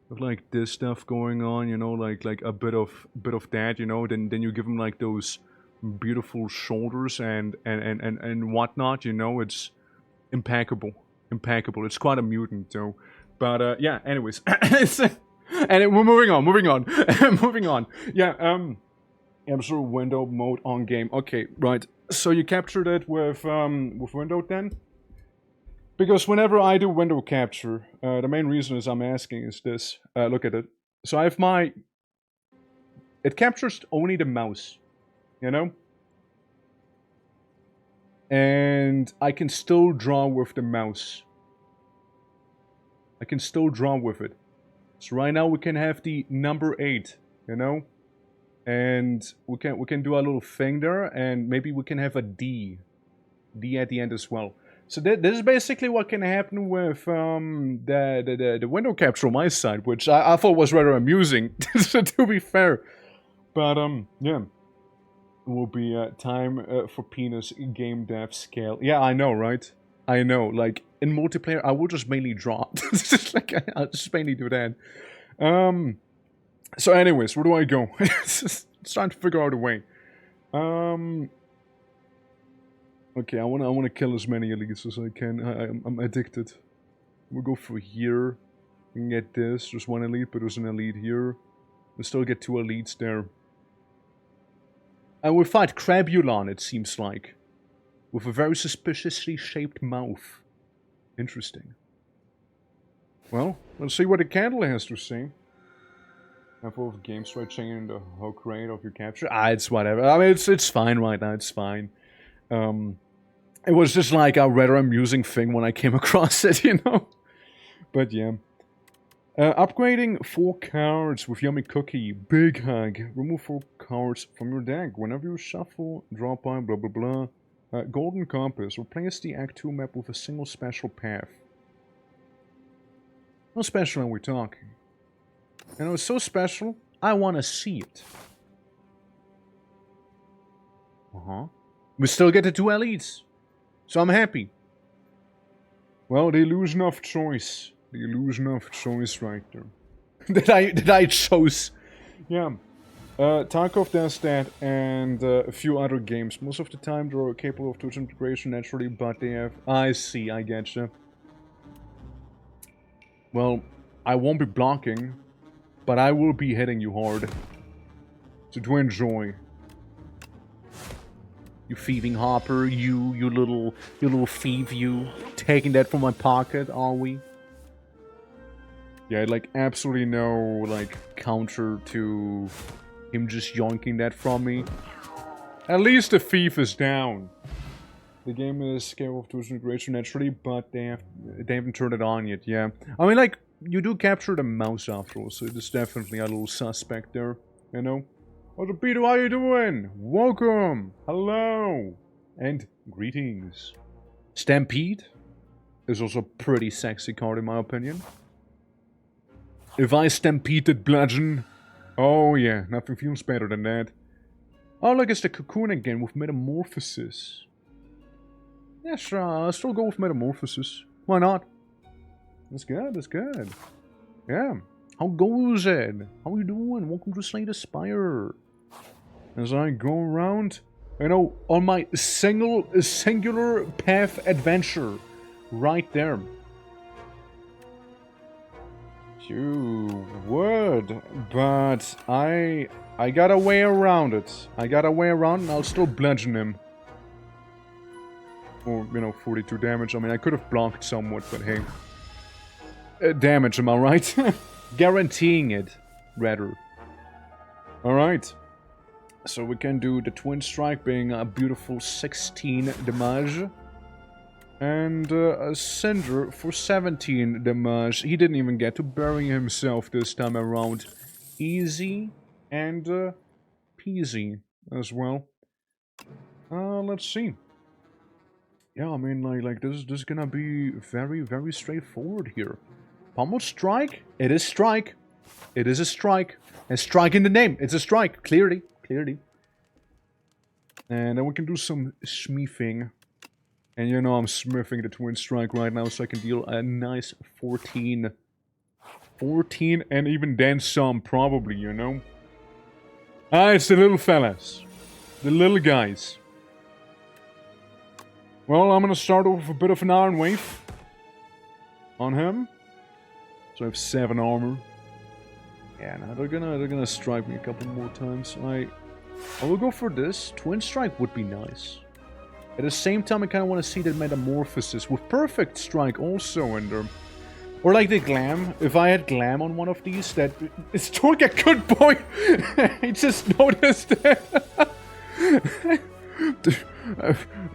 with like this stuff going on. You know, like a bit of that. You know, then you give him like those beautiful shoulders and whatnot, you know. It's impeccable. It's quite a mutant though, but yeah, anyways. And we're moving on. Yeah, absolute window mode on game. Okay, right, so you captured it with window then? Because whenever I do window capture, the main reason is I'm asking is this. Look at it. So I have it captures only the mouse. You know? And I can still draw with the mouse. I can still draw with it. So right now we can have the number 8, you know? And we can do a little thing there, and maybe we can have a D. D at the end as well. So this is basically what can happen with the window capture on my side, which I thought was rather amusing, to be fair. But yeah. Will be time for penis game dev scale. Yeah, I know, right? I know. Like in multiplayer, I will just mainly draw. Just like I'll just mainly do that. So, anyways, where do I go? It's time to figure out a way. Okay, I wanna kill as many elites as I can. I'm addicted. We'll go for here. We can get this. There's one elite, but there's an elite here. We'll still get 2 elites there. And we fight Crabulon, it seems like. With a very suspiciously shaped mouth. Interesting. Well, let's see what the candle has to say. Handful of game switching in the hook rate of your capture. It's whatever. I mean, it's fine right now, it's fine. It was just like a rather amusing thing when I came across it, you know? But yeah. Upgrading 4 cards with Yummy Cookie. Big hug. Remove 4 cards from your deck. Whenever you shuffle, draw by, blah blah blah. Golden Compass. Replace the Act 2 map with a single special path. How special are we talking? You know, it's so special, I want to see it. We still get the 2 elites. So I'm happy. Well, the illusion of choice. The illusion of choice right there. that I chose. Yeah. Tarkov does that, and a few other games. Most of the time they're capable of Twitch integration naturally, but they have... I see, I getcha. Well, I won't be blocking, but I will be hitting you hard. So to enjoy. You thieving hopper, you little thief, you. Taking that from my pocket, are we? Yeah, like, absolutely no, like, counter to him just yoinking that from me. At least the thief is down. The game is capable of Twitch integration naturally, but they haven't turned it on yet, yeah. I mean, like, you do capture the mouse after all, so it's definitely a little suspect there, you know? Oh, Torpedo, how you doing? Welcome! Hello! And greetings. Stampede is also a pretty sexy card in my opinion. If I stampeded Bludgeon, oh yeah, nothing feels better than that. Oh look, it's the Cocoon again with Metamorphosis. Yeah, sure, I'll still go with Metamorphosis. Why not? That's good, that's good. Yeah. How goes it? How you doing? Welcome to Slay the Spire. As I go around, you know, on my singular path adventure. Right there. You would, but I got a way around it. I got a way around and I'll still bludgeon him. Or, you know, 42 damage. I mean, I could have blocked somewhat, but hey. Damage, am I right? Guaranteeing it, rather. Alright. So we can do the Twin Strike being a beautiful 16 damage. And a Cinder for 17 damage. He didn't even get to bury himself this time around. Easy and peasy as well. Let's see. Yeah, I mean, like this is gonna be very, very straightforward here. Pommel Strike? It is strike. It is a strike. And strike in the name. It's a strike. Clearly. Clearly. And then we can do some smithing. And you know I'm smithing the Twin Strike right now so I can deal a nice 14. 14 and even then some, probably, you know. Ah, it's the little fellas. The little guys. Well, I'm gonna start off with a bit of an Iron Wave. On him. So I have 7 armor. Yeah, now they're gonna strike me a couple more times. I will go for this. Twin Strike would be nice. At the same time, I kind of want to see the Metamorphosis with Perfect Strike also in there. Or like the Glam. If I had Glam on one of these, that... It's Torque a good boy! I just noticed that.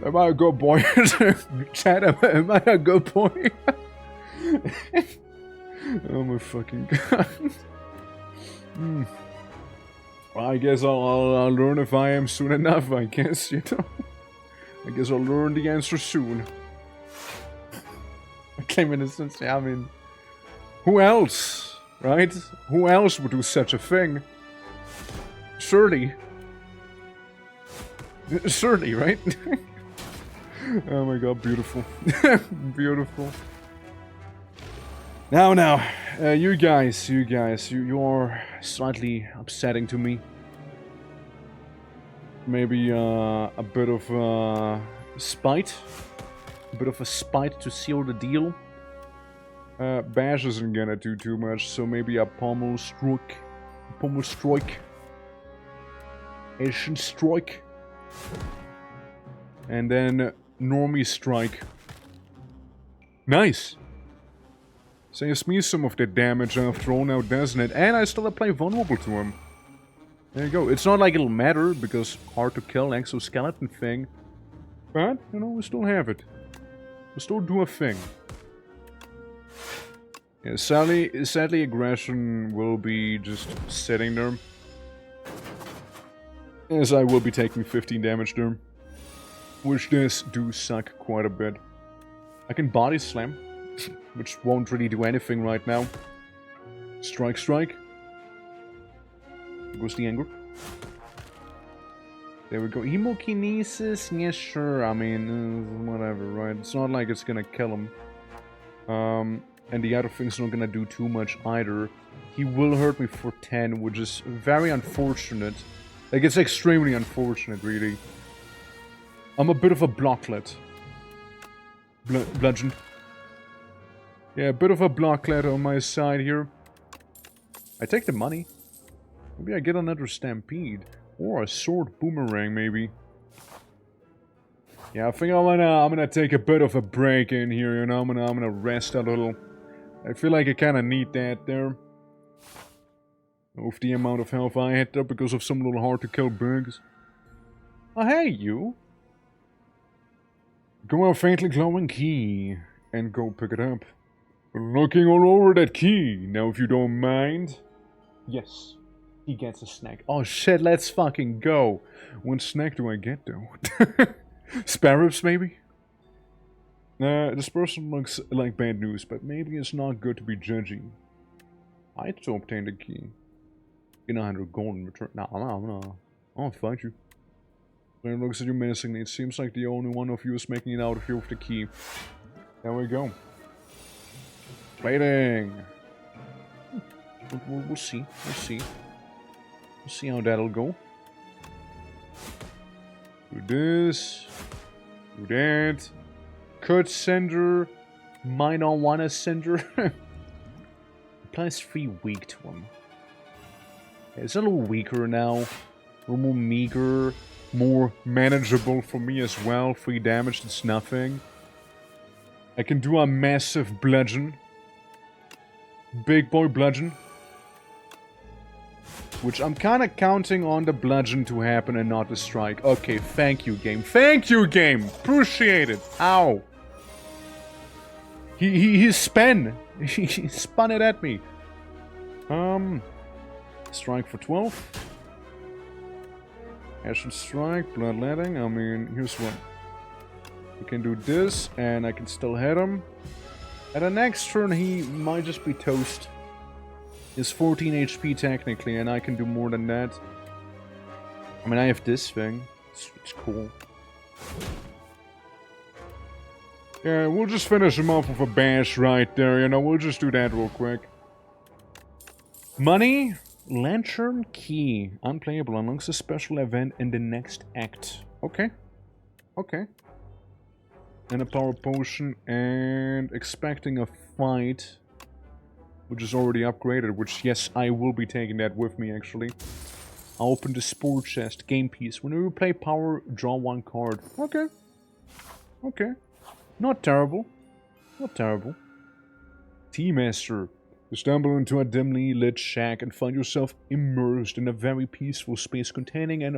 Am I a good boy? Chat, am I a good boy? Oh my fucking god. Well, I guess I'll learn if I am soon enough, I guess, you know. I guess I'll learn the answer soon. I claim innocence, yeah, I mean... Who else, right? Who else would do such a thing? Surely. Surely, right? Oh my god, beautiful. Beautiful. Now, you guys, you're slightly upsetting to me. Maybe a bit of spite. A bit of a spite to seal the deal. Bash isn't gonna do too much, so maybe a Pommel Strike. Pommel Strike. Asian Strike. And then Normie Strike. Nice! Saves me some of that damage after all now, doesn't it? And I still apply vulnerable to him. There you go. It's not like it'll matter, because hard to kill exoskeleton thing. But, you know, we still have it. We still do a thing. Yeah, sadly aggression will be just sitting there. As I will be taking 15 damage there. Which does do suck quite a bit. I can body slam. Which won't really do anything right now. Strike, strike. There goes the anger. There we go. Hemokinesis? Yeah, sure. I mean, whatever, right? It's not like it's gonna kill him. And the other thing's not gonna do too much either. He will hurt me for 10, which is very unfortunate. Like, it's extremely unfortunate, really. I'm a bit of a blocklet. Bludgeon. Yeah, a bit of a blocklet on my side here. I take the money. Maybe I get another stampede. Or a sword boomerang, maybe. Yeah, I think I'm gonna take a bit of a break in here, you know. I'm gonna rest a little. I feel like I kinda need that there. With the amount of health I had there because of some little hard to kill bugs. Oh, hey, you. Go on, faintly glowing key. And go pick it up. Looking all over that key. Now, if you don't mind. Yes. He gets a snack. Oh, shit, let's fucking go. What snack do I get, though? Spare ribs, maybe? This person looks like bad news, but maybe it's not good to be judgy. I had to obtain the key. In 100 gold in return. No. I'll fight you. When it looks at you menacingly, it seems like the only one of you is making it out of here with the key. There we go. Waiting. We'll see. We'll see. We'll see how that'll go. Do this. Do that. Could sender. Might not want to sender. Applies 3 weak to him. It's a little weaker now. A little more meager. More manageable for me as well. 3 damage, that's nothing. I can do a massive bludgeon. Big boy bludgeon. Which I'm kind of counting on the bludgeon to happen and not the strike. Okay, thank you, game. Thank you, game! Appreciate it. Ow. He spun. He spun it at me. Strike for 12. Acid strike, bloodletting. I mean, here's what. We can do this, and I can still hit him. At the next turn, he might just be toast. He's 14 HP technically, and I can do more than that. I mean, I have this thing. It's cool. Yeah, we'll just finish him off with a bash right there, you know. We'll just do that real quick. Money. Lantern Key. Unplayable. Unlocks a special event in the next act. Okay. Okay. And a power potion. And expecting a fight. Which is already upgraded. Which, yes, I will be taking that with me, actually. I'll open the sport chest. Game piece. Whenever you play power, draw 1 card. Okay. Okay. Not terrible. Not terrible. Tea Master. You stumble into a dimly lit shack and find yourself immersed in a very peaceful space containing an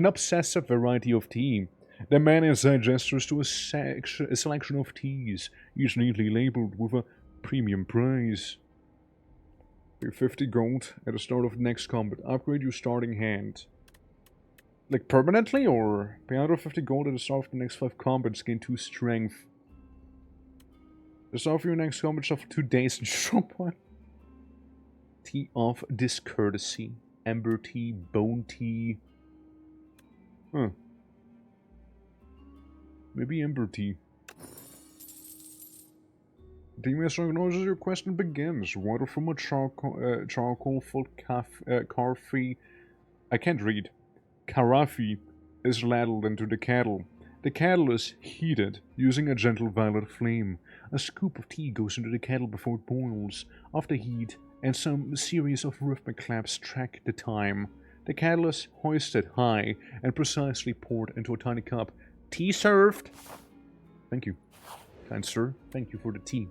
obsessive variety of tea. The man is digesters to a selection of teas, each neatly labeled with a premium price. Pay 50 gold at the start of the next combat. Upgrade your starting hand. Like permanently, or pay out of 50 gold at the start of the next 5 combats, gain 2 strength. The start of your next combat shuffle 2 days and drop 1. Tea of Discourtesy. Ember tea, bone tea. Huh. Maybe ember tea. Tea Master acknowledges your quest and begins. Water from a charcoal-filled coffee. I can't read. Carafe is ladled into the kettle. The kettle is heated using a gentle violet flame. A scoop of tea goes into the kettle before it boils. After heat and some series of rhythmic claps track the time. The kettle is hoisted high and precisely poured into a tiny cup. Tea served! Thank you, kind sir. Thank you for the tea.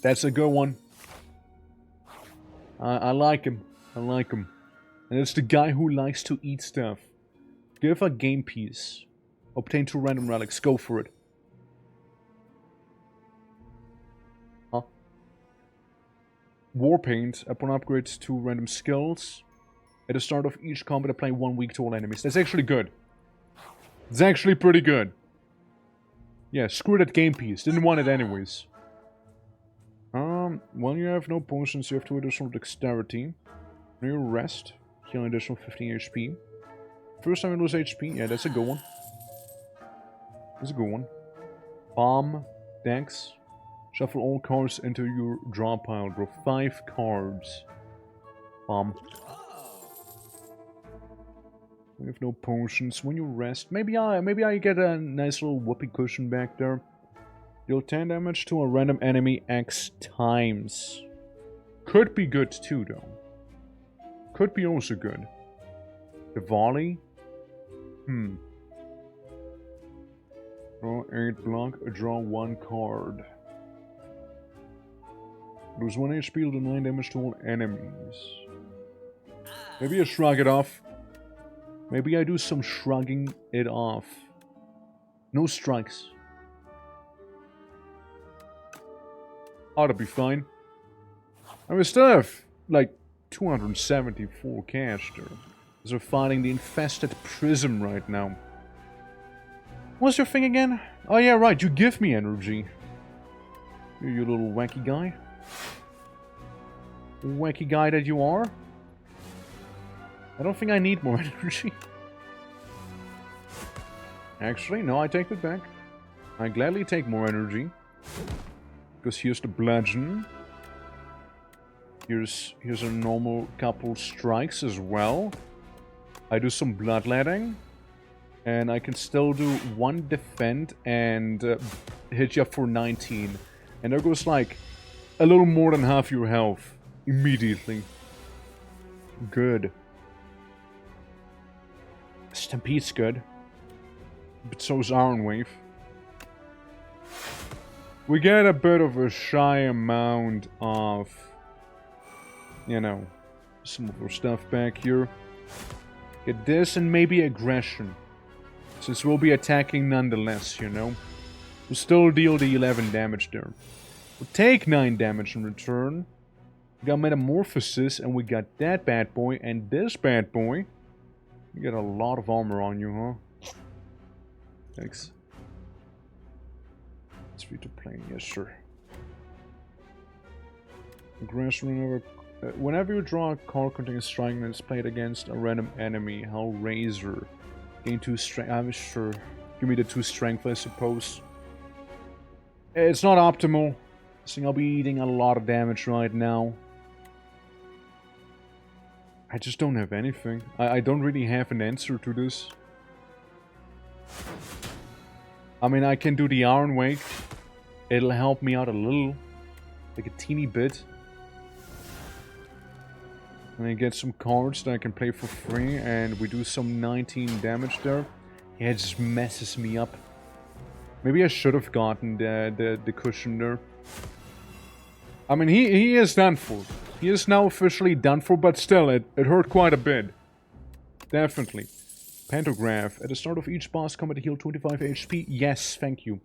That's a good one. I like him. I like him. And it's the guy who likes to eat stuff. Give a game piece. Obtain 2 random relics. Go for it. Huh? Warpaint. Upon upgrades 2 random skills. At the start of each combat, apply 1 weak to all enemies. That's actually good. It's actually pretty good. Yeah, screw that game piece. Didn't want it anyways. When you have no potions, you have 2 additional dexterity. When you rest, heal an additional 15 HP. First time you lose HP, yeah, that's a good one. That's a good one. Bomb. Dex. Shuffle all cards into your draw pile. Draw 5 cards. Bomb. We have no potions. When you rest, maybe I get a nice little whoopee cushion back there. Deal 10 damage to a random enemy X times. Could be good too, though. Could be also good. The volley. Draw 8 block. Draw 1 card. Lose 1 HP. Deal 9 damage to all enemies. Maybe I shrug it off. Maybe I do some shrugging it off. No strikes. Ought to be fine. And we still have, like, 274 cash there. Because we're fighting the infested prism right now. What's your thing again? Oh yeah, right, you give me energy. You little wacky guy. Wacky guy that you are. I don't think I need more energy. Actually, no, I take it back. I gladly take more energy. Because here's the bludgeon. Here's a normal couple strikes as well. I do some bloodletting. And I can still do 1 defend and hit you up for 19. And there goes like a little more than half your health. Immediately. Good. Stampede's good. But so's Iron Wave. We get a bit of a shy amount of, you know, some of our stuff back here. Get this and maybe aggression. Since we'll be attacking nonetheless, you know. We'll still deal the 11 damage there. We'll take 9 damage in return. We got Metamorphosis and we got that bad boy and this bad boy. You got a lot of armor on you, huh? Thanks. It's free to play, yes sir. Aggression whenever you draw a card containing strike and it's played against a random enemy, Hellraiser. Gain 2 strength. I'm sure. Give me the 2 strength, I suppose. It's not optimal. I think I'll be eating a lot of damage right now. I just don't have anything. I don't really have an answer to this. I mean, I can do the Iron Wave. It'll help me out a little. Like a teeny bit. And I get some cards that I can play for free. And we do some 19 damage there. Yeah, it just messes me up. Maybe I should have gotten the cushion there. I mean, he is done for. He is now officially done for, but still, it hurt quite a bit. Definitely. Pantograph. At the start of each boss combat, heal 25 HP. Yes, thank you.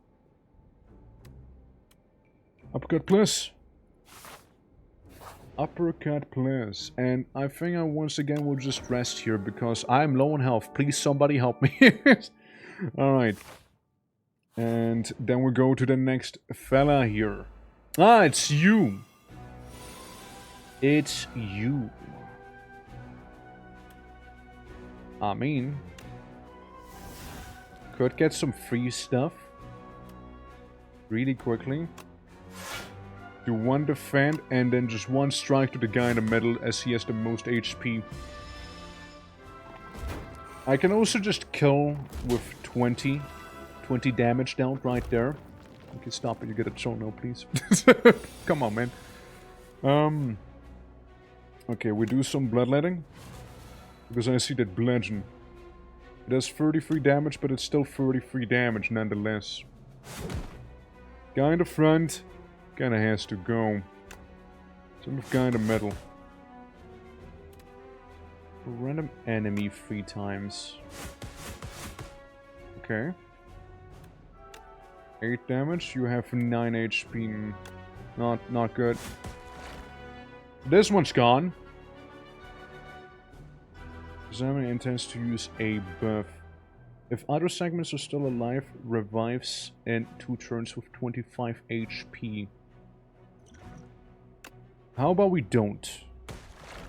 Uppercut plus. Uppercut plus. And I think I once again will just rest here because I'm low on health. Please, somebody help me. Alright. And then we go to the next fella here. Ah, it's you. It's you. I mean, could get some free stuff really quickly. Do 1 defend and then just 1 strike to the guy in the middle as he has the most HP. I can also just kill with 20 damage down right there. Okay, stop it. You get a troll now, please. Come on, man. Okay, we do some bloodletting. Because I see that bludgeon. It does 33 damage, but it's still 33 damage nonetheless. Guy in the front kinda has to go. Some guy in the middle. Random enemy 3 times. Okay. 8 damage, you have 9 HP. Not good. This one's gone. Examine intends to use a buff. If other segments are still alive, revives in 2 turns with 25 HP. How about we don't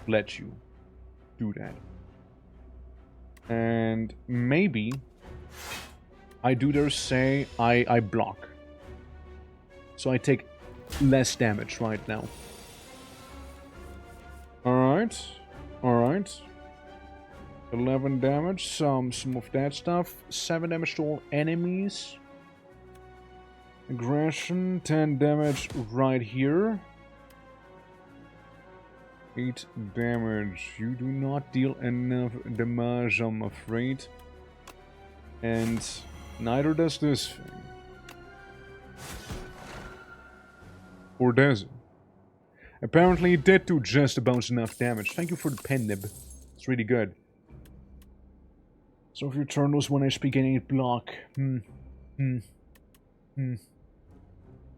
let you do that? And maybe I do dare say I block. So I take less damage right now. Alright. Alright. 11 damage, some of that stuff. 7 damage to all enemies. Aggression, 10 damage right here. 8 damage. You do not deal enough damage, I'm afraid. And neither does this thing. Or does it? Apparently it did do just about enough damage. Thank you for the pen nib. It's really good. So if your turn was 1 HP gaining 8 block.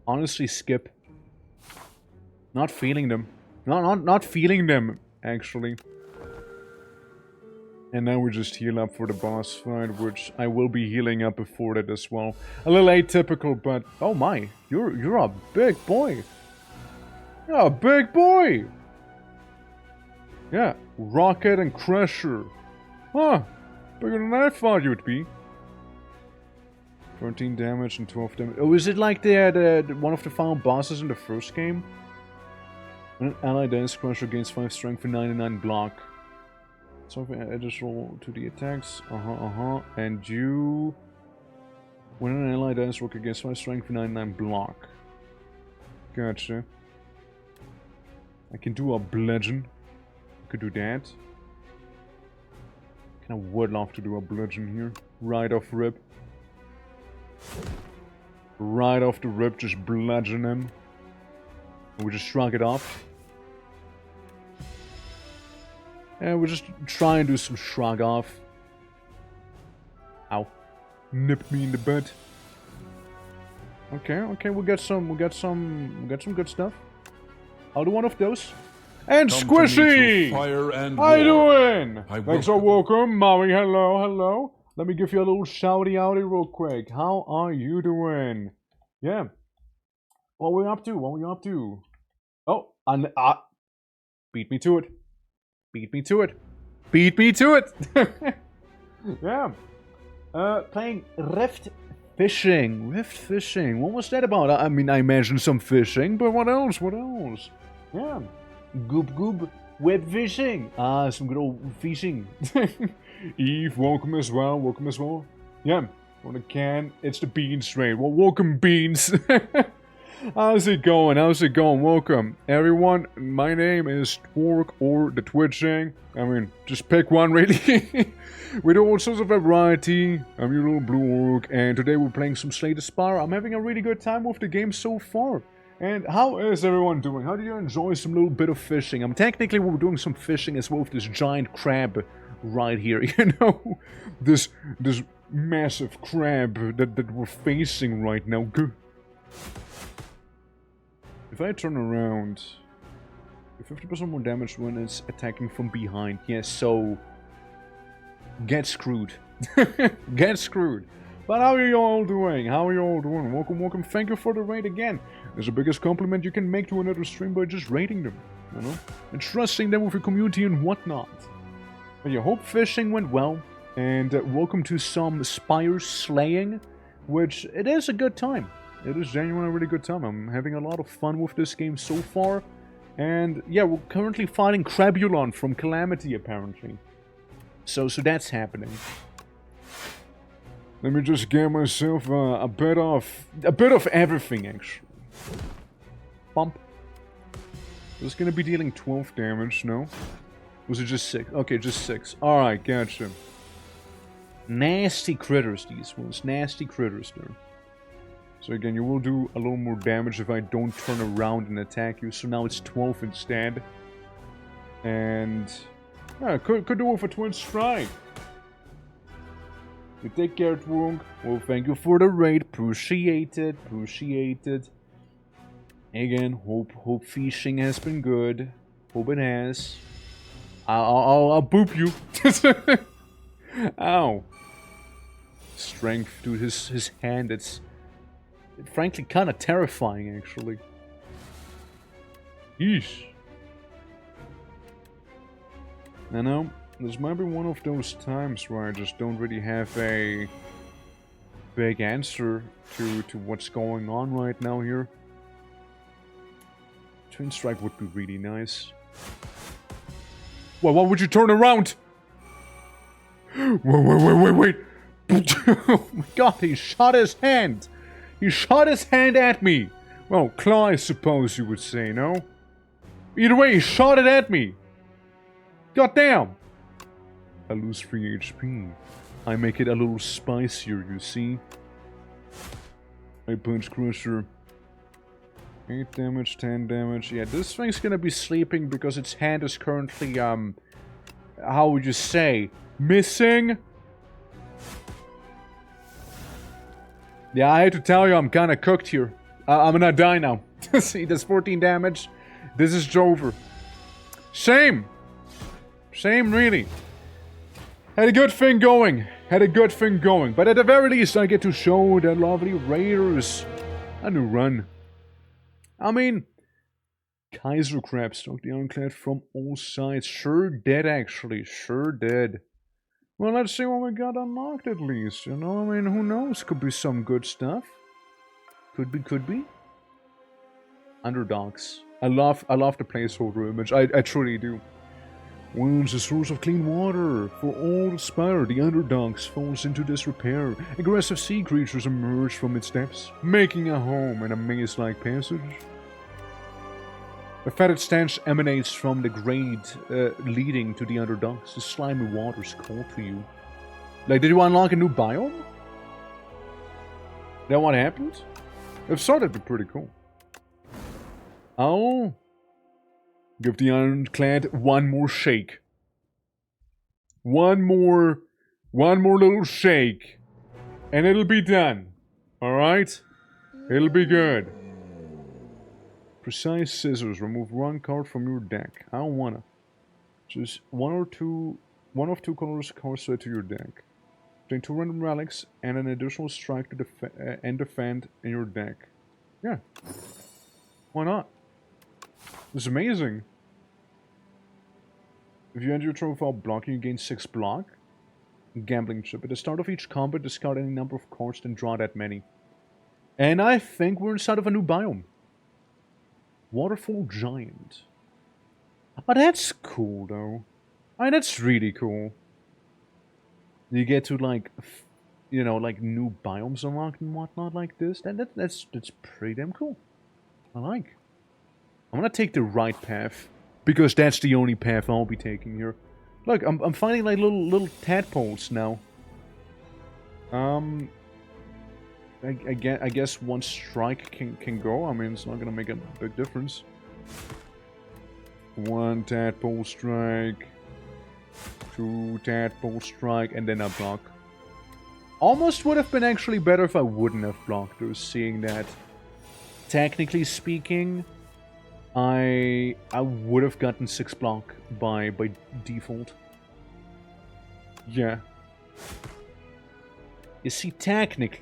Honestly, skip. Not feeling them. Not feeling them, actually. And now we just heal up for the boss fight, which I will be healing up before that as well. A little atypical, but oh my, you're a big boy. You're a big boy. Yeah, Rocket and Crusher. Huh, bigger than I thought you'd be. 13 damage and 12 damage. Oh, is it like the one of the final bosses in the first game? When an ally dies, Crusher gains 5 strength and 99 block. So if I additional to the attacks, and you... When an ally dies, Rocket gains 5 strength and 99 block. Gotcha. I can do a bludgeon. I could do that. I would love to do a bludgeon here. Right off rip. Right off the rip, just bludgeon him. And we just shrug it off. And we just try and do some shrug off. Ow. Nipped me in the butt. Okay, we'll get some good stuff. I'll do one of those. And Come Squishy! Fire and How you war. doing? I Thanks for welcome, Mommy. Hello. Let me give you a little shouty real quick. How are you doing? Yeah. What were you up to? Oh, and beat me to it. Yeah. Playing Rift Fishing. What was that about? I mean, I imagine some fishing, but what else? Yeah. Goob. Web fishing. Some good old fishing. Eve, welcome as well. Yeah. On the can, it's the Beans train. Well, welcome, Beans. How's it going? Welcome, everyone. My name is Twork or the Twitching. I mean, just pick one, really. We do all sorts of variety. I'm your little blue orc, and today we're playing some Slay the Spire. I'm having a really good time with the game so far. And how is everyone doing? How do you enjoy some little bit of fishing? Technically we're doing some fishing as well with this giant crab right here. You know, this massive crab that we're facing right now. If I turn around, 50% more damage when it's attacking from behind. Yes, so get screwed. Get screwed. But how are you all doing? Welcome. Thank you for the raid again. It's the biggest compliment you can make to another stream by just rating them, you know, and trusting them with your community and whatnot. But yeah, hope fishing went well, and welcome to some Spire slaying, which it is a good time. It is genuinely a really good time. I'm having a lot of fun with this game so far. And yeah, we're currently fighting Crabulon from Calamity, apparently. So that's happening. Let me just get myself a bit of everything, actually. Bump. This is gonna be dealing 12 damage, no? Was it just 6? Okay, just 6. Alright, gotcha. Nasty critters, these ones. Nasty critters there. So again, you will do a little more damage if I don't turn around and attack you. So now it's 12 instead. And yeah, could do it for Twin Strike. You take care, Twunk. Well, thank you for the raid. Appreciate it. Again, hope fishing has been good. Hope it has. I'll boop you. Ow. Strength, dude. His hand. It's frankly kind of terrifying, actually. Yeesh. I know, this might be one of those times where I just don't really have a big answer to what's going on right now here. Twin strike would be really nice. Well, why would you turn around? Wait. Oh my god, he shot his hand. He shot his hand at me. Well, claw, I suppose you would say, no? Either way, he shot it at me. God damn. I lose 3 HP. I make it a little spicier, you see. I punch crusher. 8 damage, 10 damage. Yeah, this thing's gonna be sleeping because its hand is currently, how would you say? Missing? Yeah, I had to tell you, I'm kinda cooked here. I'm gonna die now. See, that's 14 damage. This is over. Shame! Shame, really. Had a good thing going. But at the very least, I get to show the lovely Raiders a new run. I mean, Kaiser Crab stalked the Ironclad from all sides. Sure did, actually. Sure did. Well, let's see what we got unlocked at least, you know? I mean, who knows? Could be some good stuff. Could be. Underdogs. I love the placeholder image. I truly do. Once a source of clean water for all SPIRE, the Underdogs falls into disrepair. Aggressive sea creatures emerge from its depths, making a home in a maze-like passage. A fetid stench emanates from the grade leading to the Underdogs. The slimy waters call to you. Like, did you unlock a new biome? That what happened? If so, that'd be pretty cool. I'll give the Ironclad one more shake. One more little shake. And it'll be done. Alright? It'll be good. Precise scissors. Remove one card from your deck. I don't wanna. Just one of two colors cards to your deck. Obtain 2 random relics and an additional strike to and defend in your deck. Yeah. Why not? It's amazing. If you enter your trophy while blocking, you gain 6 block. Gambling chip. At the start of each combat, discard any number of cards and draw that many. And I think we're inside of a new biome. Waterfall Giant. Oh, that's cool, though. I mean, that's really cool. You get to, like, you know, like, new biomes unlocked and whatnot like this. That's pretty damn cool. I like. I'm gonna take the right path. Because that's the only path I'll be taking here. Look, I'm finding, like, little tadpoles now. I guess one strike can go. I mean, it's not gonna make a big difference. 1 tadpole strike. 2 tadpole strike, and then a block. Almost would have been actually better if I wouldn't have blocked those, seeing that, technically speaking, I would have gotten 6 block by default. Yeah. You see, technically.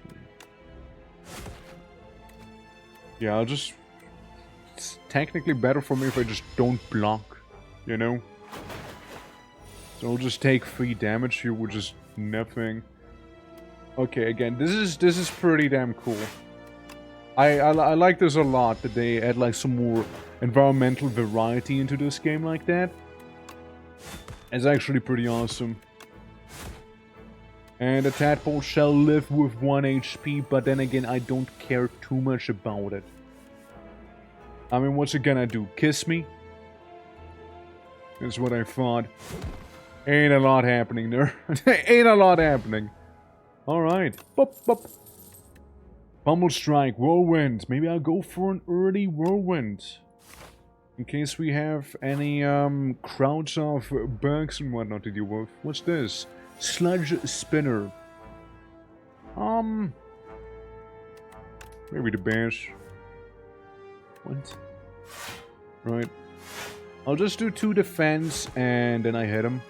Yeah, it's technically better for me if I just don't block, you know? So I'll just take 3 damage here, which is nothing. Okay, again, this is pretty damn cool. I like this a lot, that they add like some more environmental variety into this game like that. It's actually pretty awesome. And the tadpole shall live with 1 HP, but then again, I don't care too much about it. I mean, what's it gonna do? Kiss me? That's what I thought. Ain't a lot happening there. Ain't a lot happening. Alright. Bop, bop. Pummel Strike, Whirlwind. Maybe I'll go for an early Whirlwind. In case we have any crowds of bugs and whatnot to deal with. What's this? Sludge Spinner. Maybe the bears. What? Right. I'll just do 2 defense and then I hit him.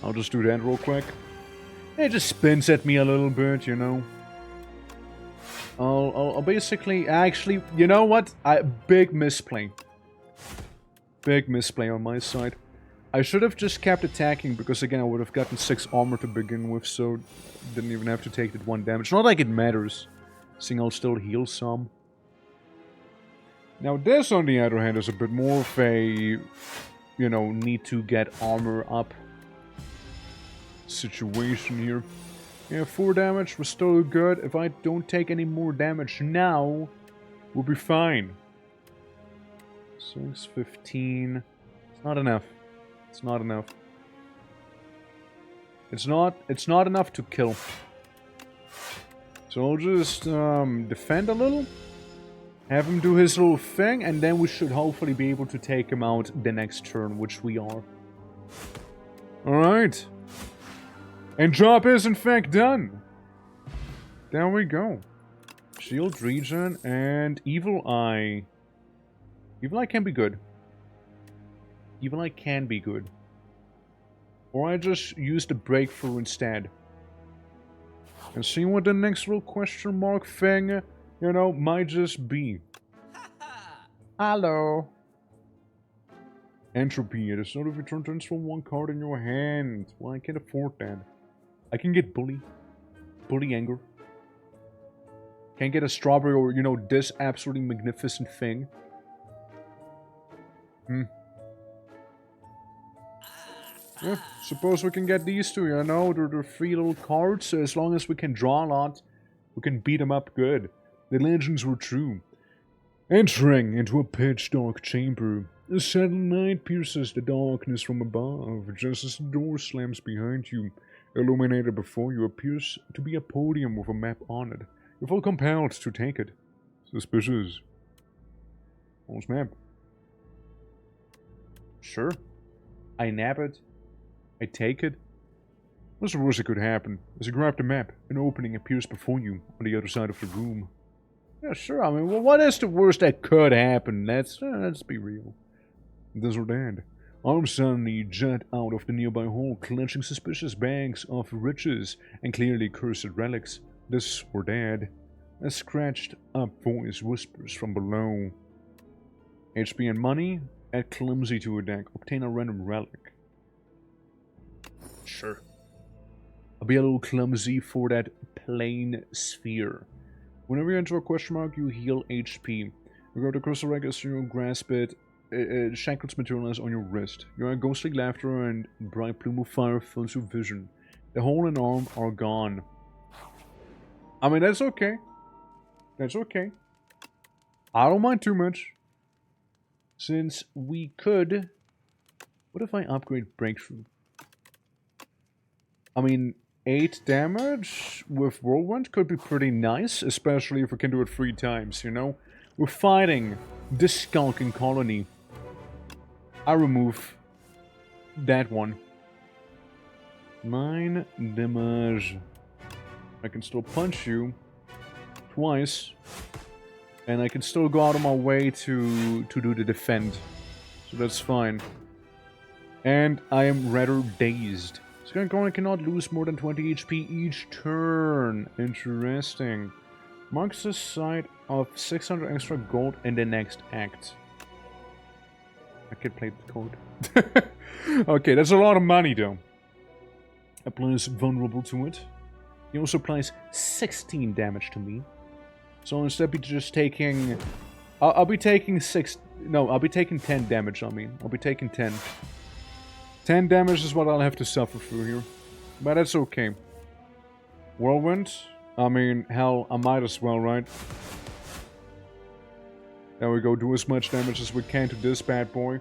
I'll just do that real quick. It just spins at me a little bit, you know. I'll basically... Actually, you know what? Big misplay. Big misplay on my side. I should have just kept attacking, because again I would have gotten 6 armor to begin with, so didn't even have to take that 1 damage. Not like it matters, seeing I'll still heal some. Now this, on the other hand, is a bit more of a, you know, need to get armor up situation here. Yeah, 4 damage, we're still good. If I don't take any more damage now, we'll be fine. 6, 15. It's not enough. It's not enough. It's not enough to kill. So I'll just defend a little. Have him do his little thing, and then we should hopefully be able to take him out the next turn, which we are. Alright. And job is in fact done. There we go. Shield regen and Evil Eye. Evil Eye can be good. Evil Eye can be good. Or I just use the breakthrough instead. And see what the next little question mark thing, you know, might just be. Hello. Entropy. At the start of your turn, transform 1 card in your hand. Well, I can't afford that. I can get Bully. Bully Anger. Can't get a Strawberry or, you know, this absolutely magnificent thing. Yeah, suppose we can get these two, you know, they're 3 little cards, so as long as we can draw a lot, we can beat them up good. The legends were true. Entering into a pitch-dark chamber, a sudden light pierces the darkness from above, just as the door slams behind you. Illuminated before you appears to be a podium with a map on it. You feel compelled to take it. Suspicious. False map. Sure. I nab it. I take it. What's the worst that could happen? As you grab the map, an opening appears before you on the other side of the room. Yeah, sure. I mean, well, what is the worst that could happen? Let's be real. This or that. Arms suddenly jut out of the nearby hall, clutching suspicious bags of riches and clearly cursed relics. This or that. A scratched up voice whispers from below. HP and money. Add clumsy to a deck. Obtain a random relic. Sure. I'll be a little clumsy for that plain sphere. Whenever you enter a question mark, you heal HP. Regard the crystal register, you grasp it. Shackles materialize on your wrist. Your ghostly laughter and bright plume of fire fills your vision. The hole and arm are gone. I mean, that's okay. That's okay. I don't mind too much. Since we could... What if I upgrade Breakthrough? I mean, 8 damage with Whirlwind could be pretty nice, especially if we can do it 3 times, you know? We're fighting this skulking colony. I remove that one. 9 damage. I can still punch you twice. And I can still go out of my way to do the defend. So that's fine. And I am rather dazed. Skunk cannot lose more than 20 HP each turn. Interesting. Marks the sight of 600 extra gold in the next act. I can play the code. Okay, that's a lot of money though. Applies vulnerable to it. He also applies 16 damage to me. So instead of just taking... I'll be taking 6... No, I'll be taking 10 damage, I mean. I'll be taking 10. 10 damage is what I'll have to suffer through here. But that's okay. Whirlwind? I mean, hell, I might as well, right? There we go, do as much damage as we can to this bad boy.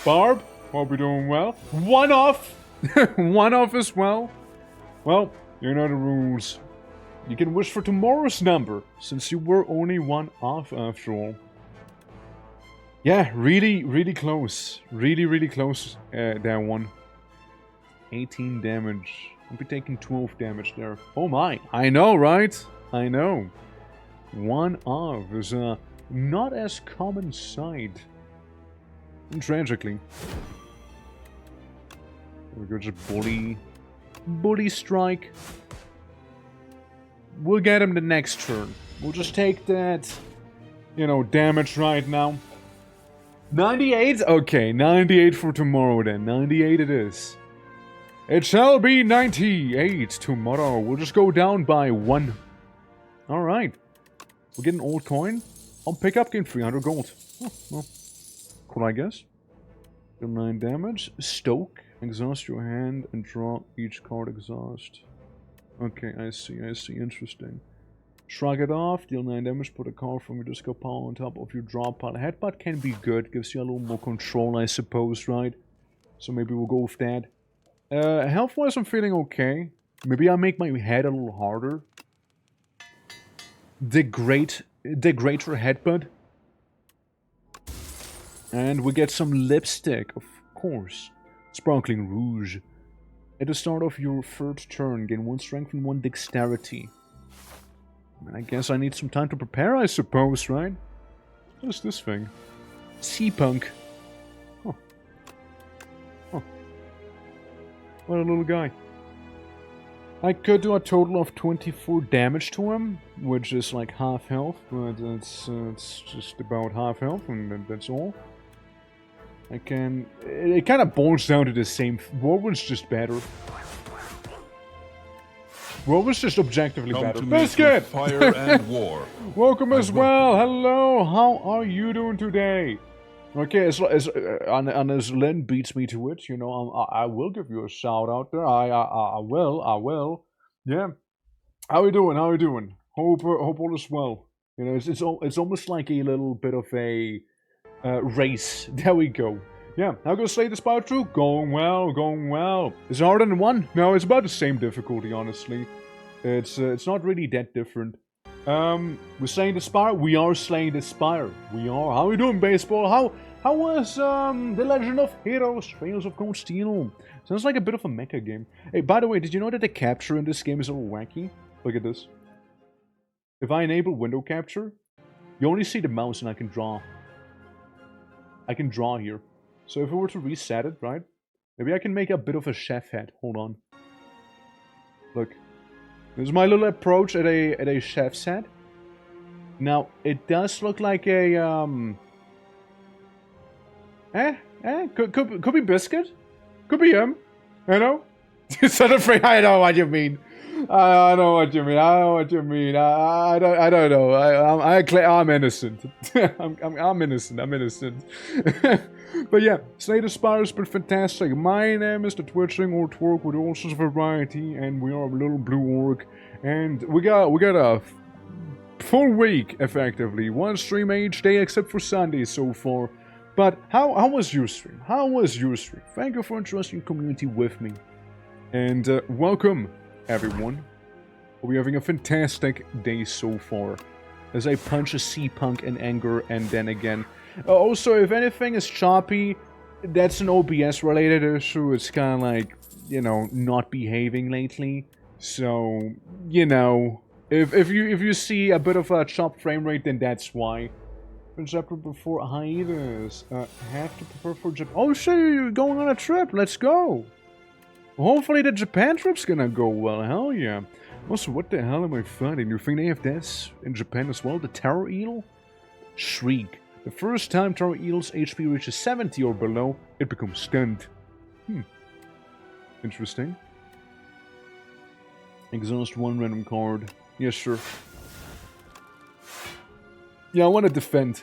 Barb? Hope you're doing well. One off! One off as well. Well, you know the rules. You can wish for tomorrow's number, since you were only 1 off after all. Yeah, really close. Really close, that one. 18 damage. I'll be taking 12 damage there. Oh my, I know, right? I know. 1 off is not as common sight. And tragically. There we go, just bully strike. We'll get him the next turn. We'll just take that, you know, damage right now. 98? Okay, 98 for tomorrow then. 98 it is. It shall be 98 tomorrow. We'll just go down by 1. Alright. We'll get an old coin. I'll pick up, gain 300 gold. Oh, well, cool, I guess. Deal 9 damage. Stoke. Exhaust your hand and draw each card exhaust. Okay, I see, interesting. Shrug it off, deal 9 damage, put a card from your discard pile on top of your draw pile. Headbutt can be good, gives you a little more control, I suppose, right? So maybe we'll go with that. Health-wise, I'm feeling okay. Maybe I'll make my head a little harder. Degrader Headbutt. And we get some lipstick, of course. Sparkling Rouge. At the start of your third turn, gain 1 strength and 1 dexterity. I guess I need some time to prepare, I suppose, right? What is this thing? Sea Punk. Huh. Huh. What a little guy. I could do a total of 24 damage to him, which is like half health, but it's just about half health, and that's all. I can... It kind of boils down to the same... War was just better. War was just objectively better. Biscuit! Fire and war. Welcome as well. Hello. How are you doing today? Okay, and as Len beats me to it, you know, I will give you a shout out there. I will. Yeah. How you doing? Hope all is well. You know, it's almost like a little bit of a race. There we go. Yeah, how goes Slay the Spire 2? Going well. Is it harder than 1? No, it's about the same difficulty, honestly. It's not really that different. We're slaying the Spire. We are slaying the Spire. We are. How are you doing, baseball? How was The Legend of Heroes, Trails of Cold Steel? Sounds like a bit of a mecha game. Hey, by the way, did you know that the capture in this game is a little wacky? Look at this. If I enable window capture, you only see the mouse and I can draw. I can draw here. So if we were to reset it, right? Maybe I can make a bit of a chef head. Hold on. Look. This is my little approach at a chef's head. Now, it does look like a, could be Biscuit. Could be him. You know? Sort of free. I know what you mean. I know what you mean. I don't know. I'm innocent. I'm innocent. But yeah, Slay the Spire has been fantastic. My name is the Twitching or Twerk with all sorts of variety, and we are a little blue orc, and we got a full week effectively. 1 stream each day except for Sundays so far. But how was your stream? Thank you for entrusting community with me, and welcome everyone. We're having a fantastic day so far. As I punch a sea punk in anger, and then again. Also, if anything is choppy, that's an OBS related issue. It's kind of like, you know, not behaving lately. So, you know, if you see a bit of a chopped frame rate, then that's why. Chapter before hiatus. Have to prepare for Japan. Oh shit, you're going on a trip. Let's go. Hopefully the Japan trip's gonna go well. Hell yeah. Also, what the hell am I fighting? You think they have this in Japan as well? The Terror Eel? Shriek. The first time Terror Eel's HP reaches 70 or below, it becomes stunned. Interesting. Exhaust 1 random card. Yeah, sure. Yeah, I want to defend.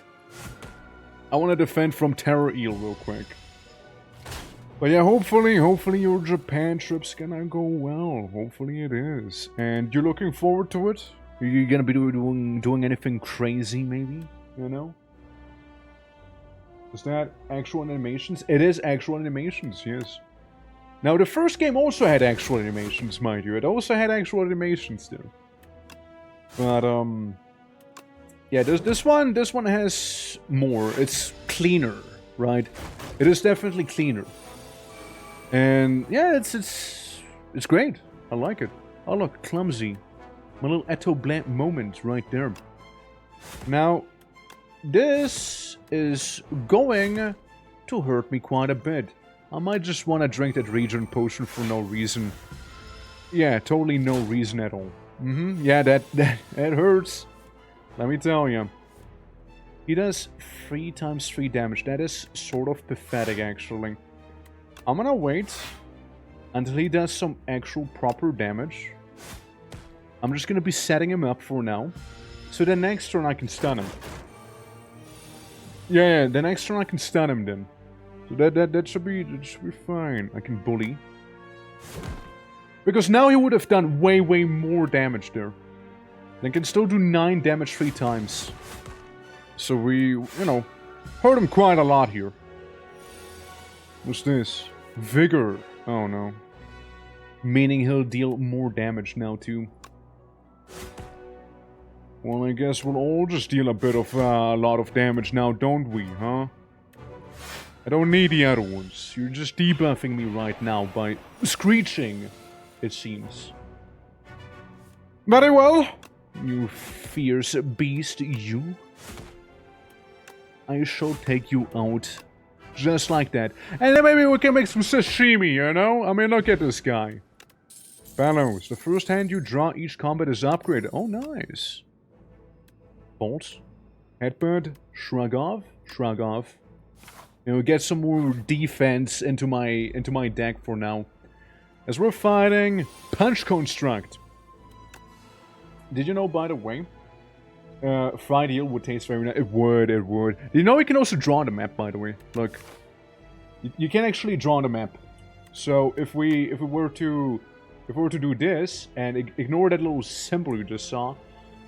I want to defend from Terror Eel real quick. But yeah, hopefully your Japan trip's gonna go well. Hopefully it is. And you're looking forward to it? Are you gonna be doing anything crazy, maybe? You know? Is that actual animations? It is actual animations, yes. Now, the first game also had actual animations, mind you. It also had actual animations there. But, yeah, this one has more. It's cleaner, right? It is definitely cleaner. And, yeah, it's great. I like it. Oh, look, clumsy. My little Eto Blant moment right there. Now, this is going to hurt me quite a bit. I might just want to drink that regen potion for no reason. Yeah, totally no reason at all. Yeah, that hurts. Let me tell you. He does 3 times 3 damage. That is sort of pathetic, actually. I'm gonna wait until he does some actual proper damage. I'm just gonna be setting him up for now. So the next turn I can stun him. Yeah, the next turn I can stun him then. So that should be fine. I can bully. Because now he would have done way more damage there. They can still do 9 damage 3 times. So we, you know, hurt him quite a lot here. What's this? Vigor. Oh no. Meaning he'll deal more damage now too. Well, I guess we'll all just deal a bit of a lot of damage now, don't we, huh? I don't need the other ones. You're just debuffing me right now by screeching, it seems. Very well, you fierce beast, you. I shall take you out. Just like that. And then maybe we can make some sashimi, you know? I mean, look at this guy. Bellows. The first hand you draw each combat is upgraded. Oh, nice. Bolt. Headbutt. Shrug off. Shrug off. You know, get some more defense into my deck for now. As we're fighting Punch Construct. Did you know, by the way, fried eel would taste very nice. It would. You know you can also draw the map, by the way. Look. You can actually draw the map. So if we were to do this and ignore that little symbol you just saw,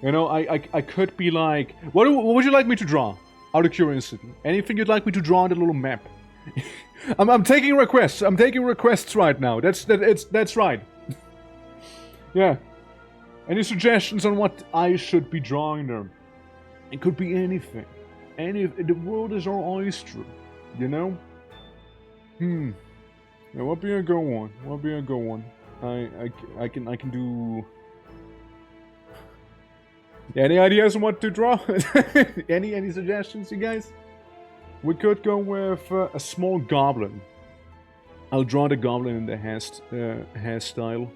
you know, I could be like, what would you like me to draw? Out of curiosity. Anything you'd like me to draw on the little map? I'm taking requests. I'm taking requests right now. That's right. Yeah. Any suggestions on what I should be drawing there? It could be anything. The world is our oyster, you know? Yeah, what be a good one? What be a good one? I can do. Any ideas on what to draw? any suggestions, you guys? We could go with a small goblin. I'll draw the goblin in the hairstyle.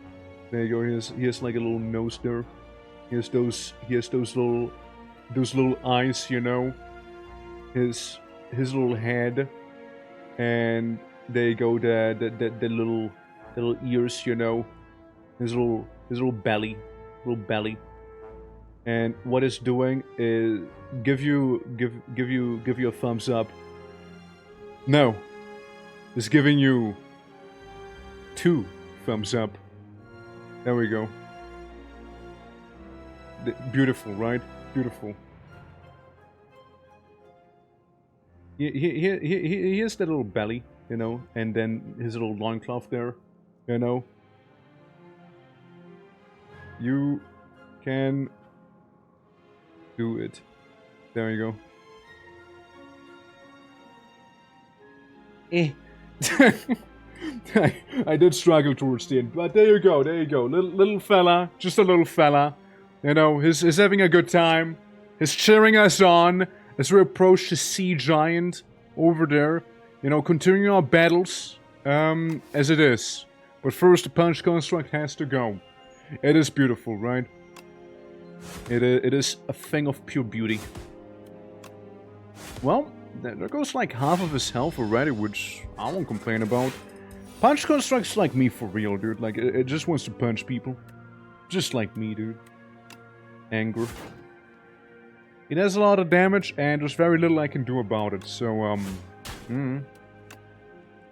There you go. He has like a little nose there. He has those little eyes, you know. His little head, and there you go. The little ears, you know. His little belly, And what it's doing is give you a thumbs up. No, it's giving you 2 thumbs up. There we go. Beautiful, right? Beautiful. He has that little belly, you know, and then his little loincloth there, you know. You can do it. There you go. I did struggle towards the end, but there you go, little fella, just a little fella, you know, he's having a good time, he's cheering us on, as we approach the sea giant over there, you know, continuing our battles, as it is, but first the punch construct has to go. It is beautiful, right? It is a thing of pure beauty. Well, there goes like half of his health already, which I won't complain about. Punch Construct's like me for real, dude. Like, it just wants to punch people. Just like me, dude. Anger. It does a lot of damage, and there's very little I can do about it. So,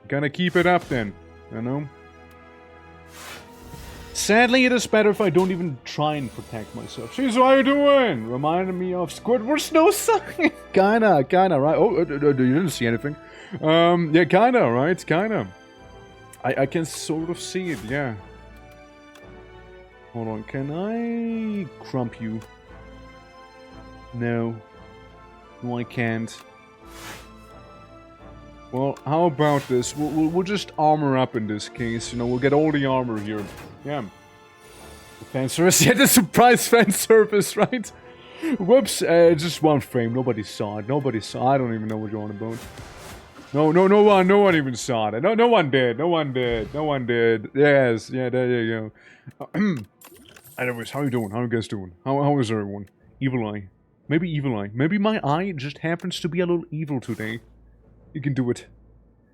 gonna keep it up then, you know? Sadly, it is better if I don't even try and protect myself. Jeez, what are you doing? Reminded me of Squidward's no sign. kinda, right? Oh, you didn't see anything. Yeah, kinda, right? Kinda. I can sort of see it, yeah. Hold on, can I crump you? No. No, I can't. Well, how about this? We'll just armor up in this case, you know, we'll get all the armor here. Yeah. The fan service, yeah, the surprise fan service, right? Whoops, just one frame, nobody saw it, I don't even know what you're on about. No one even saw it. No one did. Yes, yeah, there you go. Anyways, how you doing? How you guys doing? How is everyone? Evil eye. Maybe evil eye. Maybe my eye just happens to be a little evil today. You can do it.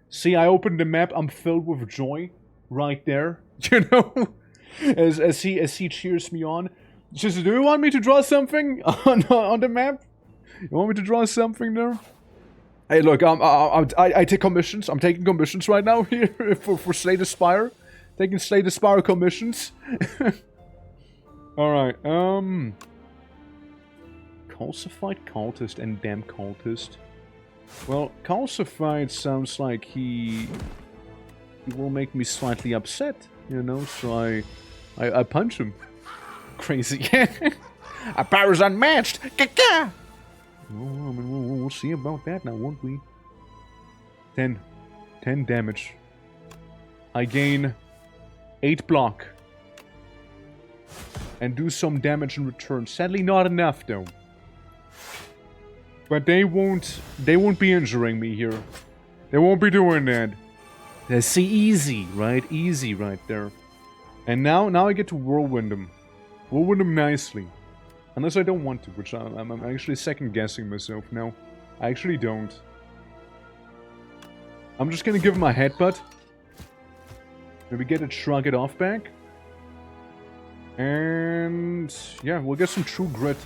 See, I opened the map, I'm filled with joy. Right there. You know? As he cheers me on. Just, do you want me to draw something on the map? You want me to draw something there? Hey, look, I take commissions. I'm taking commissions right now here for Slay the Spire. Taking Slay the Spire commissions. Alright, Calcified Cultist and Damn Cultist. Well, Calcified sounds like he will make me slightly upset, you know, so I punch him. Crazy. Our power's unmatched! Kaka! Well, I mean, we'll see about that now, won't we? 10 damage. I gain 8 block. And do some damage in return. Sadly not enough, though. But they won't be injuring me here. They won't be doing that. See, easy, right? Easy right there. And now I get to whirlwind them. Whirlwind them nicely. Unless I don't want to, which I'm actually second-guessing myself now. I actually don't. I'm just gonna give him a headbutt. Maybe get it, shrug it off back. And yeah, we'll get some true grit.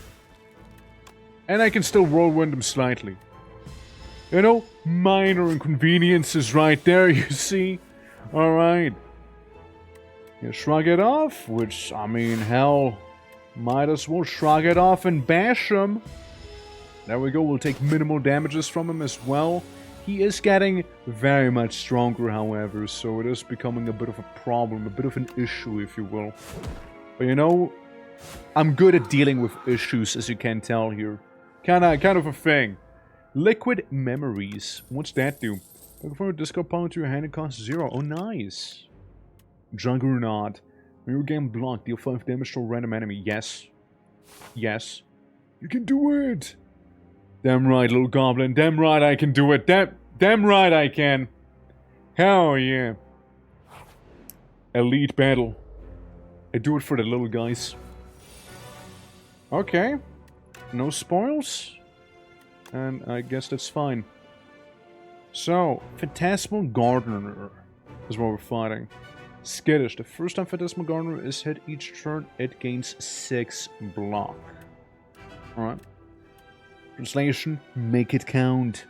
And I can still whirlwind him slightly. You know, minor inconveniences right there, you see? Alright. Yeah, shrug it off, which, I mean, hell, might as well shrug it off and bash him. There we go, we'll take minimal damages from him as well. He is getting very much stronger, however, so it is becoming a bit of a problem, a bit of an issue, if you will. But you know, I'm good at dealing with issues, as you can tell here. Kind of a thing. Liquid Memories. What's that do? Looking for a discard power to your hand, it costs 0. Oh, nice. Juggernaut. When you gain block, deal 5 damage to a random enemy. Yes. Yes. You can do it! Damn right, little goblin. Damn right I can do it. Damn right I can. Hell yeah. Elite battle. I do it for the little guys. Okay. No spoils. And I guess that's fine. So, Phantasmal Gardener is what we're fighting. Skittish. The first time Phantasmal Gardener is hit each turn, it gains 6 block. Alright. Translation, make it count.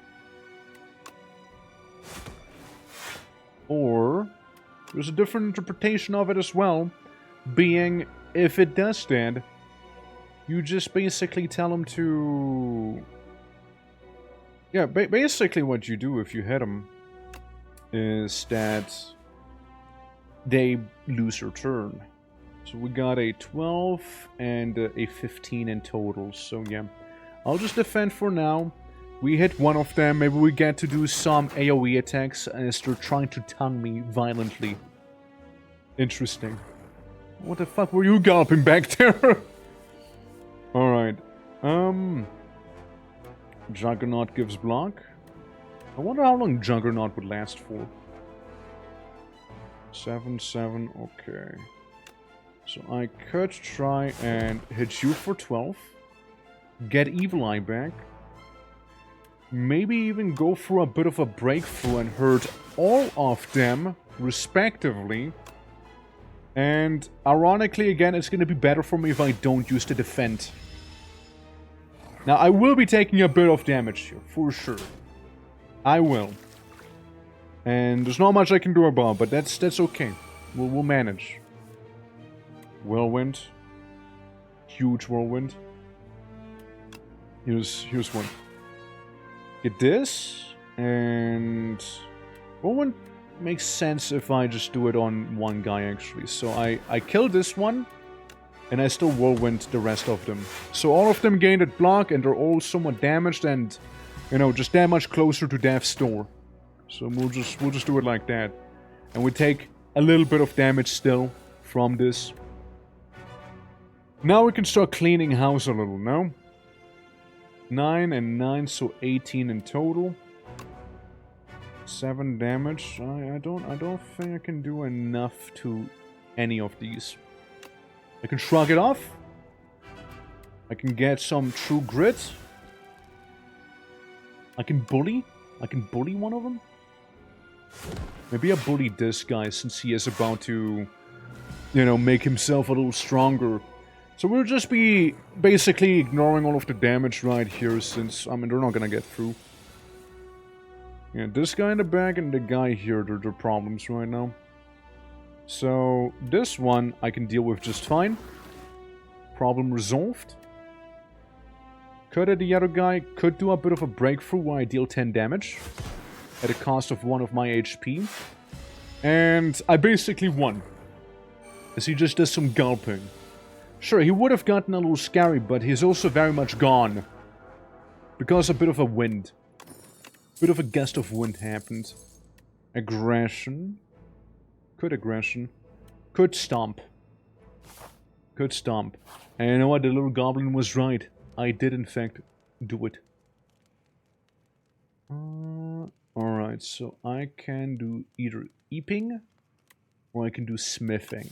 Or, there's a different interpretation of it as well, being, if it does stand, you just basically tell them to... Yeah, basically what you do if you hit them is that they lose their turn. So we got a 12 and a 15 in total, so yeah. I'll just defend for now. We hit one of them, maybe we get to do some AoE attacks as they're trying to tongue me violently. Interesting. What the fuck were you galloping back there? Alright. Juggernaut gives block. I wonder how long Juggernaut would last for. 7, okay. So I could try and hit you for 12. Get Evil Eye back. Maybe even go for a bit of a breakthrough and hurt all of them, respectively. And ironically, again, it's going to be better for me if I don't use the defend. Now, I will be taking a bit of damage here, for sure. I will. And there's not much I can do about it, but that's okay. We'll manage. Whirlwind. Huge whirlwind. Here's one. Get this, and whirlwind makes sense if I just do it on one guy, actually. So I kill this one, and I still whirlwind the rest of them. So all of them gained a block, and they're all somewhat damaged, and you know, just that much closer to death's door. So we'll just do it like that, and we take a little bit of damage still from this. Now we can start cleaning house a little. No. 9 and 9, so 18 in total. 7 damage. I don't think I can do enough to any of these. I can shrug it off. I can get some true grit. I can bully. I can bully one of them. Maybe I bully this guy since he is about to, you know, make himself a little stronger. So we'll just be basically ignoring all of the damage right here since, I mean, they're not gonna get through. Yeah, this guy in the back and the guy here, they're the problems right now. So, this one I can deal with just fine. Problem resolved. Could the other guy could do a bit of a breakthrough where I deal 10 damage at a cost of 1 of my HP. And I basically won. As he just does some gulping. Sure, he would have gotten a little scary, but he's also very much gone. Because a bit of a wind. Bit of a gust of wind happened. Aggression. Could aggression. Could stomp. Could stomp. And you know what? The little goblin was right. I did in fact do it. Alright, so I can do either eeping or I can do smithing.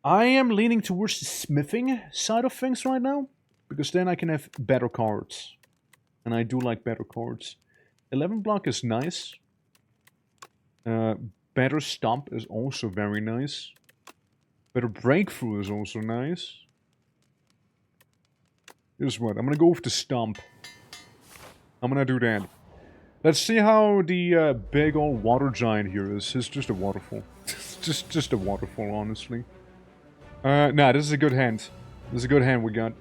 I am leaning towards the smithing side of things right now. Because then I can have better cards. And I do like better cards. 11 block is nice. Better stomp is also very nice. Better breakthrough is also nice. Here's what, I'm gonna go with the stomp. I'm gonna do that. Let's see how the big old water giant here is. It's just a waterfall. just a waterfall, honestly. Nah, this is a good hand. This is a good hand we got.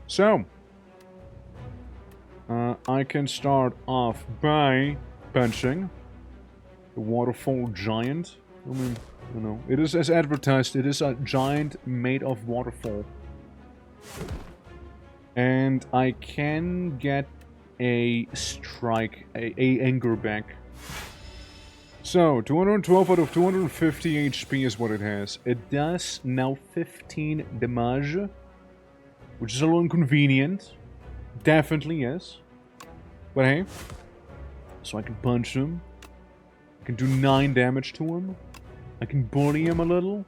So, I can start off by punching the waterfall giant. I mean, you know, it is as advertised, it is a giant made of waterfall. And I can get a strike, a anger back. So, 212 out of 250 HP is what it has. It does now 15 damage. Which is a little inconvenient. Definitely, yes. But hey. So I can punch him. I can do 9 damage to him. I can bully him a little.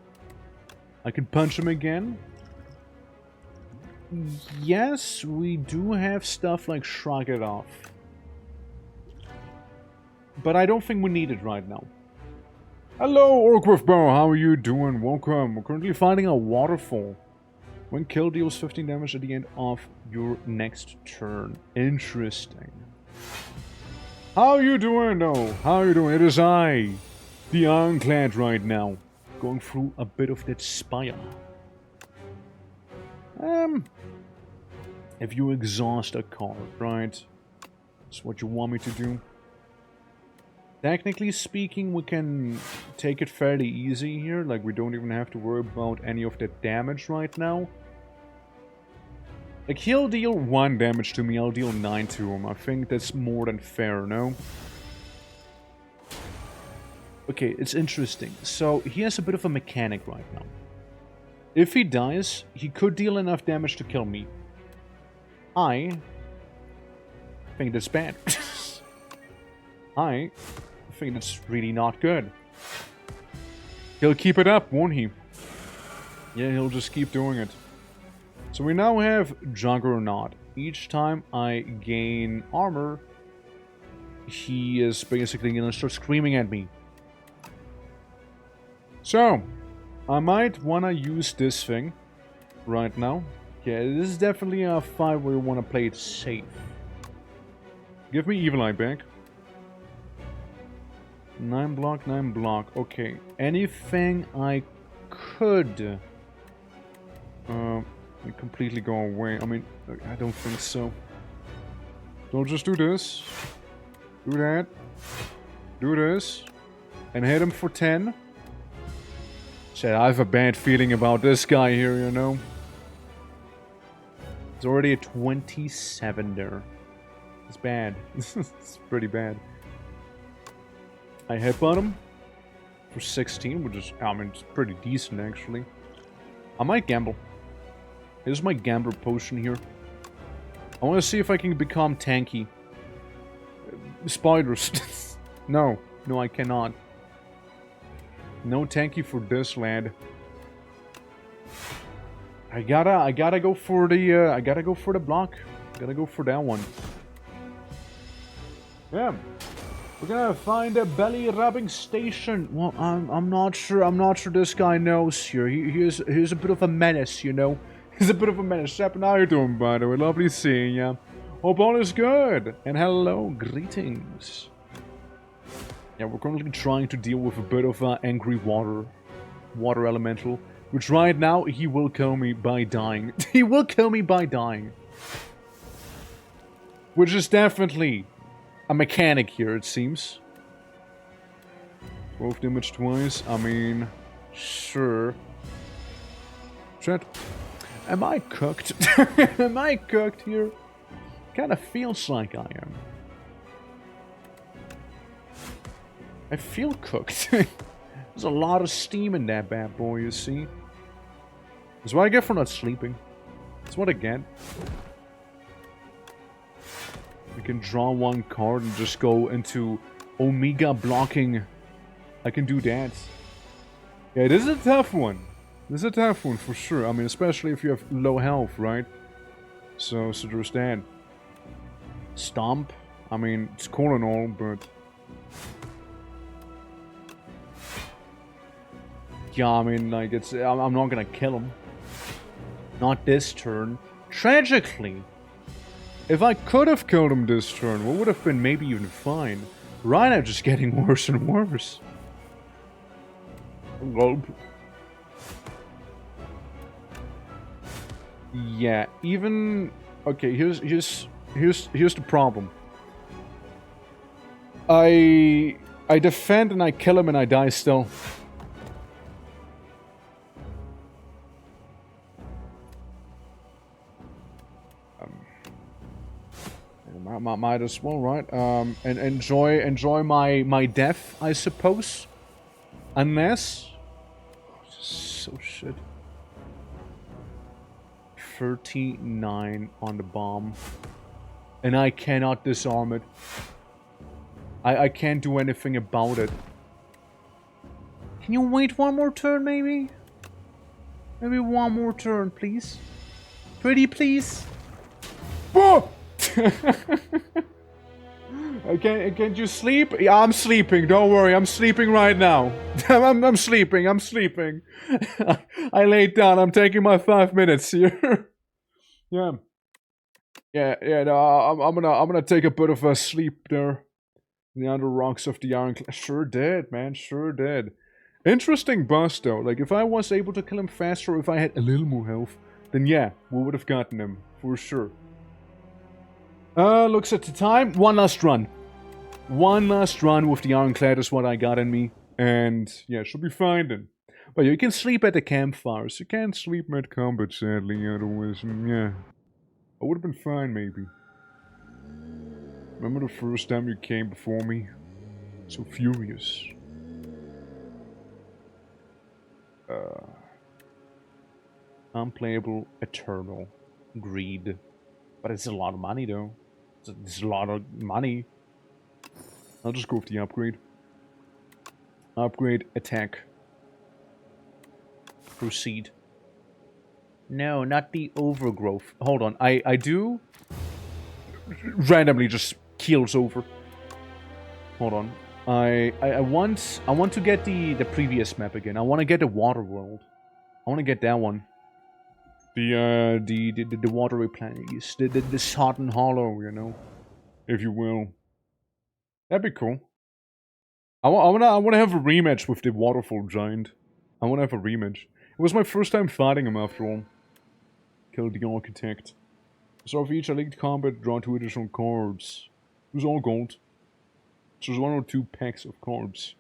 I can punch him again. Yes, we do have stuff like Shrug It Off. But I don't think we need it right now. Hello, Orc with Bow. How are you doing? Welcome. We're currently fighting a waterfall. When kill deals 15 damage at the end of your next turn. Interesting. How you doing, though? How you doing? It is I, the Ironclad right now. Going through a bit of that SPIRE. If you exhaust a card, right? That's what you want me to do. Technically speaking, we can take it fairly easy here. Like, we don't even have to worry about any of that damage right now. Like, he'll deal 1 damage to me, I'll deal 9 to him. I think that's more than fair, no? Okay, it's interesting. So, he has a bit of a mechanic right now. If he dies, he could deal enough damage to kill me. I think that's bad. I think that's really not good. He'll keep it up, won't he? Yeah, he'll just keep doing it. So we now have Juggernaut. Each time I gain armor, he is basically gonna start screaming at me. So, I might wanna use this thing right now. Yeah, this is definitely a fight where you wanna play it safe. Give me Evil Eye back. 9 block, 9 block. Okay, anything I could completely go away. I mean, I don't think so. Don't just do this. Do that. Do this. And hit him for 10. Shit, I have a bad feeling about this guy here, you know. It's already a 27 there. It's bad. It's pretty bad. I headbutt him for 16, which is, I mean, it's pretty decent actually. I might gamble. Here's my gambler potion here. I want to see if I can become tanky. Spiders. No, I cannot. No tanky for this lad. I gotta go for the I gotta go for the block. Gotta go for that one. Yeah. We're gonna find a belly rubbing station. Well, I'm not sure this guy knows here. He's a bit of a menace, you know. He's a bit of a menace. Seppin, how you doing, by the way? Lovely seeing ya. Hope all is good. And hello, greetings. Yeah, we're currently trying to deal with a bit of angry water elemental. Which right now, he will kill me by dying. He will kill me by dying. Which is definitely a mechanic here, it seems. 12 damage twice. I mean, sure. Chat, am I cooked? Am I cooked here? Kinda feels like I am. I feel cooked. There's a lot of steam in that bad boy, you see. That's what I get for not sleeping. That's what I get. We can draw one card and just go into Omega blocking. I can do that. Yeah, this is a tough one. This is a tough one for sure. I mean, especially if you have low health, right? So there's that. Stomp. I mean, it's cool and all, but... Yeah, I mean, like, it's... I'm not gonna kill him. Not this turn. Tragically, if I could have killed him this turn, what would have been maybe even fine? Right now, just getting worse and worse. Gulp. Yeah, even... Okay, here's the problem. I defend and I kill him and I die still. Might as well, right? And enjoy my death, I suppose. Unless... So shit. 39 on the bomb. And I cannot disarm it. I can't do anything about it. Can you wait one more turn, maybe? Maybe one more turn, please? Pretty please? Oh! Can't you sleep? Yeah, I'm sleeping. Don't worry, I'm sleeping right now. I'm sleeping. I laid down. I'm taking my 5 minutes here. Yeah. No, I'm gonna take a bit of a sleep there. The under rocks of the Ironclad. Sure did, man. Sure did. Interesting boss though. Like if I was able to kill him faster, if I had a little more health, then yeah, we would have gotten him for sure. Looks at the time. One last run. One last run with the Ironclad is what I got in me. And, yeah, should be fine then. But you can sleep at the campfires. You can't sleep mid-combat, sadly, otherwise, yeah. I would have been fine, maybe. Remember the first time you came before me? So furious. Unplayable, eternal, greed. But it's a lot of money, though. It's a lot of money. I'll just go with the upgrade. Upgrade, attack. Proceed. No, not the overgrowth. Hold on, I do... Randomly just keels over. Hold on. I want to get the previous map again. I want to get the water world. I want to get that one. The watery place, the Sodden Hollow, you know, if you will. That'd be cool. I wanna have a rematch with the Waterfall Giant. I wanna have a rematch. It was my first time fighting him after all. Killed the Architect. So for each elite combat, draw 2 additional cards. It was all gold. So there's 1 or 2 packs of cards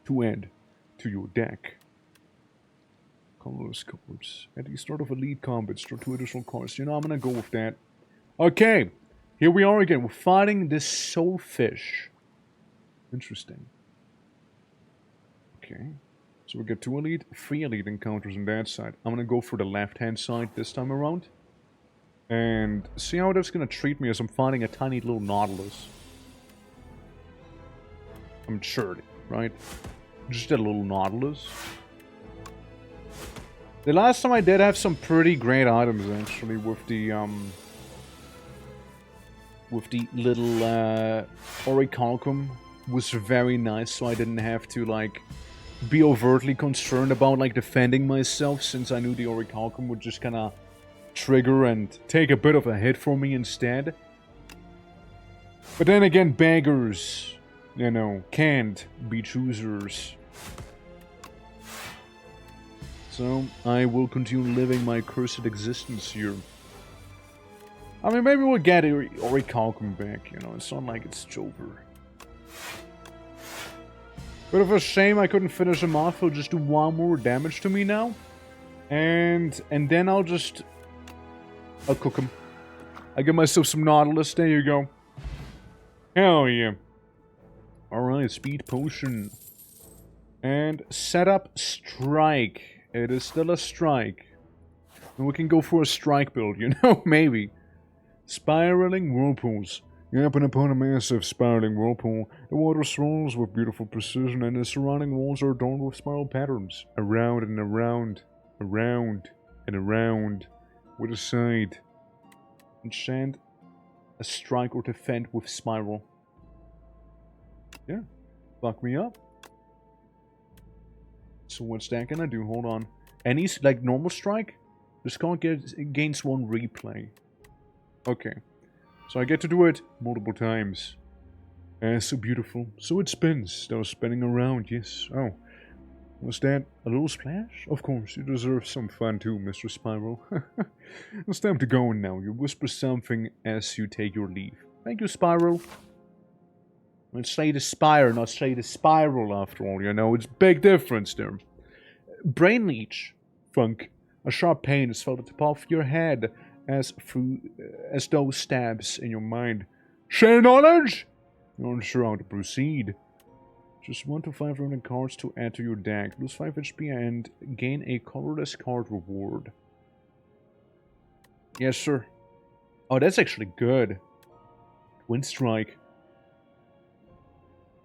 to add to your deck. Colorless cards. At the start of elite combats, draw 2 additional cards. You know, I'm gonna go with that. Okay, here we are again. We're fighting this soulfish. Interesting. Okay, so we get 2 elite, 3 elite encounters on that side. I'm gonna go for the left-hand side this time around. And see how that's gonna treat me as I'm fighting a tiny little Nautilus. I'm sure, right? Just a little Nautilus. The last time I did have some pretty great items, actually, with the little, Orichalcum was very nice, so I didn't have to, like, be overtly concerned about, like, defending myself, since I knew the Orichalcum would just kinda trigger and take a bit of a hit for me instead. But then again, beggars, you know, can't be choosers. So, I will continue living my cursed existence here. I mean, maybe we'll get Orichalcum back, you know, it's not like it's over. Bit of a shame I couldn't finish him off, he'll just do one more damage to me now. And then I'll cook him. I get myself some Nautilus, there you go. Hell yeah. Alright, speed potion. And set up strike. It is still a strike. And we can go for a strike build, you know, maybe. Spiraling whirlpools. You happen upon a massive spiraling whirlpool. The water swirls with beautiful precision, and the surrounding walls are adorned with spiral patterns. Around and around, around and around. With a side. Enchant a strike or defend with spiral. Yeah. Fuck me up. So what's that gonna do? Hold on. Any, like, normal strike? This can't get gains 1 replay. Okay. So I get to do it multiple times. So beautiful. So it spins. Still spinning around, yes. Oh. Was that a little splash? Of course, you deserve some fun too, Mr. Spiral. It's time to go now. You whisper something as you take your leave. Thank you, Spiral. Let's say the Spire, not say the Spiral after all, you know. It's a big difference there. Brain leech. Funk. A sharp pain is felt at the top of your head as those stabs in your mind. Share knowledge? You're unsure how to proceed. Just 1 to 5 random cards to add to your deck. Lose 5 HP and gain a colorless card reward. Yes, sir. Oh, that's actually good. Twin Strike.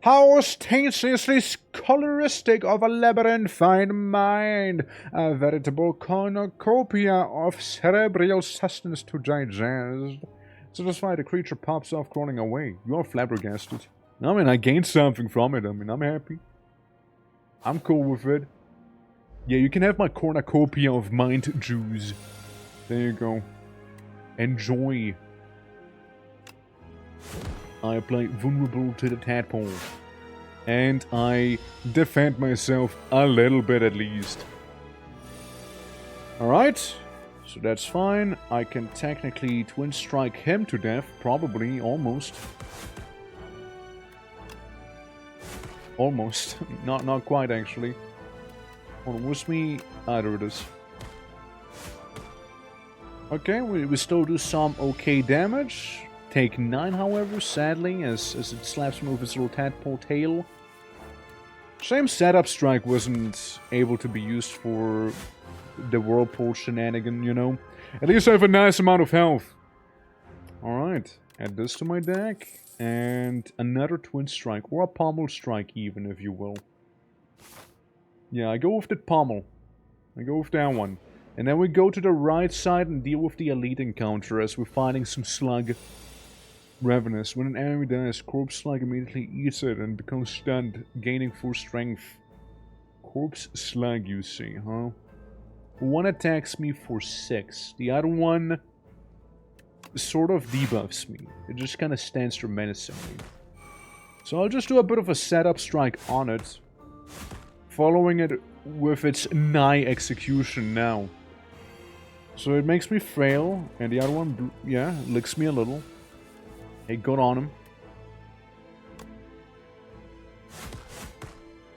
How ostentiously scholaristic of a labyrinthine mind, a veritable cornucopia of cerebral sustenance to digest. Satisfied, the creature pops off crawling away. You are flabbergasted. I mean, I gained something from it. I mean, I'm happy. I'm cool with it. Yeah, you can have my cornucopia of mind juice. There you go. Enjoy. I apply vulnerable to the tadpole. And I defend myself a little bit at least. Alright. So that's fine. I can technically twin strike him to death. Probably. Almost. Almost. Not quite actually. Hold on, where's me? Ah, there it is. Okay, we still do some okay damage. Take 9, however, sadly, as it slaps me with its little tadpole tail. Shame setup strike wasn't able to be used for the whirlpool shenanigan, you know. At least I have a nice amount of health. Alright, add this to my deck. And another twin strike, or a pommel strike even, if you will. Yeah, I go with the pommel. I go with that one. And then we go to the right side and deal with the elite encounter as we're fighting some slug. Ravenous. When an enemy dies, Corpse Slug immediately eats it and becomes stunned, gaining 4 strength. Corpse Slug, you see, huh? One attacks me for 6. The other one sort of debuffs me. It just kind of stands there menacingly. So I'll just do a bit of a setup strike on it, following it with its nigh execution now. So it makes me frail, and the other one, yeah, licks me a little. Hey, good on him.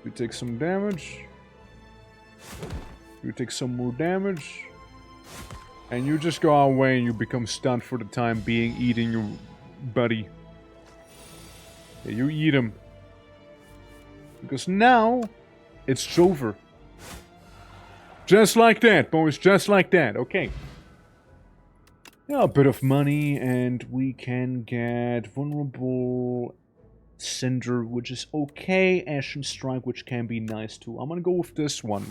You take some damage. You take some more damage. And you just go away and you become stunned for the time being, eating your buddy. Yeah, you eat him. Because now, it's over. Just like that, boys, just like that. Okay. Yeah, a bit of money, and we can get Vulnerable Cinder, which is okay. Ashen Strike, which can be nice too. I'm gonna go with this one.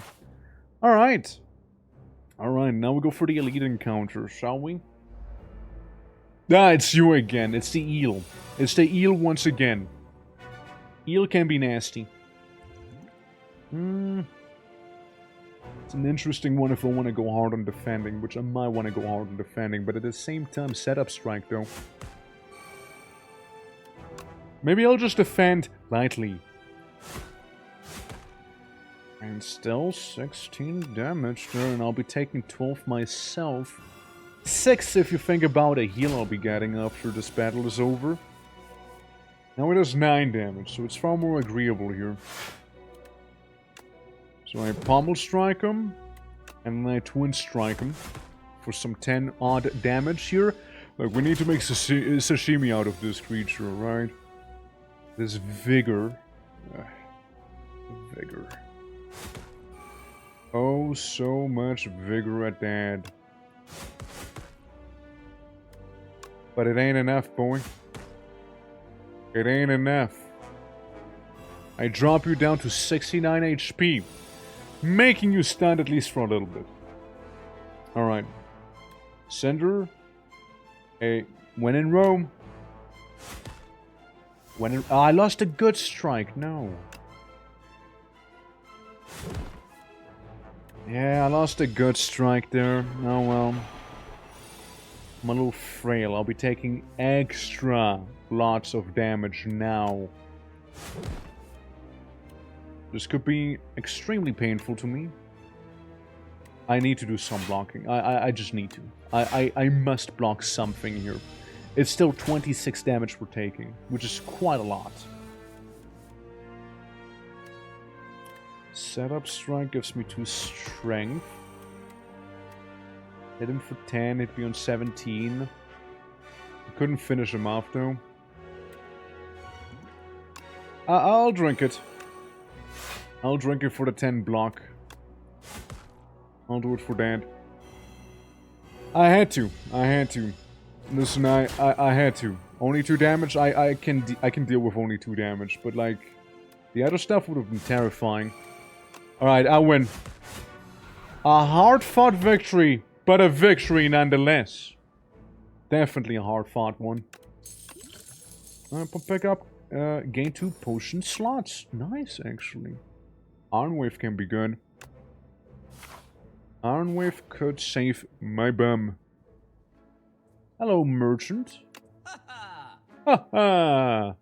Alright. Alright, now we go for the elite encounter, shall we? Ah, it's you again. It's the eel. It's the eel once again. Eel can be nasty. It's an interesting one if I want to go hard on defending, which I might want to go hard on defending, but at the same time, setup strike though. Maybe I'll just defend lightly. And still 16 damage there, and I'll be taking 12 myself. 6 if you think about a heal I'll be getting after this battle is over. Now it does 9 damage, so it's far more agreeable here. So I pommel strike him, and then I twin strike him for some 10 odd damage here. Like, we need to make sashimi out of this creature, right? This vigor. Vigor. Oh, so much vigor at that. But it ain't enough, boy. It ain't enough. I drop you down to 69 HP. Making you stunned at least for a little bit. Alright. Sender. Hey, when in Rome. When in... I lost a good strike. No. Yeah, I lost a good strike there. Oh well. I'm a little frail. I'll be taking extra lots of damage now. This could be extremely painful to me. I need to do some blocking. I just need to. I must block something here. It's still 26 damage we're taking, which is quite a lot. Setup strike gives me 2 strength. Hit him for 10, hit me on 17. I couldn't finish him off though. I'll drink it. I'll drink it for the 10 block. I'll do it for that. I had to. Listen, I had to. Only 2 damage? I can deal with only 2 damage, but like the other stuff would have been terrifying. Alright, I win. A hard-fought victory, but a victory nonetheless. Definitely a hard-fought one. Pick up, gain 2 potion slots. Nice, actually. Iron Wave can be good. Iron Wave could save my bum. Hello, merchant. Ha ha!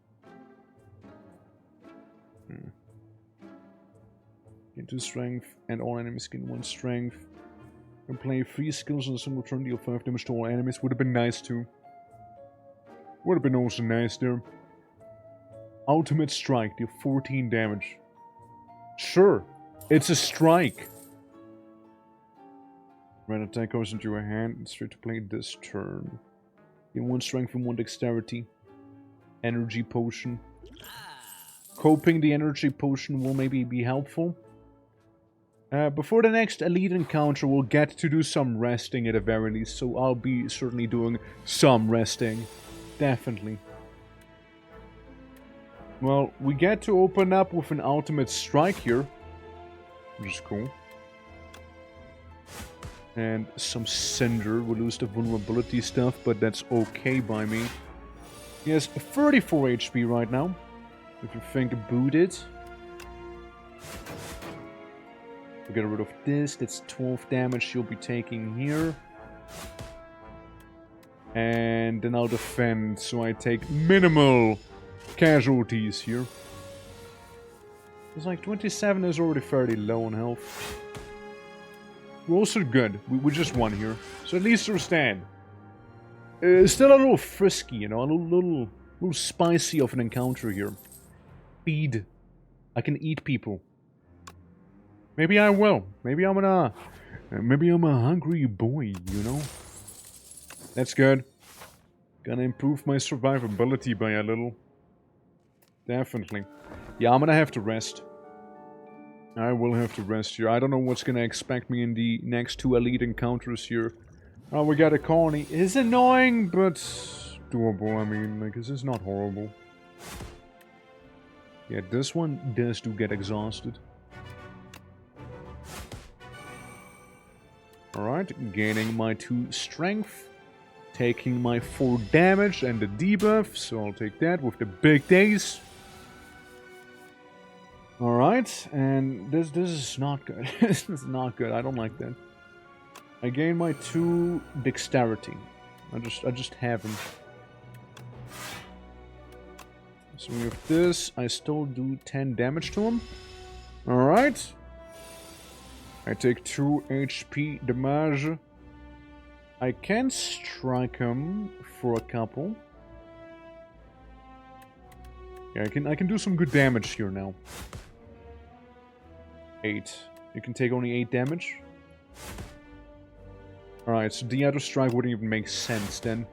Gain 2 strength, and all enemies gain 1 strength. Can play 3 skills on a single turn, deal 5 damage to all enemies. Would have been nice too. Would have been also nice there. Ultimate strike, deal 14 damage. Sure, it's a strike. Red attack goes into your hand. It's free to play this turn. Gain 1 strength and 1 dexterity. Energy potion. Coping the energy potion will maybe be helpful. Before the next elite encounter, we'll get to do some resting at the very least, so I'll be certainly doing some resting. Definitely. Well, we get to open up with an ultimate strike here, which is cool. And some Cinder. We'll lose the vulnerability stuff, but that's okay by me. He has 34 HP right now, if you think about it. We'll get rid of this. That's 12 damage you'll be taking here. And then I'll defend, so I take minimal casualties here. It's like 27 is already fairly low on health. We're also good. We just won here. So at least we're stand. Still a little frisky, you know, a little spicy of an encounter here. Feed. I can eat people. Maybe I will. Maybe I'm a hungry boy, you know? That's good. Gonna improve my survivability by a little. Definitely. Yeah, I'm gonna have to rest. I will have to rest here. I don't know what's gonna expect me in the next 2 elite encounters here. Oh, we got a colony. It's annoying, but doable. I mean, like, this is not horrible. Yeah, this one does do get exhausted. Alright, gaining my 2 strength. Taking my 4 damage and the debuff, so I'll take that with the big days. Alright, and this is not good. This is not good. I don't like that. I gain my 2 dexterity. I just have them. So with this, I still do 10 damage to him. Alright. I take 2 HP damage. I can strike him for a couple. Yeah, I can do some good damage here now. 8. You can take only 8 damage. Alright, so the other strike wouldn't even make sense then.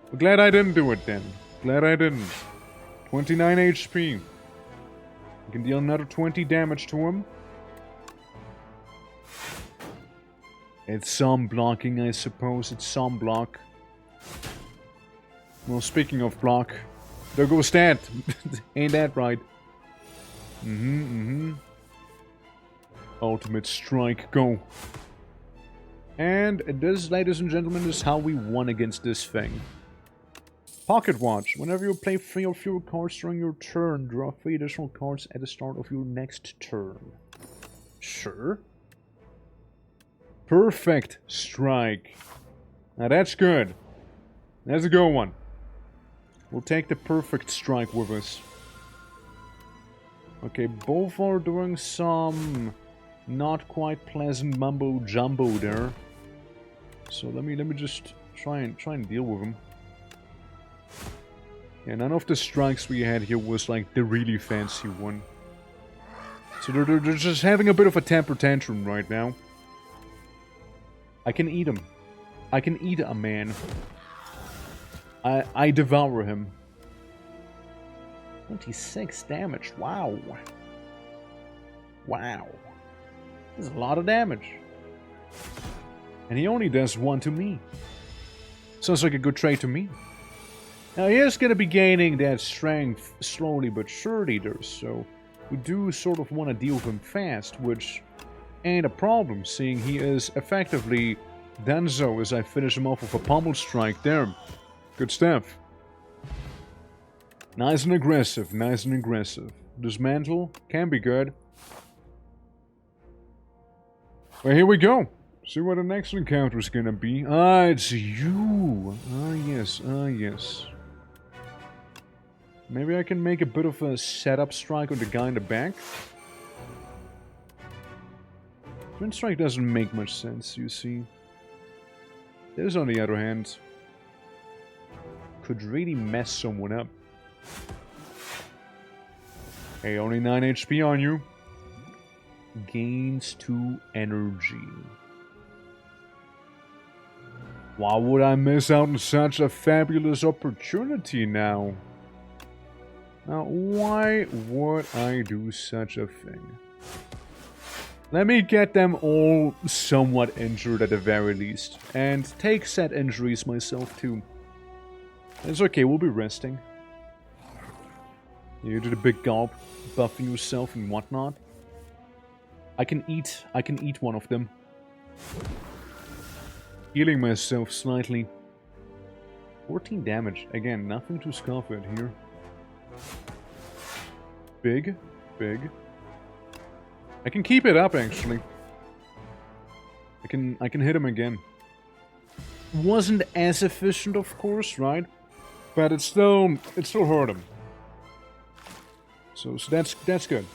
But glad I didn't do it then. Glad I didn't. 29 HP. You can deal another 20 damage to him. It's some blocking, I suppose. It's some block. Well, speaking of block, there goes that. Ain't that right? Ultimate strike, go. And this, ladies and gentlemen, is how we won against this thing. Pocket Watch. Whenever you play 3 or fewer cards during your turn, draw 3 additional cards at the start of your next turn. Sure. Perfect strike. Now that's good. That's a good one. We'll take the perfect strike with us. Okay, both are doing some not quite pleasant mumbo jumbo there. So let me just try and deal with them. Yeah, none of the strikes we had here was like the really fancy one. So they're just having a bit of a temper tantrum right now. I can eat him. I can eat a man. I devour him. 26 damage. Wow. Wow. This is a lot of damage. And he only does 1 to me. Sounds like a good trade to me. Now he is going to be gaining that strength slowly but surely there, so we do sort of want to deal with him fast, which ain't a problem, seeing he is effectively Denzo as I finish him off with a pommel strike there. Good stuff. Nice and aggressive, nice and aggressive. Dismantle can be good. Well, here we go. See what the next encounter is gonna be. Ah, it's you. Ah, yes, ah, yes. Maybe I can make a bit of a setup strike on the guy in the back. Twin strike doesn't make much sense, you see. This, on the other hand, could really mess someone up. Hey, only 9 HP on you. Gains 2 energy. Why would I miss out on such a fabulous opportunity now? Now, why would I do such a thing? Let me get them all somewhat injured at the very least. And take set injuries myself too. It's okay, we'll be resting. You did a big gulp, buffing yourself and whatnot. I can eat one of them. Healing myself slightly. 14 damage. Again, nothing to scoff at here. Big, big. I can keep it up actually. I can hit him again. Wasn't as efficient, of course, right? But it still hurt him. So that's good.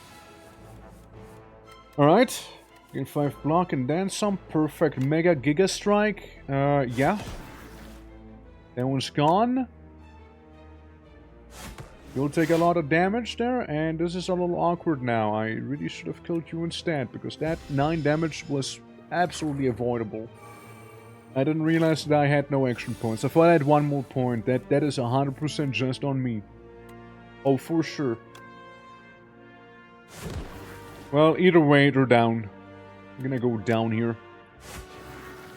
Alright. Gain 5 block and then some perfect Mega Giga Strike. Yeah. That one's gone. You'll take a lot of damage there, and this is a little awkward now. I really should have killed you instead, because that 9 damage was absolutely avoidable. I didn't realize that I had no action points. If I had 1 more point, that is 100% just on me. Oh, for sure. Well, either way, they're down. I'm gonna go down here.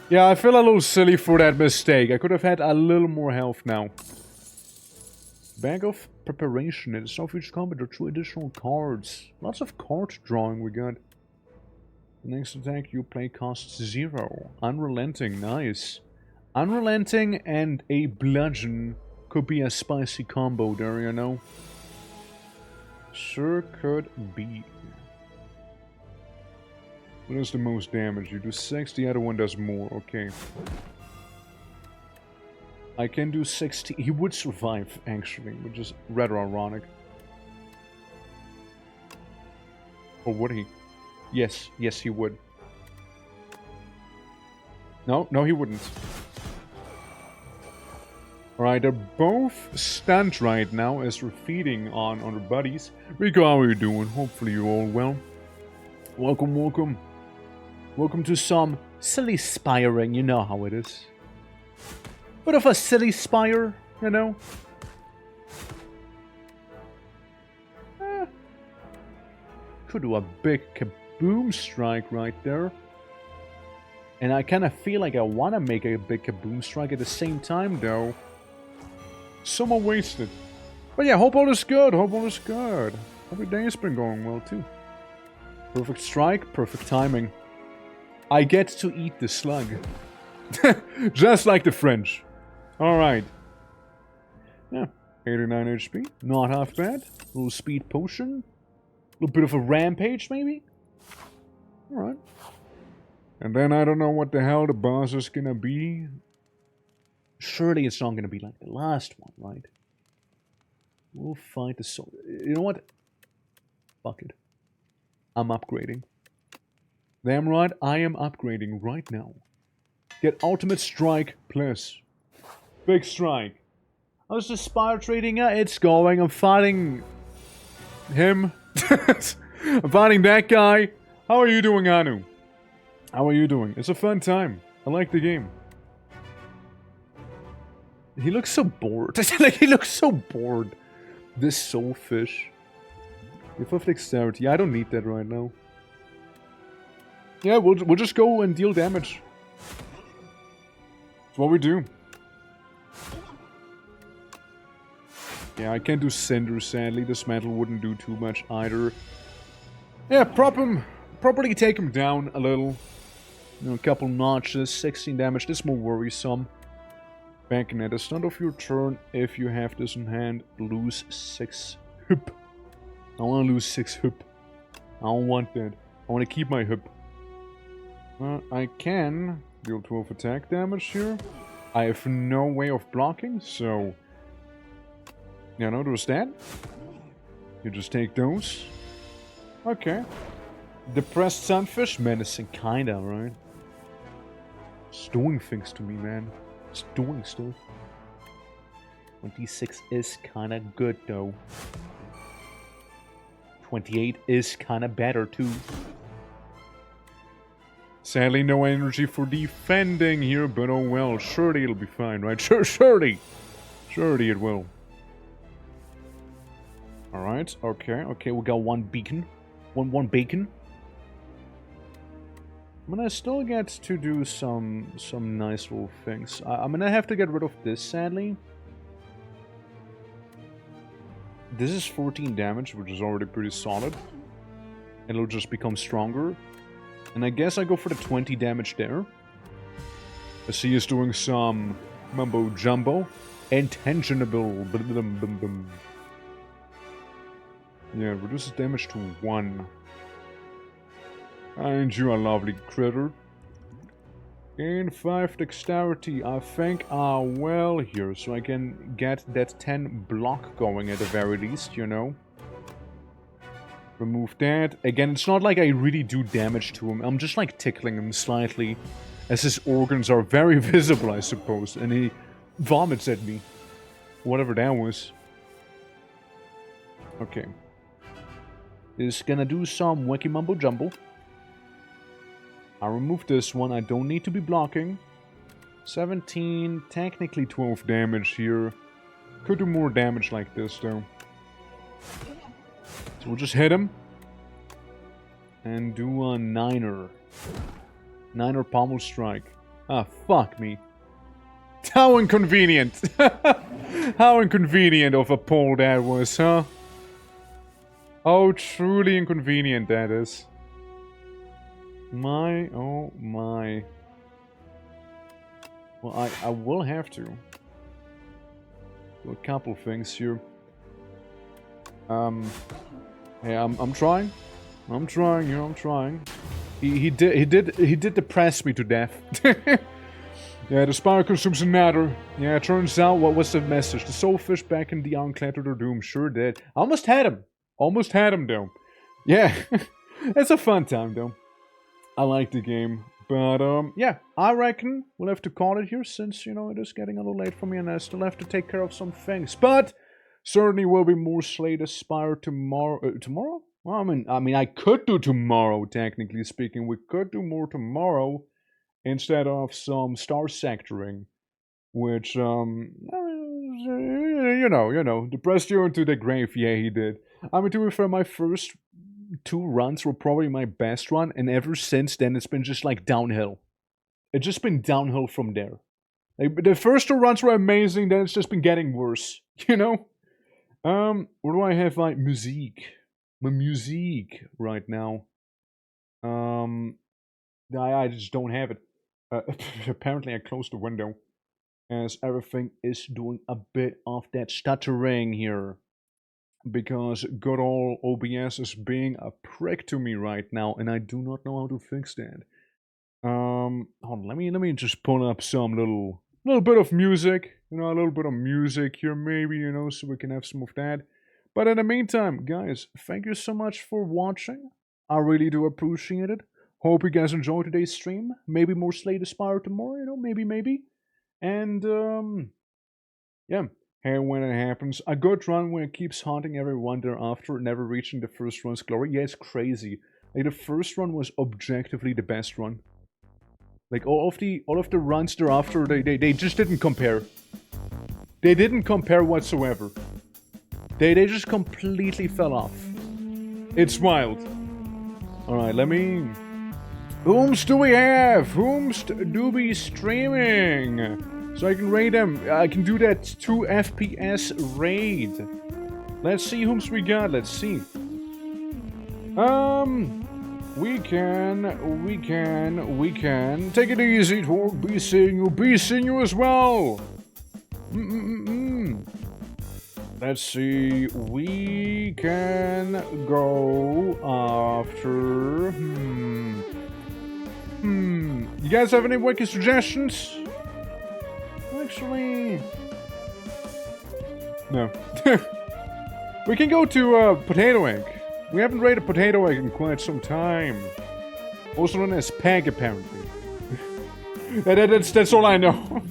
Yeah, I feel a little silly for that mistake. I could have had a little more health now. Bag of Preparation. At the start of each combat, there are 2 additional cards. Lots of card drawing we got. The next attack you play costs 0. Unrelenting, nice. Unrelenting and a bludgeon could be a spicy combo there, you know. Sure could be. What is the most damage? You do 6, the other one does more. Okay. I can do 60. He would survive, actually, which is rather ironic. Or would he? Yes, yes, he would. No, no, he wouldn't. Alright, they're both stunned right now as we're feeding on their buddies. Rico, how are you doing? Hopefully you're all well. Welcome, welcome. Welcome to some silly spiring, you know how it is. Bit of a silly spire, you know? Could do a big kaboom strike right there. And I kind of feel like I want to make a big kaboom strike at the same time, though. Somewhat wasted. But yeah, hope all is good. Hope all is good. Every day has been going well, too. Perfect strike, perfect timing. I get to eat the slug. Just like the French. Alright. Yeah, 89 HP. Not half bad. A little speed potion. A little bit of a rampage, maybe? Alright. And then I don't know what the hell the boss is gonna be. Surely it's not gonna be like the last one, right? We'll fight the soul. You know what? Fuck it. I'm upgrading. Damn right, I am upgrading right now. Get ultimate strike plus. Big strike. How's the Spire trading? It's going. I'm fighting him. I'm fighting that guy. How are you doing, Anu? How are you doing? It's a fun time. I like the game. He looks so bored. Like, he looks so bored. This soulfish. If of dexterity. I don't need that right now. Yeah, we'll just go and deal damage. That's what we do. Yeah, I can't do Cinder, sadly. This metal wouldn't do too much either. Yeah, properly take him down a little. You know, a couple notches, 16 damage. This is more worrisome. Back at the start of your turn, if you have this in hand, lose 6 hup. I want to lose 6 hup. I don't want that. I want to keep my hup. I can deal 12 attack damage here. I have no way of blocking, so... Yeah, no, there's that. You just take those. Okay. Depressed Sunfish? Menacing, kinda, right? It's doing things to me, man. It's doing stuff. 26 is kinda good, though. 28 is kinda better, too. Sadly, no energy for defending here, but oh well. Surely it'll be fine, right? Surely! Surely it will. Alright, okay, we got one beacon. One bacon. I'm gonna still get to do some nice little things. I'm gonna have to get rid of this, sadly. This is 14 damage, which is already pretty solid. It'll just become stronger. And I guess I go for the 20 damage there. I see he's doing some mumbo jumbo. Intentionable. Yeah, reduces damage to 1. And you a lovely critter. And 5 dexterity. I think well here, so I can get that 10 block going at the very least, you know. Remove that. Again, it's not like I really do damage to him. I'm just like tickling him slightly. As his organs are very visible, I suppose. And he vomits at me. Whatever that was. Okay. Is gonna do some wacky mumbo jumbo. I remove this one. I don't need to be blocking. 17, technically 12 damage here. Could do more damage like this though. So we'll just hit him. And do a 9er. 9er pommel strike. Ah, fuck me. How inconvenient. How inconvenient of a pull that was, huh? How truly inconvenient that is. My, oh my. Well, I will have to. Do a couple things here. Hey, I'm trying. I'm trying, you know, I'm trying. He did depress me to death. Yeah, the Spire consumes another. Yeah, it turns out, what was the message? The soulfish back in the Enclave to their doom. Sure did. I almost had him. Almost had him, though. Yeah, it's a fun time, though. I like the game. But, yeah, I reckon we'll have to call it here since, you know, it is getting a little late for me and I still have to take care of some things. But, certainly will be more Slay the Spire tomorrow. Tomorrow? Well, I mean, I could do tomorrow, technically speaking. We could do more tomorrow instead of some star sectoring, which, you know, depressed you into the grave. Yeah, he did. I mean, to be fair, my first 2 runs were probably my best run, and ever since then, it's been just like downhill. It's just been downhill from there. Like, the first 2 runs were amazing, then it's just been getting worse, you know? What do I have, like, music? My music right now. I just don't have it. Apparently I closed the window, as everything is doing a bit of that stuttering here. Because good old OBS is being a prick to me right now, and I do not know how to fix that. Hold on, let me just pull up some little bit of music. You know, a little bit of music here maybe, you know, so we can have some of that. But in the meantime, guys, thank you so much for watching. I really do appreciate it. Hope you guys enjoyed today's stream. Maybe more Slay the Spire tomorrow, you know, maybe. And, yeah. Hey, when it happens, a good run when it keeps haunting everyone thereafter, never reaching the first run's glory. Yeah, it's crazy. Like, the first run was objectively the best run. Like, all of the runs thereafter, they just didn't compare. They didn't compare whatsoever. They just completely fell off. It's wild. Alright, let me... Whomst do we have? Whomst do we streaming? So I can raid them. I can do that 2 FPS raid. Let's see whomst we got. Let's see. We can. Take it easy, Torg. Be seeing you as well. Let's see. We can go after. You guys have any wiki suggestions? Actually, no. We can go to Potato Egg. We haven't raided Potato Egg in quite some time. Also known as Peg, apparently. That's all I know.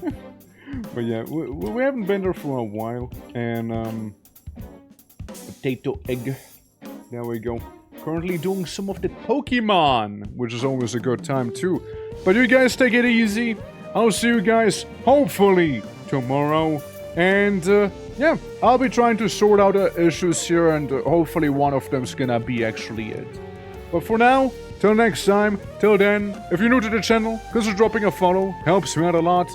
But yeah, we haven't been there for a while. And, Potato Egg. There we go. Currently doing some of the Pokemon, which is always a good time too. But you guys take it easy. I'll see you guys, hopefully, tomorrow. And, yeah, I'll be trying to sort out the issues here, and hopefully one of them's gonna be actually it. But for now, till next time, till then, if you're new to the channel, consider dropping a follow, helps me out a lot.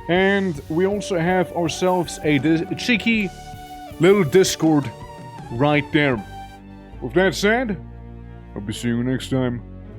And we also have ourselves a cheeky little Discord right there. With that said, I'll be seeing you next time.